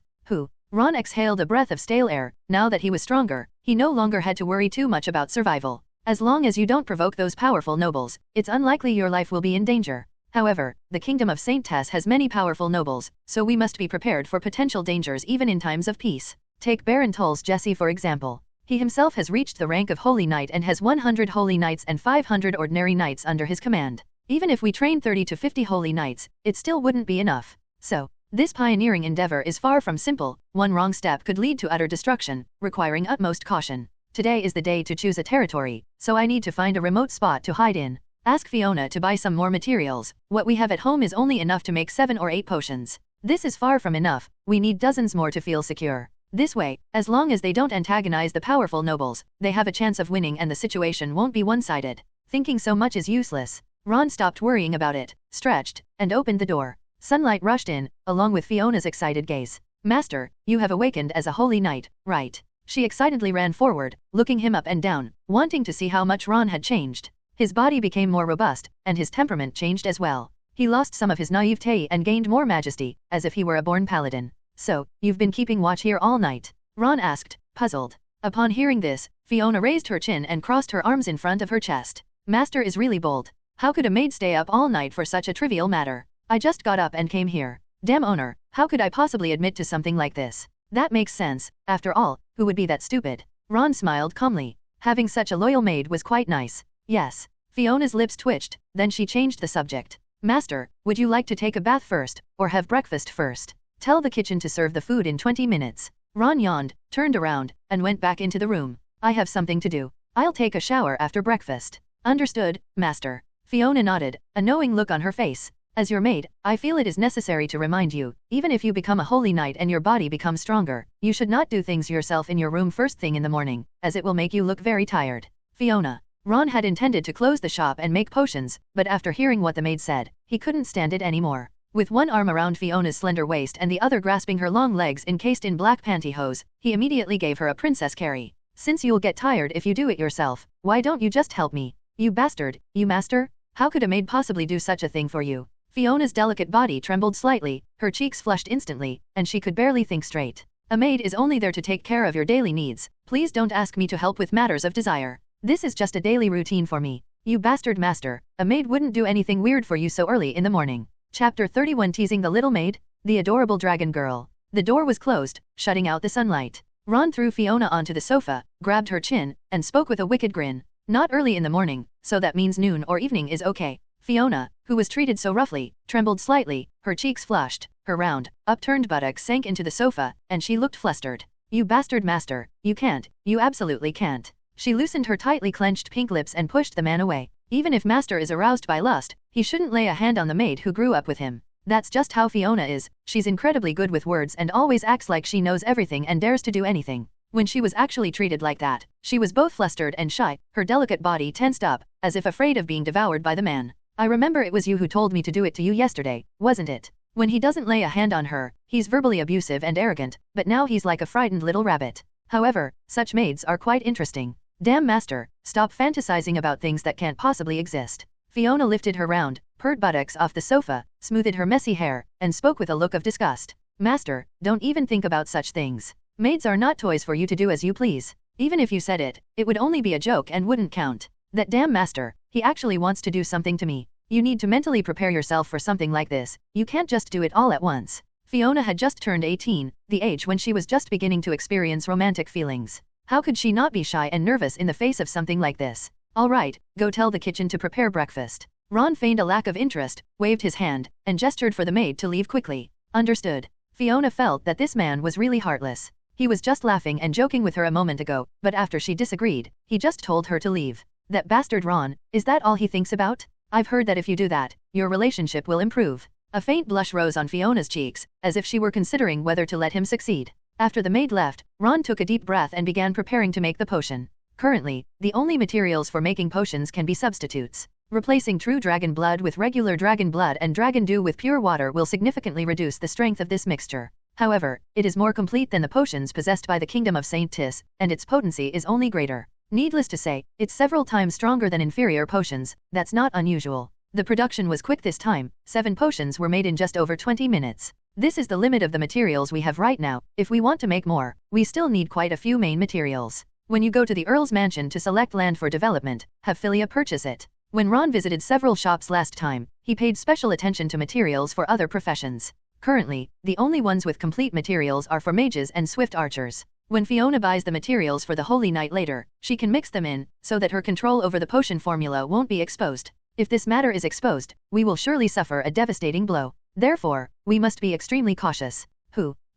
Ron exhaled a breath of stale air. Now that he was stronger, he no longer had to worry too much about survival. As long as you don't provoke those powerful nobles, it's unlikely your life will be in danger. However, the kingdom of Saint Tess has many powerful nobles, so we must be prepared for potential dangers even in times of peace. Take Baron Tull's Jesse for example. He himself has reached the rank of Holy Knight and has 100 Holy Knights and 500 ordinary Knights under his command. Even if we train 30 to 50 Holy Knights, it still wouldn't be enough. So, this pioneering endeavor is far from simple. One wrong step could lead to utter destruction, requiring utmost caution. Today is the day to choose a territory, so I need to find a remote spot to hide in. Ask Fiona to buy some more materials. What we have at home is only enough to make 7 or 8 potions. This is far from enough. We need dozens more to feel secure. This way, as long as they don't antagonize the powerful nobles, they have a chance of winning and the situation won't be one-sided. Thinking so much is useless. Ron stopped worrying about it, stretched, and opened the door. Sunlight rushed in, along with Fiona's excited gaze. Master, you have awakened as a Holy Knight, right? She excitedly ran forward, looking him up and down, wanting to see how much Ron had changed. His body became more robust, and his temperament changed as well. He lost some of his naivete and gained more majesty, as if he were a born paladin. So, you've been keeping watch here all night? Ron asked, puzzled. Upon hearing this, Fiona raised her chin and crossed her arms in front of her chest. Master is really bold. How could a maid stay up all night for such a trivial matter? I just got up and came here. Damn owner, how could I possibly admit to something like this? That makes sense. After all, who would be that stupid? Ron smiled calmly. Having such a loyal maid was quite nice. Yes. Fiona's lips twitched, then she changed the subject. Master, would you like to take a bath first, or have breakfast first? Tell the kitchen to serve the food in 20 minutes. Ron yawned, turned around, and went back into the room. I have something to do. I'll take a shower after breakfast. Understood, Master. Fiona nodded, a knowing look on her face. As your maid, I feel it is necessary to remind you, even if you become a Holy Knight and your body becomes stronger, you should not do things yourself in your room first thing in the morning, as it will make you look very tired. Fiona. Ron had intended to close the shop and make potions, but after hearing what the maid said, he couldn't stand it anymore. With one arm around Fiona's slender waist and the other grasping her long legs encased in black pantyhose, he immediately gave her a princess carry. Since you'll get tired if you do it yourself, why don't you just help me? You bastard, you master? How could a maid possibly do such a thing for you? Fiona's delicate body trembled slightly, her cheeks flushed instantly, and she could barely think straight. A maid is only there to take care of your daily needs. Please don't ask me to help with matters of desire. This is just a daily routine for me. You bastard master, a maid wouldn't do anything weird for you so early in the morning. Chapter 31 Teasing the Little Maid? The Adorable Dragon Girl. The door was closed, shutting out the sunlight. Ron threw Fiona onto the sofa, grabbed her chin, and spoke with a wicked grin. Not early in the morning, so that means noon or evening is okay. Fiona, who was treated so roughly, trembled slightly, her cheeks flushed, her round, upturned buttocks sank into the sofa, and she looked flustered. You bastard master, you can't, you absolutely can't. She loosened her tightly clenched pink lips and pushed the man away. Even if master is aroused by lust, he shouldn't lay a hand on the maid who grew up with him. That's just how Fiona is, she's incredibly good with words and always acts like she knows everything and dares to do anything. When she was actually treated like that, she was both flustered and shy, her delicate body tensed up, as if afraid of being devoured by the man. I remember it was you who told me to do it to you yesterday, wasn't it? When he doesn't lay a hand on her, he's verbally abusive and arrogant, but now he's like a frightened little rabbit. However, such maids are quite interesting. Damn master, stop fantasizing about things that can't possibly exist. Fiona lifted her round, purred buttocks off the sofa, smoothed her messy hair, and spoke with a look of disgust. Master, don't even think about such things. Maids are not toys for you to do as you please. Even if you said it, it would only be a joke and wouldn't count. That damn master, he actually wants to do something to me. You need to mentally prepare yourself for something like this, you can't just do it all at once. Fiona had just turned 18, the age when she was just beginning to experience romantic feelings. How could she not be shy and nervous in the face of something like this? All right, go tell the kitchen to prepare breakfast. Ron feigned a lack of interest, waved his hand, and gestured for the maid to leave quickly. Understood. Fiona felt that this man was really heartless. He was just laughing and joking with her a moment ago, but after she disagreed, he just told her to leave. That bastard Ron, is that all he thinks about? I've heard that if you do that, your relationship will improve. A faint blush rose on Fiona's cheeks, as if she were considering whether to let him succeed. After the maid left, Ron took a deep breath and began preparing to make the potion. Currently, the only materials for making potions can be substitutes. Replacing true dragon blood with regular dragon blood and dragon dew with pure water will significantly reduce the strength of this mixture. However, it is more complete than the potions possessed by the kingdom of Saint Tis, and its potency is only greater. Needless to say, it's several times stronger than inferior potions. That's not unusual. The production was quick this time, 7 potions were made in just over 20 minutes. This is the limit of the materials we have right now. If we want to make more, we still need quite a few main materials. When you go to the Earl's mansion to select land for development, have Philia purchase it. When Ron visited several shops last time, he paid special attention to materials for other professions. Currently, the only ones with complete materials are for mages and swift archers. When Fiona buys the materials for the Holy Night later, she can mix them in, so that her control over the potion formula won't be exposed. If this matter is exposed, we will surely suffer a devastating blow. Therefore, we must be extremely cautious.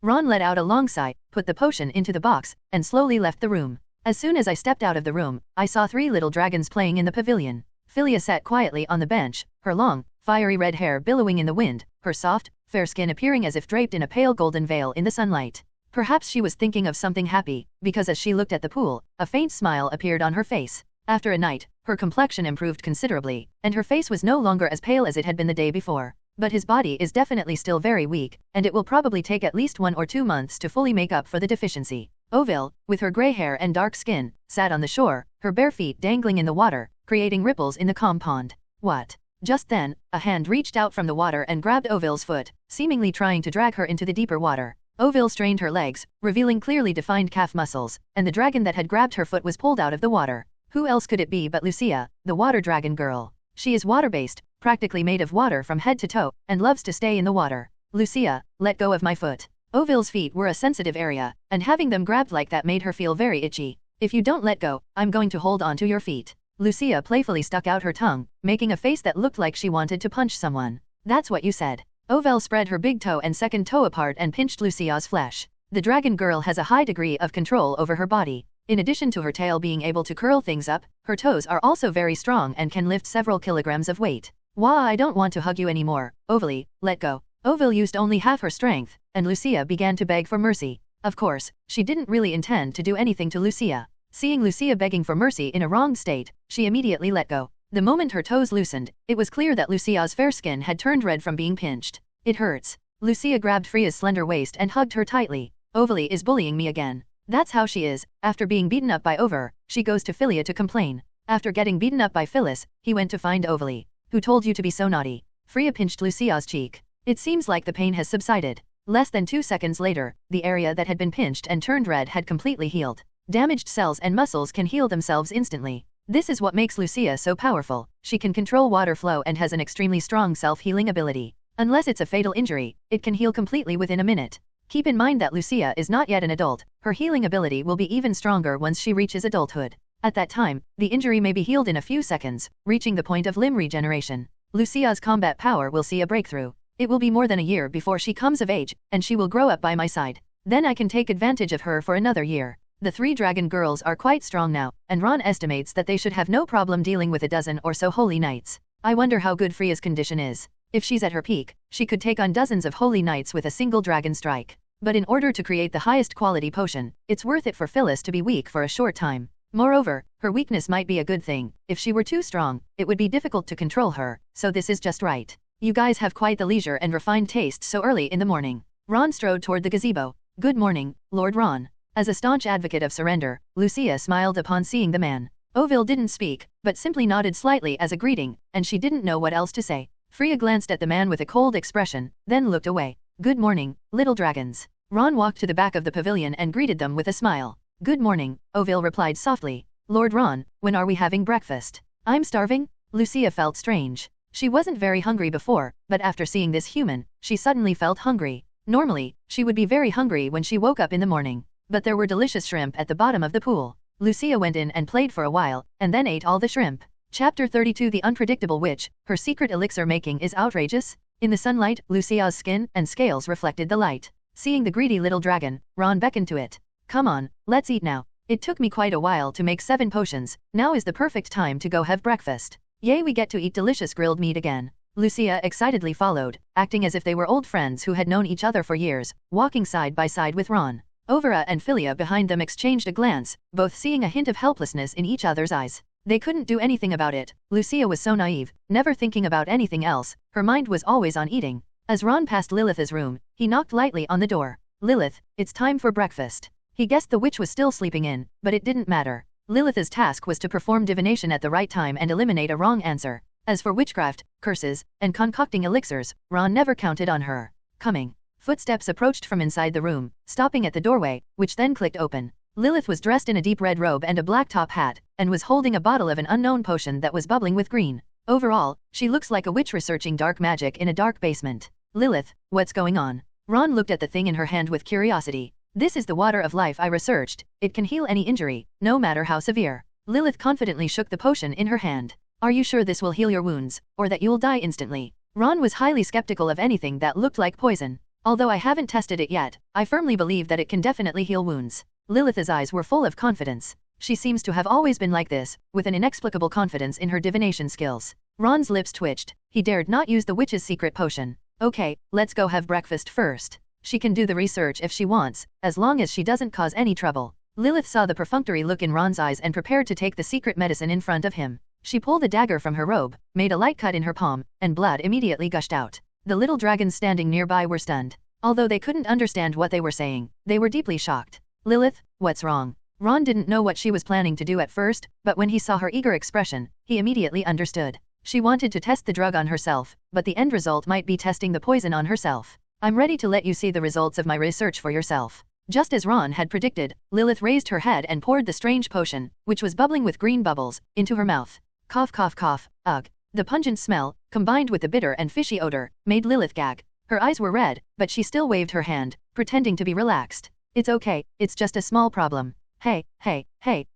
Ron let out a long sigh, put the potion into the box, and slowly left the room. As soon as I stepped out of the room, I saw 3 little dragons playing in the pavilion. Philia sat quietly on the bench, her long, fiery red hair billowing in the wind, her soft, fair skin appearing as if draped in a pale golden veil in the sunlight. Perhaps she was thinking of something happy, because as she looked at the pool, a faint smile appeared on her face. After a night, her complexion improved considerably, and her face was no longer as pale as it had been the day before. But his body is definitely still very weak, and it will probably take at least 1 or 2 months to fully make up for the deficiency. Ovil, with her grey hair and dark skin, sat on the shore, her bare feet dangling in the water, creating ripples in the calm pond. What? Just then, a hand reached out from the water and grabbed Ovil's foot, seemingly trying to drag her into the deeper water. Ovil strained her legs, revealing clearly defined calf muscles, and the dragon that had grabbed her foot was pulled out of the water. Who else could it be but Lucia, the water dragon girl? She is water-based, practically made of water from head to toe, and loves to stay in the water. Lucia, let go of my foot. Ovil's feet were a sensitive area, and having them grabbed like that made her feel very itchy. If you don't let go, I'm going to hold on to your feet. Lucia playfully stuck out her tongue, making a face that looked like she wanted to punch someone. That's what you said. Ovil spread her big toe and second toe apart and pinched Lucia's flesh. The dragon girl has a high degree of control over her body. In addition to her tail being able to curl things up, her toes are also very strong and can lift several kilograms of weight. Wah, I don't want to hug you anymore, Ovili, let go. Ovil used only half her strength, and Lucia began to beg for mercy. Of course, she didn't really intend to do anything to Lucia. Seeing Lucia begging for mercy in a wrong state, she immediately let go. The moment her toes loosened, it was clear that Lucia's fair skin had turned red from being pinched. It hurts. Lucia grabbed Freya's slender waist and hugged her tightly. Ovili is bullying me again. That's how she is. After being beaten up by Over, she goes to Philia to complain. After getting beaten up by Phyllis, he went to find Ovili. Who told you to be so naughty? Freya pinched Lucia's cheek. It seems like the pain has subsided. Less than 2 seconds later, the area that had been pinched and turned red had completely healed. Damaged cells and muscles can heal themselves instantly. This is what makes Lucia so powerful. She can control water flow and has an extremely strong self-healing ability. Unless it's a fatal injury, it can heal completely within a minute. Keep in mind that Lucia is not yet an adult. Her healing ability will be even stronger once she reaches adulthood. At that time, the injury may be healed in a few seconds, reaching the point of limb regeneration. Lucia's combat power will see a breakthrough. It will be more than a year before she comes of age, and she will grow up by my side. Then I can take advantage of her for another year. The 3 dragon girls are quite strong now, and Ron estimates that they should have no problem dealing with a dozen or so holy knights. I wonder how good Freya's condition is. If she's at her peak, she could take on dozens of holy knights with a single dragon strike. But in order to create the highest quality potion, it's worth it for Phyllis to be weak for a short time. Moreover, her weakness might be a good thing. If she were too strong, it would be difficult to control her, so this is just right. You guys have quite the leisure and refined taste so early in the morning. Ron strode toward the gazebo. Good morning, Lord Ron. As a staunch advocate of surrender, Lucia smiled upon seeing the man. Ovil didn't speak, but simply nodded slightly as a greeting, and she didn't know what else to say. Freya glanced at the man with a cold expression, then looked away. Good morning, little dragons. Ron walked to the back of the pavilion and greeted them with a smile. Good morning, Ovil replied softly. Lord Ron, when are we having breakfast? I'm starving? Lucia felt strange. She wasn't very hungry before, but after seeing this human, she suddenly felt hungry. Normally, she would be very hungry when she woke up in the morning, but there were delicious shrimp at the bottom of the pool. Lucia went in and played for a while, and then ate all the shrimp. Chapter 32 The Unpredictable Witch, her secret elixir making is outrageous. In the sunlight, Lucia's skin and scales reflected the light. Seeing the greedy little dragon, Ron beckoned to it. Come on, let's eat now. It took me quite a while to make 7 potions, now is the perfect time to go have breakfast. Yay, we get to eat delicious grilled meat again. Lucia excitedly followed, acting as if they were old friends who had known each other for years, walking side by side with Ron. Overa and Philia behind them exchanged a glance, both seeing a hint of helplessness in each other's eyes. They couldn't do anything about it. Lucia was so naive, never thinking about anything else, her mind was always on eating. As Ron passed Lilith's room, he knocked lightly on the door. Lilith, it's time for breakfast. He guessed the witch was still sleeping in, but it didn't matter. Lilith's task was to perform divination at the right time and eliminate a wrong answer. As for witchcraft, curses, and concocting elixirs, Ron never counted on her. Coming. Footsteps approached from inside the room, stopping at the doorway, which then clicked open. Lilith was dressed in a deep red robe and a black top hat, and was holding a bottle of an unknown potion that was bubbling with green. Overall, she looks like a witch researching dark magic in a dark basement. Lilith, what's going on? Ron looked at the thing in her hand with curiosity. This is the water of life I researched. It can heal any injury, no matter how severe. Lilith confidently shook the potion in her hand. Are you sure this will heal your wounds, or that you'll die instantly? Ron was highly skeptical of anything that looked like poison. Although I haven't tested it yet, I firmly believe that it can definitely heal wounds. Lilith's eyes were full of confidence. She seems to have always been like this, with an inexplicable confidence in her divination skills. Ron's lips twitched. He dared not use the witch's secret potion. Okay, let's go have breakfast first. She can do the research if she wants, as long as she doesn't cause any trouble. Lilith saw the perfunctory look in Ron's eyes and prepared to take the secret medicine in front of him. She pulled a dagger from her robe, made a light cut in her palm, and blood immediately gushed out. The little dragons standing nearby were stunned. Although they couldn't understand what they were saying, they were deeply shocked. Lilith, what's wrong? Ron didn't know what she was planning to do at first, but when he saw her eager expression, he immediately understood. She wanted to test the drug on herself, but the end result might be testing the poison on herself. I'm ready to let you see the results of my research for yourself. Just as Ron had predicted, Lilith raised her head and poured the strange potion, which was bubbling with green bubbles, into her mouth. Cough cough cough, ugh. The pungent smell, combined with the bitter and fishy odor, made Lilith gag. Her eyes were red, but she still waved her hand, pretending to be relaxed. It's okay, it's just a small problem. Hey,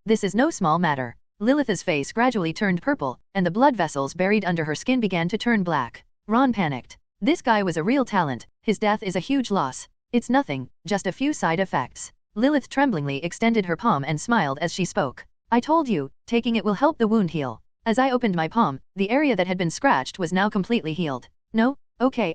this is no small matter. Lilith's face gradually turned purple, and the blood vessels buried under her skin began to turn black. Ron panicked. This guy was a real talent, his death is a huge loss. It's nothing, just a few side effects. Lilith tremblingly extended her palm and smiled as she spoke. I told you, taking it will help the wound heal. As I opened my palm, the area that had been scratched was now completely healed. No? Okay,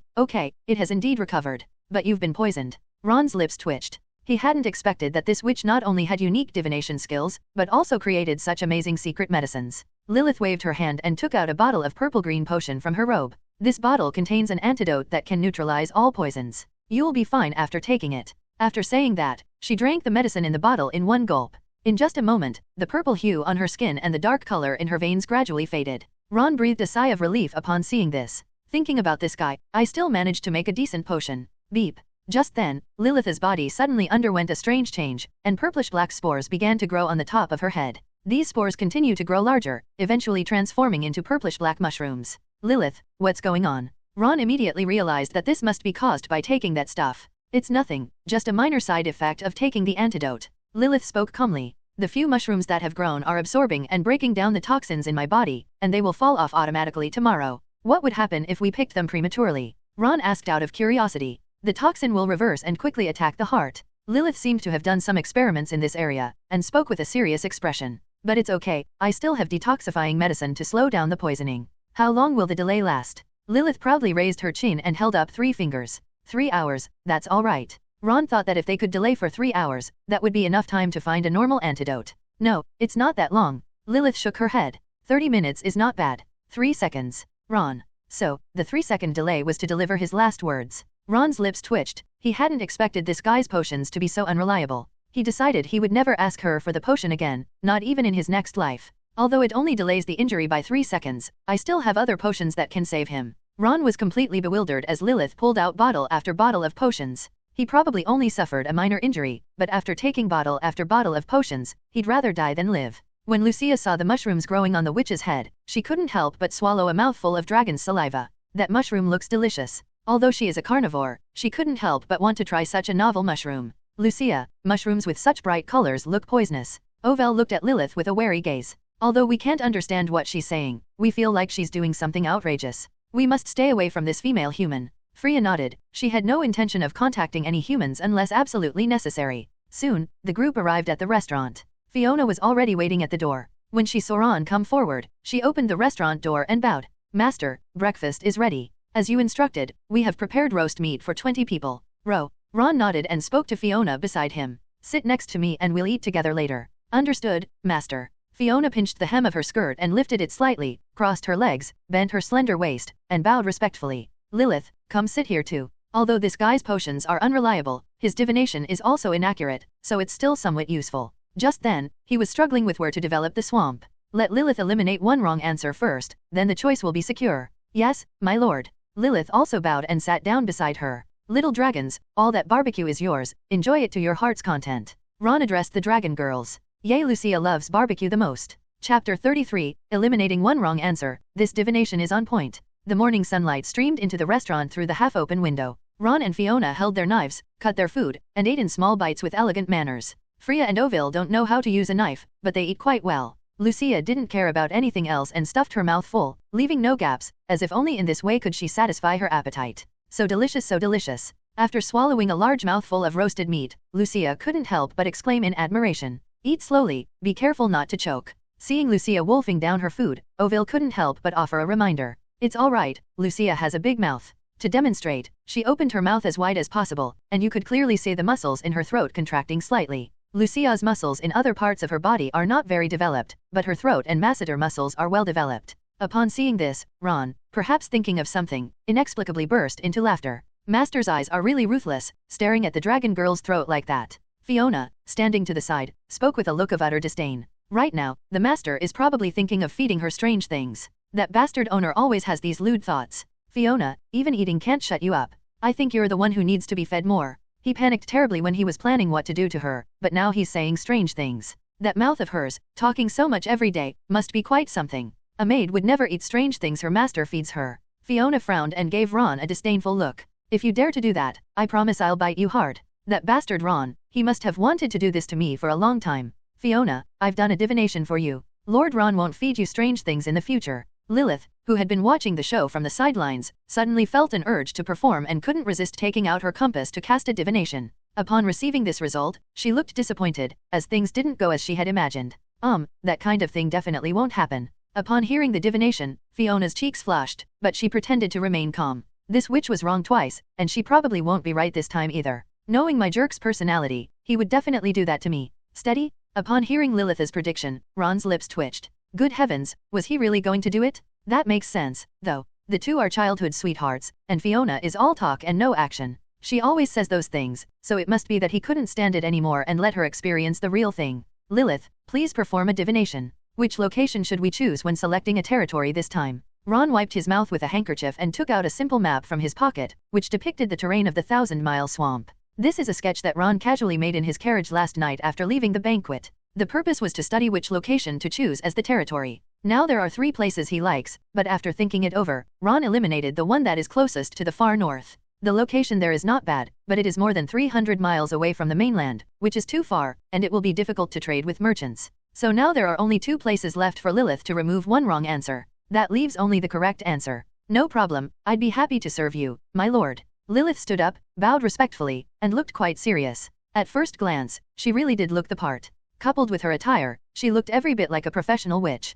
it has indeed recovered. But you've been poisoned. Ron's lips twitched. He hadn't expected that this witch not only had unique divination skills, but also created such amazing secret medicines. Lilith waved her hand and took out a bottle of purple-green potion from her robe. This bottle contains an antidote that can neutralize all poisons. You'll be fine after taking it. After saying that, she drank the medicine in the bottle in one gulp. In just a moment, the purple hue on her skin and the dark color in her veins gradually faded. Ron breathed a sigh of relief upon seeing this. Thinking about this guy, I still managed to make a decent potion. Beep. Just then, Lilith's body suddenly underwent a strange change, and purplish-black spores began to grow on the top of her head. These spores continue to grow larger, eventually transforming into purplish-black mushrooms. Lilith, what's going on? Ron immediately realized that this must be caused by taking that stuff. It's nothing, just a minor side effect of taking the antidote. Lilith spoke calmly. The few mushrooms that have grown are absorbing and breaking down the toxins in my body, and they will fall off automatically tomorrow. What would happen if we picked them prematurely? Ron asked out of curiosity. The toxin will reverse and quickly attack the heart. Lilith seemed to have done some experiments in this area, and spoke with a serious expression. But it's okay, I still have detoxifying medicine to slow down the poisoning. How long will the delay last? Lilith proudly raised her chin and held up 3 fingers. 3 hours, that's all right. Ron thought that if they could delay for 3 hours, that would be enough time to find a normal antidote. No, it's not that long. Lilith shook her head. 30 minutes is not bad. 3 seconds. Ron. So, the 3-second delay was to deliver his last words. Ron's lips twitched. He hadn't expected this guy's potions to be so unreliable. He decided he would never ask her for the potion again, not even in his next life. Although it only delays the injury by 3 seconds, I still have other potions that can save him. Ron was completely bewildered as Lilith pulled out bottle after bottle of potions. He probably only suffered a minor injury, but after taking bottle after bottle of potions, he'd rather die than live. When Lucia saw the mushrooms growing on the witch's head, she couldn't help but swallow a mouthful of dragon's saliva. That mushroom looks delicious. Although she is a carnivore, she couldn't help but want to try such a novel mushroom. Lucia, mushrooms with such bright colors look poisonous. Ovel looked at Lilith with a wary gaze. Although we can't understand what she's saying, we feel like she's doing something outrageous. We must stay away from this female human. Freya nodded. She had no intention of contacting any humans unless absolutely necessary. Soon, the group arrived at the restaurant. Fiona was already waiting at the door. When she saw Ron come forward, she opened the restaurant door and bowed. Master, breakfast is ready. As you instructed, we have prepared roast meat for 20 people. Ron nodded and spoke to Fiona beside him. Sit next to me and we'll eat together later. Understood, Master. Fiona pinched the hem of her skirt and lifted it slightly, crossed her legs, bent her slender waist, and bowed respectfully. Lilith, come sit here too. Although this guy's potions are unreliable, his divination is also inaccurate, so it's still somewhat useful. Just then, he was struggling with where to develop the swamp. Let Lilith eliminate one wrong answer first, then the choice will be secure. Yes, my lord. Lilith also bowed and sat down beside her. Little dragons, all that barbecue is yours, enjoy it to your heart's content. Ron addressed the dragon girls. Yay, Lucia loves barbecue the most. Chapter 33, Eliminating one wrong answer. This divination is on point. The morning sunlight streamed into the restaurant through the half-open window. Ron and Fiona held their knives, cut their food, and ate in small bites with elegant manners. Freya and Ovel don't know how to use a knife, but they eat quite well. Lucia didn't care about anything else and stuffed her mouth full, leaving no gaps, as if only in this way could she satisfy her appetite. So delicious, so delicious. After swallowing a large mouthful of roasted meat, Lucia couldn't help but exclaim in admiration. Eat slowly, be careful not to choke. Seeing Lucia wolfing down her food, Ovel couldn't help but offer a reminder. It's all right, Lucia has a big mouth. To demonstrate, she opened her mouth as wide as possible, and you could clearly see the muscles in her throat contracting slightly. Lucia's muscles in other parts of her body are not very developed, but her throat and masseter muscles are well developed. Upon seeing this, Ron, perhaps thinking of something, inexplicably burst into laughter. Master's eyes are really ruthless, staring at the dragon girl's throat like that. Fiona, standing to the side, spoke with a look of utter disdain. Right now, the master is probably thinking of feeding her strange things. That bastard owner always has these lewd thoughts. Fiona, even eating can't shut you up. I think you're the one who needs to be fed more. He panicked terribly when he was planning what to do to her, but now he's saying strange things. That mouth of hers, talking so much every day, must be quite something. A maid would never eat strange things her master feeds her. Fiona frowned and gave Ron a disdainful look. If you dare to do that, I promise I'll bite you hard. That bastard Ron, he must have wanted to do this to me for a long time. Fiona, I've done a divination for you. Lord Ron won't feed you strange things in the future. Lilith, who had been watching the show from the sidelines, suddenly felt an urge to perform and couldn't resist taking out her compass to cast a divination. Upon receiving this result, she looked disappointed, as things didn't go as she had imagined. That kind of thing definitely won't happen. Upon hearing the divination, Fiona's cheeks flushed, but she pretended to remain calm. This witch was wrong twice, and she probably won't be right this time either. Knowing my jerk's personality, he would definitely do that to me. Steady? Upon hearing Lilith's prediction, Ron's lips twitched. Good heavens, was he really going to do it? That makes sense, though. The two are childhood sweethearts, and Fiona is all talk and no action. She always says those things, so it must be that he couldn't stand it anymore and let her experience the real thing. Lilith, please perform a divination. Which location should we choose when selecting a territory this time? Ron wiped his mouth with a handkerchief and took out a simple map from his pocket, which depicted the terrain of the 1,000-mile swamp. This is a sketch that Ron casually made in his carriage last night after leaving the banquet. The purpose was to study which location to choose as the territory. Now there are 3 places he likes, but after thinking it over, Ron eliminated the one that is closest to the far north. The location there is not bad, but it is more than 300 miles away from the mainland, which is too far, and it will be difficult to trade with merchants. So now there are only 2 places left for Lilith to remove one wrong answer. That leaves only the correct answer. No problem, I'd be happy to serve you, my lord. Lilith stood up, bowed respectfully, and looked quite serious. At first glance, she really did look the part. Coupled with her attire, she looked every bit like a professional witch.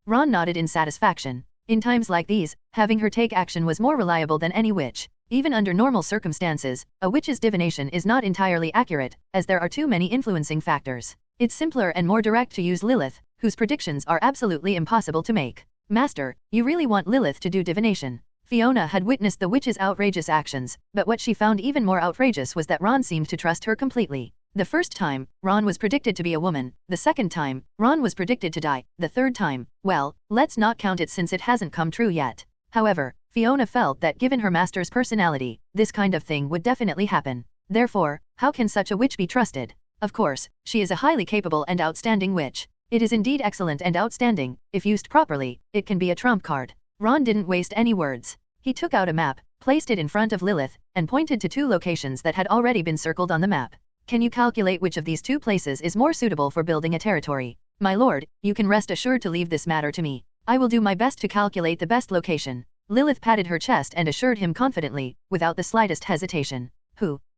Ron nodded in satisfaction. In times like these, having her take action was more reliable than any witch. Even under normal circumstances, a witch's divination is not entirely accurate, as there are too many influencing factors. It's simpler and more direct to use Lilith, whose predictions are absolutely impossible to make. Master, you really want Lilith to do divination? Fiona had witnessed the witch's outrageous actions, but what she found even more outrageous was that Ron seemed to trust her completely. The first time, Ron was predicted to be a woman. The second time, Ron was predicted to die. The third time, well, let's not count it since it hasn't come true yet. However, Fiona felt that given her master's personality, this kind of thing would definitely happen. Therefore, how can such a witch be trusted? Of course, she is a highly capable and outstanding witch. It is indeed excellent and outstanding. If used properly, it can be a trump card. Ron didn't waste any words. He took out a map, placed it in front of Lilith, and pointed to 2 locations that had already been circled on the map. Can you calculate which of these 2 places is more suitable for building a territory? My lord, you can rest assured to leave this matter to me. I will do my best to calculate the best location. Lilith patted her chest and assured him confidently, without the slightest hesitation.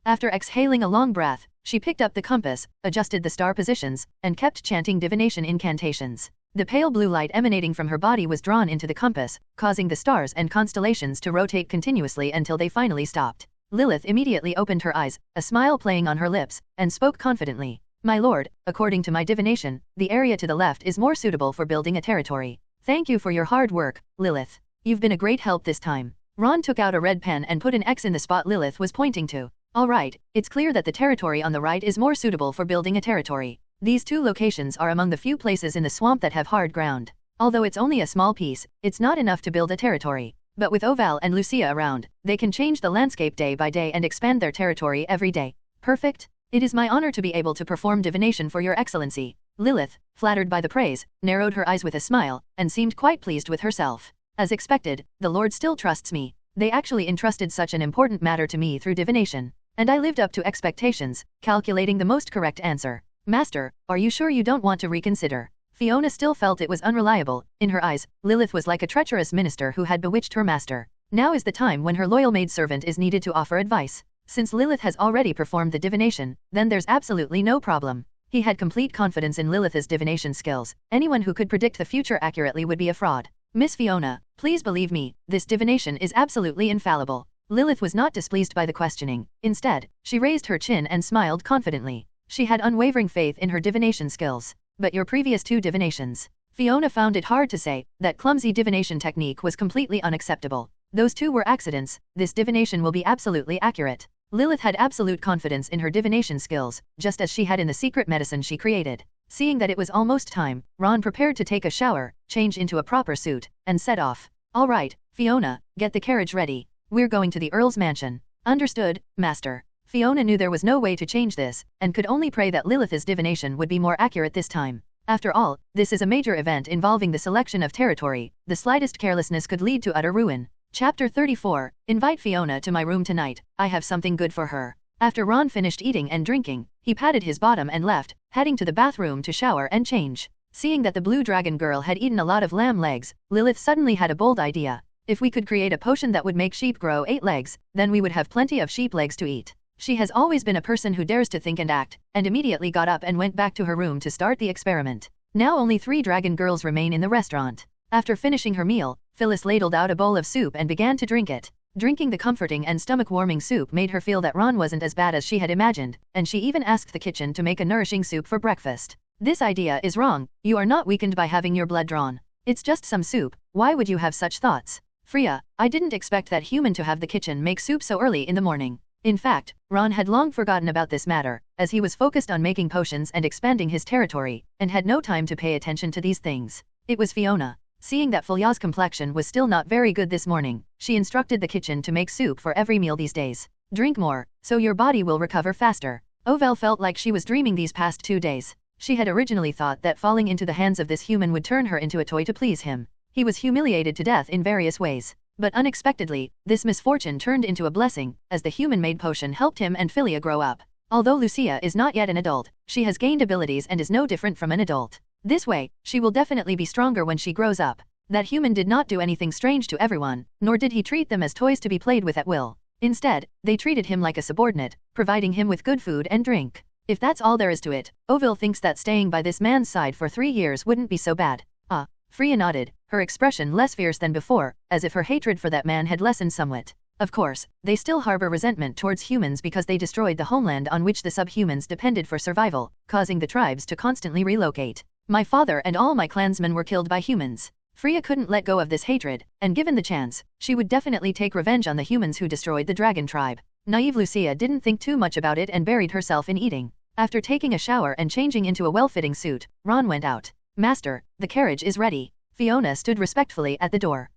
After exhaling a long breath, she picked up the compass, adjusted the star positions, and kept chanting divination incantations. The pale blue light emanating from her body was drawn into the compass, causing the stars and constellations to rotate continuously until they finally stopped. Lilith immediately opened her eyes, a smile playing on her lips, and spoke confidently. My lord, according to my divination, the area to the left is more suitable for building a territory. Thank you for your hard work, Lilith. You've been a great help this time. Ron took out a red pen and put an X in the spot Lilith was pointing to. Alright, it's clear that the territory on the right is more suitable for building a territory. These 2 locations are among the few places in the swamp that have hard ground. Although it's only a small piece, it's not enough to build a territory. But with Oval and Lucia around, they can change the landscape day by day and expand their territory every day. Perfect. It is my honor to be able to perform divination for your excellency. Lilith, flattered by the praise, narrowed her eyes with a smile, and seemed quite pleased with herself. As expected, the Lord still trusts me. They actually entrusted such an important matter to me through divination. And I lived up to expectations, calculating the most correct answer. Master, are you sure you don't want to reconsider? Fiona still felt it was unreliable. In her eyes, Lilith was like a treacherous minister who had bewitched her master. Now is the time when her loyal maidservant is needed to offer advice. Since Lilith has already performed the divination, then there's absolutely no problem. He had complete confidence in Lilith's divination skills. Anyone who could predict the future accurately would be a fraud. Miss Fiona, please believe me, this divination is absolutely infallible. Lilith was not displeased by the questioning. Instead, she raised her chin and smiled confidently. She had unwavering faith in her divination skills. But your previous 2 divinations. Fiona found it hard to say. That clumsy divination technique was completely unacceptable. Those 2 were accidents. This divination will be absolutely accurate. Lilith had absolute confidence in her divination skills, just as she had in the secret medicine she created. Seeing that it was almost time, Ron prepared to take a shower, change into a proper suit, and set off. All right, Fiona, get the carriage ready. We're going to the Earl's mansion. Understood, Master. Fiona knew there was no way to change this, and could only pray that Lilith's divination would be more accurate this time. After all, this is a major event involving the selection of territory. The slightest carelessness could lead to utter ruin. Chapter 34, Invite Fiona to my room tonight. I have something good for her. After Ron finished eating and drinking, he patted his bottom and left, heading to the bathroom to shower and change. Seeing that the blue dragon girl had eaten a lot of lamb legs, Lilith suddenly had a bold idea. If we could create a potion that would make sheep grow 8 legs, then we would have plenty of sheep legs to eat. She has always been a person who dares to think and act, and immediately got up and went back to her room to start the experiment. Now only 3 dragon girls remain in the restaurant. After finishing her meal, Phyllis ladled out a bowl of soup and began to drink it. Drinking the comforting and stomach-warming soup made her feel that Ron wasn't as bad as she had imagined, and she even asked the kitchen to make a nourishing soup for breakfast. This idea is wrong. You are not weakened by having your blood drawn. It's just some soup. Why would you have such thoughts? Freya, I didn't expect that human to have the kitchen make soup so early in the morning. In fact, Ron had long forgotten about this matter, as he was focused on making potions and expanding his territory, and had no time to pay attention to these things. It was Fiona. Seeing that Fulya's complexion was still not very good this morning, she instructed the kitchen to make soup for every meal these days. Drink more, so your body will recover faster. Ovel felt like she was dreaming these past 2 days. She had originally thought that falling into the hands of this human would turn her into a toy to please him. He was humiliated to death in various ways. But unexpectedly, this misfortune turned into a blessing, as the human-made potion helped him and Philia grow up. Although Lucia is not yet an adult, she has gained abilities and is no different from an adult. This way, she will definitely be stronger when she grows up. That human did not do anything strange to everyone, nor did he treat them as toys to be played with at will. Instead, they treated him like a subordinate, providing him with good food and drink. If that's all there is to it, Oville thinks that staying by this man's side for 3 years wouldn't be so bad. Freya nodded, her expression less fierce than before, as if her hatred for that man had lessened somewhat. Of course, they still harbor resentment towards humans because they destroyed the homeland on which the subhumans depended for survival, causing the tribes to constantly relocate. My father and all my clansmen were killed by humans. Freya couldn't let go of this hatred, and given the chance, she would definitely take revenge on the humans who destroyed the dragon tribe. Naive Lucia didn't think too much about it and buried herself in eating. After taking a shower and changing into a well-fitting suit, Ron went out. Master, the carriage is ready. Fiona stood respectfully at the door.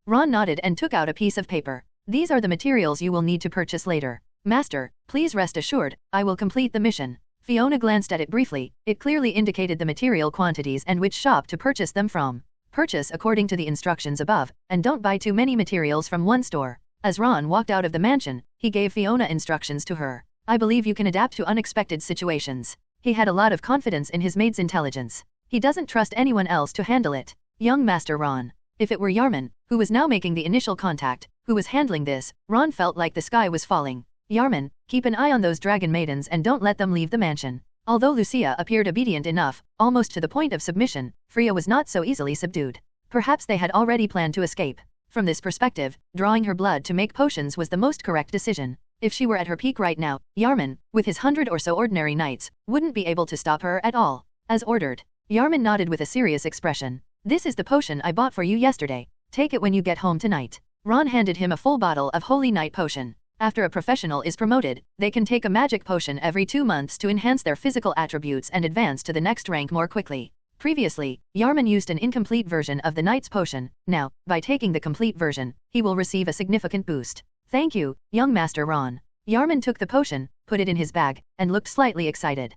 Ron nodded and took out a piece of paper. These are the materials you will need to purchase later. Master, please rest assured, I will complete the mission. Fiona glanced at it briefly. It clearly indicated the material quantities and which shop to purchase them from. Purchase according to the instructions above, and don't buy too many materials from one store. As Ron walked out of the mansion, he gave Fiona instructions to her. I believe you can adapt to unexpected situations. He had a lot of confidence in his maid's intelligence. He doesn't trust anyone else to handle it. Young Master Ron. If it were Yarman, who was now making the initial contact, who was handling this, Ron felt like the sky was falling. Yarman, keep an eye on those dragon maidens and don't let them leave the mansion. Although Lucia appeared obedient enough, almost to the point of submission, Freya was not so easily subdued. Perhaps they had already planned to escape. From this perspective, drawing her blood to make potions was the most correct decision. If she were at her peak right now, Yarman, with his 100 or so ordinary knights, wouldn't be able to stop her at all. As ordered. Yarman nodded with a serious expression. This is the potion I bought for you yesterday. Take it when you get home tonight. Ron handed him a full bottle of Holy Night potion. After a professional is promoted, they can take a magic potion every 2 months to enhance their physical attributes and advance to the next rank more quickly. Previously, Yarman used an incomplete version of the Knight's potion. Now, by taking the complete version, he will receive a significant boost. Thank you, young Master Ron. Yarman took the potion, put it in his bag, and looked slightly excited.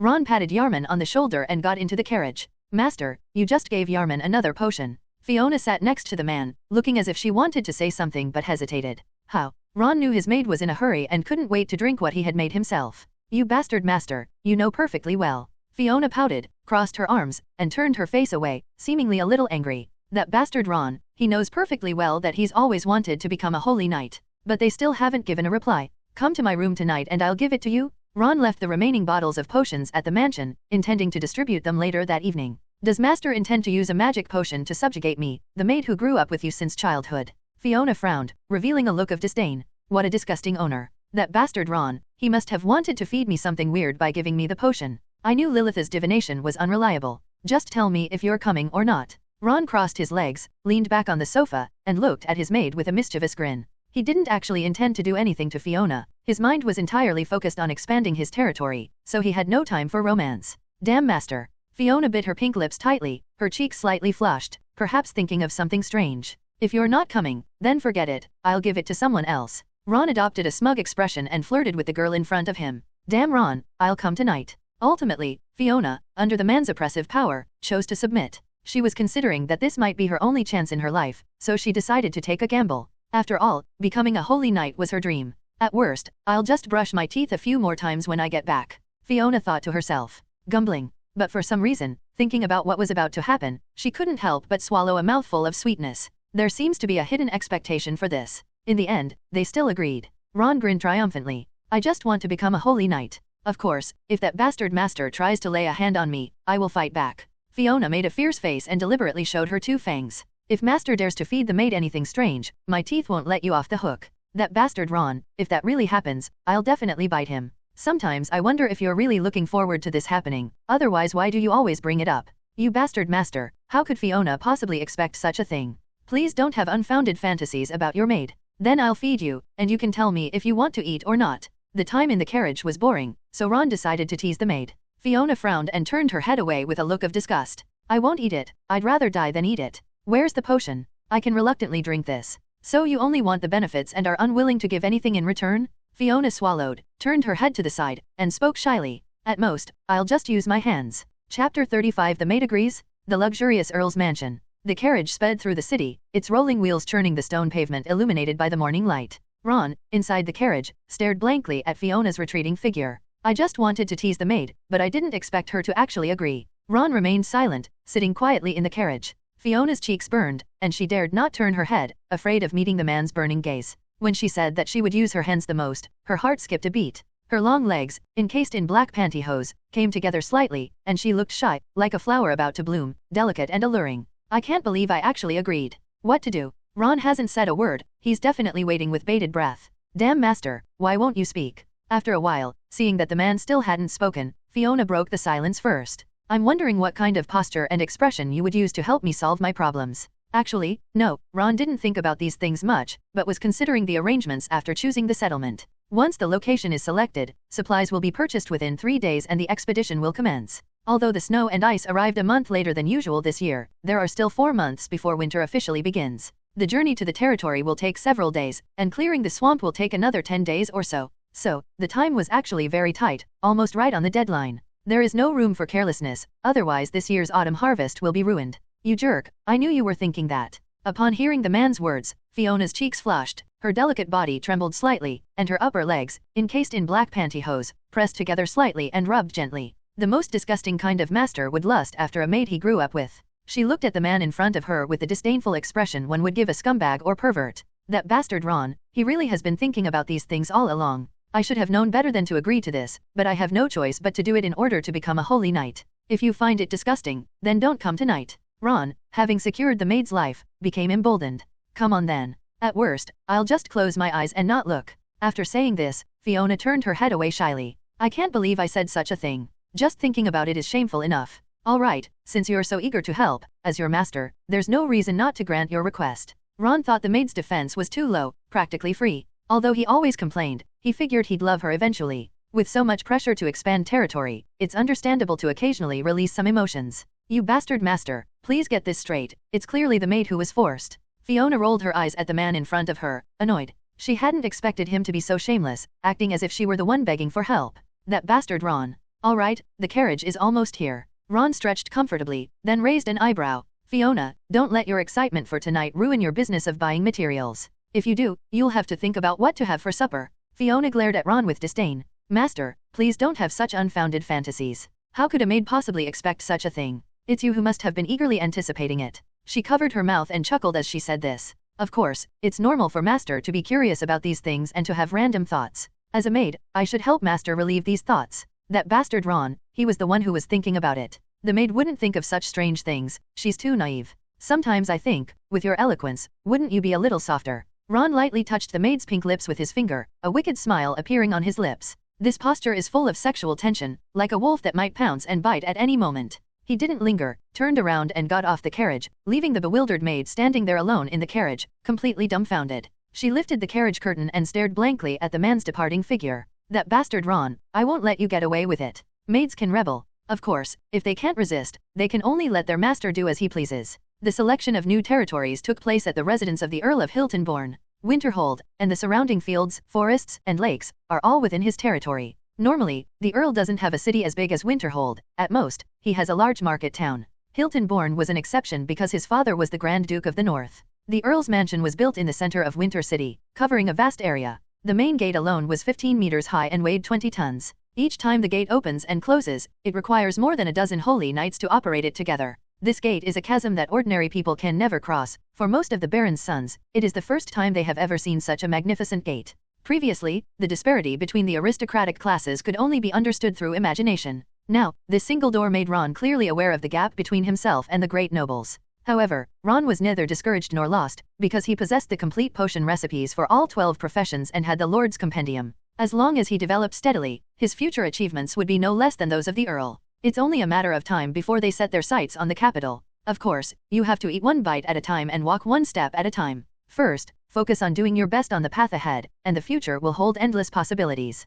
Ron patted Yarman on the shoulder and got into the carriage. Master, you just gave Yarman another potion. Fiona sat next to the man, looking as if she wanted to say something but hesitated. How? Ron knew his maid was in a hurry and couldn't wait to drink what he had made himself. You bastard master, you know perfectly well. Fiona pouted, crossed her arms, and turned her face away, seemingly a little angry. That bastard Ron, he knows perfectly well that he's always wanted to become a holy knight. But they still haven't given a reply. Come to my room tonight and I'll give it to you. Ron left the remaining bottles of potions at the mansion, intending to distribute them later that evening. Does Master intend to use a magic potion to subjugate me, the maid who grew up with you since childhood? Fiona frowned, revealing a look of disdain. What a disgusting owner. That bastard Ron, he must have wanted to feed me something weird by giving me the potion. I knew Lilith's divination was unreliable. Just tell me if you're coming or not. Ron crossed his legs, leaned back on the sofa, and looked at his maid with a mischievous grin. He didn't actually intend to do anything to Fiona. His mind was entirely focused on expanding his territory, so he had no time for romance. Damn master. Fiona bit her pink lips tightly, her cheeks slightly flushed, perhaps thinking of something strange. If you're not coming, then forget it, I'll give it to someone else. Ron adopted a smug expression and flirted with the girl in front of him. Damn Ron, I'll come tonight. Ultimately, Fiona, under the man's oppressive power, chose to submit. She was considering that this might be her only chance in her life, so she decided to take a gamble. After all, becoming a holy knight was her dream. At worst, I'll just brush my teeth a few more times when I get back. Fiona thought to herself. Gumbling. But for some reason, thinking about what was about to happen, she couldn't help but swallow a mouthful of sweetness. There seems to be a hidden expectation for this. In the end, they still agreed. Ron grinned triumphantly. I just want to become a holy knight. Of course, if that bastard master tries to lay a hand on me, I will fight back. Fiona made a fierce face and deliberately showed her 2 fangs. If master dares to feed the maid anything strange, my teeth won't let you off the hook. That bastard Ron, if that really happens, I'll definitely bite him. Sometimes I wonder if you're really looking forward to this happening, otherwise why do you always bring it up? You bastard master, how could Fiona possibly expect such a thing? Please don't have unfounded fantasies about your maid. Then I'll feed you, and you can tell me if you want to eat or not. The time in the carriage was boring, so Ron decided to tease the maid. Fiona frowned and turned her head away with a look of disgust. I won't eat it, I'd rather die than eat it. Where's the potion? I can reluctantly drink this. So you only want the benefits and are unwilling to give anything in return? Fiona swallowed, turned her head to the side, and spoke shyly. At most, I'll just use my hands. Chapter 35. The maid agrees. The luxurious Earl's mansion. The carriage sped through the city, its rolling wheels churning the stone pavement illuminated by the morning light. Ron, inside the carriage, stared blankly at Fiona's retreating figure. I just wanted to tease the maid, but I didn't expect her to actually agree. Ron remained silent, sitting quietly in the carriage. Fiona's cheeks burned, and she dared not turn her head, afraid of meeting the man's burning gaze. When she said that she would use her hands the most, her heart skipped a beat. Her long legs, encased in black pantyhose, came together slightly, and she looked shy, like a flower about to bloom, delicate and alluring. I can't believe I actually agreed. What to do? Ron hasn't said a word, he's definitely waiting with bated breath. Damn master, why won't you speak? After a while, seeing that the man still hadn't spoken, Fiona broke the silence first. I'm wondering what kind of posture and expression you would use to help me solve my problems. Actually, no, Ron didn't think about these things much, but was considering the arrangements after choosing the settlement. Once the location is selected, supplies will be purchased within 3 days and the expedition will commence. Although the snow and ice arrived a month later than usual this year, there are still 4 months before winter officially begins. The journey to the territory will take several days, and clearing the swamp will take another 10 days or so. So, the time was actually very tight, almost right on the deadline. There is no room for carelessness, otherwise this year's autumn harvest will be ruined. You jerk, I knew you were thinking that. Upon hearing the man's words, Fiona's cheeks flushed, her delicate body trembled slightly, and her upper legs, encased in black pantyhose, pressed together slightly and rubbed gently. The most disgusting kind of master would lust after a maid he grew up with. She looked at the man in front of her with the disdainful expression one would give a scumbag or pervert. That bastard Ron, he really has been thinking about these things all along. I should have known better than to agree to this, but I have no choice but to do it in order to become a holy knight. If you find it disgusting, then don't come tonight. Ron, having secured the maid's life, became emboldened. Come on then. At worst, I'll just close my eyes and not look. After saying this, Fiona turned her head away shyly. I can't believe I said such a thing. Just thinking about it is shameful enough. All right, since you're so eager to help, as your master, there's no reason not to grant your request. Ron thought the maid's defense was too low, practically free. Although he always complained, he figured he'd love her eventually. With so much pressure to expand territory, it's understandable to occasionally release some emotions. You bastard master, please get this straight, it's clearly the maid who was forced. Fiona rolled her eyes at the man in front of her, annoyed. She hadn't expected him to be so shameless, acting as if she were the one begging for help. That bastard Ron. All right, the carriage is almost here. Ron stretched comfortably, then raised an eyebrow. Fiona, don't let your excitement for tonight ruin your business of buying materials. If you do, you'll have to think about what to have for supper. Fiona glared at Ron with disdain. Master, please don't have such unfounded fantasies. How could a maid possibly expect such a thing? It's you who must have been eagerly anticipating it. She covered her mouth and chuckled as she said this. Of course, it's normal for Master to be curious about these things and to have random thoughts. As a maid, I should help Master relieve these thoughts. That bastard Ron, he was the one who was thinking about it. The maid wouldn't think of such strange things, she's too naive. Sometimes I think, with your eloquence, wouldn't you be a little softer? Ron lightly touched the maid's pink lips with his finger, a wicked smile appearing on his lips. This posture is full of sexual tension, like a wolf that might pounce and bite at any moment. He didn't linger, turned around and got off the carriage, leaving the bewildered maid standing there alone in the carriage, completely dumbfounded. She lifted the carriage curtain and stared blankly at the man's departing figure. That bastard Ron, I won't let you get away with it. Maids can rebel. Of course, if they can't resist, they can only let their master do as he pleases. The selection of new territories took place at the residence of the Earl of Hiltonbourne. Winterhold, and the surrounding fields, forests, and lakes, are all within his territory. Normally, the Earl doesn't have a city as big as Winterhold. At most, he has a large market town. Hiltonbourne was an exception because his father was the Grand Duke of the North. The Earl's mansion was built in the center of Winter City, covering a vast area. The main gate alone was 15 meters high and weighed 20 tons. Each time the gate opens and closes, it requires more than a dozen holy knights to operate it together. This gate is a chasm that ordinary people can never cross. For most of the Baron's sons, it is the first time they have ever seen such a magnificent gate. Previously, the disparity between the aristocratic classes could only be understood through imagination. Now, this single door made Ron clearly aware of the gap between himself and the great nobles. However, Ron was neither discouraged nor lost, because he possessed the complete potion recipes for all 12 professions and had the Lord's Compendium. As long as he developed steadily, his future achievements would be no less than those of the Earl. It's only a matter of time before they set their sights on the capital. Of course, you have to eat one bite at a time and walk one step at a time. First, focus on doing your best on the path ahead, and the future will hold endless possibilities.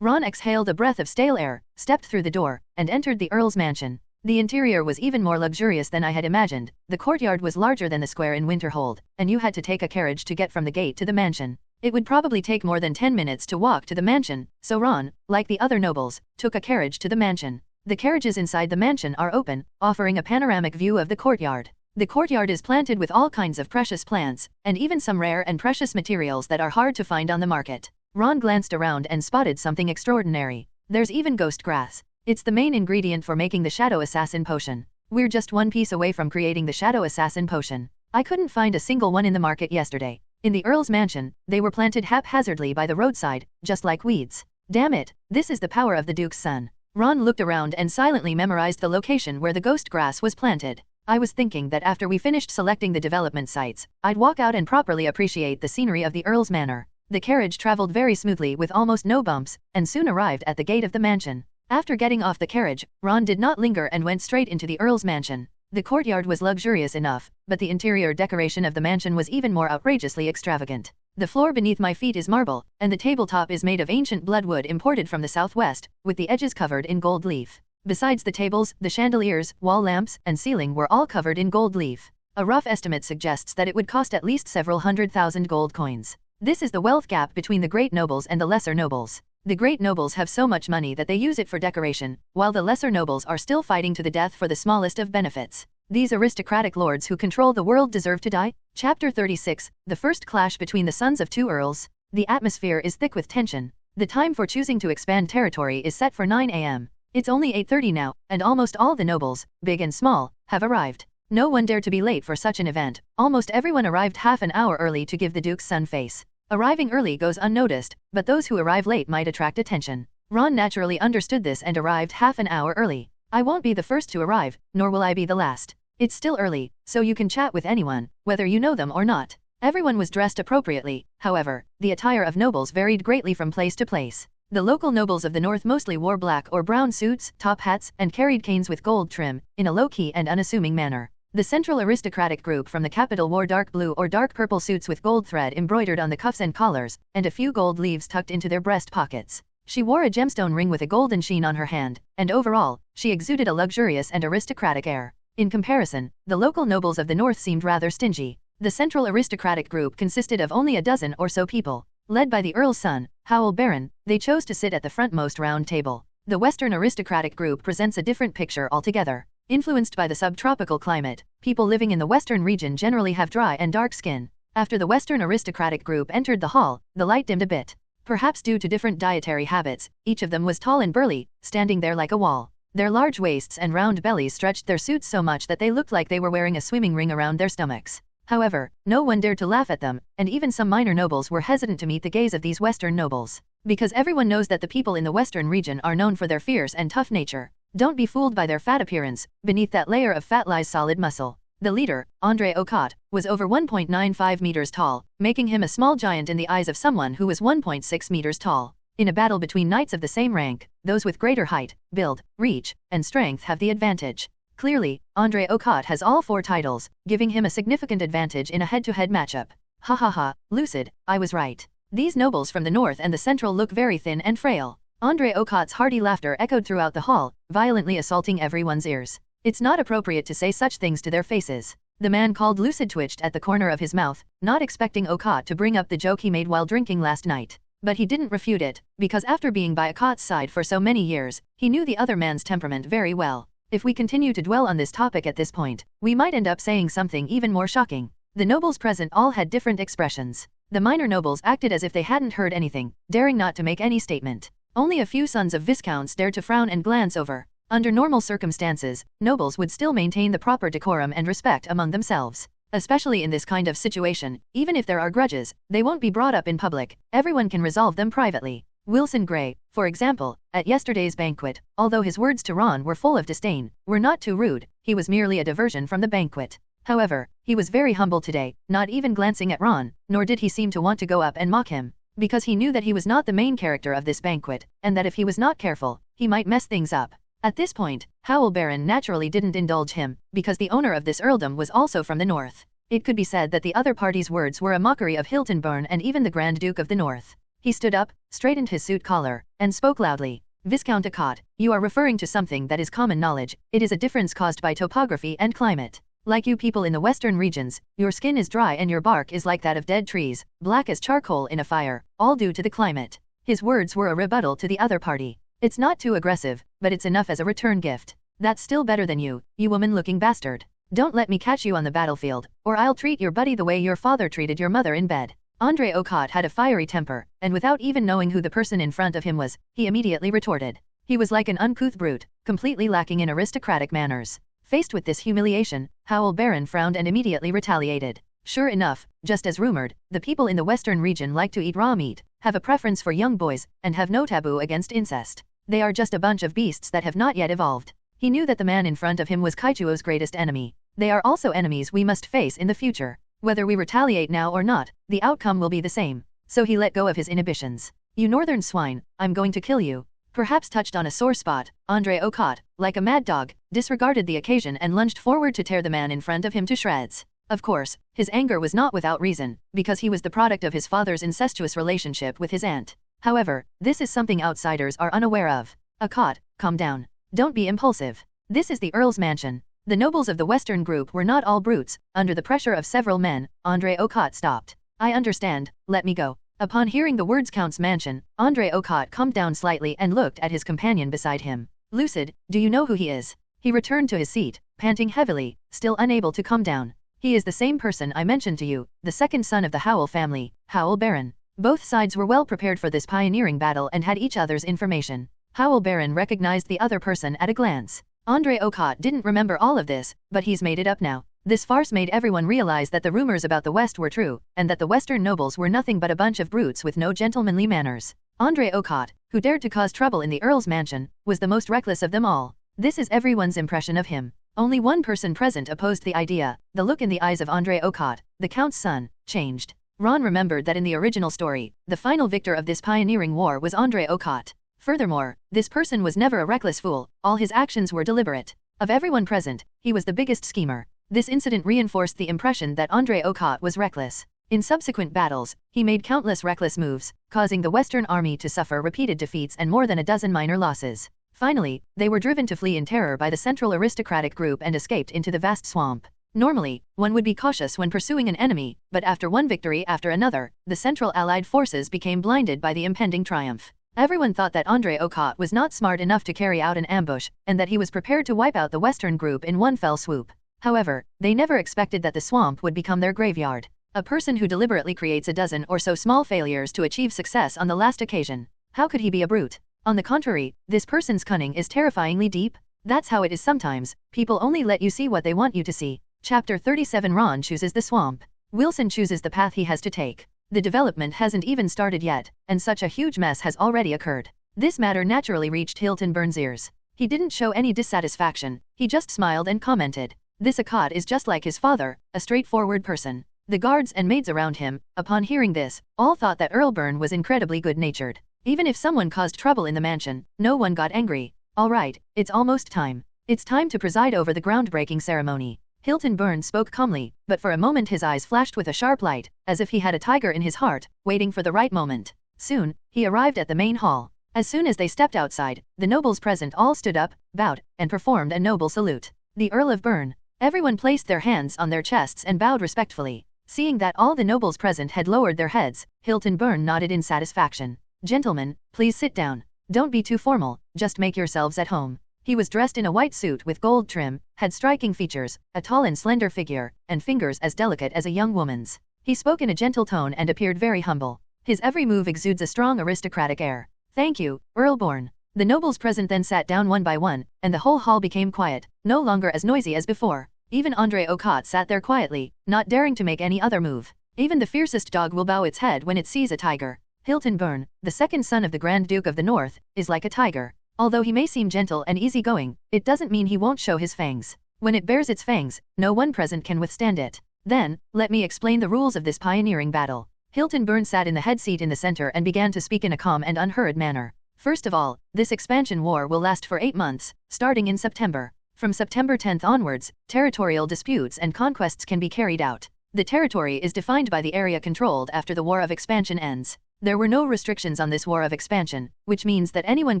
Ron exhaled a breath of stale air, stepped through the door, and entered the Earl's mansion. The interior was even more luxurious than I had imagined. The courtyard was larger than the square in Winterhold, and you had to take a carriage to get from the gate to the mansion. It would probably take more than 10 minutes to walk to the mansion, so Ron, like the other nobles, took a carriage to the mansion. The carriages inside the mansion are open, offering a panoramic view of the courtyard. The courtyard is planted with all kinds of precious plants, and even some rare and precious materials that are hard to find on the market. Ron glanced around and spotted something extraordinary. There's even ghost grass. It's the main ingredient for making the Shadow Assassin potion. We're just one piece away from creating the Shadow Assassin potion. I couldn't find a single one in the market yesterday. In the Earl's mansion, they were planted haphazardly by the roadside, just like weeds. Damn it, this is the power of the Duke's son. Ron looked around and silently memorized the location where the ghost grass was planted. I was thinking that after we finished selecting the development sites, I'd walk out and properly appreciate the scenery of the Earl's manor. The carriage traveled very smoothly with almost no bumps, and soon arrived at the gate of the mansion. After getting off the carriage, Ron did not linger and went straight into the Earl's mansion. The courtyard was luxurious enough, but the interior decoration of the mansion was even more outrageously extravagant. The floor beneath my feet is marble, and the tabletop is made of ancient bloodwood imported from the southwest, with the edges covered in gold leaf. Besides the tables, the chandeliers, wall lamps, and ceiling were all covered in gold leaf. A rough estimate suggests that it would cost at least several 100,000 gold coins. This is the wealth gap between the great nobles and the lesser nobles. The great nobles have so much money that they use it for decoration, while the lesser nobles are still fighting to the death for the smallest of benefits. These aristocratic lords who control the world deserve to die? Chapter 36, The First Clash Between the Sons of Two Earls. The atmosphere is thick with tension. The time for choosing to expand territory is set for 9 a.m. It's only 8:30 now, and almost all the nobles, big and small, have arrived. No one dared to be late for such an event. Almost everyone arrived half an hour early to give the Duke's son face. Arriving early goes unnoticed, but those who arrive late might attract attention. Ron naturally understood this and arrived half an hour early. I won't be the first to arrive, nor will I be the last. It's still early, so you can chat with anyone, whether you know them or not. Everyone was dressed appropriately, however, the attire of nobles varied greatly from place to place. The local nobles of the north mostly wore black or brown suits, top hats, and carried canes with gold trim, in a low-key and unassuming manner. The central aristocratic group from the capital wore dark blue or dark purple suits with gold thread embroidered on the cuffs and collars, and a few gold leaves tucked into their breast pockets. She wore a gemstone ring with a golden sheen on her hand, and overall, she exuded a luxurious and aristocratic air. In comparison, the local nobles of the north seemed rather stingy. The central aristocratic group consisted of only a dozen or so people. Led by the Earl's son, Howell Baron, they chose to sit at the frontmost round table. The western aristocratic group presents a different picture altogether. Influenced by the subtropical climate, people living in the western region generally have dry and dark skin. After the western aristocratic group entered the hall, the light dimmed a bit. Perhaps due to different dietary habits, each of them was tall and burly, standing there like a wall. Their large waists and round bellies stretched their suits so much that they looked like they were wearing a swimming ring around their stomachs. However, no one dared to laugh at them, and even some minor nobles were hesitant to meet the gaze of these western nobles. Because everyone knows that the people in the western region are known for their fierce and tough nature. Don't be fooled by their fat appearance. Beneath that layer of fat lies solid muscle. The leader, Andre Ocott, was over 1.95 meters tall, making him a small giant in the eyes of someone who was 1.6 meters tall. In a battle between knights of the same rank, those with greater height, build, reach, and strength have the advantage. Clearly, Andre Ocott has all 4 titles, giving him a significant advantage in a head-to-head matchup. Ha ha ha, Lucid, I was right. These nobles from the north and the central look very thin and frail. Andre Ocott's hearty laughter echoed throughout the hall, violently assaulting everyone's ears. It's not appropriate to say such things to their faces. The man called Lucid twitched at the corner of his mouth, not expecting Ocott to bring up the joke he made while drinking last night. But he didn't refute it, because after being by Ocott's side for so many years, he knew the other man's temperament very well. If we continue to dwell on this topic at this point, we might end up saying something even more shocking. The nobles present all had different expressions. The minor nobles acted as if they hadn't heard anything, daring not to make any statement. Only a few sons of viscounts dared to frown and glance over. Under normal circumstances, nobles would still maintain the proper decorum and respect among themselves. Especially in this kind of situation, even if there are grudges, they won't be brought up in public. Everyone can resolve them privately. Wilson Gray, for example, at yesterday's banquet, although his words to Ron were full of disdain, were not too rude. He was merely a diversion from the banquet. However, he was very humble today, not even glancing at Ron, nor did he seem to want to go up and mock him. Because he knew that he was not the main character of this banquet, and that if he was not careful, he might mess things up. At this point, Howell Baron naturally didn't indulge him, because the owner of this earldom was also from the north. It could be said that the other party's words were a mockery of Hilton Byrne and even the Grand Duke of the North. He stood up, straightened his suit collar, and spoke loudly. Viscount Ocott, you are referring to something that is common knowledge. It is a difference caused by topography and climate. Like you people in the western regions, your skin is dry and your bark is like that of dead trees, black as charcoal in a fire, all due to the climate. His words were a rebuttal to the other party. It's not too aggressive, but it's enough as a return gift. That's still better than you woman-looking bastard. Don't let me catch you on the battlefield, or I'll treat your buddy the way your father treated your mother in bed. Andre Okot had a fiery temper, and without even knowing who the person in front of him was, he immediately retorted. He was like an uncouth brute, completely lacking in aristocratic manners. Faced with this humiliation, Howl Baron frowned and immediately retaliated. Sure enough, just as rumored, the people in the western region like to eat raw meat, have a preference for young boys, and have no taboo against incest. They are just a bunch of beasts that have not yet evolved. He knew that the man in front of him was Kaichuo's greatest enemy. They are also enemies we must face in the future. Whether we retaliate now or not, the outcome will be the same. So he let go of his inhibitions. You northern swine, I'm going to kill you. Perhaps touched on a sore spot, Andre Okot, like a mad dog, disregarded the occasion and lunged forward to tear the man in front of him to shreds. Of course, his anger was not without reason, because he was the product of his father's incestuous relationship with his aunt. However, this is something outsiders are unaware of. Okot, calm down. Don't be impulsive. This is the Earl's mansion. The nobles of the Western group were not all brutes. Under the pressure of several men, Andre Okot stopped. I understand, let me go. Upon hearing the words Count's mansion, Andre Okot calmed down slightly and looked at his companion beside him. Lucid, do you know who he is? He returned to his seat, panting heavily, still unable to calm down. He is the same person I mentioned to you, the second son of the Howl family, Howl Baron. Both sides were well prepared for this pioneering battle and had each other's information. Howl Baron recognized the other person at a glance. Andre Okot didn't remember all of this, but he's made it up now. This farce made everyone realize that the rumors about the West were true, and that the Western nobles were nothing but a bunch of brutes with no gentlemanly manners. Andre Okot, who dared to cause trouble in the Earl's mansion, was the most reckless of them all. This is everyone's impression of him. Only one person present opposed the idea. The look in the eyes of Andre Okot, the Count's son, changed. Ron remembered that in the original story, the final victor of this pioneering war was Andre Okot. Furthermore, this person was never a reckless fool, all his actions were deliberate. Of everyone present, he was the biggest schemer. This incident reinforced the impression that Andre Okot was reckless. In subsequent battles, he made countless reckless moves, causing the Western army to suffer repeated defeats and more than a dozen minor losses. Finally, they were driven to flee in terror by the central aristocratic group and escaped into the vast swamp. Normally, one would be cautious when pursuing an enemy, but after one victory after another, the central allied forces became blinded by the impending triumph. Everyone thought that Andre Okot was not smart enough to carry out an ambush, and that he was prepared to wipe out the Western group in one fell swoop. However, they never expected that the swamp would become their graveyard. A person who deliberately creates a dozen or so small failures to achieve success on the last occasion. How could he be a brute? On the contrary, this person's cunning is terrifyingly deep. That's how it is sometimes. People only let you see what they want you to see. Chapter 37. Ron chooses the swamp. Wilson chooses the path he has to take. The development hasn't even started yet, and such a huge mess has already occurred. This matter naturally reached Hilton Byrne's ears. He didn't show any dissatisfaction, he just smiled and commented. This Okot is just like his father, a straightforward person. The guards and maids around him, upon hearing this, all thought that Earl Byrne was incredibly good-natured. Even if someone caused trouble in the mansion, no one got angry. All right, it's almost time. It's time to preside over the groundbreaking ceremony. Hilton Byrne spoke calmly, but for a moment his eyes flashed with a sharp light, as if he had a tiger in his heart, waiting for the right moment. Soon, he arrived at the main hall. As soon as they stepped outside, the nobles present all stood up, bowed, and performed a noble salute. The Earl of Byrne. Everyone placed their hands on their chests and bowed respectfully. Seeing that all the nobles present had lowered their heads, Hilton Byrne nodded in satisfaction. Gentlemen, please sit down. Don't be too formal, just make yourselves at home. He was dressed in a white suit with gold trim, had striking features, a tall and slender figure, and fingers as delicate as a young woman's. He spoke in a gentle tone and appeared very humble. His every move exudes a strong aristocratic air. Thank you, Earl Byrne. The nobles present then sat down one by one, and the whole hall became quiet, no longer as noisy as before. Even Andre Okot sat there quietly, not daring to make any other move. Even the fiercest dog will bow its head when it sees a tiger. Hilton Byrne, the second son of the Grand Duke of the North, is like a tiger. Although he may seem gentle and easygoing, it doesn't mean he won't show his fangs. When it bares its fangs, no one present can withstand it. Then, let me explain the rules of this pioneering battle. Hilton Byrne sat in the head seat in the center and began to speak in a calm and unhurried manner. First of all, this expansion war will last for 8 months, starting in September. From September 10th onwards, territorial disputes and conquests can be carried out. The territory is defined by the area controlled after the War of Expansion ends. There were no restrictions on this War of Expansion, which means that anyone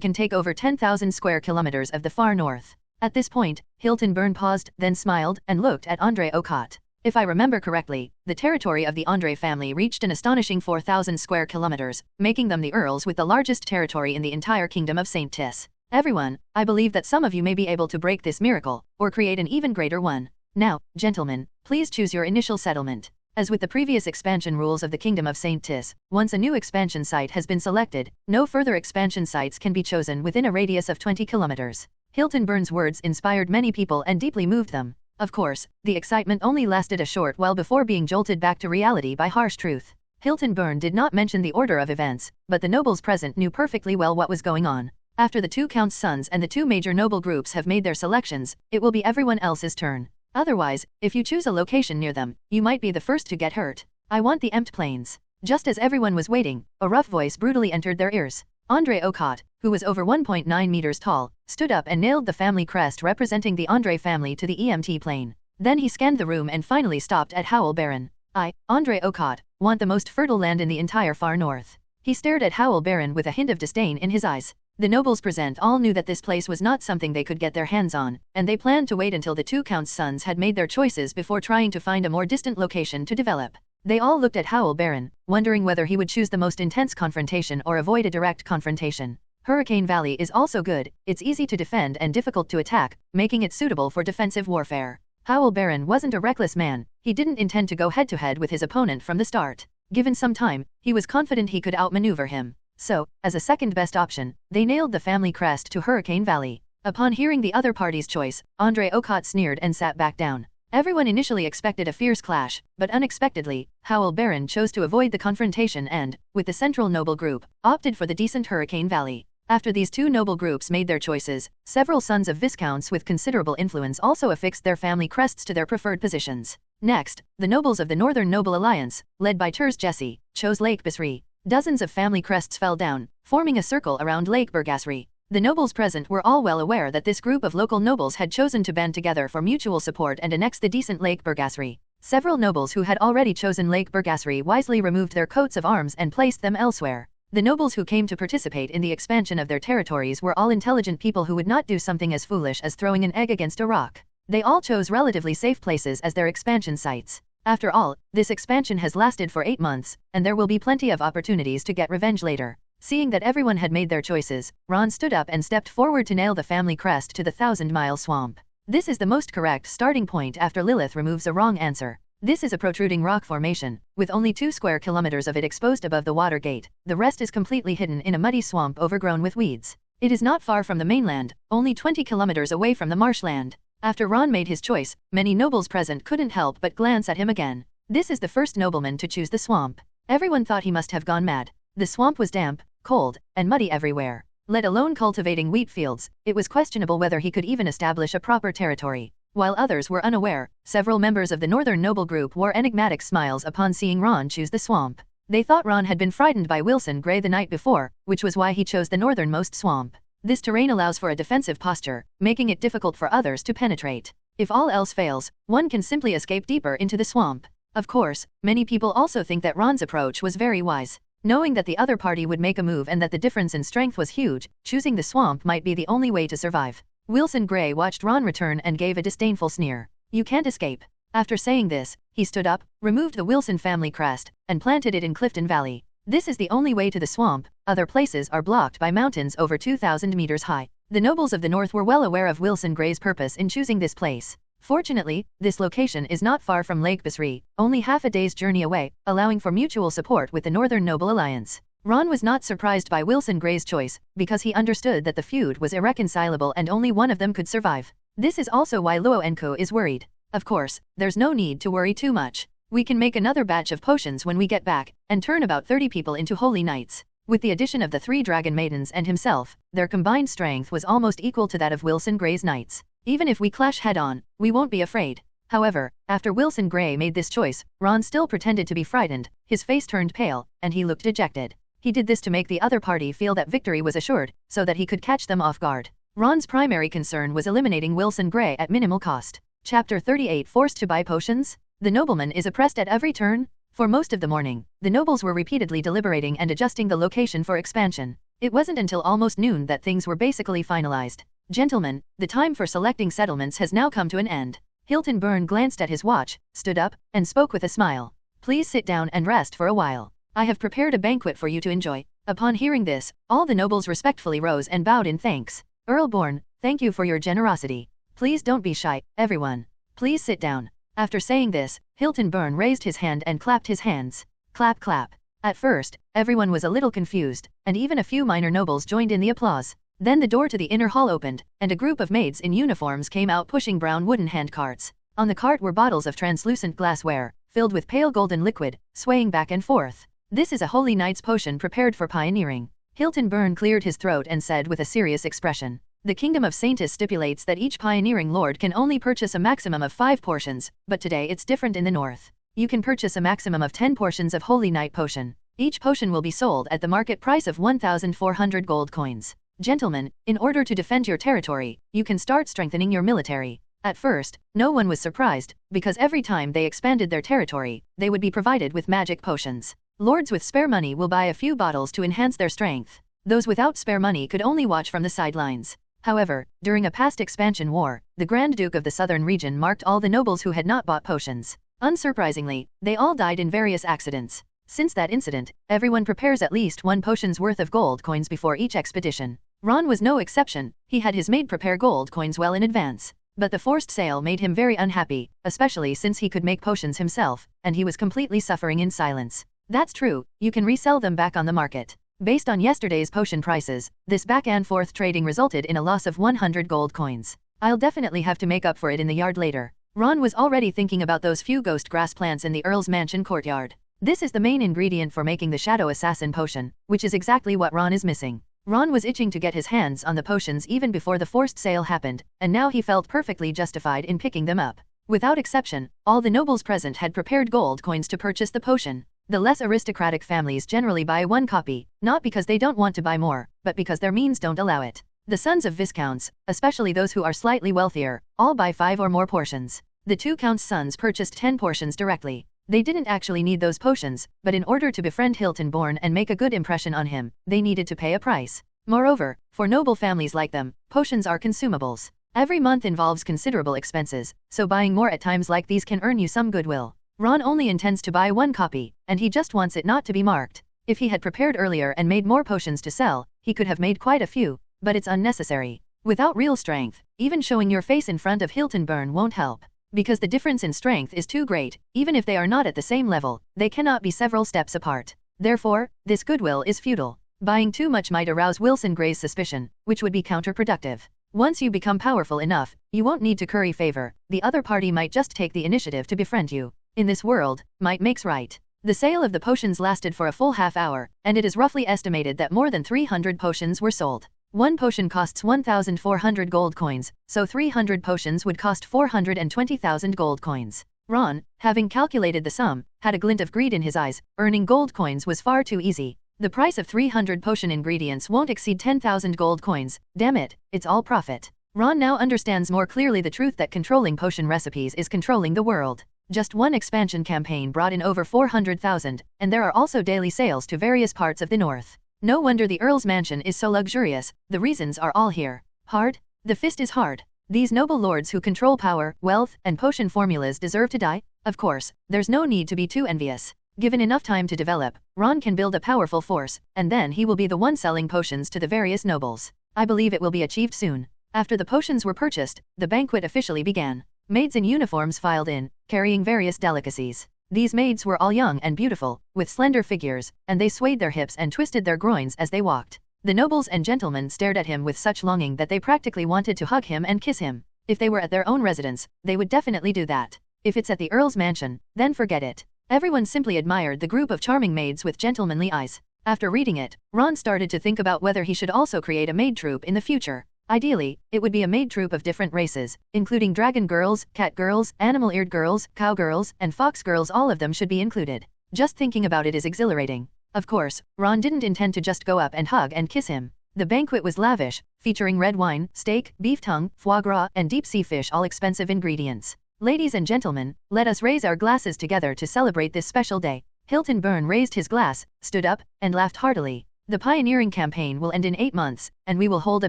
can take over 10,000 square kilometers of the far north. At this point, Hilton Byrne paused, then smiled, and looked at Andre Ocott. If I remember correctly, the territory of the Andre family reached an astonishing 4,000 square kilometers, making them the Earls with the largest territory in the entire kingdom of St. Tis. Everyone, I believe that some of you may be able to break this miracle, or create an even greater one. Now, gentlemen, please choose your initial settlement. As with the previous expansion rules of the Kingdom of St. Tis, once a new expansion site has been selected, no further expansion sites can be chosen within a radius of 20 kilometers. Hilton Byrne's words inspired many people and deeply moved them. Of course, the excitement only lasted a short while before being jolted back to reality by harsh truth. Hilton Byrne did not mention the order of events, but the nobles present knew perfectly well what was going on. After the two count's sons and the two major noble groups have made their selections, it will be everyone else's turn. Otherwise, if you choose a location near them, you might be the first to get hurt. I want the Empt Plains. Just as everyone was waiting, a rough voice brutally entered their ears. Andre Ocott, who was over 1.9 meters tall, stood up and nailed the family crest representing the Andre family to the EMT plane. Then he scanned the room and finally stopped at Howell Baron. I, Andre Ocott, want the most fertile land in the entire far north. He stared at Howell Baron with a hint of disdain in his eyes. The nobles present all knew that this place was not something they could get their hands on, and they planned to wait until the two count's sons had made their choices before trying to find a more distant location to develop. They all looked at Howell Baron, wondering whether he would choose the most intense confrontation or avoid a direct confrontation. Hurricane Valley is also good, it's easy to defend and difficult to attack, making it suitable for defensive warfare. Howell Baron wasn't a reckless man, he didn't intend to go head-to-head with his opponent from the start. Given some time, he was confident he could outmaneuver him. So, as a second-best option, they nailed the family crest to Hurricane Valley. Upon hearing the other party's choice, Andre Ocott sneered and sat back down. Everyone initially expected a fierce clash, but unexpectedly, Howell Baron chose to avoid the confrontation and, with the central noble group, opted for the decent Hurricane Valley. After these two noble groups made their choices, several sons of viscounts with considerable influence also affixed their family crests to their preferred positions. Next, the nobles of the Northern Noble Alliance, led by Turs Jesse, chose Lake Bisri. Dozens of family crests fell down, forming a circle around Lake Burgasri. The nobles present were all well aware that this group of local nobles had chosen to band together for mutual support and annex the decent Lake Burgasri. Several nobles who had already chosen Lake Burgasri wisely removed their coats of arms and placed them elsewhere. The nobles who came to participate in the expansion of their territories were all intelligent people who would not do something as foolish as throwing an egg against a rock. They all chose relatively safe places as their expansion sites. After all, this expansion has lasted for 8 months, and there will be plenty of opportunities to get revenge later. Seeing that everyone had made their choices, Ron stood up and stepped forward to nail the family crest to the 1,000-mile swamp. This is the most correct starting point after Lilith removes a wrong answer. This is a protruding rock formation, with only 2 square kilometers of it exposed above the water gate. The rest is completely hidden in a muddy swamp overgrown with weeds. It is not far from the mainland, only 20 kilometers away from the marshland. After Ron made his choice, many nobles present couldn't help but glance at him again. This is the first nobleman to choose the swamp. Everyone thought he must have gone mad. The swamp was damp, cold, and muddy everywhere. Let alone cultivating wheat fields, it was questionable whether he could even establish a proper territory. While others were unaware, several members of the Northern Noble Group wore enigmatic smiles upon seeing Ron choose the swamp. They thought Ron had been frightened by Wilson Gray the night before, which was why he chose the northernmost swamp. This terrain allows for a defensive posture, making it difficult for others to penetrate. If all else fails, one can simply escape deeper into the swamp. Of course, many people also think that Ron's approach was very wise. Knowing that the other party would make a move and that the difference in strength was huge, choosing the swamp might be the only way to survive. Wilson Gray watched Ron return and gave a disdainful sneer. You can't escape. After saying this, he stood up, removed the Wilson family crest, and planted it in Clifton Valley. This is the only way to the swamp, other places are blocked by mountains over 2,000 meters high. The nobles of the north were well aware of Wilson Gray's purpose in choosing this place. Fortunately, this location is not far from Lake Bisri, only half a day's journey away, allowing for mutual support with the Northern Noble Alliance. Ron was not surprised by Wilson Gray's choice, because he understood that the feud was irreconcilable and only one of them could survive. This is also why Luo Enko is worried. Of course, there's no need to worry too much. We can make another batch of potions when we get back, and turn about 30 people into holy knights. With the addition of the 3 dragon maidens and himself, their combined strength was almost equal to that of Wilson Gray's knights. Even if we clash head-on, we won't be afraid. However, after Wilson Gray made this choice, Ron still pretended to be frightened, his face turned pale, and he looked dejected. He did this to make the other party feel that victory was assured, so that he could catch them off guard. Ron's primary concern was eliminating Wilson Gray at minimal cost. Chapter 38 Forced to buy potions? The nobleman is oppressed at every turn? For most of the morning, the nobles were repeatedly deliberating and adjusting the location for expansion. It wasn't until almost noon that things were basically finalized. Gentlemen, the time for selecting settlements has now come to an end. Hilton Byrne glanced at his watch, stood up, and spoke with a smile. Please sit down and rest for a while. I have prepared a banquet for you to enjoy. Upon hearing this, all the nobles respectfully rose and bowed in thanks. Earl Bourne, thank you for your generosity. Please don't be shy, everyone. Please sit down. After saying this, Hilton Byrne raised his hand and clapped his hands. Clap clap. At first, everyone was a little confused, and even a few minor nobles joined in the applause. Then the door to the inner hall opened, and a group of maids in uniforms came out pushing brown wooden hand carts. On the cart were bottles of translucent glassware, filled with pale golden liquid, swaying back and forth. This is a holy knight's potion prepared for pioneering. Hilton Byrne cleared his throat and said with a serious expression. The Kingdom of Saintis stipulates that each pioneering lord can only purchase a maximum of 5 portions, but today it's different in the north. You can purchase a maximum of 10 portions of Holy Knight potion. Each potion will be sold at the market price of 1,400 gold coins. Gentlemen, in order to defend your territory, you can start strengthening your military. At first, no one was surprised, because every time they expanded their territory, they would be provided with magic potions. Lords with spare money will buy a few bottles to enhance their strength. Those without spare money could only watch from the sidelines. However, during a past expansion war, the Grand Duke of the Southern region marked all the nobles who had not bought potions. Unsurprisingly, they all died in various accidents. Since that incident, everyone prepares at least 1 potion's worth of gold coins before each expedition. Ron was no exception. He had his maid prepare gold coins well in advance. But the forced sale made him very unhappy, especially since he could make potions himself, and he was completely suffering in silence. That's true, you can resell them back on the market. Based on yesterday's potion prices, this back and forth trading resulted in a loss of 100 gold coins. I'll definitely have to make up for it in the yard later. Ron was already thinking about those few ghost grass plants in the Earl's mansion courtyard. This is the main ingredient for making the Shadow Assassin potion, which is exactly what Ron is missing. Ron was itching to get his hands on the potions even before the forced sale happened, and now he felt perfectly justified in picking them up. Without exception, all the nobles present had prepared gold coins to purchase the potion. The less aristocratic families generally buy 1 copy, not because they don't want to buy more, but because their means don't allow it. The sons of viscounts, especially those who are slightly wealthier, all buy 5 or more portions. The 2 counts' sons purchased 10 portions directly. They didn't actually need those potions, but in order to befriend Hilton Bourne and make a good impression on him, they needed to pay a price. Moreover, for noble families like them, potions are consumables. Every month involves considerable expenses, so buying more at times like these can earn you some goodwill. Ron only intends to buy 1 copy, and he just wants it not to be marked. If he had prepared earlier and made more potions to sell, he could have made quite a few, but it's unnecessary. Without real strength, even showing your face in front of Hilton Bourne won't help. Because the difference in strength is too great, even if they are not at the same level, they cannot be several steps apart. Therefore, this goodwill is futile. Buying too much might arouse Wilson Gray's suspicion, which would be counterproductive. Once you become powerful enough, you won't need to curry favor. The other party might just take the initiative to befriend you. In this world, might makes right. The sale of the potions lasted for a full half hour, and it is roughly estimated that more than 300 potions were sold. 1 potion costs 1,400 gold coins, so 300 potions would cost 420,000 gold coins. Ron, having calculated the sum, had a glint of greed in his eyes. Earning gold coins was far too easy. The price of 300 potion ingredients won't exceed 10,000 gold coins. Damn it, it's all profit. Ron now understands more clearly the truth that controlling potion recipes is controlling the world. Just 1 expansion campaign brought in over 400,000, and there are also daily sales to various parts of the north. No wonder the Earl's mansion is so luxurious. The reasons are all here. Hard? The fist is hard. These noble lords who control power, wealth, and potion formulas deserve to die? Of course, there's no need to be too envious. Given enough time to develop, Ron can build a powerful force, and then he will be the one selling potions to the various nobles. I believe it will be achieved soon. After the potions were purchased, the banquet officially began. Maids in uniforms filed in, carrying various delicacies. These maids were all young and beautiful, with slender figures, and they swayed their hips and twisted their groins as they walked. The nobles and gentlemen stared at him with such longing that they practically wanted to hug him and kiss him. If they were at their own residence, they would definitely do that. If it's at the Earl's mansion, then forget it. Everyone simply admired the group of charming maids with gentlemanly eyes. After reading it, Ron started to think about whether he should also create a maid troupe in the future. Ideally, it would be a maid troupe of different races, including dragon girls, cat girls, animal-eared girls, cow girls, and fox girls. All of them should be included. Just thinking about it is exhilarating. Of course, Ron didn't intend to just go up and hug and kiss him. The banquet was lavish, featuring red wine, steak, beef tongue, foie gras, and deep-sea fish, all expensive ingredients. Ladies and gentlemen, let us raise our glasses together to celebrate this special day. Hilton Bourne raised his glass, stood up, and laughed heartily. The pioneering campaign will end in 8 months, and we will hold a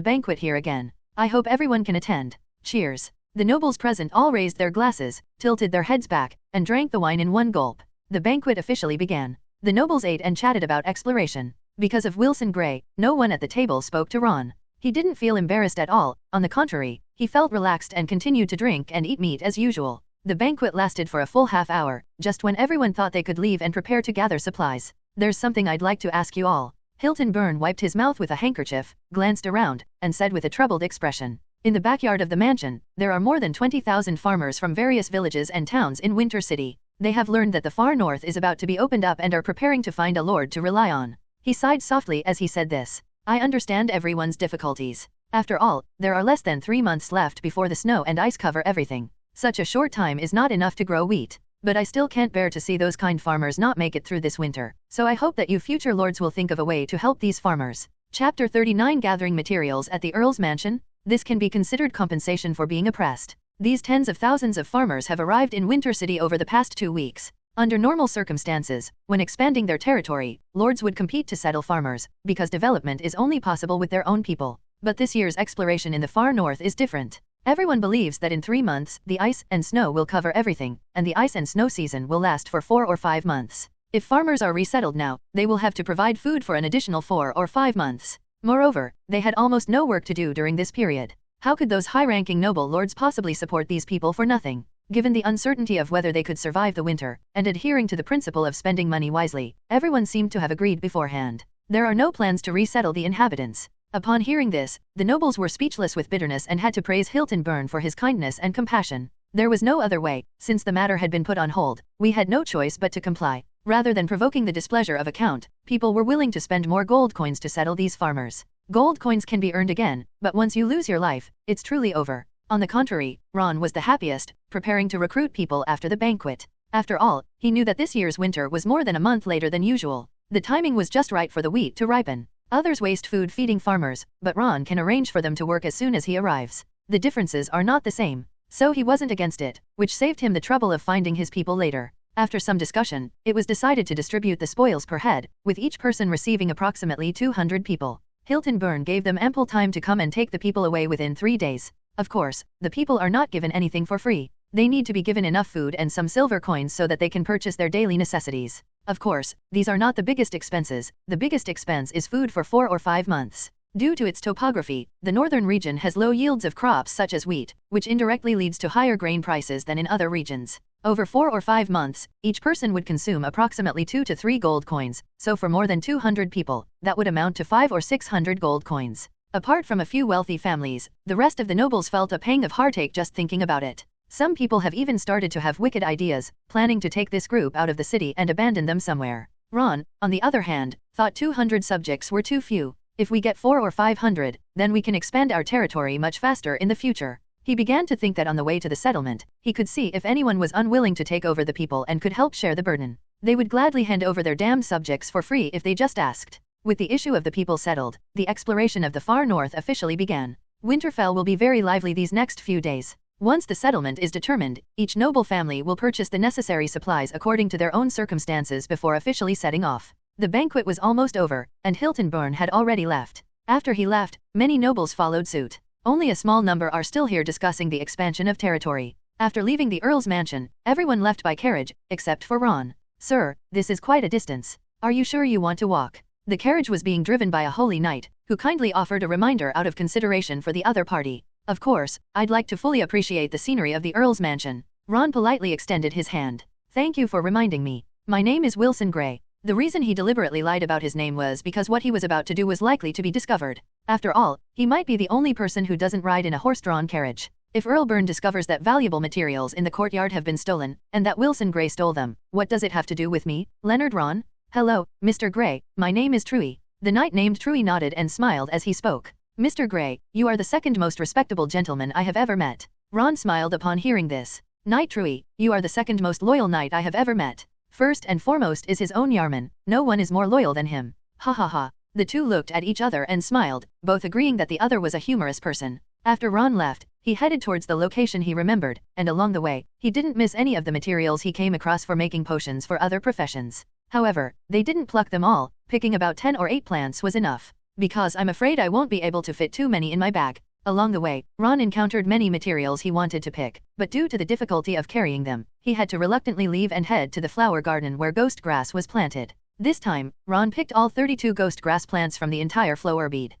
banquet here again. I hope everyone can attend. Cheers. The nobles present all raised their glasses, tilted their heads back, and drank the wine in one gulp. The banquet officially began. The nobles ate and chatted about exploration. Because of Wilson Gray, no one at the table spoke to Ron. He didn't feel embarrassed at all, on the contrary, he felt relaxed and continued to drink and eat meat as usual. The banquet lasted for a full half hour, just when everyone thought they could leave and prepare to gather supplies. There's something I'd like to ask you all. Hilton Byrne wiped his mouth with a handkerchief, glanced around, and said with a troubled expression. In the backyard of the mansion, there are more than 20,000 farmers from various villages and towns in Winter City. They have learned that the far north is about to be opened up and are preparing to find a lord to rely on. He sighed softly as he said this. I understand everyone's difficulties. After all, there are less than 3 months left before the snow and ice cover everything. Such a short time is not enough to grow wheat. But I still can't bear to see those kind farmers not make it through this winter. So I hope that you future lords will think of a way to help these farmers. Chapter 39 Gathering materials at the Earl's mansion. This can be considered compensation for being oppressed. These tens of thousands of farmers have arrived in Winter City over the past 2 weeks. Under normal circumstances, when expanding their territory, lords would compete to settle farmers, because development is only possible with their own people. But this year's exploration in the far north is different. Everyone believes that in 3 months, the ice and snow will cover everything, and the ice and snow season will last for 4 or 5 months. If farmers are resettled now, they will have to provide food for an additional 4 or 5 months. Moreover, they had almost no work to do during this period. How could those high-ranking noble lords possibly support these people for nothing? Given the uncertainty of whether they could survive the winter, and adhering to the principle of spending money wisely, everyone seemed to have agreed beforehand. There are no plans to resettle the inhabitants. Upon hearing this, the nobles were speechless with bitterness and had to praise Hilton Byrne for his kindness and compassion. There was no other way, since the matter had been put on hold. We had no choice but to comply. Rather than provoking the displeasure of a count, people were willing to spend more gold coins to settle these farmers. Gold coins can be earned again, but once you lose your life, it's truly over. On the contrary, Ron was the happiest, preparing to recruit people after the banquet. After all, he knew that this year's winter was more than a month later than usual. The timing was just right for the wheat to ripen. Others waste food feeding farmers, but Ron can arrange for them to work as soon as he arrives. The differences are not the same. So he wasn't against it, which saved him the trouble of finding his people later. After some discussion, it was decided to distribute the spoils per head, with each person receiving approximately 200 people. Hilton Byrne gave them ample time to come and take the people away within 3 days. Of course, the people are not given anything for free. They need to be given enough food and some silver coins so that they can purchase their daily necessities. Of course, these are not the biggest expenses. The biggest expense is food for 4 or 5 months. Due to its topography, the northern region has low yields of crops such as wheat, which indirectly leads to higher grain prices than in other regions. Over 4 or 5 months, each person would consume approximately 2 to 3 gold coins, so for more than 200 people, that would amount to 5 or 600 gold coins. Apart from a few wealthy families, the rest of the nobles felt a pang of heartache just thinking about it. Some people have even started to have wicked ideas, planning to take this group out of the city and abandon them somewhere. Ron, on the other hand, thought 200 subjects were too few. If we get 4 or 500, then we can expand our territory much faster in the future. He began to think that on the way to the settlement, he could see if anyone was unwilling to take over the people and could help share the burden. They would gladly hand over their damned subjects for free if they just asked. With the issue of the people settled, the exploration of the far north officially began. Winterfell will be very lively these next few days. Once the settlement is determined, each noble family will purchase the necessary supplies according to their own circumstances before officially setting off. The banquet was almost over, and Hilton Byrne had already left. After he left, many nobles followed suit. Only a small number are still here discussing the expansion of territory. After leaving the Earl's mansion, everyone left by carriage, except for Ron. Sir, this is quite a distance. Are you sure you want to walk? The carriage was being driven by a holy knight, who kindly offered a reminder out of consideration for the other party. Of course, I'd like to fully appreciate the scenery of the Earl's mansion. Ron politely extended his hand. Thank you for reminding me. My name is Wilson Gray. The reason he deliberately lied about his name was because what he was about to do was likely to be discovered. After all, he might be the only person who doesn't ride in a horse-drawn carriage. If Earl Byrne discovers that valuable materials in the courtyard have been stolen, and that Wilson Gray stole them, what does it have to do with me, Leonard Ron? Hello, Mr. Gray, my name is Truey. The knight named Truey nodded and smiled as he spoke. Mr. Gray, you are the second most respectable gentleman I have ever met. Ron smiled upon hearing this. Knight Truey, you are the second most loyal knight I have ever met. First and foremost is his own Yarman, no one is more loyal than him. Ha ha ha. The two looked at each other and smiled, both agreeing that the other was a humorous person. After Ron left, he headed towards the location he remembered, and along the way, he didn't miss any of the materials he came across for making potions for other professions. However, they didn't pluck them all, picking about 10 or 8 plants was enough. Because I'm afraid I won't be able to fit too many in my bag. Along the way, Ron encountered many materials he wanted to pick, but due to the difficulty of carrying them, he had to reluctantly leave and head to the flower garden where ghost grass was planted. This time, Ron picked all 32 ghost grass plants from the entire flower bed.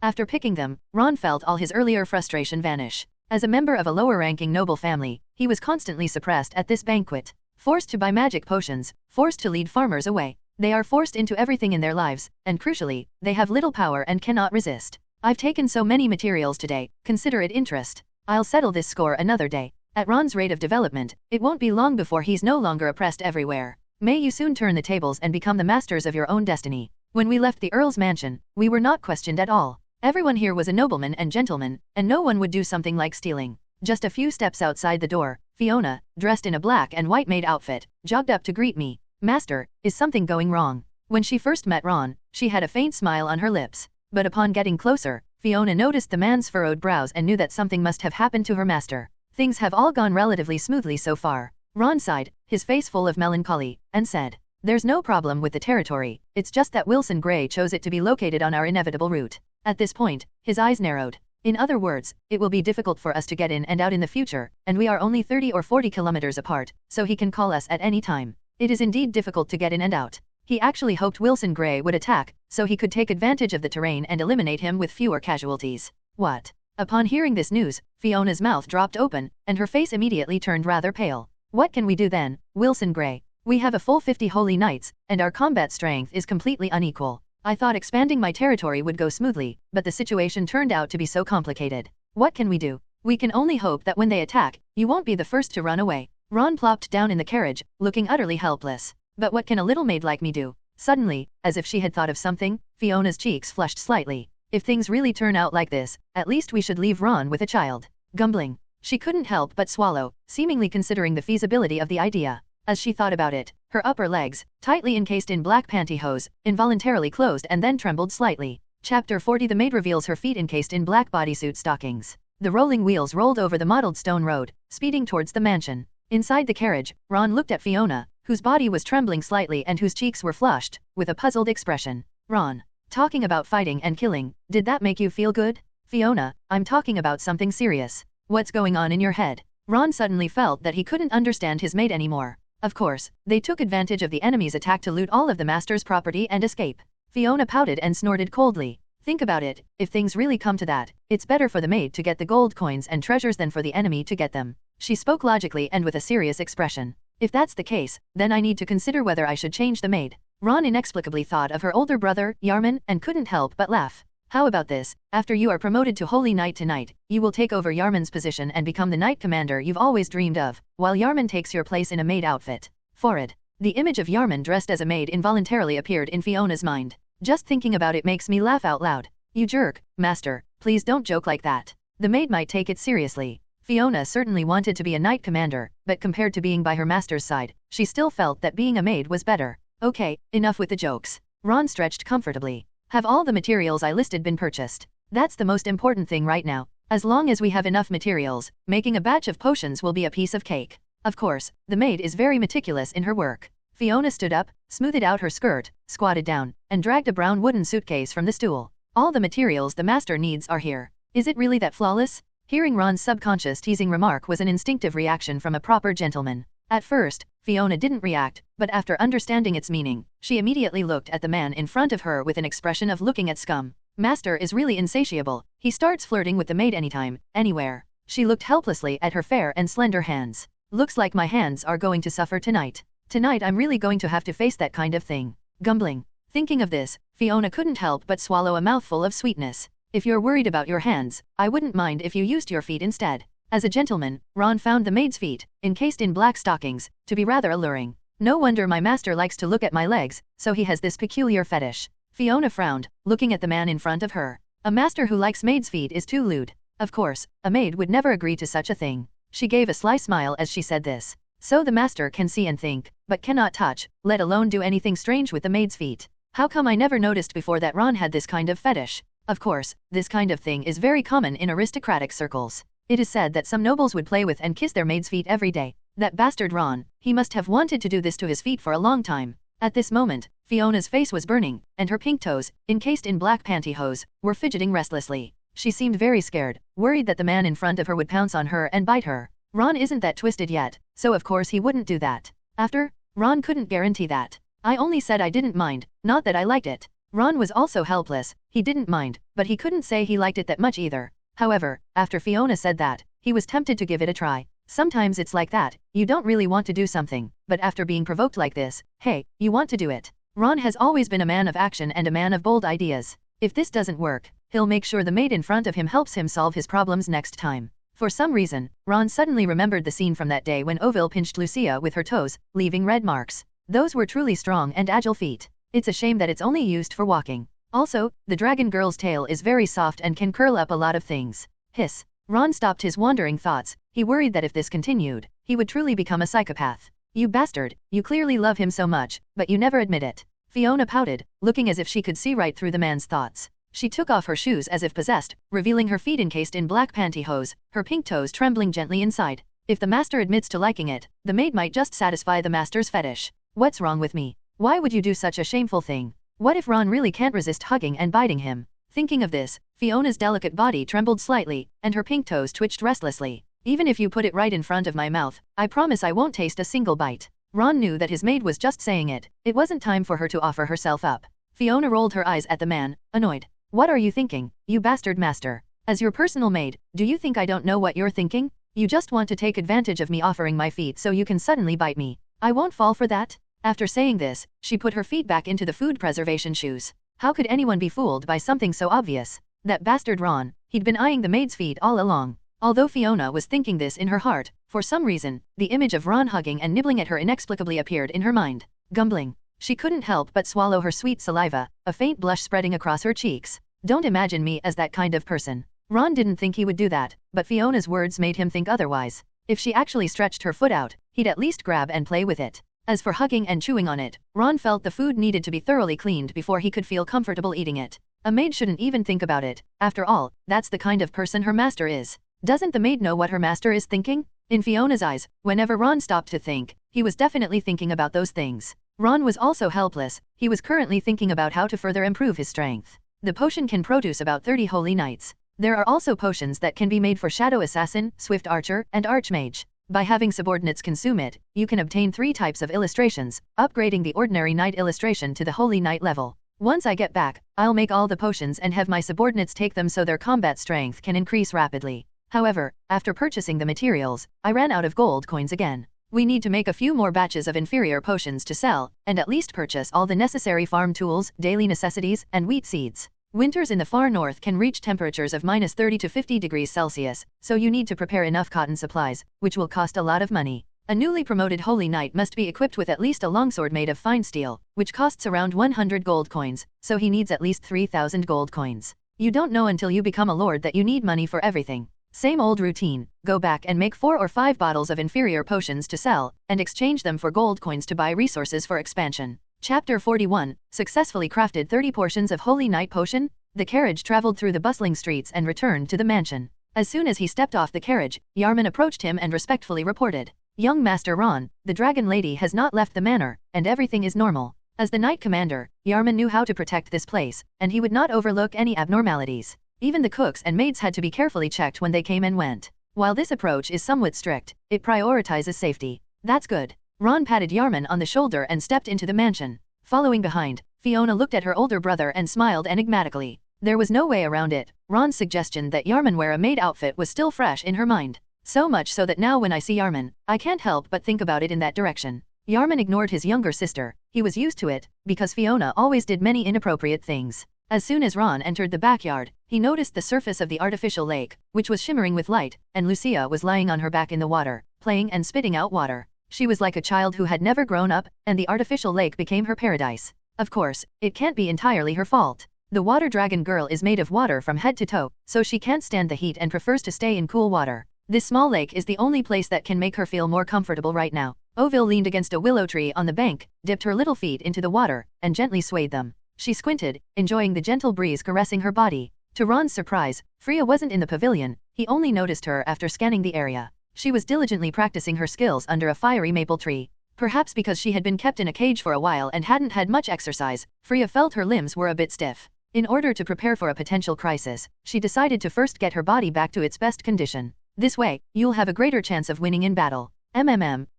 After picking them, Ron felt all his earlier frustration vanish. As a member of a lower-ranking noble family, he was constantly suppressed at this banquet. Forced to buy magic potions, forced to lead farmers away. They are forced into everything in their lives, and crucially, they have little power and cannot resist. I've taken so many materials today, consider it interest. I'll settle this score another day. At Ron's rate of development, it won't be long before he's no longer oppressed everywhere. May you soon turn the tables and become the masters of your own destiny. When we left the Earl's mansion, we were not questioned at all. Everyone here was a nobleman and gentleman, and no one would do something like stealing. Just a few steps outside the door, Fiona, dressed in a black and white maid outfit, jogged up to greet me. Master, is something going wrong? When she first met Ron, she had a faint smile on her lips. But upon getting closer, Fiona noticed the man's furrowed brows and knew that something must have happened to her master. Things have all gone relatively smoothly so far. Ron sighed, his face full of melancholy, and said, "There's no problem with the territory, it's just that Wilson Gray chose it to be located on our inevitable route." At this point, his eyes narrowed. In other words, it will be difficult for us to get in and out in the future, and we are only 30 or 40 kilometers apart, so he can call us at any time. It is indeed difficult to get in and out. He actually hoped Wilson Gray would attack, so he could take advantage of the terrain and eliminate him with fewer casualties. What? Upon hearing this news, Fiona's mouth dropped open, and her face immediately turned rather pale. What can we do then, Wilson Gray? We have a full 50 holy knights, and our combat strength is completely unequal. I thought expanding my territory would go smoothly, but the situation turned out to be so complicated. What can we do? We can only hope that when they attack, you won't be the first to run away. Ron plopped down in the carriage, looking utterly helpless. But what can a little maid like me do? Suddenly, as if she had thought of something, Fiona's cheeks flushed slightly. If things really turn out like this, at least we should leave Ron with a child. Grumbling. She couldn't help but swallow, seemingly considering the feasibility of the idea. As she thought about it, her upper legs, tightly encased in black pantyhose, involuntarily closed and then trembled slightly. Chapter 40. The maid reveals her feet encased in black bodysuit stockings. The rolling wheels rolled over the mottled stone road, speeding towards the mansion. Inside the carriage, Ron looked at Fiona, whose body was trembling slightly and whose cheeks were flushed, with a puzzled expression. Ron, talking about fighting and killing, did that make you feel good? Fiona, I'm talking about something serious. What's going on in your head? Ron suddenly felt that he couldn't understand his maid anymore. Of course, they took advantage of the enemy's attack to loot all of the master's property and escape. Fiona pouted and snorted coldly. Think about it, if things really come to that, it's better for the maid to get the gold coins and treasures than for the enemy to get them. She spoke logically and with a serious expression. If that's the case, then I need to consider whether I should change the maid. Ron inexplicably thought of her older brother, Yarman, and couldn't help but laugh. How about this? After you are promoted to Holy Knight tonight, you will take over Yarman's position and become the knight commander you've always dreamed of, while Yarman takes your place in a maid outfit. Forward. The image of Yarman dressed as a maid involuntarily appeared in Fiona's mind. Just thinking about it makes me laugh out loud. You jerk, master, please don't joke like that. The maid might take it seriously. Fiona certainly wanted to be a knight commander, but compared to being by her master's side, she still felt that being a maid was better. Okay, enough with the jokes. Ron stretched comfortably. Have all the materials I listed been purchased? That's the most important thing right now. As long as we have enough materials, making a batch of potions will be a piece of cake. Of course, the maid is very meticulous in her work. Fiona stood up, smoothed out her skirt, squatted down, and dragged a brown wooden suitcase from the stool. All the materials the master needs are here. Is it really that flawless? Hearing Ron's subconscious teasing remark was an instinctive reaction from a proper gentleman. At first, Fiona didn't react, but after understanding its meaning, she immediately looked at the man in front of her with an expression of looking at scum. Master is really insatiable. He starts flirting with the maid anytime, anywhere. She looked helplessly at her fair and slender hands. Looks like my hands are going to suffer tonight. Tonight I'm really going to have to face that kind of thing. Grumbling. Thinking of this, Fiona couldn't help but swallow a mouthful of sweetness. If you're worried about your hands, I wouldn't mind if you used your feet instead. As a gentleman, Ron found the maid's feet, encased in black stockings, to be rather alluring. No wonder my master likes to look at my legs, so he has this peculiar fetish. Fiona frowned, looking at the man in front of her. A master who likes maid's feet is too lewd. Of course, a maid would never agree to such a thing. She gave a sly smile as she said this. So the master can see and think, but cannot touch, let alone do anything strange with the maid's feet. How come I never noticed before that Ron had this kind of fetish? Of course, this kind of thing is very common in aristocratic circles. It is said that some nobles would play with and kiss their maids' feet every day. That bastard Ron, he must have wanted to do this to his feet for a long time. At this moment, Fiona's face was burning, and her pink toes, encased in black pantyhose, were fidgeting restlessly. She seemed very scared, worried that the man in front of her would pounce on her and bite her. Ron isn't that twisted yet, so of course he wouldn't do that. After, Ron couldn't guarantee that. I only said I didn't mind, not that I liked it. Ron was also helpless, he didn't mind, but he couldn't say he liked it that much either. However, after Fiona said that, he was tempted to give it a try. Sometimes it's like that, you don't really want to do something, but after being provoked like this, hey, you want to do it. Ron has always been a man of action and a man of bold ideas. If this doesn't work, he'll make sure the maid in front of him helps him solve his problems next time. For some reason, Ron suddenly remembered the scene from that day when Ovil pinched Lucia with her toes, leaving red marks. Those were truly strong and agile feet. It's a shame that it's only used for walking. Also, the dragon girl's tail is very soft and can curl up a lot of things. Hiss. Ron stopped his wandering thoughts. He worried that if this continued, he would truly become a psychopath. You bastard, you clearly love him so much, but you never admit it. Fiona pouted, looking as if she could see right through the man's thoughts. She took off her shoes as if possessed, revealing her feet encased in black pantyhose, her pink toes trembling gently inside. If the master admits to liking it, the maid might just satisfy the master's fetish. What's wrong with me? Why would you do such a shameful thing? What if Ron really can't resist hugging and biting him? Thinking of this, Fiona's delicate body trembled slightly, and her pink toes twitched restlessly. Even if you put it right in front of my mouth, I promise I won't taste a single bite. Ron knew that his maid was just saying it. It wasn't time for her to offer herself up. Fiona rolled her eyes at the man, annoyed. What are you thinking, you bastard master? As your personal maid, do you think I don't know what you're thinking? You just want to take advantage of me offering my feet so you can suddenly bite me. I won't fall for that. After saying this, she put her feet back into the food preservation shoes. How could anyone be fooled by something so obvious? That bastard Ron, he'd been eyeing the maid's feet all along. Although Fiona was thinking this in her heart, for some reason, the image of Ron hugging and nibbling at her inexplicably appeared in her mind. Gumbling. She couldn't help but swallow her sweet saliva, a faint blush spreading across her cheeks. Don't imagine me as that kind of person. Ron didn't think he would do that, but Fiona's words made him think otherwise. If she actually stretched her foot out, he'd at least grab and play with it. As for hugging and chewing on it, Ron felt the food needed to be thoroughly cleaned before he could feel comfortable eating it. A maid shouldn't even think about it. After all, that's the kind of person her master is. Doesn't the maid know what her master is thinking? In Fiona's eyes, whenever Ron stopped to think, he was definitely thinking about those things. Ron was also helpless. He was currently thinking about how to further improve his strength. The potion can produce about 30 holy knights. There are also potions that can be made for Shadow Assassin, Swift Archer, and Archmage. By having subordinates consume it, you can obtain 3 types of illustrations, upgrading the ordinary knight illustration to the holy knight level. Once I get back, I'll make all the potions and have my subordinates take them so their combat strength can increase rapidly. However, after purchasing the materials, I ran out of gold coins again. We need to make a few more batches of inferior potions to sell, and at least purchase all the necessary farm tools, daily necessities, and wheat seeds. Winters in the far north can reach temperatures of -30 to 50 degrees Celsius, so you need to prepare enough cotton supplies, which will cost a lot of money. A newly promoted holy knight must be equipped with at least a longsword made of fine steel, which costs around 100 gold coins, so he needs at least 3,000 gold coins. You don't know until you become a lord that you need money for everything. Same old routine, go back and make 4 or 5 bottles of inferior potions to sell, and exchange them for gold coins to buy resources for expansion. Chapter 41, Successfully crafted 30 portions of Holy Night Potion. The carriage traveled through the bustling streets and returned to the mansion. As soon as he stepped off the carriage, Yarman approached him and respectfully reported, "Young Master Ron, the dragon lady has not left the manor, and everything is normal." As the knight commander, Yarman knew how to protect this place, and he would not overlook any abnormalities. Even the cooks and maids had to be carefully checked when they came and went. While this approach is somewhat strict, it prioritizes safety. That's good. Ron patted Yarman on the shoulder and stepped into the mansion. Following behind, Fiona looked at her older brother and smiled enigmatically. There was no way around it. Ron's suggestion that Yarman wear a maid outfit was still fresh in her mind. So much so that now when I see Yarman, I can't help but think about it in that direction. Yarman ignored his younger sister. He was used to it, because Fiona always did many inappropriate things. As soon as Ron entered the backyard, he noticed the surface of the artificial lake, which was shimmering with light, and Lucia was lying on her back in the water, playing and spitting out water. She was like a child who had never grown up, and the artificial lake became her paradise. Of course, it can't be entirely her fault. The water dragon girl is made of water from head to toe, so she can't stand the heat and prefers to stay in cool water. This small lake is the only place that can make her feel more comfortable right now. Ovil leaned against a willow tree on the bank, dipped her little feet into the water, and gently swayed them. She squinted, enjoying the gentle breeze caressing her body. To Ron's surprise, Freya wasn't in the pavilion. He only noticed her after scanning the area. She was diligently practicing her skills under a fiery maple tree. Perhaps because she had been kept in a cage for a while and hadn't had much exercise, Freya felt her limbs were a bit stiff. In order to prepare for a potential crisis, she decided to first get her body back to its best condition. This way, you'll have a greater chance of winning in battle.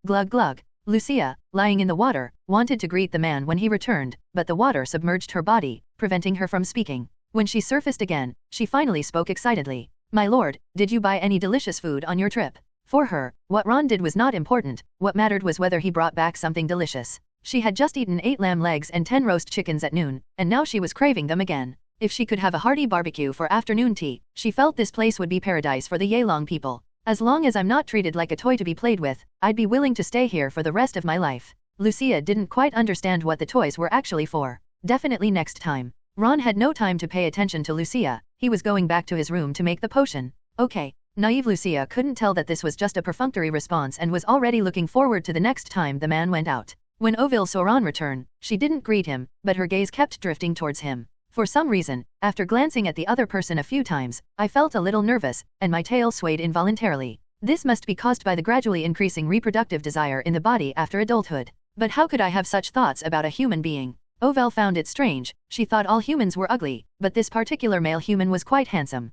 Glug glug. Lucia, lying in the water, wanted to greet the man when he returned, but the water submerged her body, preventing her from speaking. When she surfaced again, she finally spoke excitedly. My lord, did you buy any delicious food on your trip? For her, what Ron did was not important, what mattered was whether he brought back something delicious. She had just eaten 8 lamb legs and 10 roast chickens at noon, and now she was craving them again. If she could have a hearty barbecue for afternoon tea, she felt this place would be paradise for the Yelong people. As long as I'm not treated like a toy to be played with, I'd be willing to stay here for the rest of my life. Lucia didn't quite understand what the toys were actually for. Definitely next time. Ron had no time to pay attention to Lucia, he was going back to his room to make the potion. Okay. Naive Lucia couldn't tell that this was just a perfunctory response and was already looking forward to the next time the man went out. When Oville saw Ron return, she didn't greet him, but her gaze kept drifting towards him. For some reason, after glancing at the other person a few times, I felt a little nervous, and my tail swayed involuntarily. This must be caused by the gradually increasing reproductive desire in the body after adulthood. But how could I have such thoughts about a human being? Oville found it strange, she thought all humans were ugly, but this particular male human was quite handsome.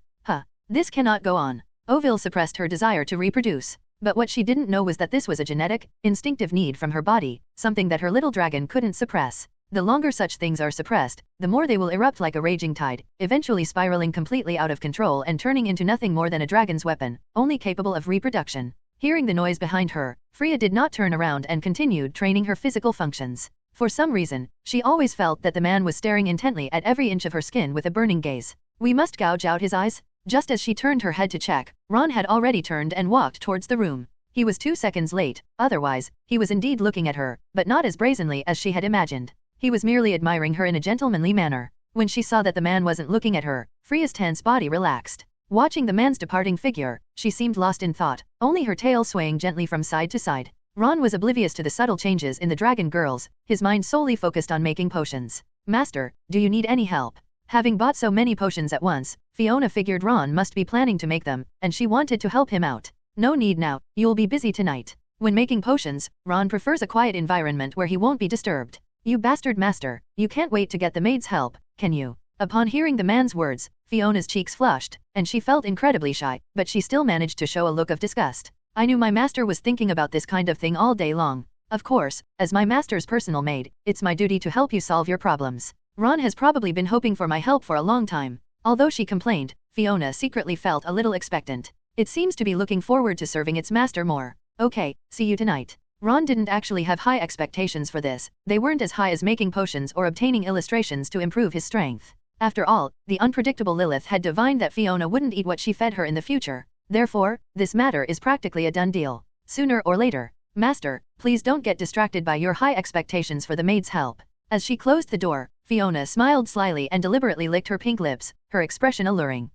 This cannot go on. Oville suppressed her desire to reproduce. But what she didn't know was that this was a genetic, instinctive need from her body, something that her little dragon couldn't suppress. The longer such things are suppressed, the more they will erupt like a raging tide, eventually spiraling completely out of control and turning into nothing more than a dragon's weapon, only capable of reproduction. Hearing the noise behind her, Freya did not turn around and continued training her physical functions. For some reason, she always felt that the man was staring intently at every inch of her skin with a burning gaze. We must gouge out his eyes? Just as she turned her head to check, Ron had already turned and walked towards the room. He was 2 seconds late, otherwise, he was indeed looking at her, but not as brazenly as she had imagined. He was merely admiring her in a gentlemanly manner. When she saw that the man wasn't looking at her, Freya's tense body relaxed. Watching the man's departing figure, she seemed lost in thought, only her tail swaying gently from side to side. Ron was oblivious to the subtle changes in the dragon girls, his mind solely focused on making potions. Master, do you need any help? Having bought so many potions at once, Fiona figured Ron must be planning to make them, and she wanted to help him out. No need now, you'll be busy tonight. When making potions, Ron prefers a quiet environment where he won't be disturbed. You bastard master, you can't wait to get the maid's help, can you? Upon hearing the man's words, Fiona's cheeks flushed, and she felt incredibly shy, but she still managed to show a look of disgust. I knew my master was thinking about this kind of thing all day long. Of course, as my master's personal maid, it's my duty to help you solve your problems. Ron has probably been hoping for my help for a long time. Although she complained, Fiona secretly felt a little expectant. It seems to be looking forward to serving its master more. Okay, see you tonight. Ron didn't actually have high expectations for this, they weren't as high as making potions or obtaining illustrations to improve his strength. After all, the unpredictable Lilith had divined that Fiona wouldn't eat what she fed her in the future. Therefore, this matter is practically a done deal. Sooner or later. Master, please don't get distracted by your high expectations for the maid's help. As she closed the door, Fiona smiled slyly and deliberately licked her pink lips, her expression alluring.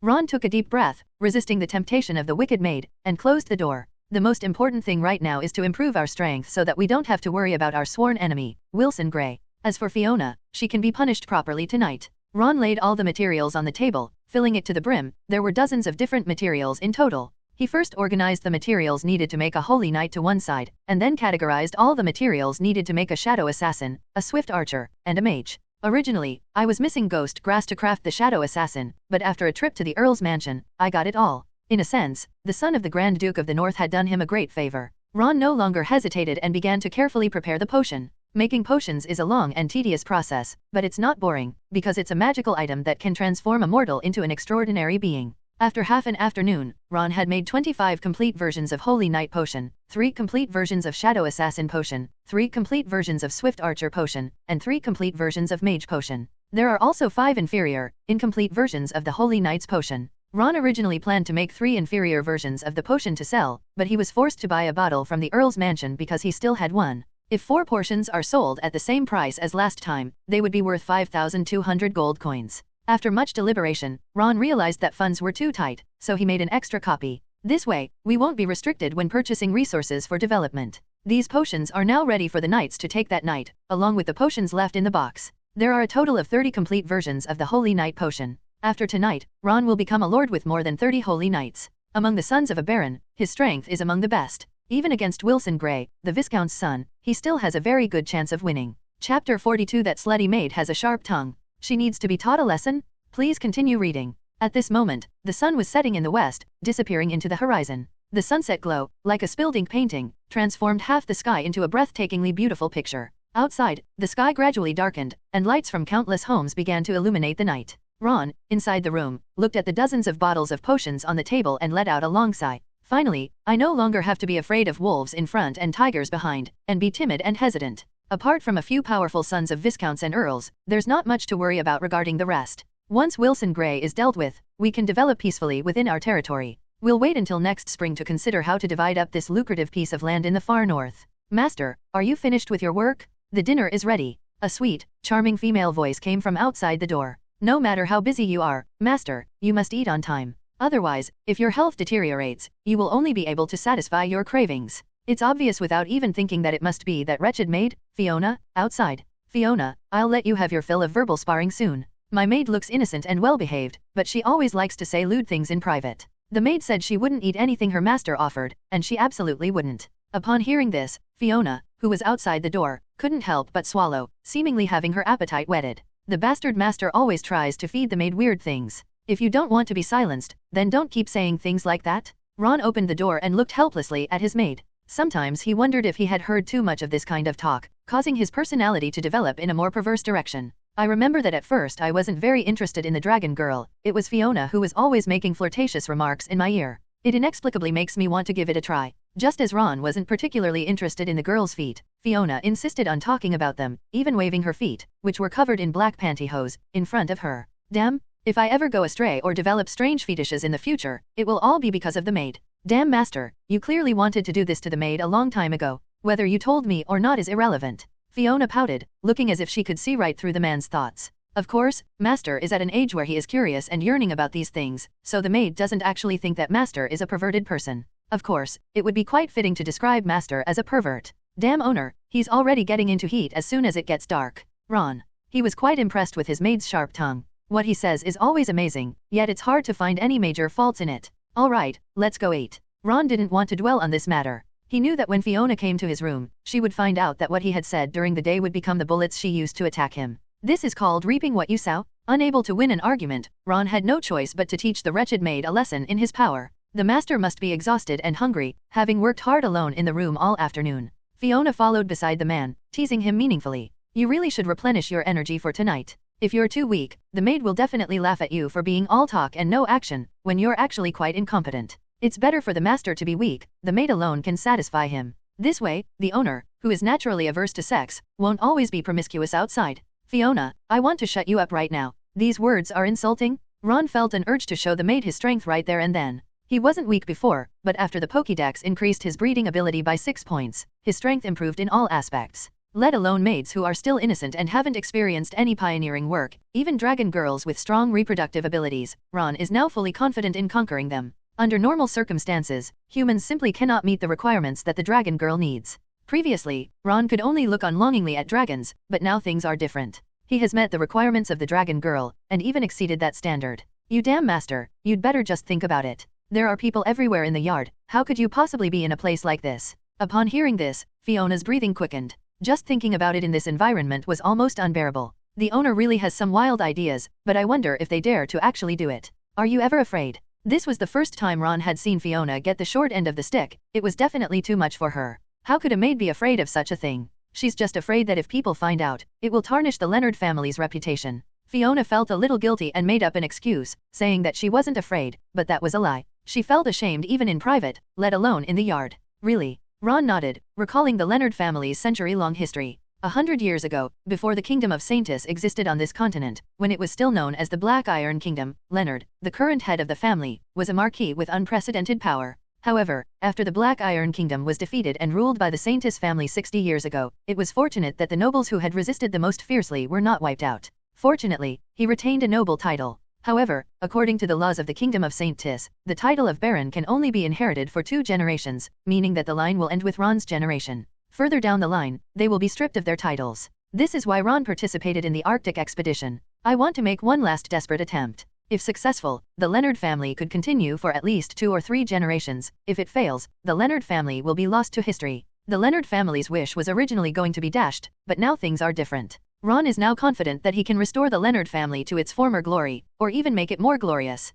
Ron took a deep breath, resisting the temptation of the wicked maid, and closed the door. The most important thing right now is to improve our strength so that we don't have to worry about our sworn enemy, Wilson Gray. As for Fiona, she can be punished properly tonight. Ron laid all the materials on the table, filling it to the brim. There were dozens of different materials in total. He first organized the materials needed to make a holy knight to one side, and then categorized all the materials needed to make a shadow assassin, a swift archer, and a mage. Originally, I was missing ghost grass to craft the shadow assassin, but after a trip to the Earl's mansion, I got it all. In a sense, the son of the Grand Duke of the North had done him a great favor. Ron no longer hesitated and began to carefully prepare the potion. Making potions is a long and tedious process, but it's not boring, because it's a magical item that can transform a mortal into an extraordinary being. After half an afternoon, Ron had made 25 complete versions of Holy Knight Potion, 3 complete versions of Shadow Assassin Potion, 3 complete versions of Swift Archer Potion, and 3 complete versions of Mage Potion. There are also 5 inferior, incomplete versions of the Holy Knight's Potion. Ron originally planned to make 3 inferior versions of the potion to sell, but he was forced to buy a bottle from the Earl's mansion because he still had one. If 4 portions are sold at the same price as last time, they would be worth 5,200 gold coins. After much deliberation, Ron realized that funds were too tight, so he made an extra copy. This way, we won't be restricted when purchasing resources for development. These potions are now ready for the knights to take that night, along with the potions left in the box. There are a total of 30 complete versions of the Holy Knight Potion. After tonight, Ron will become a lord with more than 30 holy knights. Among the sons of a baron, his strength is among the best. Even against Wilson Gray, the Viscount's son, he still has a very good chance of winning. Chapter 42 That slutty maid has a sharp tongue. She needs to be taught a lesson? Please continue reading. At this moment, the sun was setting in the west, disappearing into the horizon. The sunset glow, like a spilled ink painting, transformed half the sky into a breathtakingly beautiful picture. Outside, the sky gradually darkened, and lights from countless homes began to illuminate the night. Ron, inside the room, looked at the dozens of bottles of potions on the table and let out a long sigh. Finally, I no longer have to be afraid of wolves in front and tigers behind, and be timid and hesitant. Apart from a few powerful sons of viscounts and earls, there's not much to worry about regarding the rest. Once Wilson Gray is dealt with, we can develop peacefully within our territory. We'll wait until next spring to consider how to divide up this lucrative piece of land in the far north. Master, are you finished with your work? The dinner is ready. A sweet, charming female voice came from outside the door. No matter how busy you are, Master, you must eat on time. Otherwise, if your health deteriorates, you will only be able to satisfy your cravings. It's obvious without even thinking that it must be that wretched maid, Fiona, outside. Fiona, I'll let you have your fill of verbal sparring soon. My maid looks innocent and well-behaved, but she always likes to say lewd things in private. The maid said she wouldn't eat anything her master offered, and she absolutely wouldn't. Upon hearing this, Fiona, who was outside the door, couldn't help but swallow, seemingly having her appetite whetted. The bastard master always tries to feed the maid weird things. If you don't want to be silenced, then don't keep saying things like that. Ron opened the door and looked helplessly at his maid. Sometimes he wondered if he had heard too much of this kind of talk, causing his personality to develop in a more perverse direction. I remember that at first I wasn't very interested in the dragon girl. It was Fiona who was always making flirtatious remarks in my ear. It inexplicably makes me want to give it a try. Just as Ron wasn't particularly interested in the girl's feet, Fiona insisted on talking about them, even waving her feet, which were covered in black pantyhose, in front of her. Damn, if I ever go astray or develop strange fetishes in the future, it will all be because of the maid. Damn master, you clearly wanted to do this to the maid a long time ago. Whether you told me or not is irrelevant. Fiona pouted, looking as if she could see right through the man's thoughts. Of course, Master is at an age where he is curious and yearning about these things, so the maid doesn't actually think that Master is a perverted person. Of course, it would be quite fitting to describe Master as a pervert. Damn owner, he's already getting into heat as soon as it gets dark. Ron. He was quite impressed with his maid's sharp tongue. What he says is always amazing, yet it's hard to find any major faults in it. Alright, let's go eat. Ron didn't want to dwell on this matter. He knew that when Fiona came to his room, she would find out that what he had said during the day would become the bullets she used to attack him. This is called reaping what you sow. Unable to win an argument, Ron had no choice but to teach the wretched maid a lesson in his power. The master must be exhausted and hungry, having worked hard alone in the room all afternoon. Fiona followed beside the man, teasing him meaningfully. You really should replenish your energy for tonight. If you're too weak, the maid will definitely laugh at you for being all talk and no action, when you're actually quite incompetent. It's better for the master to be weak, the maid alone can satisfy him. This way, the owner, who is naturally averse to sex, won't always be promiscuous outside. Fiona, I want to shut you up right now. These words are insulting. Ron felt an urge to show the maid his strength right there and then. He wasn't weak before, but after the Pokédex increased his breeding ability by 6 points, his strength improved in all aspects. Let alone maids who are still innocent and haven't experienced any pioneering work, even dragon girls with strong reproductive abilities, Ron is now fully confident in conquering them. Under normal circumstances, humans simply cannot meet the requirements that the dragon girl needs. Previously, Ron could only look on longingly at dragons, but now things are different. He has met the requirements of the dragon girl, and even exceeded that standard. You damn master, you'd better just think about it. There are people everywhere in the yard, how could you possibly be in a place like this? Upon hearing this, Fiona's breathing quickened. Just thinking about it in this environment was almost unbearable. The owner really has some wild ideas, but I wonder if they dare to actually do it. Are you ever afraid? This was the first time Ron had seen Fiona get the short end of the stick. It was definitely too much for her. How could a maid be afraid of such a thing? She's just afraid that if people find out, it will tarnish the Leonard family's reputation. Fiona felt a little guilty and made up an excuse, saying that she wasn't afraid, but that was a lie. She felt ashamed even in private, let alone in the yard. Really? Ron nodded, recalling the Leonard family's century-long history. 100 years ago, before the kingdom of Saintis existed on this continent, when it was still known as the Black Iron Kingdom, Leonard, the current head of the family, was a marquis with unprecedented power. However, after the Black Iron Kingdom was defeated and ruled by the Saintis family 60 years ago, it was fortunate that the nobles who had resisted the most fiercely were not wiped out. Fortunately, he retained a noble title. However, according to the laws of the Kingdom of Saintis, the title of Baron can only be inherited for 2 generations, meaning that the line will end with Ron's generation. Further down the line, they will be stripped of their titles. This is why Ron participated in the Arctic expedition. I want to make one last desperate attempt. If successful, the Leonard family could continue for at least 2 or 3 generations. If it fails, the Leonard family will be lost to history. The Leonard family's wish was originally going to be dashed, but now things are different. Ron is now confident that he can restore the Leonard family to its former glory, or even make it more glorious.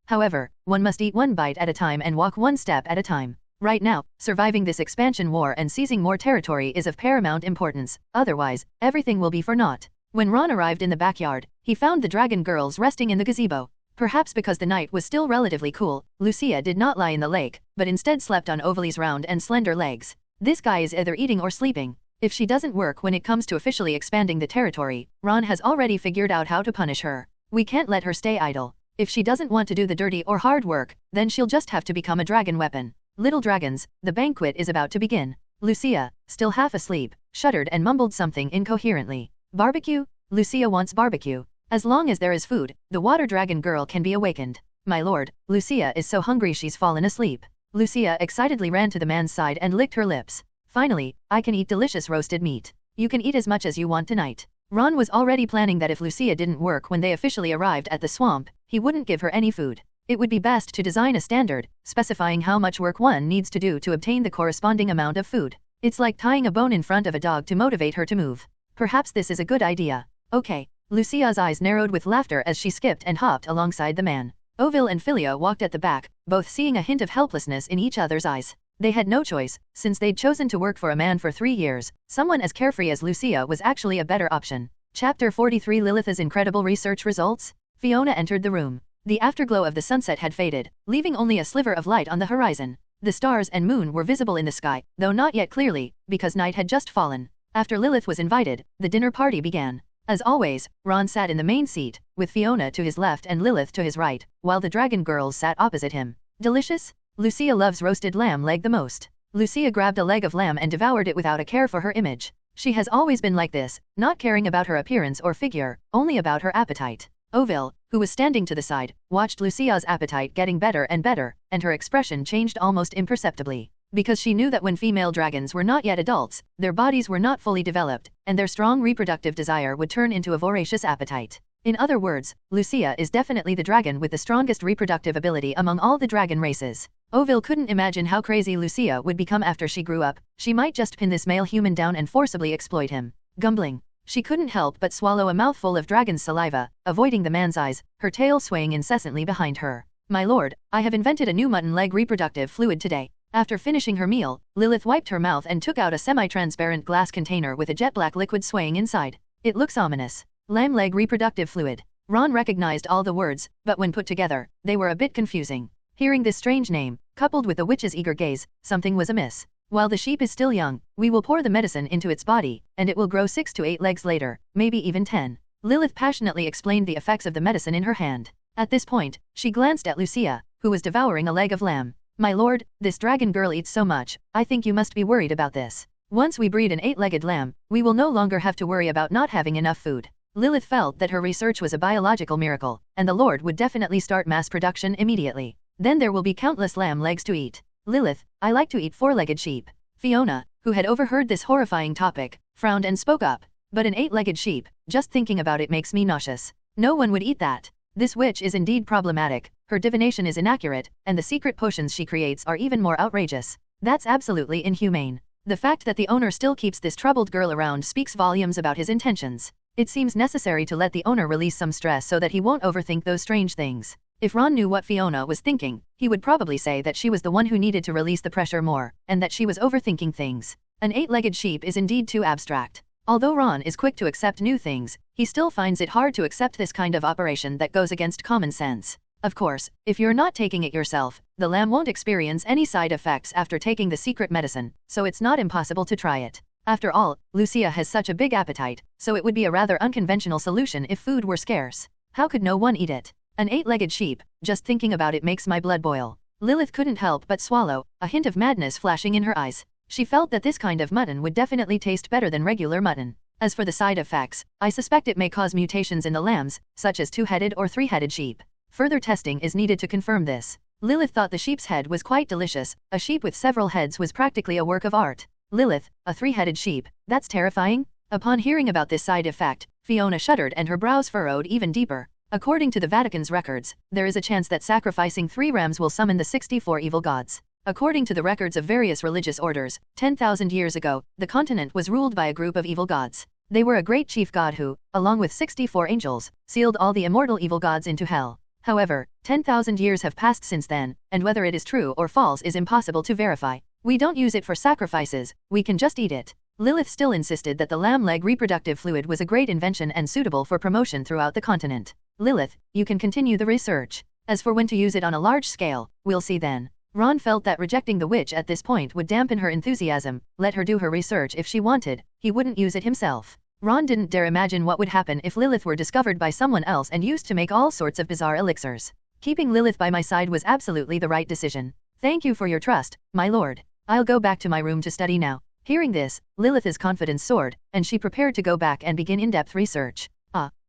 However, one must eat one bite at a time and walk one step at a time. Right now, surviving this expansion war and seizing more territory is of paramount importance, otherwise, everything will be for naught. When Ron arrived in the backyard, he found the dragon girls resting in the gazebo. Perhaps because the night was still relatively cool, Lucia did not lie in the lake, but instead slept on Ovaly's round and slender legs. This guy is either eating or sleeping. If she doesn't work when it comes to officially expanding the territory, Ron has already figured out how to punish her. We can't let her stay idle. If she doesn't want to do the dirty or hard work, then she'll just have to become a dragon weapon. Little dragons, the banquet is about to begin. Lucia, still half asleep, shuddered and mumbled something incoherently. Barbecue? Lucia wants barbecue. As long as there is food, the water dragon girl can be awakened. My lord, Lucia is so hungry she's fallen asleep. Lucia excitedly ran to the man's side and licked her lips. Finally, I can eat delicious roasted meat. You can eat as much as you want tonight. Ron was already planning that if Lucia didn't work when they officially arrived at the swamp, he wouldn't give her any food. It would be best to design a standard, specifying how much work one needs to do to obtain the corresponding amount of food. It's like tying a bone in front of a dog to motivate her to move. Perhaps this is a good idea. Okay. Lucia's eyes narrowed with laughter as she skipped and hopped alongside the man. Ovil and Philia walked at the back, both seeing a hint of helplessness in each other's eyes. They had no choice, since they'd chosen to work for a man for 3 years. Someone as carefree as Lucia was actually a better option. Chapter 43 Lilith's incredible research results? Fiona entered the room. The afterglow of the sunset had faded, leaving only a sliver of light on the horizon. The stars and moon were visible in the sky, though not yet clearly, because night had just fallen. After Lilith was invited, the dinner party began. As always, Ron sat in the main seat, with Fiona to his left and Lilith to his right, while the dragon girls sat opposite him. Delicious? Lucia loves roasted lamb leg the most. Lucia grabbed a leg of lamb and devoured it without a care for her image. She has always been like this, not caring about her appearance or figure, only about her appetite. Ovil, who was standing to the side, watched Lucia's appetite getting better, and her expression changed almost imperceptibly. Because she knew that when female dragons were not yet adults, their bodies were not fully developed, and their strong reproductive desire would turn into a voracious appetite. In other words, Lucia is definitely the dragon with the strongest reproductive ability among all the dragon races. Ovil couldn't imagine how crazy Lucia would become after she grew up. She might just pin this male human down and forcibly exploit him. Gumbling. She couldn't help but swallow a mouthful of dragon's saliva, avoiding the man's eyes, her tail swaying incessantly behind her. My lord, I have invented a new mutton leg reproductive fluid today. After finishing her meal, Lilith wiped her mouth and took out a semi-transparent glass container with a jet-black liquid swaying inside. It looks ominous. Lamb leg reproductive fluid. Ron recognized all the words, but when put together, they were a bit confusing. Hearing this strange name, coupled with the witch's eager gaze, something was amiss. While the sheep is still young, we will pour the medicine into its body, and it will grow 6 to 8 legs later, maybe even 10. Lilith passionately explained the effects of the medicine in her hand. At this point, she glanced at Lucia, who was devouring a leg of lamb. My lord, this dragon girl eats so much, I think you must be worried about this. Once we breed an 8-legged lamb, we will no longer have to worry about not having enough food. Lilith felt that her research was a biological miracle, and the Lord would definitely start mass production immediately. Then there will be countless lamb legs to eat. Lilith, I like to eat 4-legged sheep. Fiona, who had overheard this horrifying topic, frowned and spoke up. But an 8-legged sheep, just thinking about it makes me nauseous. No one would eat that. This witch is indeed problematic, her divination is inaccurate, and the secret potions she creates are even more outrageous. That's absolutely inhumane. The fact that the owner still keeps this troubled girl around speaks volumes about his intentions. It seems necessary to let the owner release some stress so that he won't overthink those strange things. If Ron knew what Fiona was thinking, he would probably say that she was the one who needed to release the pressure more, and that she was overthinking things. An 8-legged sheep is indeed too abstract. Although Ron is quick to accept new things, he still finds it hard to accept this kind of operation that goes against common sense. Of course, if you're not taking it yourself, the lamb won't experience any side effects after taking the secret medicine, so it's not impossible to try it. After all, Lucia has such a big appetite, so it would be a rather unconventional solution if food were scarce. How could no one eat it? An 8-legged sheep, just thinking about it makes my blood boil. Lilith couldn't help but swallow, a hint of madness flashing in her eyes. She felt that this kind of mutton would definitely taste better than regular mutton. As for the side effects, I suspect it may cause mutations in the lambs, such as 2-headed or 3-headed sheep. Further testing is needed to confirm this. Lilith thought the sheep's head was quite delicious. A sheep with several heads was practically a work of art. Lilith, a 3-headed sheep, that's terrifying? Upon hearing about this side effect, Fiona shuddered and her brows furrowed even deeper. According to the Vatican's records, there is a chance that sacrificing 3 rams will summon the 64 evil gods. According to the records of various religious orders, 10,000 years ago, the continent was ruled by a group of evil gods. They were a great chief god who, along with 64 angels, sealed all the immortal evil gods into hell. However, 10,000 years have passed since then, and whether it is true or false is impossible to verify. We don't use it for sacrifices, we can just eat it. Lilith still insisted that the lamb leg reproductive fluid was a great invention and suitable for promotion throughout the continent. Lilith, you can continue the research. As for when to use it on a large scale, we'll see then. Ron felt that rejecting the witch at this point would dampen her enthusiasm. Let her do her research if she wanted, he wouldn't use it himself. Ron didn't dare imagine what would happen if Lilith were discovered by someone else and used to make all sorts of bizarre elixirs. Keeping Lilith by my side was absolutely the right decision. Thank you for your trust, my lord. I'll go back to my room to study now. Hearing this, Lilith's confidence soared, and she prepared to go back and begin in-depth research.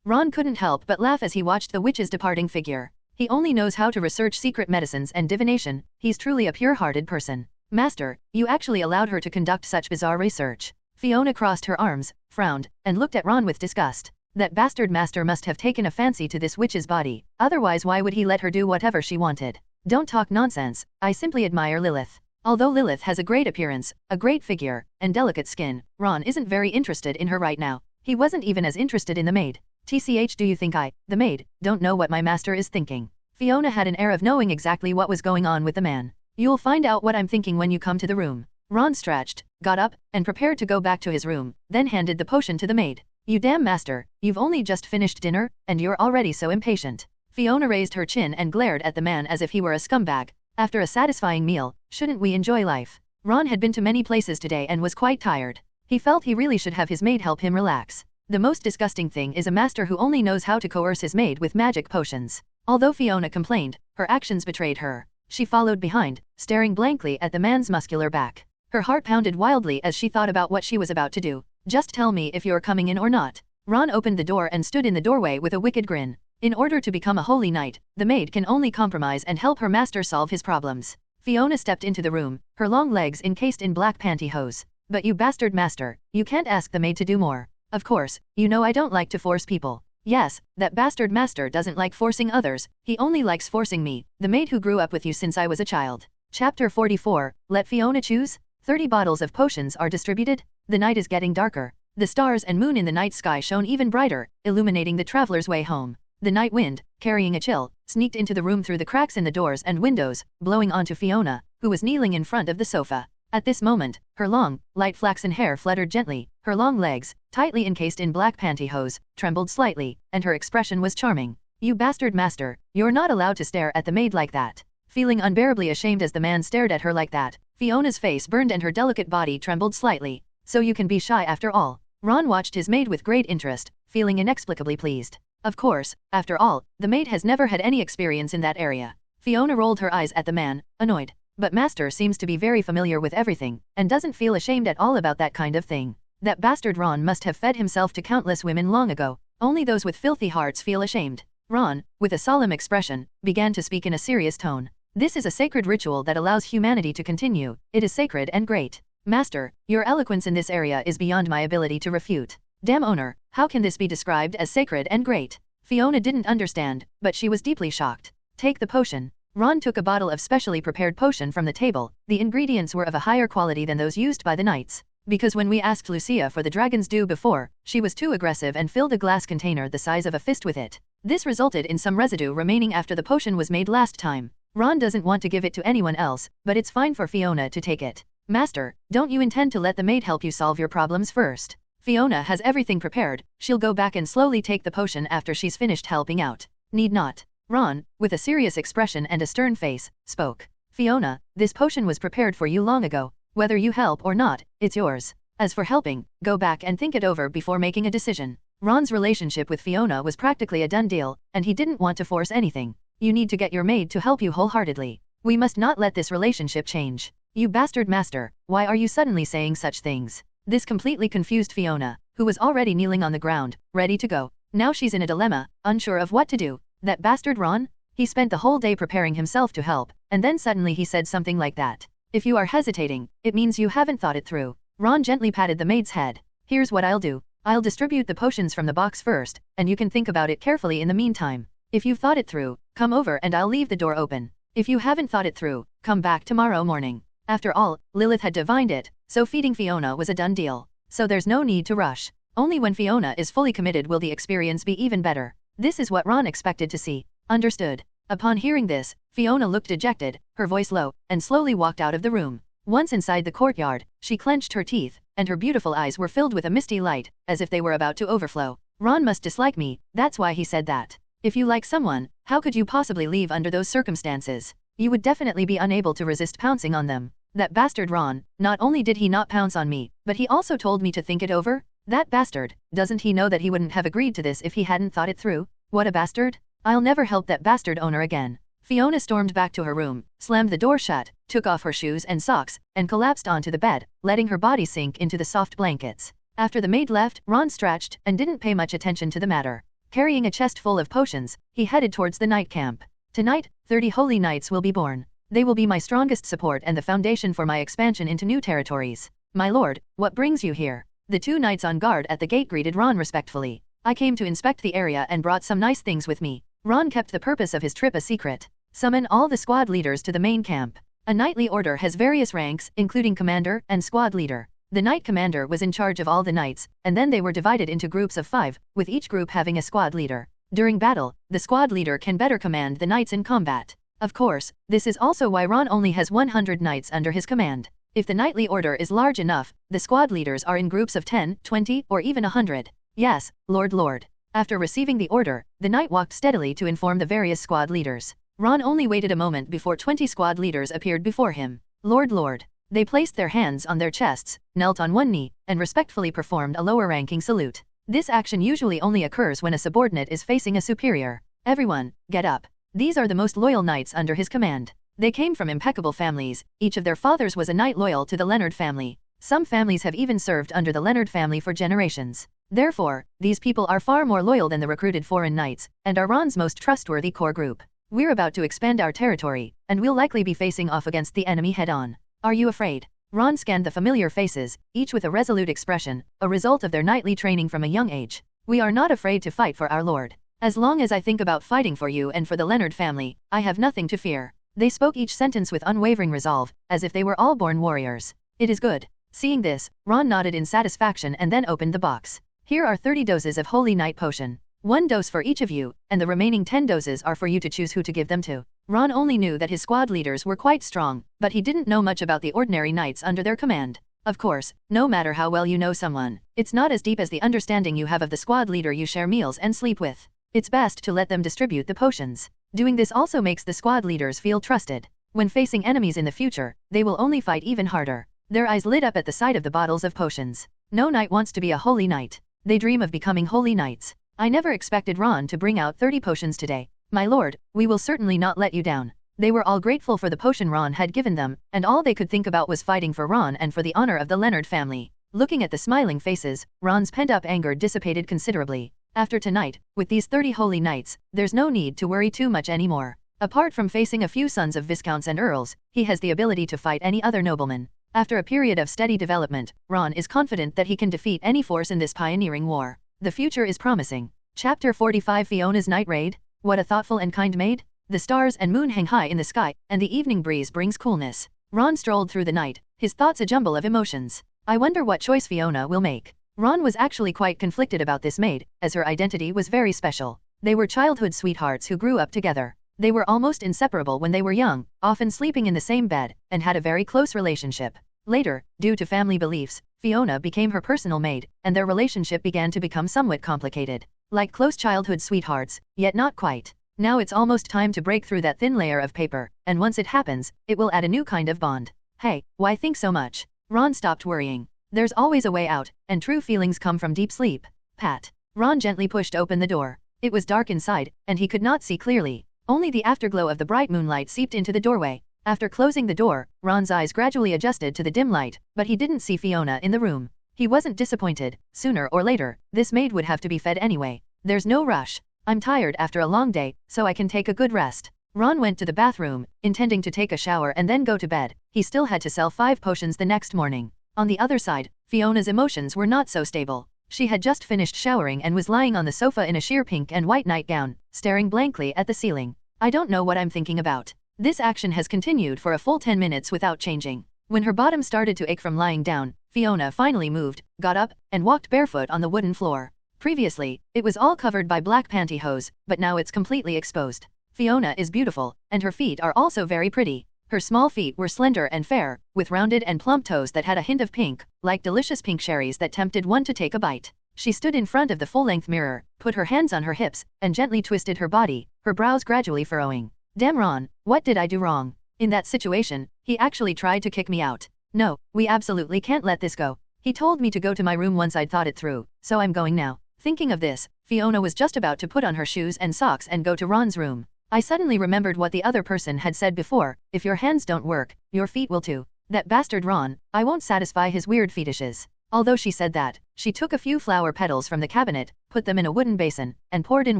Ron couldn't help but laugh as he watched the witch's departing figure. He only knows how to research secret medicines and divination. He's truly a pure-hearted person. Master, you actually allowed her to conduct such bizarre research. Fiona crossed her arms, frowned, and looked at Ron with disgust. That bastard master must have taken a fancy to this witch's body, otherwise why would he let her do whatever she wanted? Don't talk nonsense, I simply admire Lilith. Although Lilith has a great appearance, a great figure, and delicate skin, Ron isn't very interested in her right now. He wasn't even as interested in the maid. TCH, do you think I, the maid, don't know what my master is thinking? Fiona had an air of knowing exactly what was going on with the man. You'll find out what I'm thinking when you come to the room. Ron stretched, got up, and prepared to go back to his room, then handed the potion to the maid. You damn master, you've only just finished dinner, and you're already so impatient. Fiona raised her chin and glared at the man as if he were a scumbag. After a satisfying meal, shouldn't we enjoy life? Ron had been to many places today and was quite tired. He felt he really should have his maid help him relax. The most disgusting thing is a master who only knows how to coerce his maid with magic potions. Although Fiona complained, her actions betrayed her. She followed behind, staring blankly at the man's muscular back. Her heart pounded wildly as she thought about what she was about to do. Just tell me if you're coming in or not. Ron opened the door and stood in the doorway with a wicked grin. In order to become a holy knight, the maid can only compromise and help her master solve his problems. Fiona stepped into the room, her long legs encased in black pantyhose. But you bastard master, you can't ask the maid to do more. Of course, you know I don't like to force people. Yes, that bastard master doesn't like forcing others, he only likes forcing me, the maid who grew up with you since I was a child. Chapter 44, Let Fiona Choose? 30 bottles of potions are distributed. The night is getting darker. The stars and moon in the night sky shone even brighter, illuminating the traveler's way home. The night wind, carrying a chill, sneaked into the room through the cracks in the doors and windows, blowing onto Fiona, who was kneeling in front of the sofa. At this moment, her long, light flaxen hair fluttered gently, her long legs, tightly encased in black pantyhose, trembled slightly, and her expression was charming. You bastard master, you're not allowed to stare at the maid like that. Feeling unbearably ashamed as the man stared at her like that, Fiona's face burned and her delicate body trembled slightly. So you can be shy after all. Ron watched his maid with great interest, feeling inexplicably pleased. Of course, after all, the maid has never had any experience in that area. Fiona rolled her eyes at the man, annoyed. But master seems to be very familiar with everything, and doesn't feel ashamed at all about that kind of thing. That bastard Ron must have fed himself to countless women long ago. Only those with filthy hearts feel ashamed. Ron, with a solemn expression, began to speak in a serious tone. This is a sacred ritual that allows humanity to continue. It is sacred and great. Master, your eloquence in this area is beyond my ability to refute. Damn owner, how can this be described as sacred and great? Fiona didn't understand, but she was deeply shocked. Take the potion. Ron took a bottle of specially prepared potion from the table. The ingredients were of a higher quality than those used by the knights. Because when we asked Lucia for the dragon's dew before, she was too aggressive and filled a glass container the size of a fist with it. This resulted in some residue remaining after the potion was made last time. Ron doesn't want to give it to anyone else, but it's fine for Fiona to take it. Master, don't you intend to let the maid help you solve your problems first? Fiona has everything prepared, she'll go back and slowly take the potion after she's finished helping out. Need not. Ron, with a serious expression and a stern face, spoke. Fiona, this potion was prepared for you long ago. Whether you help or not, it's yours. As for helping, go back and think it over before making a decision. Ron's relationship with Fiona was practically a done deal, and he didn't want to force anything. You need to get your maid to help you wholeheartedly. We must not let this relationship change. You bastard master, why are you suddenly saying such things? This completely confused Fiona, who was already kneeling on the ground, ready to go. Now she's in a dilemma, unsure of what to do. That bastard Ron? He spent the whole day preparing himself to help, and then suddenly he said something like that. If you are hesitating, it means you haven't thought it through. Ron gently patted the maid's head. Here's what I'll do. I'll distribute the potions from the box first, and you can think about it carefully in the meantime. If you've thought it through, come over and I'll leave the door open. If you haven't thought it through, come back tomorrow morning. After all, Lilith had divined it, so feeding Fiona was a done deal. So there's no need to rush. Only when Fiona is fully committed will the experience be even better. This is what Ron expected to see. Understood. Upon hearing this, Fiona looked dejected, her voice low, and slowly walked out of the room. Once inside the courtyard, she clenched her teeth, and her beautiful eyes were filled with a misty light, as if they were about to overflow. Ron must dislike me, that's why he said that. If you like someone, how could you possibly leave under those circumstances? You would definitely be unable to resist pouncing on them. That bastard Ron, not only did he not pounce on me, but he also told me to think it over? That bastard, doesn't he know that he wouldn't have agreed to this if he hadn't thought it through? What a bastard? I'll never help that bastard owner again. Fiona stormed back to her room, slammed the door shut, took off her shoes and socks, and collapsed onto the bed, letting her body sink into the soft blankets. After the maid left, Ron stretched and didn't pay much attention to the matter. Carrying a chest full of potions, he headed towards the night camp. Tonight, 30 holy knights will be born. They will be my strongest support and the foundation for my expansion into new territories. My lord, what brings you here? The 2 knights on guard at the gate greeted Ron respectfully. I came to inspect the area and brought some nice things with me. Ron kept the purpose of his trip a secret. Summon all the squad leaders to the main camp. A knightly order has various ranks, including commander and squad leader. The knight commander was in charge of all the knights, and then they were divided into groups of 5, with each group having a squad leader. During battle, the squad leader can better command the knights in combat. Of course, this is also why Ron only has 100 knights under his command. If the knightly order is large enough, the squad leaders are in groups of 10, 20, or even 100. Yes, Lord. After receiving the order, the knight walked steadily to inform the various squad leaders. Ron only waited a moment before 20 squad leaders appeared before him. Lord. They placed their hands on their chests, knelt on one knee, and respectfully performed a lower-ranking salute. This action usually only occurs when a subordinate is facing a superior. Everyone, get up. These are the most loyal knights under his command. They came from impeccable families, each of their fathers was a knight loyal to the Leonard family. Some families have even served under the Leonard family for generations. Therefore, these people are far more loyal than the recruited foreign knights, and are Ron's most trustworthy core group. We're about to expand our territory, and we'll likely be facing off against the enemy head-on. Are you afraid? Ron scanned the familiar faces, each with a resolute expression, a result of their knightly training from a young age. We are not afraid to fight for our lord. As long as I think about fighting for you and for the Leonard family, I have nothing to fear. They spoke each sentence with unwavering resolve, as if they were all born warriors. It is good. Seeing this, Ron nodded in satisfaction and then opened the box. Here are 30 doses of Holy Night Potion. 1 dose for each of you, and the remaining 10 doses are for you to choose who to give them to. Ron only knew that his squad leaders were quite strong, but he didn't know much about the ordinary knights under their command. Of course, no matter how well you know someone, it's not as deep as the understanding you have of the squad leader you share meals and sleep with. It's best to let them distribute the potions. Doing this also makes the squad leaders feel trusted. When facing enemies in the future, they will only fight even harder. Their eyes lit up at the sight of the bottles of potions. No knight wants to be a holy knight. They dream of becoming holy knights. I never expected Ron to bring out 30 potions today. My lord, we will certainly not let you down. They were all grateful for the potion Ron had given them, and all they could think about was fighting for Ron and for the honor of the Leonard family. Looking at the smiling faces, Ron's pent-up anger dissipated considerably. After tonight, with these 30 holy knights, there's no need to worry too much anymore. Apart from facing a few sons of viscounts and earls, he has the ability to fight any other nobleman. After a period of steady development, Ron is confident that he can defeat any force in this pioneering war. The future is promising. Chapter 45 Fiona's Night Raid. What a thoughtful and kind maid. The stars and moon hang high in the sky, and the evening breeze brings coolness. Ron strolled through the night, his thoughts a jumble of emotions. I wonder what choice Fiona will make. Ron was actually quite conflicted about this maid, as her identity was very special. They were childhood sweethearts who grew up together. They were almost inseparable when they were young, often sleeping in the same bed, and had a very close relationship. Later, due to family beliefs, Fiona became her personal maid, and their relationship began to become somewhat complicated. Like close childhood sweethearts, yet not quite. Now it's almost time to break through that thin layer of paper, and once it happens, it will add a new kind of bond. Hey, why think so much? Ron stopped worrying. There's always a way out, and true feelings come from deep sleep. Pat. Ron gently pushed open the door. It was dark inside, and he could not see clearly. Only the afterglow of the bright moonlight seeped into the doorway. After closing the door, Ron's eyes gradually adjusted to the dim light, but he didn't see Fiona in the room. He wasn't disappointed. Sooner or later, this maid would have to be fed anyway. There's no rush. I'm tired after a long day, so I can take a good rest. Ron went to the bathroom, intending to take a shower and then go to bed. He still had to sell 5 potions the next morning. On the other side, Fiona's emotions were not so stable. She had just finished showering and was lying on the sofa in a sheer pink and white nightgown, staring blankly at the ceiling. I don't know what I'm thinking about. This action has continued for a full 10 minutes without changing. When her bottom started to ache from lying down, Fiona finally moved, got up, and walked barefoot on the wooden floor. Previously, it was all covered by black pantyhose, but now it's completely exposed. Fiona is beautiful, and her feet are also very pretty. Her small feet were slender and fair, with rounded and plump toes that had a hint of pink, like delicious pink cherries that tempted one to take a bite. She stood in front of the full-length mirror, put her hands on her hips, and gently twisted her body, her brows gradually furrowing. Damn Ron, what did I do wrong? In that situation, he actually tried to kick me out. No, we absolutely can't let this go. He told me to go to my room once I'd thought it through, so I'm going now. Thinking of this, Fiona was just about to put on her shoes and socks and go to Ron's room. I suddenly remembered what the other person had said before, if your hands don't work, your feet will too. That bastard Ron, I won't satisfy his weird fetishes. Although she said that, she took a few flower petals from the cabinet, put them in a wooden basin, and poured in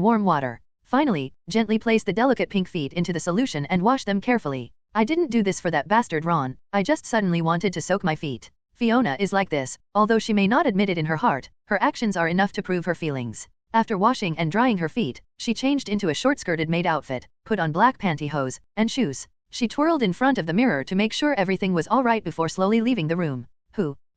warm water. Finally, gently placed the delicate pink feet into the solution and washed them carefully. I didn't do this for that bastard Ron, I just suddenly wanted to soak my feet. Fiona is like this, although she may not admit it in her heart, her actions are enough to prove her feelings. After washing and drying her feet, she changed into a short-skirted maid outfit, put on black pantyhose, and shoes. She twirled in front of the mirror to make sure everything was all right before slowly leaving the room.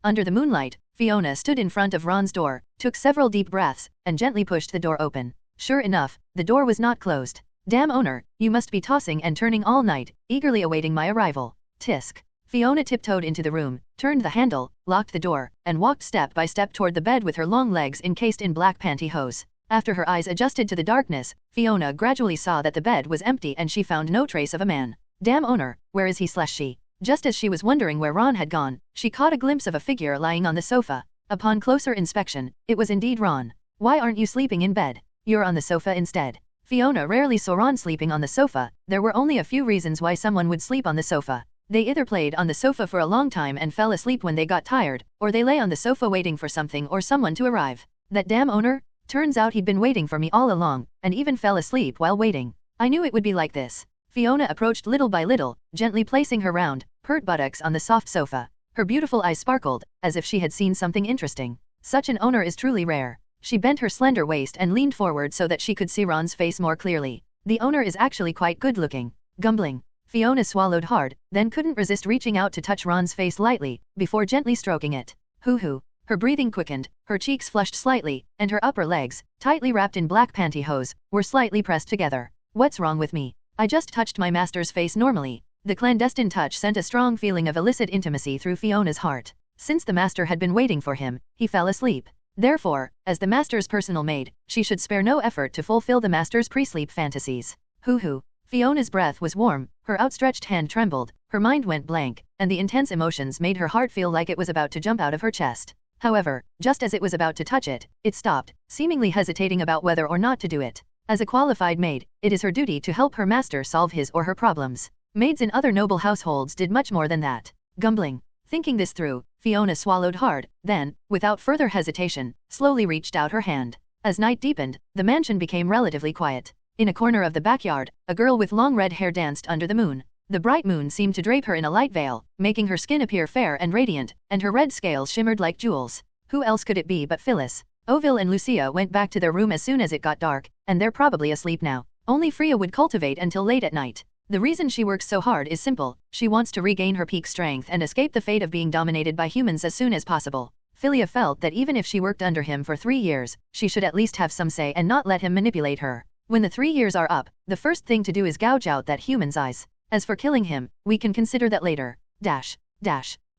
Under the moonlight, Fiona stood in front of Ron's door, took several deep breaths, and gently pushed the door open. Sure enough, the door was not closed. Damn owner, you must be tossing and turning all night, eagerly awaiting my arrival. Tisk. Fiona tiptoed into the room, turned the handle, locked the door, and walked step by step toward the bed with her long legs encased in black pantyhose. After her eyes adjusted to the darkness, Fiona gradually saw that the bed was empty and she found no trace of a man. Damn owner, where is he/she? Just as she was wondering where Ron had gone, she caught a glimpse of a figure lying on the sofa. Upon closer inspection, it was indeed Ron. Why aren't you sleeping in bed? You're on the sofa instead. Fiona rarely saw Ron sleeping on the sofa. There were only a few reasons why someone would sleep on the sofa. They either played on the sofa for a long time and fell asleep when they got tired, or they lay on the sofa waiting for something or someone to arrive. That damn owner? Turns out he'd been waiting for me all along, and even fell asleep while waiting. I knew it would be like this. Fiona approached little by little, gently placing her round, pert buttocks on the soft sofa. Her beautiful eyes sparkled, as if she had seen something interesting. Such an owner is truly rare. She bent her slender waist and leaned forward so that she could see Ron's face more clearly. The owner is actually quite good-looking. Gumbling. Fiona swallowed hard, then couldn't resist reaching out to touch Ron's face lightly, before gently stroking it. Hoo-hoo. Her breathing quickened, her cheeks flushed slightly, and her upper legs, tightly wrapped in black pantyhose, were slightly pressed together. What's wrong with me? I just touched my master's face normally. The clandestine touch sent a strong feeling of illicit intimacy through Fiona's heart. Since the master had been waiting for him, he fell asleep. Therefore, as the master's personal maid, she should spare no effort to fulfill the master's pre-sleep fantasies. Hoo-hoo. Fiona's breath was warm, her outstretched hand trembled, her mind went blank, and the intense emotions made her heart feel like it was about to jump out of her chest. However, just as it was about to touch it, it stopped, seemingly hesitating about whether or not to do it. As a qualified maid, it is her duty to help her master solve his or her problems. Maids in other noble households did much more than that. Gumbling. Thinking this through, Fiona swallowed hard, then, without further hesitation, slowly reached out her hand. As night deepened, the mansion became relatively quiet. In a corner of the backyard, a girl with long red hair danced under the moon. The bright moon seemed to drape her in a light veil, making her skin appear fair and radiant, and her red scales shimmered like jewels. Who else could it be but Phyllis? Oville and Lucia went back to their room as soon as it got dark, and they're probably asleep now. Only Freya would cultivate until late at night. The reason she works so hard is simple: she wants to regain her peak strength and escape the fate of being dominated by humans as soon as possible. Philia felt that even if she worked under him for 3 years, she should at least have some say and not let him manipulate her. When the 3 years are up, the first thing to do is gouge out that human's eyes. As for killing him, we can consider that later.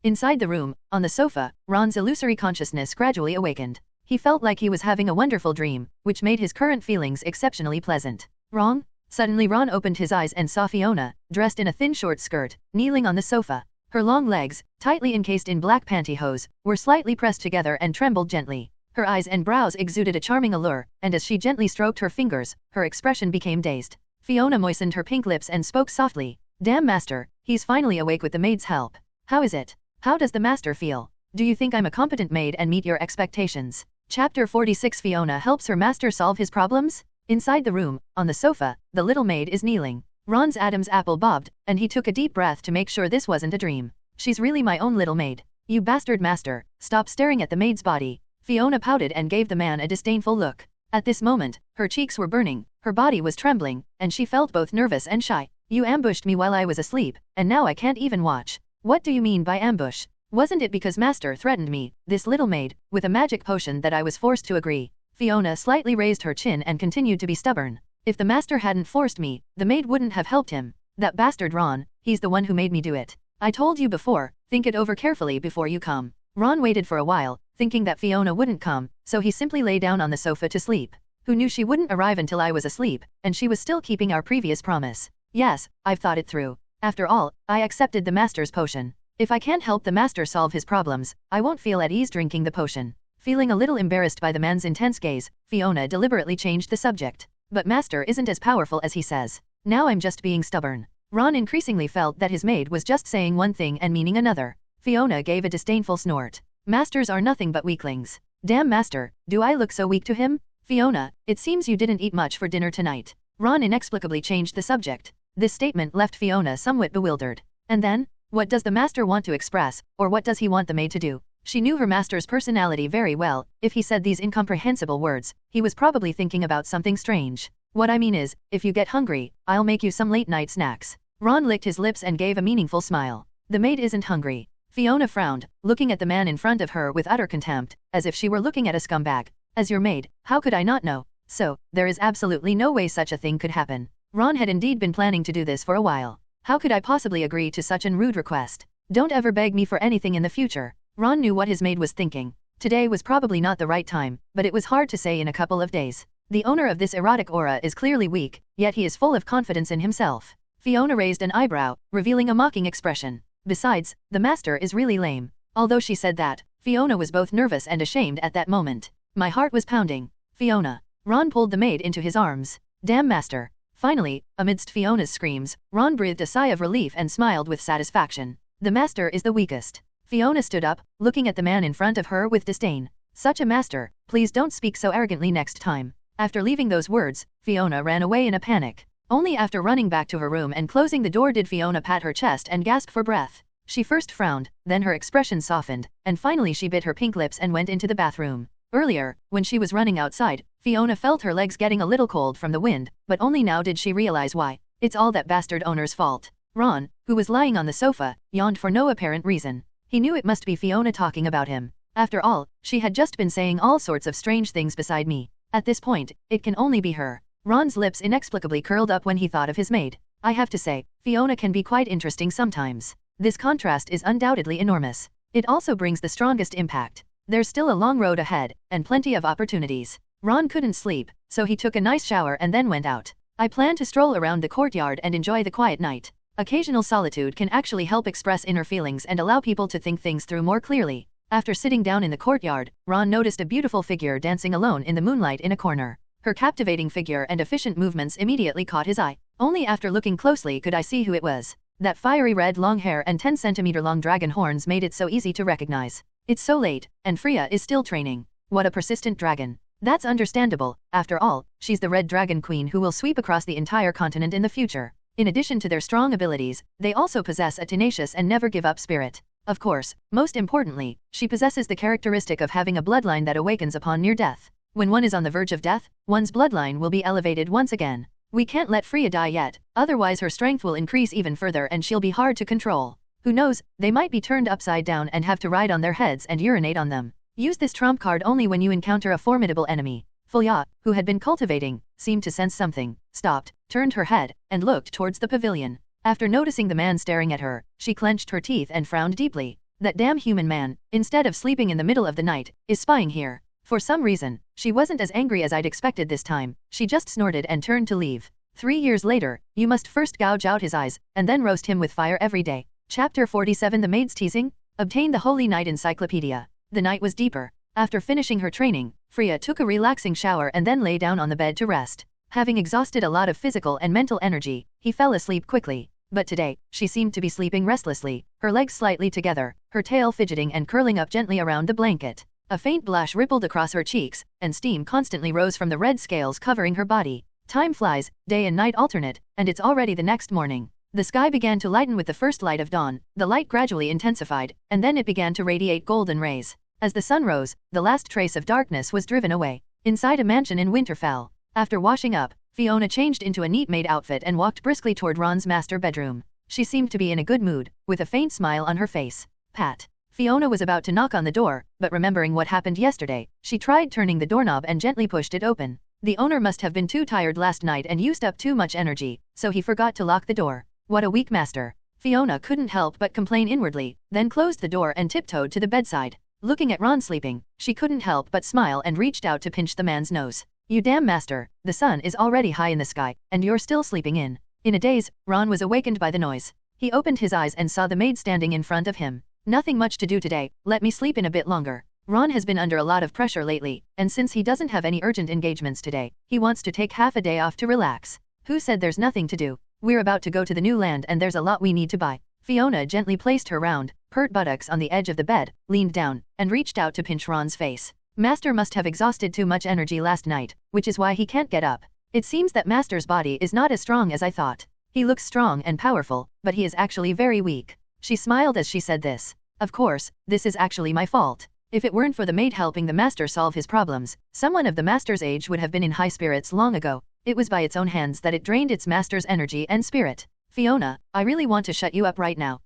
Inside the room, on the sofa, Ron's illusory consciousness gradually awakened. He felt like he was having a wonderful dream, which made his current feelings exceptionally pleasant. Wrong? Suddenly Ron opened his eyes and saw Fiona, dressed in a thin short skirt, kneeling on the sofa. Her long legs, tightly encased in black pantyhose, were slightly pressed together and trembled gently. Her eyes and brows exuded a charming allure, and as she gently stroked her fingers, her expression became dazed. Fiona moistened her pink lips and spoke softly. Damn master, he's finally awake with the maid's help. How is it? How does the master feel? Do you think I'm a competent maid and meet your expectations? Chapter 46. Fiona helps her master solve his problems? Inside the room, on the sofa, the little maid is kneeling. Ron's Adam's apple bobbed, and he took a deep breath to make sure this wasn't a dream. She's really my own little maid. You bastard master, stop staring at the maid's body. Fiona pouted and gave the man a disdainful look. At this moment, her cheeks were burning, her body was trembling, and she felt both nervous and shy. You ambushed me while I was asleep, and now I can't even watch. What do you mean by ambush? Wasn't it because Master threatened me, this little maid, with a magic potion that I was forced to agree? Fiona slightly raised her chin and continued to be stubborn. If the Master hadn't forced me, the maid wouldn't have helped him. That bastard Ron, he's the one who made me do it. I told you before, think it over carefully before you come. Ron waited for a while, thinking that Fiona wouldn't come, so he simply lay down on the sofa to sleep. Who knew she wouldn't arrive until I was asleep, and she was still keeping our previous promise. Yes, I've thought it through. After all, I accepted the Master's potion. If I can't help the Master solve his problems, I won't feel at ease drinking the potion. Feeling a little embarrassed by the man's intense gaze, Fiona deliberately changed the subject. But Master isn't as powerful as he says. Now I'm just being stubborn. Ron increasingly felt that his maid was just saying one thing and meaning another. Fiona gave a disdainful snort. Masters are nothing but weaklings. Damn Master, do I look so weak to him? Fiona, it seems you didn't eat much for dinner tonight. Ron inexplicably changed the subject. This statement left Fiona somewhat bewildered. And then? What does the Master want to express, or what does he want the maid to do? She knew her Master's personality very well. If he said these incomprehensible words, he was probably thinking about something strange. What I mean is, if you get hungry, I'll make you some late-night snacks. Ron licked his lips and gave a meaningful smile. The maid isn't hungry. Fiona frowned, looking at the man in front of her with utter contempt, as if she were looking at a scumbag. As your maid, how could I not know? So, there is absolutely no way such a thing could happen. Ron had indeed been planning to do this for a while. How could I possibly agree to such an rude request? Don't ever beg me for anything in the future. Ron knew what his maid was thinking. Today was probably not the right time, but it was hard to say in a couple of days. The owner of this erotic aura is clearly weak, yet he is full of confidence in himself. Fiona raised an eyebrow, revealing a mocking expression. Besides, the Master is really lame. Although she said that, Fiona was both nervous and ashamed at that moment. My heart was pounding. Fiona. Ron pulled the maid into his arms. Damn Master. Finally, amidst Fiona's screams, Ron breathed a sigh of relief and smiled with satisfaction. The Master is the weakest. Fiona stood up, looking at the man in front of her with disdain. Such a Master, please don't speak so arrogantly next time. After leaving those words, Fiona ran away in a panic. Only after running back to her room and closing the door did Fiona pat her chest and gasp for breath. She first frowned, then her expression softened, and finally she bit her pink lips and went into the bathroom. Earlier, when she was running outside, Fiona felt her legs getting a little cold from the wind, but only now did she realize why. It's all that bastard owner's fault. Ron, who was lying on the sofa, yawned for no apparent reason. He knew it must be Fiona talking about him. After all, she had just been saying all sorts of strange things beside me. At this point, it can only be her. Ron's lips inexplicably curled up when he thought of his maid. I have to say, Fiona can be quite interesting sometimes. This contrast is undoubtedly enormous. It also brings the strongest impact. There's still a long road ahead, and plenty of opportunities. Ron couldn't sleep, so he took a nice shower and then went out. I plan to stroll around the courtyard and enjoy the quiet night. Occasional solitude can actually help express inner feelings and allow people to think things through more clearly. After sitting down in the courtyard, Ron noticed a beautiful figure dancing alone in the moonlight in a corner. Her captivating figure and efficient movements immediately caught his eye. Only after looking closely could I see who it was. That fiery red long hair and 10-centimeter long dragon horns made it so easy to recognize. It's so late, and Freya is still training. What a persistent dragon. That's understandable. After all, she's the Red Dragon Queen who will sweep across the entire continent in the future. In addition to their strong abilities, they also possess a tenacious and never-give-up spirit. Of course, most importantly, she possesses the characteristic of having a bloodline that awakens upon near death. When one is on the verge of death, one's bloodline will be elevated once again. We can't let Freya die yet, otherwise her strength will increase even further and she'll be hard to control. Who knows, they might be turned upside down and have to ride on their heads and urinate on them. Use this trump card only when you encounter a formidable enemy. Fiona, who had been cultivating, seemed to sense something, stopped, turned her head, and looked towards the pavilion. After noticing the man staring at her, she clenched her teeth and frowned deeply. That damn human man, instead of sleeping in the middle of the night, is spying here. For some reason, she wasn't as angry as I'd expected this time. She just snorted and turned to leave. 3 years later, you must first gouge out his eyes, and then roast him with fire every day. Chapter 47 The Maid's Teasing? Obtain the Holy Night Encyclopedia. The night was deeper. After finishing her training, Freya took a relaxing shower and then lay down on the bed to rest. Having exhausted a lot of physical and mental energy, he fell asleep quickly. But today, she seemed to be sleeping restlessly, her legs slightly together, her tail fidgeting and curling up gently around the blanket. A faint blush rippled across her cheeks, and steam constantly rose from the red scales covering her body. Time flies, day and night alternate, and it's already the next morning. The sky began to lighten with the first light of dawn, the light gradually intensified, and then it began to radiate golden rays. As the sun rose, the last trace of darkness was driven away. Inside a mansion in Winterfell. After washing up, Fiona changed into a neat maid outfit and walked briskly toward Ron's master bedroom. She seemed to be in a good mood, with a faint smile on her face. Pat. Fiona was about to knock on the door, but remembering what happened yesterday, she tried turning the doorknob and gently pushed it open. The owner must have been too tired last night and used up too much energy, so he forgot to lock the door. What a weak master. Fiona couldn't help but complain inwardly, then closed the door and tiptoed to the bedside. Looking at Ron sleeping, she couldn't help but smile and reached out to pinch the man's nose. You damn master, the sun is already high in the sky, and you're still sleeping in. In a daze, Ron was awakened by the noise. He opened his eyes and saw the maid standing in front of him. Nothing much to do today, let me sleep in a bit longer. Ron has been under a lot of pressure lately, and since he doesn't have any urgent engagements today, he wants to take half a day off to relax. Who said there's nothing to do? We're about to go to the new land and there's a lot we need to buy. Fiona gently placed her round, pert buttocks on the edge of the bed, leaned down, and reached out to pinch Ron's face. Master must have exhausted too much energy last night, which is why he can't get up. It seems that Master's body is not as strong as I thought. He looks strong and powerful, but he is actually very weak. She smiled as she said this. Of course, this is actually my fault. If it weren't for the maid helping the master solve his problems, someone of the master's age would have been in high spirits long ago. It was by its own hands that it drained its master's energy and spirit. Fiona, I really want to shut you up right now.